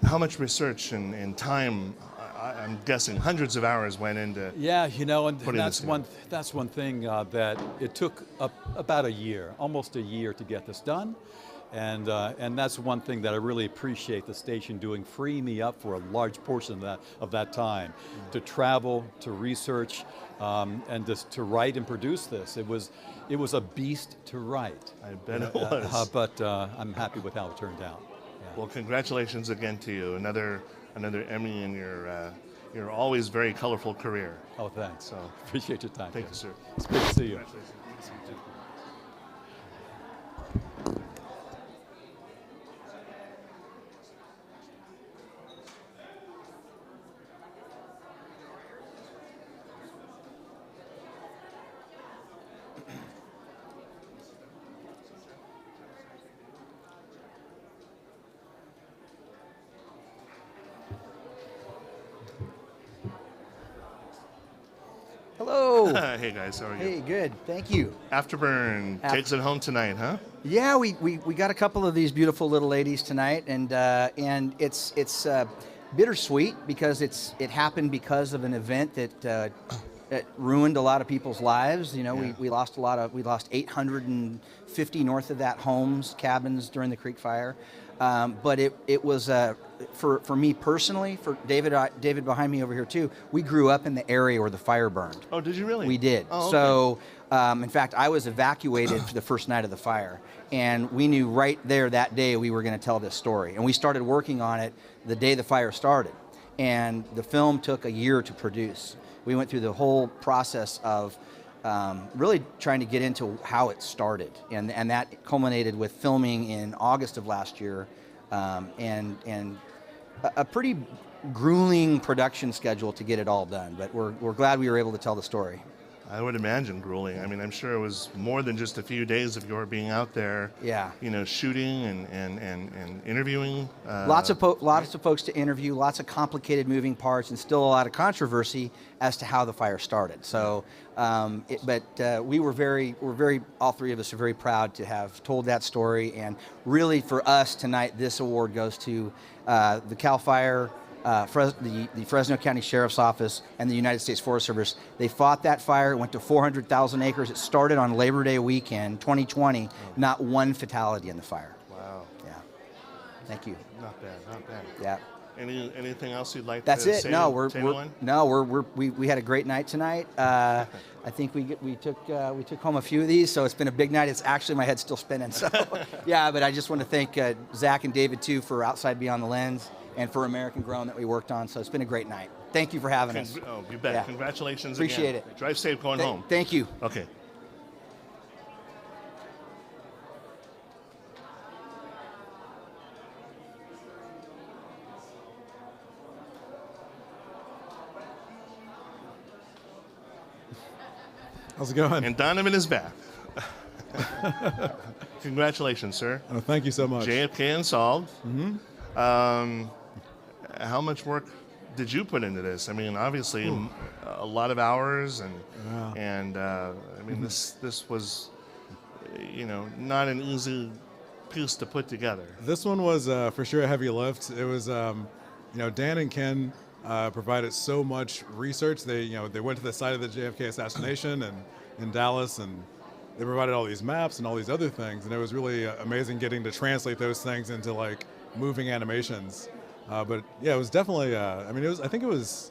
Speaker 6: How much research and time, I'm guessing hundreds of hours went into
Speaker 7: Yeah, you know, and
Speaker 6: putting
Speaker 7: that's
Speaker 6: this
Speaker 7: one thing that it took about a year, almost a year to get this done. And that's one thing that I really appreciate the station doing, freeing me up for a large portion of that time to travel, to research, and just to write and produce this. It was a beast to write.
Speaker 6: I bet it was.
Speaker 7: But I'm happy with how it turned out.
Speaker 6: Well, congratulations again to you. Another Emmy in your always very colorful career.
Speaker 7: Oh, thanks.
Speaker 6: So
Speaker 7: appreciate your time.
Speaker 6: Thank you, sir.
Speaker 7: It's good to see you.
Speaker 6: Congratulations.
Speaker 16: Hello.
Speaker 6: Hey guys, how are you?
Speaker 16: Hey, good. Thank you.
Speaker 6: Afterburn takes it home tonight, huh?
Speaker 16: Yeah, we got a couple of these beautiful little ladies tonight, and it's bittersweet because it happened because of an event that ruined a lot of people's lives. You know,
Speaker 6: Yeah.
Speaker 16: we lost 850 north of that homes, cabins during the Creek Fire. But it was for me personally, for David behind me over here too. We grew up in the area where the fire burned.
Speaker 6: Oh, did you really?
Speaker 16: We did.
Speaker 6: Oh, okay.
Speaker 16: So, in fact, I was evacuated for the first night of the fire, and we knew right there that day we were going to tell this story. And we started working on it the day the fire started, and the film took a year to produce. We went through the whole process of really trying to get into how it started, and that culminated with filming in August of last year, and a pretty grueling production schedule to get it all done. But we're glad we were able to tell the story.
Speaker 6: I would imagine grueling. I mean, I'm sure it was more than just a few days of your being out there.
Speaker 16: Yeah.
Speaker 6: You know, shooting and interviewing.
Speaker 16: Lots of folks to interview, lots of complicated moving parts, and still a lot of controversy as to how the fire started. So, we're very, all three of us are very proud to have told that story. And really, for us tonight, this award goes to the Cal Fire, the Fresno County Sheriff's Office, and the United States Forest Service. They fought that fire. It went to 400,000 acres. It started on Labor Day weekend, 2020. Not one fatality in the fire.
Speaker 6: Wow.
Speaker 16: Yeah. Thank you.
Speaker 6: Not bad. Not bad.
Speaker 16: Yeah.
Speaker 6: Anything else you'd like
Speaker 16: That's
Speaker 6: to
Speaker 16: it.
Speaker 6: say?
Speaker 16: No, we had a great night tonight. I think we took home a few of these, so it's been a big night. It's actually, my head's still spinning. So yeah, but I just want to thank Zach and David too for Outside Beyond the Lens and for American Grown that we worked on. So it's been a great night. Thank you for having us.
Speaker 6: Oh, you bet.
Speaker 16: Yeah.
Speaker 6: Congratulations.
Speaker 16: Appreciate
Speaker 6: again.
Speaker 16: it.
Speaker 6: Drive safe going home.
Speaker 16: Thank you.
Speaker 6: Okay.
Speaker 19: How's it going?
Speaker 6: And Donovan is back. Congratulations, sir.
Speaker 19: Oh, thank you so much.
Speaker 6: JFK Unsolved.
Speaker 19: Mm-hmm.
Speaker 6: How much work did you put into this? I mean, obviously, a lot of hours, and I mean, this was, not an easy piece to put together.
Speaker 19: This one was for sure a heavy lift. It was, Dan and Ken provided so much research. They went to the site of the JFK assassination and in Dallas, and they provided all these maps and all these other things, and it was really amazing getting to translate those things into like moving animations. But yeah, it was definitely. I think it was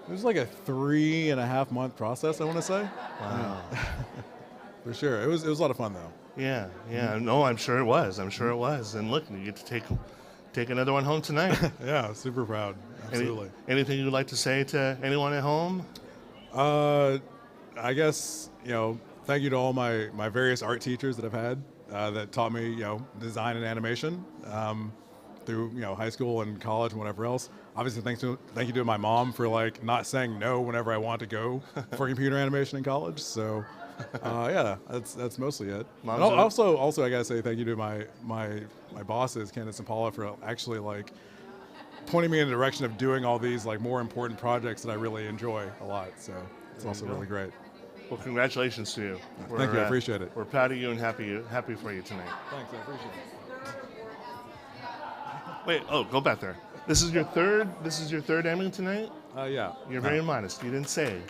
Speaker 19: like a 3.5 month process, I want to say.
Speaker 6: Wow.
Speaker 19: For sure, it was a lot of fun though.
Speaker 6: Yeah. No, I'm sure it was. And look, you get to take another one home tonight.
Speaker 19: Yeah, super proud. Absolutely.
Speaker 6: Anything you'd like to say to anyone at home?
Speaker 19: I guess, thank you to all my various art teachers that I've had that taught me, design and animation through, high school and college and whatever else. Obviously, thank you to my mom for like not saying no whenever I want to go for computer animation in college. So, yeah, that's mostly it. And also, I gotta say thank you to my bosses, Candace and Paula, for actually like pointing me in the direction of doing all these like more important projects that I really enjoy a lot. So it's also really great.
Speaker 6: Well, congratulations to you.
Speaker 19: Thank you, I appreciate it.
Speaker 6: We're proud of you and happy for you tonight.
Speaker 19: Thanks, I appreciate it.
Speaker 6: Wait, go back there. This is your third Emmy tonight?
Speaker 19: Yeah.
Speaker 6: You're very modest. You didn't say.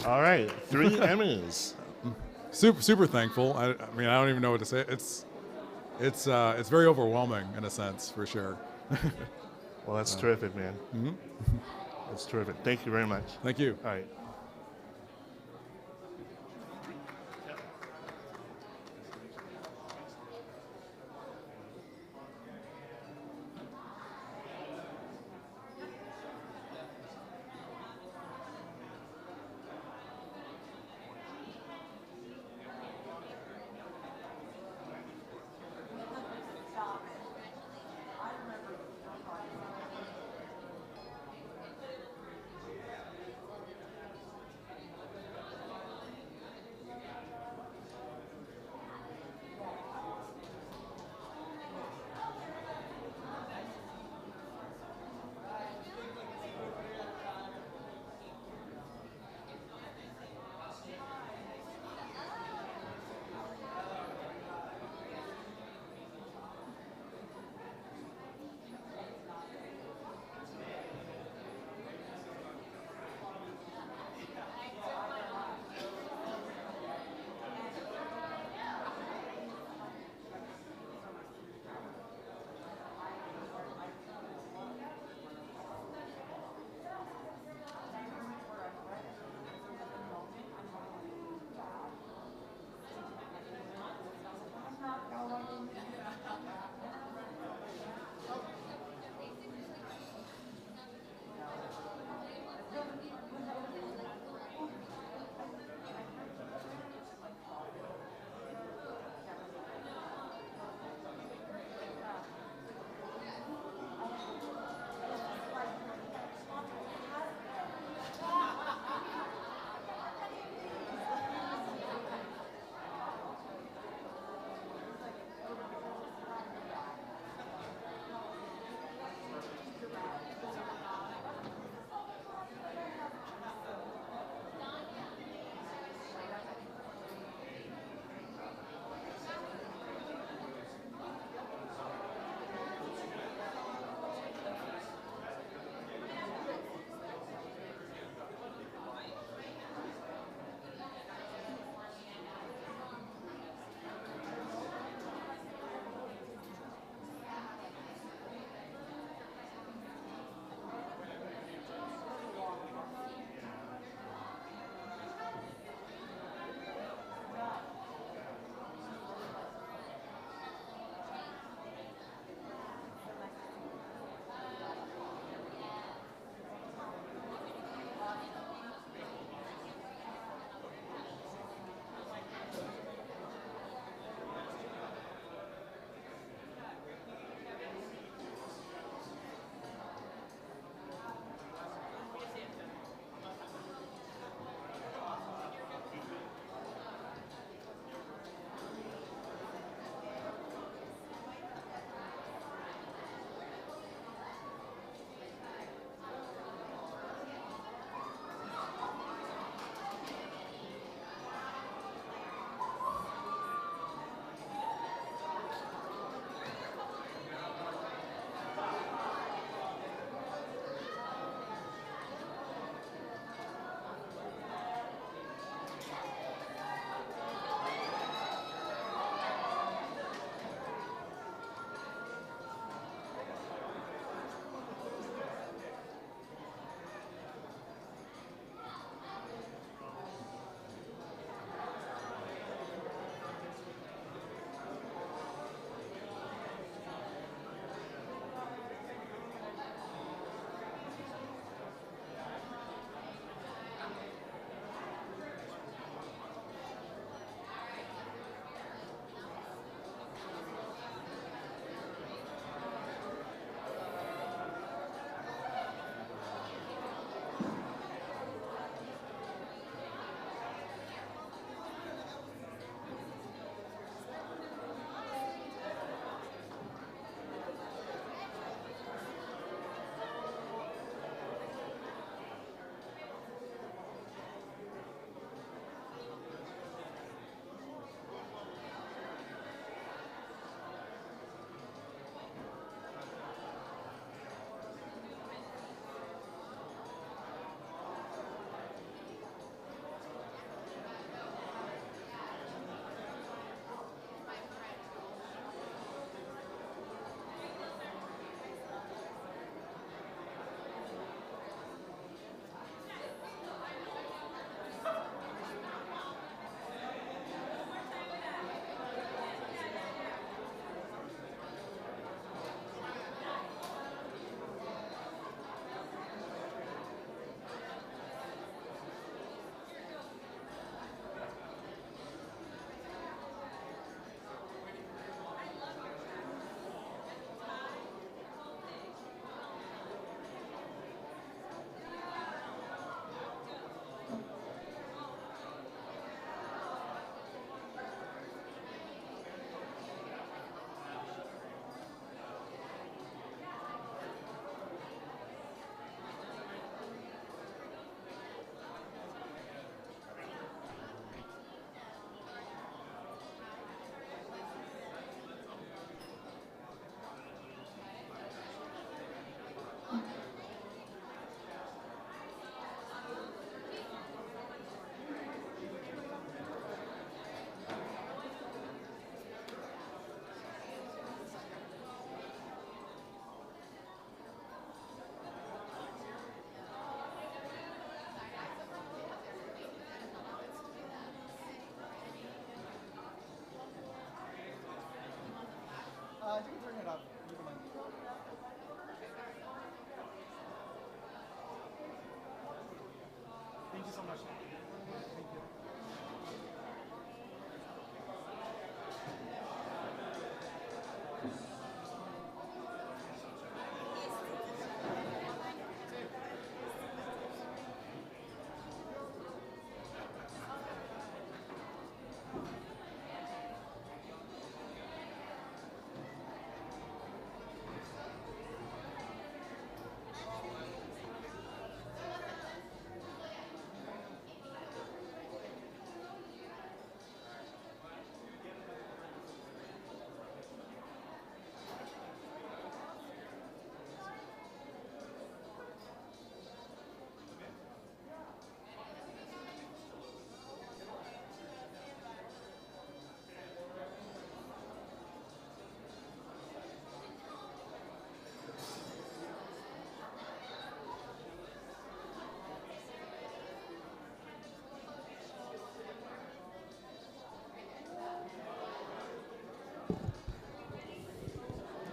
Speaker 6: All right, 3 Emmys.
Speaker 19: Super thankful. I mean, I don't even know what to say. It's very overwhelming in a sense, for sure.
Speaker 6: Well, that's terrific, man.
Speaker 19: Mm-hmm.
Speaker 6: That's terrific. Thank you very much.
Speaker 19: Thank you.
Speaker 6: All right.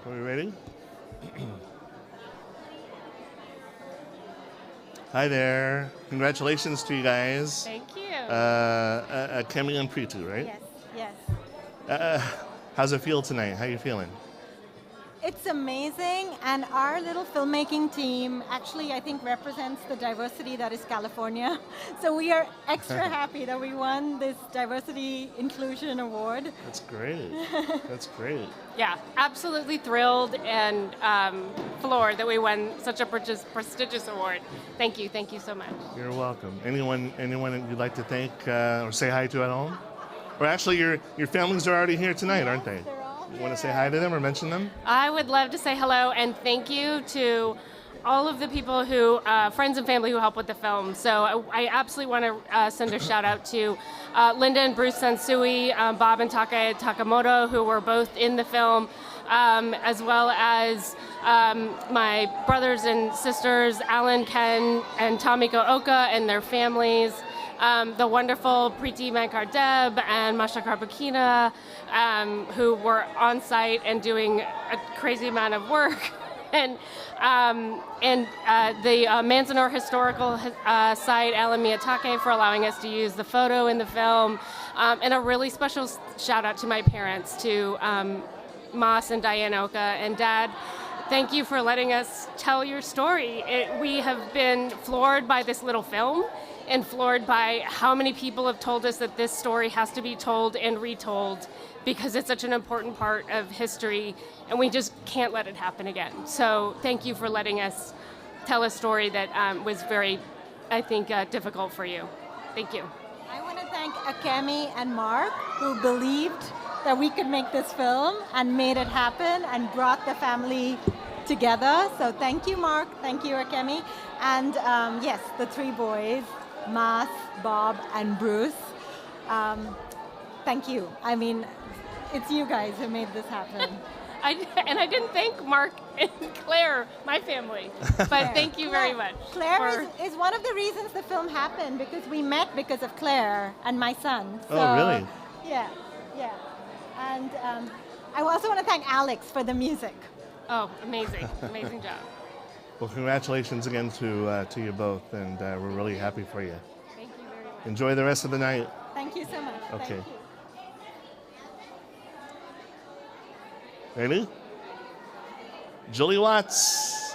Speaker 6: Are we ready? Hi there. Congratulations to you guys.
Speaker 20: Thank you.
Speaker 6: Kemi and Preetu, right?
Speaker 20: Yes, yes.
Speaker 6: How's it feel tonight? How you feeling?
Speaker 20: It's amazing, and our little filmmaking team actually, I think, represents the diversity that is California. So we are extra happy that we won this Diversity Inclusion Award.
Speaker 6: That's great. That's great.
Speaker 21: Yeah, absolutely thrilled and floored that we won such a prestigious award. Thank you so much.
Speaker 6: You're welcome. Anyone you'd like to thank or say hi to at home? Or actually, your families are already here tonight, aren't they? You want to say hi to them or mention them?
Speaker 21: I would love to say hello and thank you to all of the people who, friends and family who helped with the film. So I absolutely want to send a shout out to Linda and Bruce Sansui, Bob and Taka Takamoto, who were both in the film, as well as my brothers and sisters, Alan, Ken, and Tomiko Oka and their families. The wonderful Preeti Mankar-Deb and Masha Karbakina, who were on site and doing a crazy amount of work. And the Manzanar Historical Site, Alan Miyatake, for allowing us to use the photo in the film. And a really special shout out to my parents, to Mas and Diane Oka. And Dad, thank you for letting us tell your story. We have been floored by this little film and floored by how many people have told us that this story has to be told and retold because it's such an important part of history and we just can't let it happen again. So thank you for letting us tell a story that was very, I think, difficult for you. Thank you.
Speaker 20: I want to thank Akemi and Mark, who believed that we could make this film and made it happen and brought the family together. So thank you, Mark. Thank you, Akemi. And yes, the three boys, Mas, Bob, and Bruce. Thank you. I mean, it's you guys who made this happen.
Speaker 21: I didn't thank Mark and Claire, my family, but thank you very much.
Speaker 20: Claire is one of the reasons the film happened, because we met because of Claire and my son. So,
Speaker 6: oh, really?
Speaker 20: Yeah. And I also want to thank Alex for the music.
Speaker 21: Oh, amazing job.
Speaker 6: Well, congratulations again to you both, and we're really happy for you.
Speaker 21: Thank you very much.
Speaker 6: Enjoy the rest of the night.
Speaker 20: Thank you so much.
Speaker 6: Okay.
Speaker 20: Thank you.
Speaker 6: Ready? Julie Watts.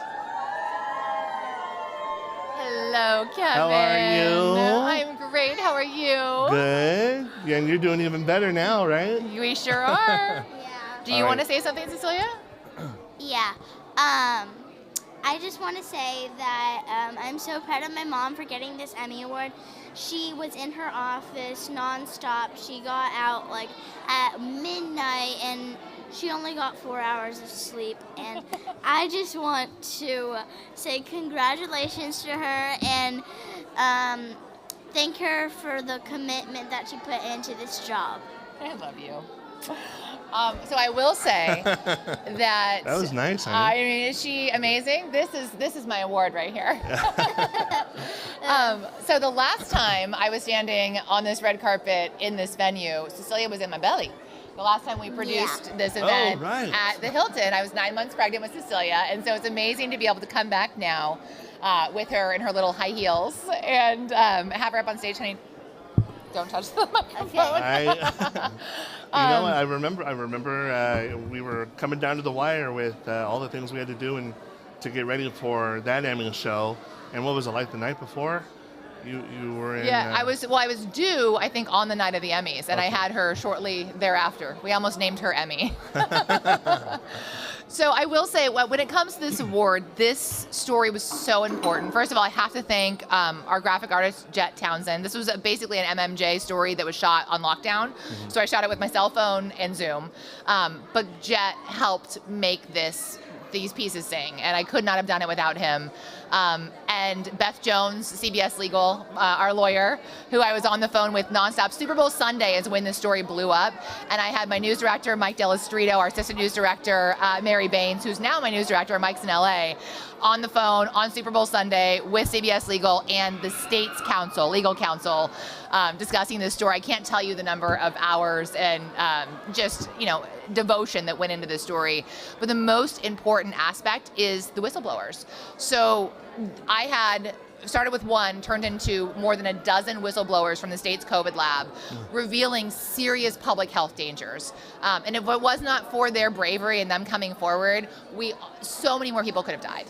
Speaker 22: Hello, Kevin.
Speaker 6: How are you?
Speaker 22: I'm great. How are you?
Speaker 6: Good. Yeah, and you're doing even better now, right?
Speaker 22: We sure are. Do you want to say something, Cecilia?
Speaker 23: Yeah. I just want to say that I'm so proud of my mom for getting this Emmy Award. She was in her office nonstop. She got out like at midnight and she only got 4 hours of sleep. And I just want to say congratulations to her and thank her for the commitment that she put into this job.
Speaker 22: I love you. So I will say that
Speaker 6: that was nice. Honey.
Speaker 22: I mean, is she amazing? This is my award right here. So the last time I was standing on this red carpet in this venue, Cecilia was in my belly. The last time we produced this event at the Hilton, I was 9 months pregnant with Cecilia, and so it's amazing to be able to come back now with her in her little high heels and have her up on stage. Honey, don't touch the microphone.
Speaker 6: I remember we were coming down to the wire with all the things we had to do and to get ready for that Emmy show. And what was it like the night before? You were in...
Speaker 22: Yeah, I was due, I think, on the night of the Emmys, and I had her shortly thereafter. We almost named her Emmy. So I will say, when it comes to this award, this story was so important. First of all, I have to thank our graphic artist, Jet Townsend. This was basically an MMJ story that was shot on lockdown. Mm-hmm. So I shot it with my cell phone and Zoom. But Jet helped make these pieces sing, and I could not have done it without him. And Beth Jones, CBS Legal, our lawyer, who I was on the phone with nonstop. Super Bowl Sunday is when this story blew up. And I had my news director, Mike Delastrito, our assistant news director, Mary Baines, who's now my news director, Mike's in LA, on the phone on Super Bowl Sunday with CBS Legal and the state's counsel, legal counsel, discussing this story. I can't tell you the number of hours and just, devotion that went into this story. But the most important aspect is the whistleblowers. So I had started with one, turned into more than a dozen whistleblowers from the state's COVID lab, revealing serious public health dangers. And if it was not for their bravery and them coming forward, so many more people could have died.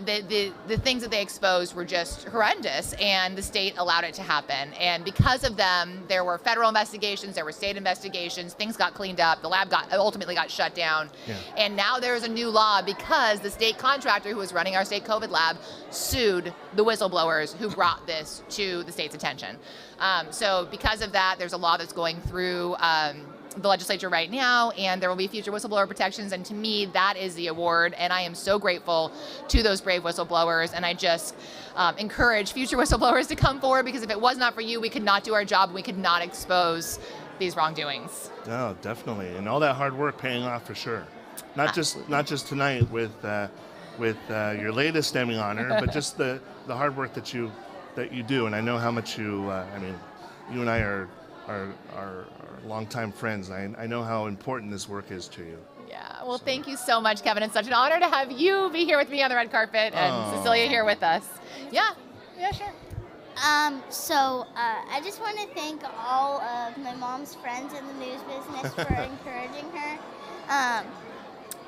Speaker 22: The things that they exposed were just horrendous, and the state allowed it to happen. And because of them, there were federal investigations, there were state investigations, things got cleaned up, the lab ultimately got shut down. Yeah. And now there's a new law because the state contractor who was running our state COVID lab sued the whistleblowers who brought this to the state's attention. So because of that, there's a law that's going through the legislature right now, and there will be future whistleblower protections, and to me that is the award, and I am so grateful to those brave whistleblowers, and I just encourage future whistleblowers to come forward, because if it was not for you, we could not do our job, we could not expose these wrongdoings.
Speaker 6: Oh, definitely, and all that hard work paying off for sure. Not just tonight with your latest Emmy honor, but just the hard work that you do, and I know how much you and I are longtime friends. I know how important this work is to you.
Speaker 22: Yeah, well, thank you so much, Kevin. It's such an honor to have you be here with me on the red carpet, and Cecilia here with us. Yeah, sure.
Speaker 23: So I just want to thank all of my mom's friends in the news business for encouraging her,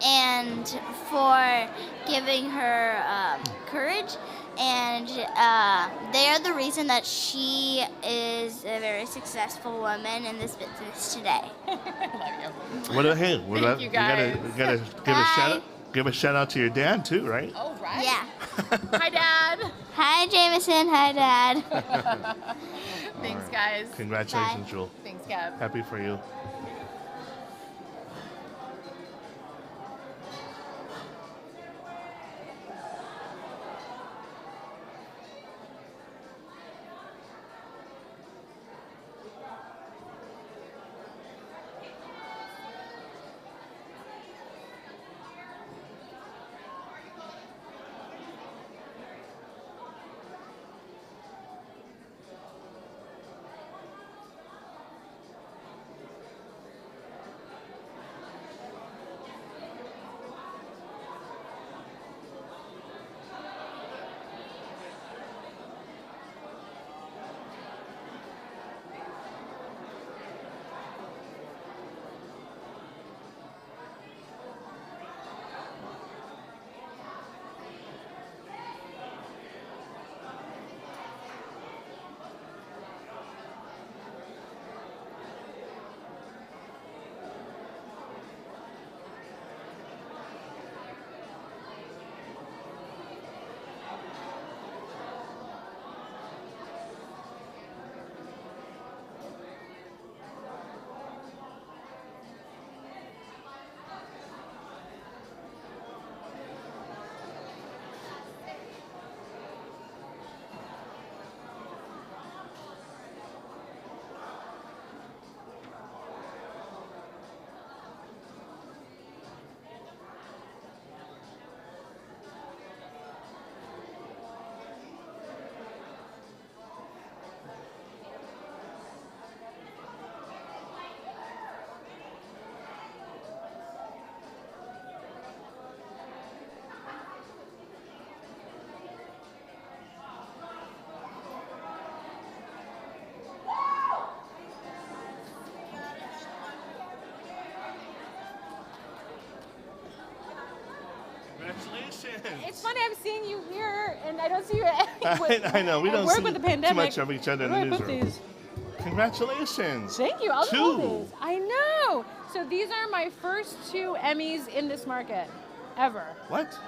Speaker 23: and for giving her courage. And they are the reason that she is a very successful woman in this business today.
Speaker 22: Love you.
Speaker 6: Thank you guys. We gotta give a shout out to your dad too, right?
Speaker 22: Oh, right.
Speaker 23: Yeah.
Speaker 22: Hi, Dad.
Speaker 23: Hi, Jameson. Hi, Dad.
Speaker 22: Thanks, guys.
Speaker 6: Congratulations,
Speaker 23: Bye.
Speaker 6: Jewel.
Speaker 22: Thanks, Kev.
Speaker 6: Happy for you. Congratulations.
Speaker 21: It's funny, I'm seeing you here, and I don't see you anywhere.
Speaker 6: I know, we don't
Speaker 21: work
Speaker 6: see
Speaker 21: with the
Speaker 6: too
Speaker 21: pandemic.
Speaker 6: much of each other in
Speaker 21: Where
Speaker 6: the
Speaker 21: do I put
Speaker 6: newsroom.
Speaker 21: these?
Speaker 6: Congratulations.
Speaker 21: Thank you. I'll do
Speaker 6: Two.
Speaker 21: these. I know. So these are my first 2 Emmys in this market, ever.
Speaker 6: What?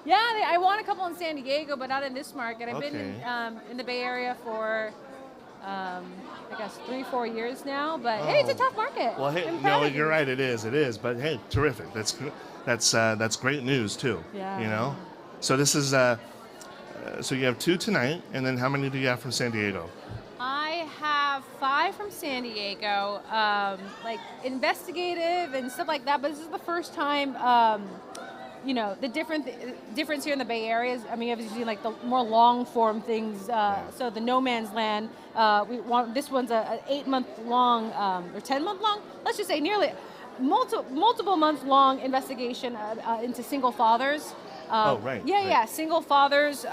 Speaker 21: Yeah, I won a couple in San Diego, but not in this market. I've been in the Bay Area for, I guess, 3-4 years now. But hey, it's a tough market.
Speaker 6: Well, hey,
Speaker 21: I'm proud
Speaker 6: no,
Speaker 21: of
Speaker 6: you're
Speaker 21: you.
Speaker 6: right. It is. But hey, terrific. That's great news too.
Speaker 21: Yeah.
Speaker 6: You know, So this is, so you have 2 tonight, and then how many do you have from San Diego?
Speaker 4: I have 5 from San Diego, like investigative and stuff like that. But this is the first time, the difference here in the Bay Area is, I mean, I've seen like the more long form things. So the No Man's Land, this one's a 8-month long or 10-month long. Let's just say nearly multiple months long investigation into single fathers.
Speaker 6: Right.
Speaker 4: Yeah. Single fathers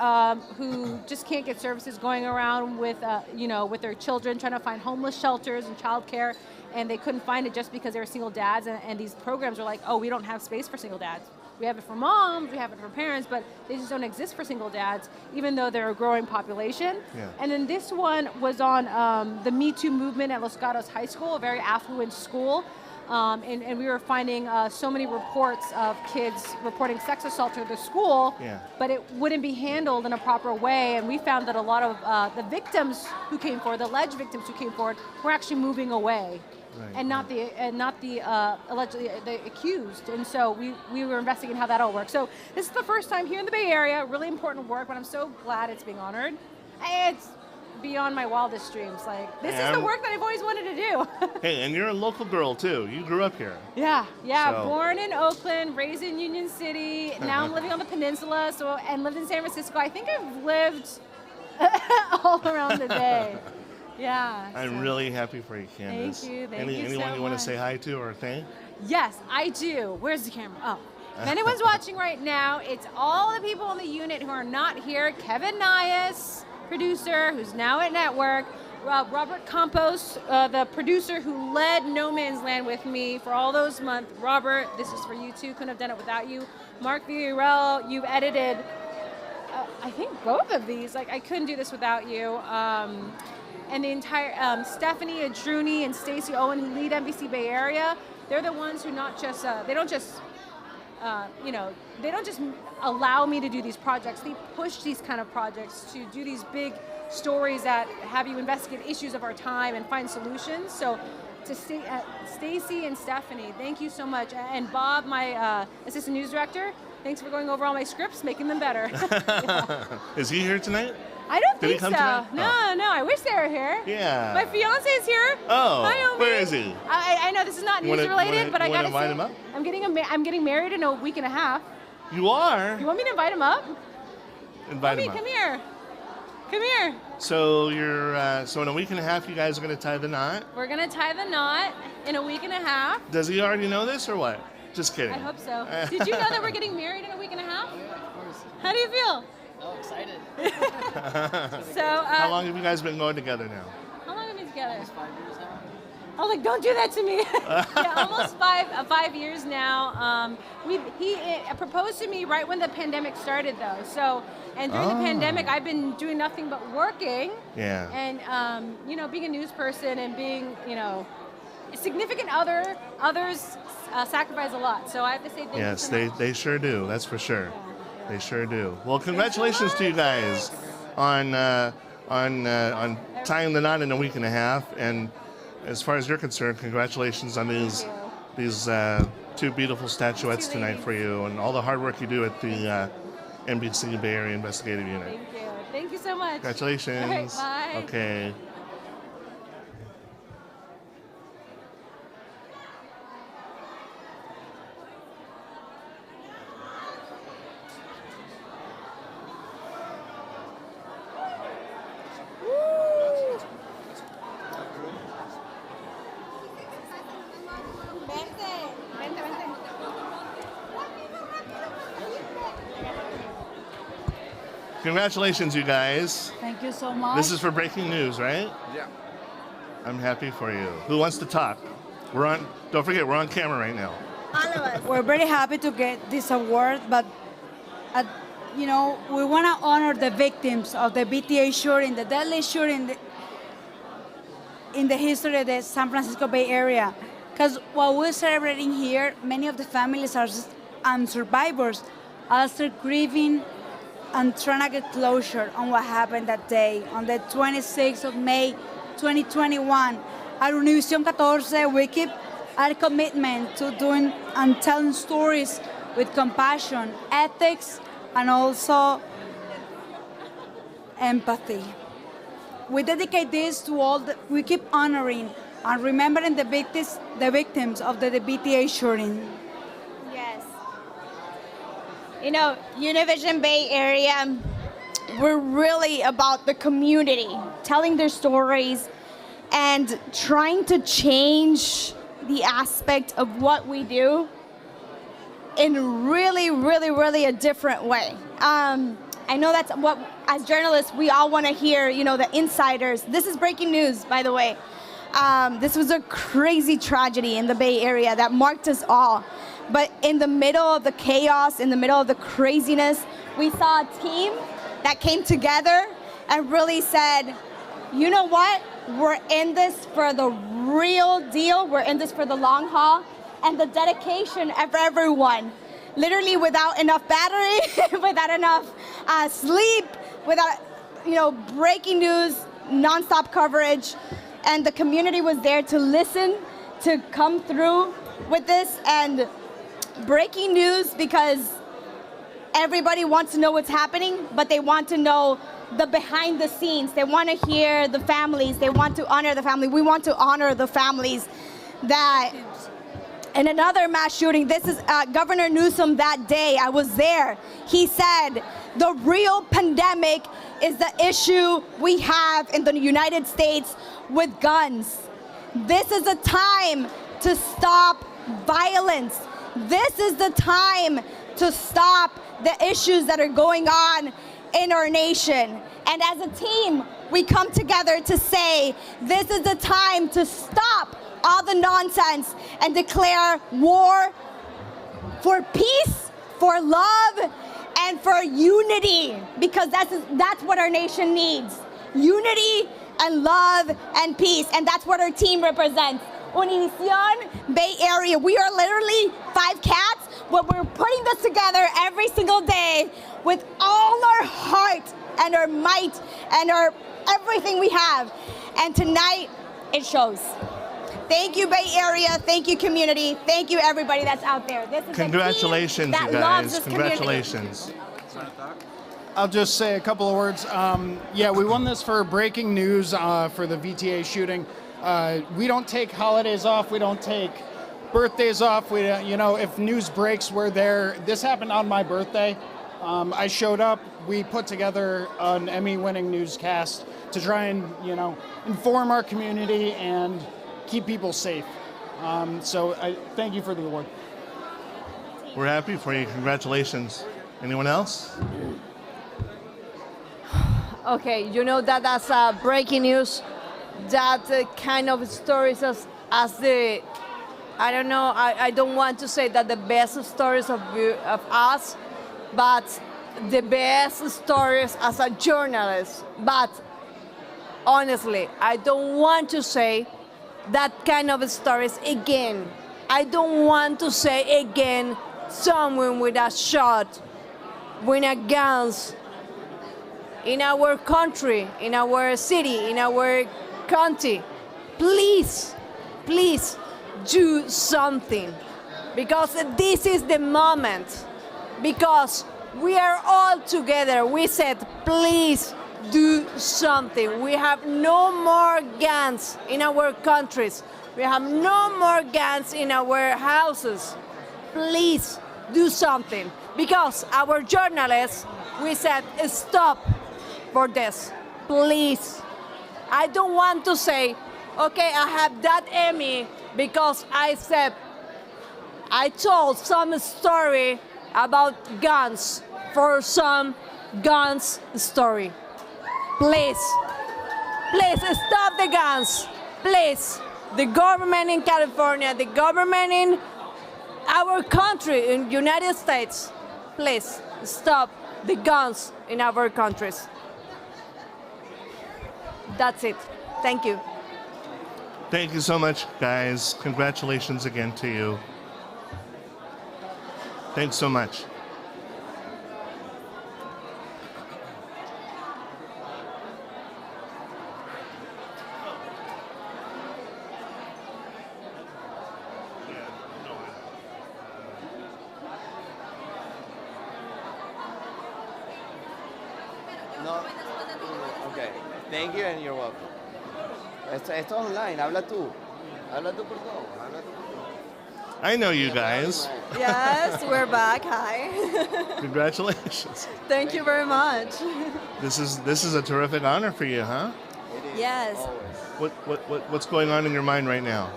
Speaker 4: who just can't get services, going around with, with their children, trying to find homeless shelters and childcare, and they couldn't find it just because they were single dads. And these programs are like, oh, we don't have space for single dads. We have it for moms, we have it for parents, but they just don't exist for single dads, even though they're a growing population.
Speaker 6: Yeah.
Speaker 4: And then this one was on the Me Too movement at Los Gatos High School, a very affluent school. And we were finding so many reports of kids reporting sex assault to the school, but it wouldn't be handled in a proper way. And we found that a lot of the victims who came forward, the alleged victims who came forward, were actually moving away, and not the allegedly the accused. And so we were investigating how that all works. So this is the first time here in the Bay Area, really important work, but I'm so glad it's being honored. It's beyond my wildest dreams. Like, this is the work that I've always wanted to do.
Speaker 6: Hey, and you're a local girl too. You grew up here.
Speaker 4: Yeah.
Speaker 6: So.
Speaker 4: Born in Oakland, raised in Union City. Now I'm living on the peninsula, and lived in San Francisco. I think I've lived all around the Bay. Yeah.
Speaker 6: I'm really happy for you, Candace.
Speaker 4: Thank you.
Speaker 6: Anyone
Speaker 4: so
Speaker 6: you want
Speaker 4: much.
Speaker 6: to say hi to or thank?
Speaker 4: Yes, I do. Where's the camera? Oh. If anyone's watching right now, it's all the people on the unit who are not here. Kevin Nias, producer, who's now at Network. Robert Campos, the producer who led No Man's Land with me for all those months. Robert, this is for you too. Couldn't have done it without you. Mark Villarreal, you've edited, I think, both of these. Like, I couldn't do this without you. And the entire Stephanie Adruni and Stacey Owen, who lead NBC Bay Area. They're the ones who they don't just allow me to do these projects. They push these kind of projects to do these big stories that have you investigate issues of our time and find solutions. So to Stacey and Stephanie, thank you so much. And Bob, my assistant news director, thanks for going over all my scripts, making them better.
Speaker 6: Is he here tonight?
Speaker 4: I don't
Speaker 6: Did he
Speaker 4: think
Speaker 6: come
Speaker 4: so.
Speaker 6: tonight?
Speaker 4: No, I wish they were here.
Speaker 6: Yeah.
Speaker 4: My fiance is here.
Speaker 6: Oh,
Speaker 4: Hi, Omi.
Speaker 6: where is he?
Speaker 4: I know this is not news related, but I gotta
Speaker 6: invite
Speaker 4: say,
Speaker 6: him up?
Speaker 4: I'm getting married in a week and a half.
Speaker 6: You are?
Speaker 4: You want me to invite him up?
Speaker 6: Invite him
Speaker 4: Omi,
Speaker 6: up.
Speaker 4: come here.
Speaker 6: So you're so in a week and a half, you guys are going to tie the knot.
Speaker 4: We're gonna tie the knot in a week and a half.
Speaker 6: Does he already know this or what? Just kidding.
Speaker 4: I hope so. Did you know that we're getting married in a week and a half? Yeah, of course. How do you feel?
Speaker 5: Oh, excited.
Speaker 4: So,
Speaker 6: how long have you guys been going together now?
Speaker 4: How long have we been together?
Speaker 5: Almost 5 years now.
Speaker 4: Oh, like, don't do that to me. Yeah, almost 5 years now. He proposed to me right when the pandemic started, though. So, and during the pandemic, I've been doing nothing but working.
Speaker 6: Yeah.
Speaker 4: And being a news person and being, a significant others sacrifice a lot. So I have to say thank you.
Speaker 6: Yes,
Speaker 4: so much.
Speaker 6: they sure do. That's for sure. They sure do. Well, congratulations to you guys on tying the knot in a week and a half. And as far as you're concerned, congratulations on these 2 beautiful statuettes tonight for you, and all the hard work you do at the NBC Bay Area Investigative Unit.
Speaker 4: Thank you. Thank you so much.
Speaker 6: Congratulations.
Speaker 4: All right, bye.
Speaker 6: Okay. Congratulations, you guys.
Speaker 11: Thank you so much.
Speaker 6: This is for breaking news, right?
Speaker 11: Yeah.
Speaker 6: I'm happy for you. Who wants to talk? Don't forget, we're on camera right now.
Speaker 11: All of us. We're very happy to get this award, but we want to honor the victims of the BTA shooting, the deadly shooting in the history of the San Francisco Bay Area. Because while we're celebrating here, many of the families and survivors are still grieving and trying to get closure on what happened that day, on the 26th of May, 2021. At Univision 14, we keep our commitment to doing and telling stories with compassion, ethics, and also empathy. We dedicate this to all, we keep honoring and remembering the victims of the BTA shooting.
Speaker 2: Yes. You know, Univision Bay Area, we're really about the community, telling their stories and trying to change the aspect of what we do in really a different way. I know that's what, as journalists, we all want to hear, you know, the insiders. This is breaking news, by the way. This was a crazy tragedy in the Bay Area that marked us all. But in the middle of the chaos, in the middle of the craziness, we saw a team that came together and really said, you know what? We're in this for the real deal. We're in this for the long haul. And the dedication of everyone, literally without enough battery, without enough sleep, without, you know, breaking news, nonstop coverage. And the community was there to listen, to come through with this. And breaking news, because everybody wants to know what's happening, but they want to know the behind the scenes. They want to hear the families. They want to honor the family. We want to honor the families that, in another mass shooting, this is Governor Newsom that day, I was there. He said, the real pandemic is the issue we have in the United States with guns. This is a time to stop violence. This is the time to stop the issues that are going on in our nation. And as a team, we come together to say, this is the time to stop all the nonsense and declare war for peace, for love, and for unity, because that's what our nation needs. Unity and love and peace, and that's what our team represents. Univision Bay Area, we are literally 5 cats, but we're putting this together every single day with all our heart and our might and our everything we have. And tonight, it shows. Thank you, Bay Area. Thank you, community. Thank you, everybody that's out there. This is
Speaker 6: Congratulations,
Speaker 2: a team
Speaker 6: you
Speaker 2: that loves
Speaker 6: guys.
Speaker 2: this
Speaker 6: Congratulations.
Speaker 5: I'll just say a couple of words. Yeah, we won this for breaking news for the VTA shooting. We don't take holidays off. We don't take birthdays off. We, you know, if news breaks, we're there. This happened on my birthday. I showed up. We put together an Emmy-winning newscast to try and, you know, inform our community and keep people safe. So I thank you for the award.
Speaker 6: We're happy for you. Congratulations. Anyone else?
Speaker 3: Okay, you know that as breaking news, that kind of stories as the, I don't know, I don't want to say that the best stories of us, but the best stories as a journalist. But honestly, I don't want to say that kind of stories again. I don't want to say again someone with a shot, with a guns, in our country, in our city, in our county. Please, please do something, because this is the moment, because we are all together. We said, please do something. We have no more guns in our countries. We have no more guns in our houses. Please do something, because our journalists, we said, stop for this, please. I don't want to say, okay, I have that Emmy because I said, I told some story about guns for some guns story. Please, please stop the guns. Please, the government in California, the government in our country, in United States, please stop the guns in our countries. That's it. Thank you.
Speaker 6: Thank you so much, guys. Congratulations again to you. Thanks so much.
Speaker 8: No. Okay. Thank you and you're welcome. Esto online. Habla tú. Habla tú por todo. Habla tú por todo.
Speaker 6: I know you guys.
Speaker 9: Yes, we're back. Hi.
Speaker 6: Congratulations.
Speaker 9: Thank you very much.
Speaker 6: This is a terrific honor for you, huh?
Speaker 9: Yes.
Speaker 6: What's going on in your mind right now?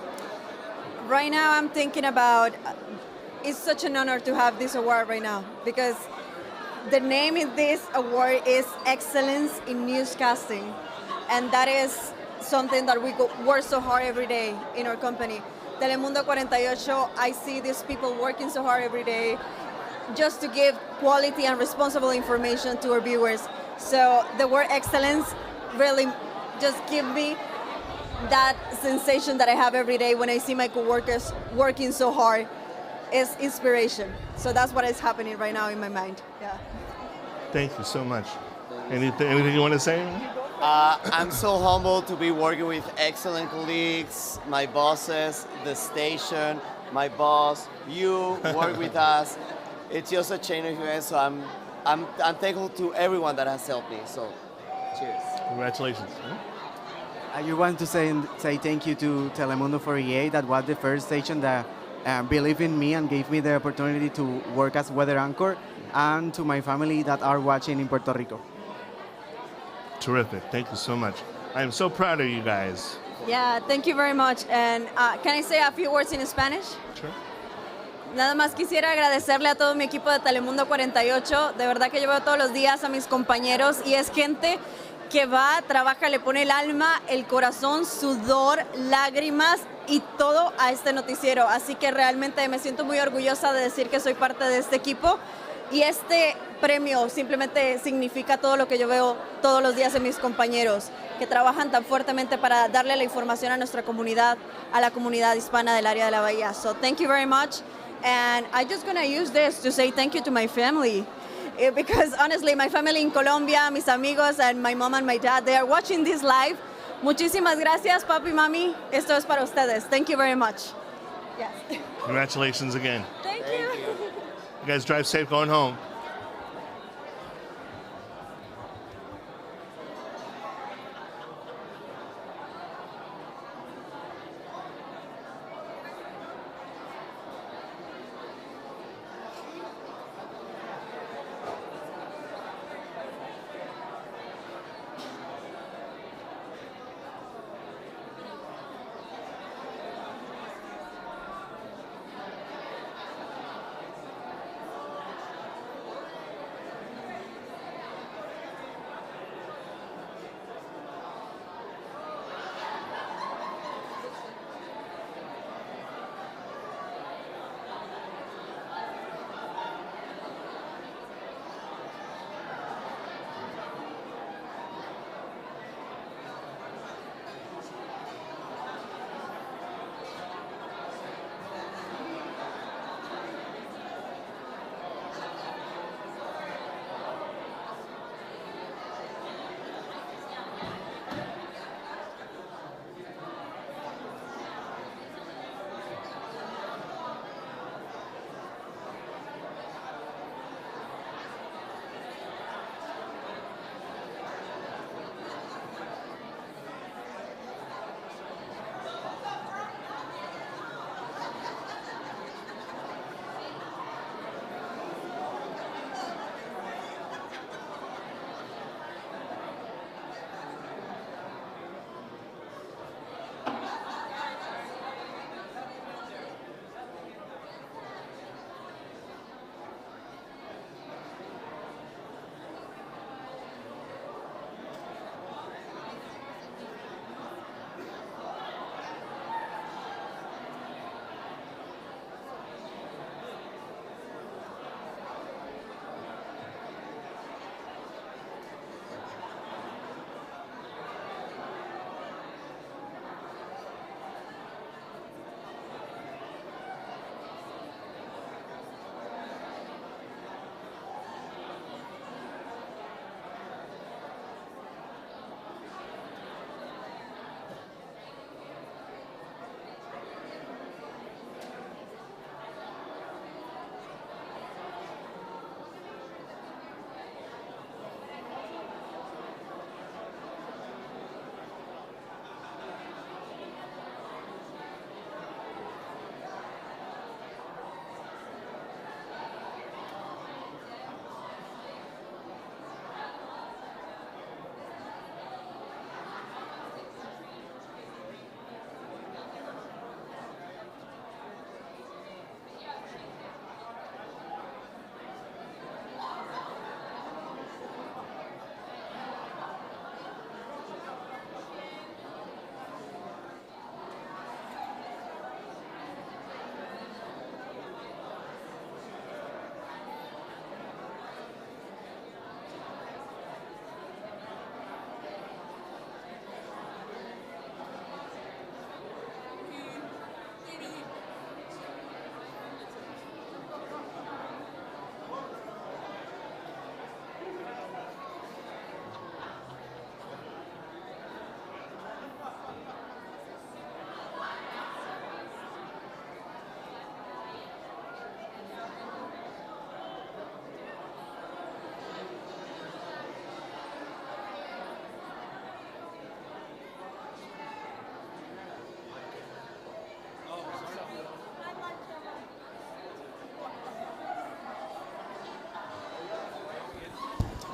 Speaker 9: Right now, I'm thinking about. It's such an honor to have this award right now because the name of this award is Excellence in Newscasting, and that is something that we work so hard every day in our company. Telemundo 48, I see these people working so hard every day just to give quality and responsible information to our viewers. So the word excellence really just give me that sensation that I have every day when I see my coworkers working so hard. Is inspiration. So that's what is happening right now in my mind. Yeah.
Speaker 6: Thank you so much. Anything you want to say?
Speaker 8: I'm so humbled to be working with excellent colleagues, my bosses, the station, my boss, you work with us. It's just a chain of events. So I'm thankful to everyone that has helped me. So, cheers.
Speaker 6: Congratulations.
Speaker 17: I just want to say thank you to Telemundo 48. That was the first station that believed in me and gave me the opportunity to work as weather anchor, and to my family that are watching in Puerto Rico.
Speaker 6: Terrific. Thank you so much. I am so proud of you guys.
Speaker 9: Yeah, thank you very much. And can I say a few words in Spanish?
Speaker 6: Sure.
Speaker 9: Nada más quisiera agradecerle a todo mi equipo de Telemundo 48. De verdad que yo veo todos los días a mis compañeros y es gente que va, trabaja, le pone el alma, el corazón, sudor, lágrimas y todo a este noticiero. Así que realmente me siento muy orgullosa de decir que soy parte de este equipo y este premio simplemente significa todo lo que yo veo todos los días en mis compañeros que trabajan tan fuertemente para darle la información a nuestra comunidad, a la comunidad hispana del área de la Bahía. So thank you very much, and I'm just gonna use this to say thank you to my family. Because honestly, my family in Colombia, mis amigos, and my mom and my dad, they are watching this live. Muchísimas gracias, papi, mami. Esto es para ustedes. Thank you very much. Yes.
Speaker 6: Congratulations again.
Speaker 9: Thank you.
Speaker 6: You guys drive safe going home.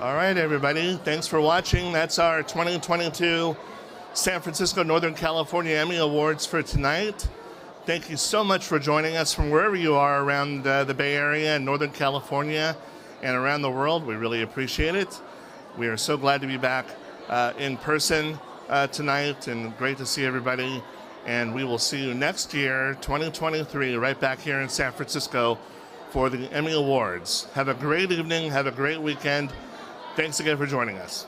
Speaker 6: All right, everybody. Thanks for watching. That's our 2022 San Francisco Northern California Emmy Awards for tonight. Thank you so much for joining us from wherever you are around the Bay Area and Northern California and around the world. We really appreciate it. We are so glad to be back in person tonight, and great to see everybody. And we will see you next year, 2023, right back here in San Francisco for the Emmy Awards. Have a great evening. Have a great weekend. Thanks again for joining us.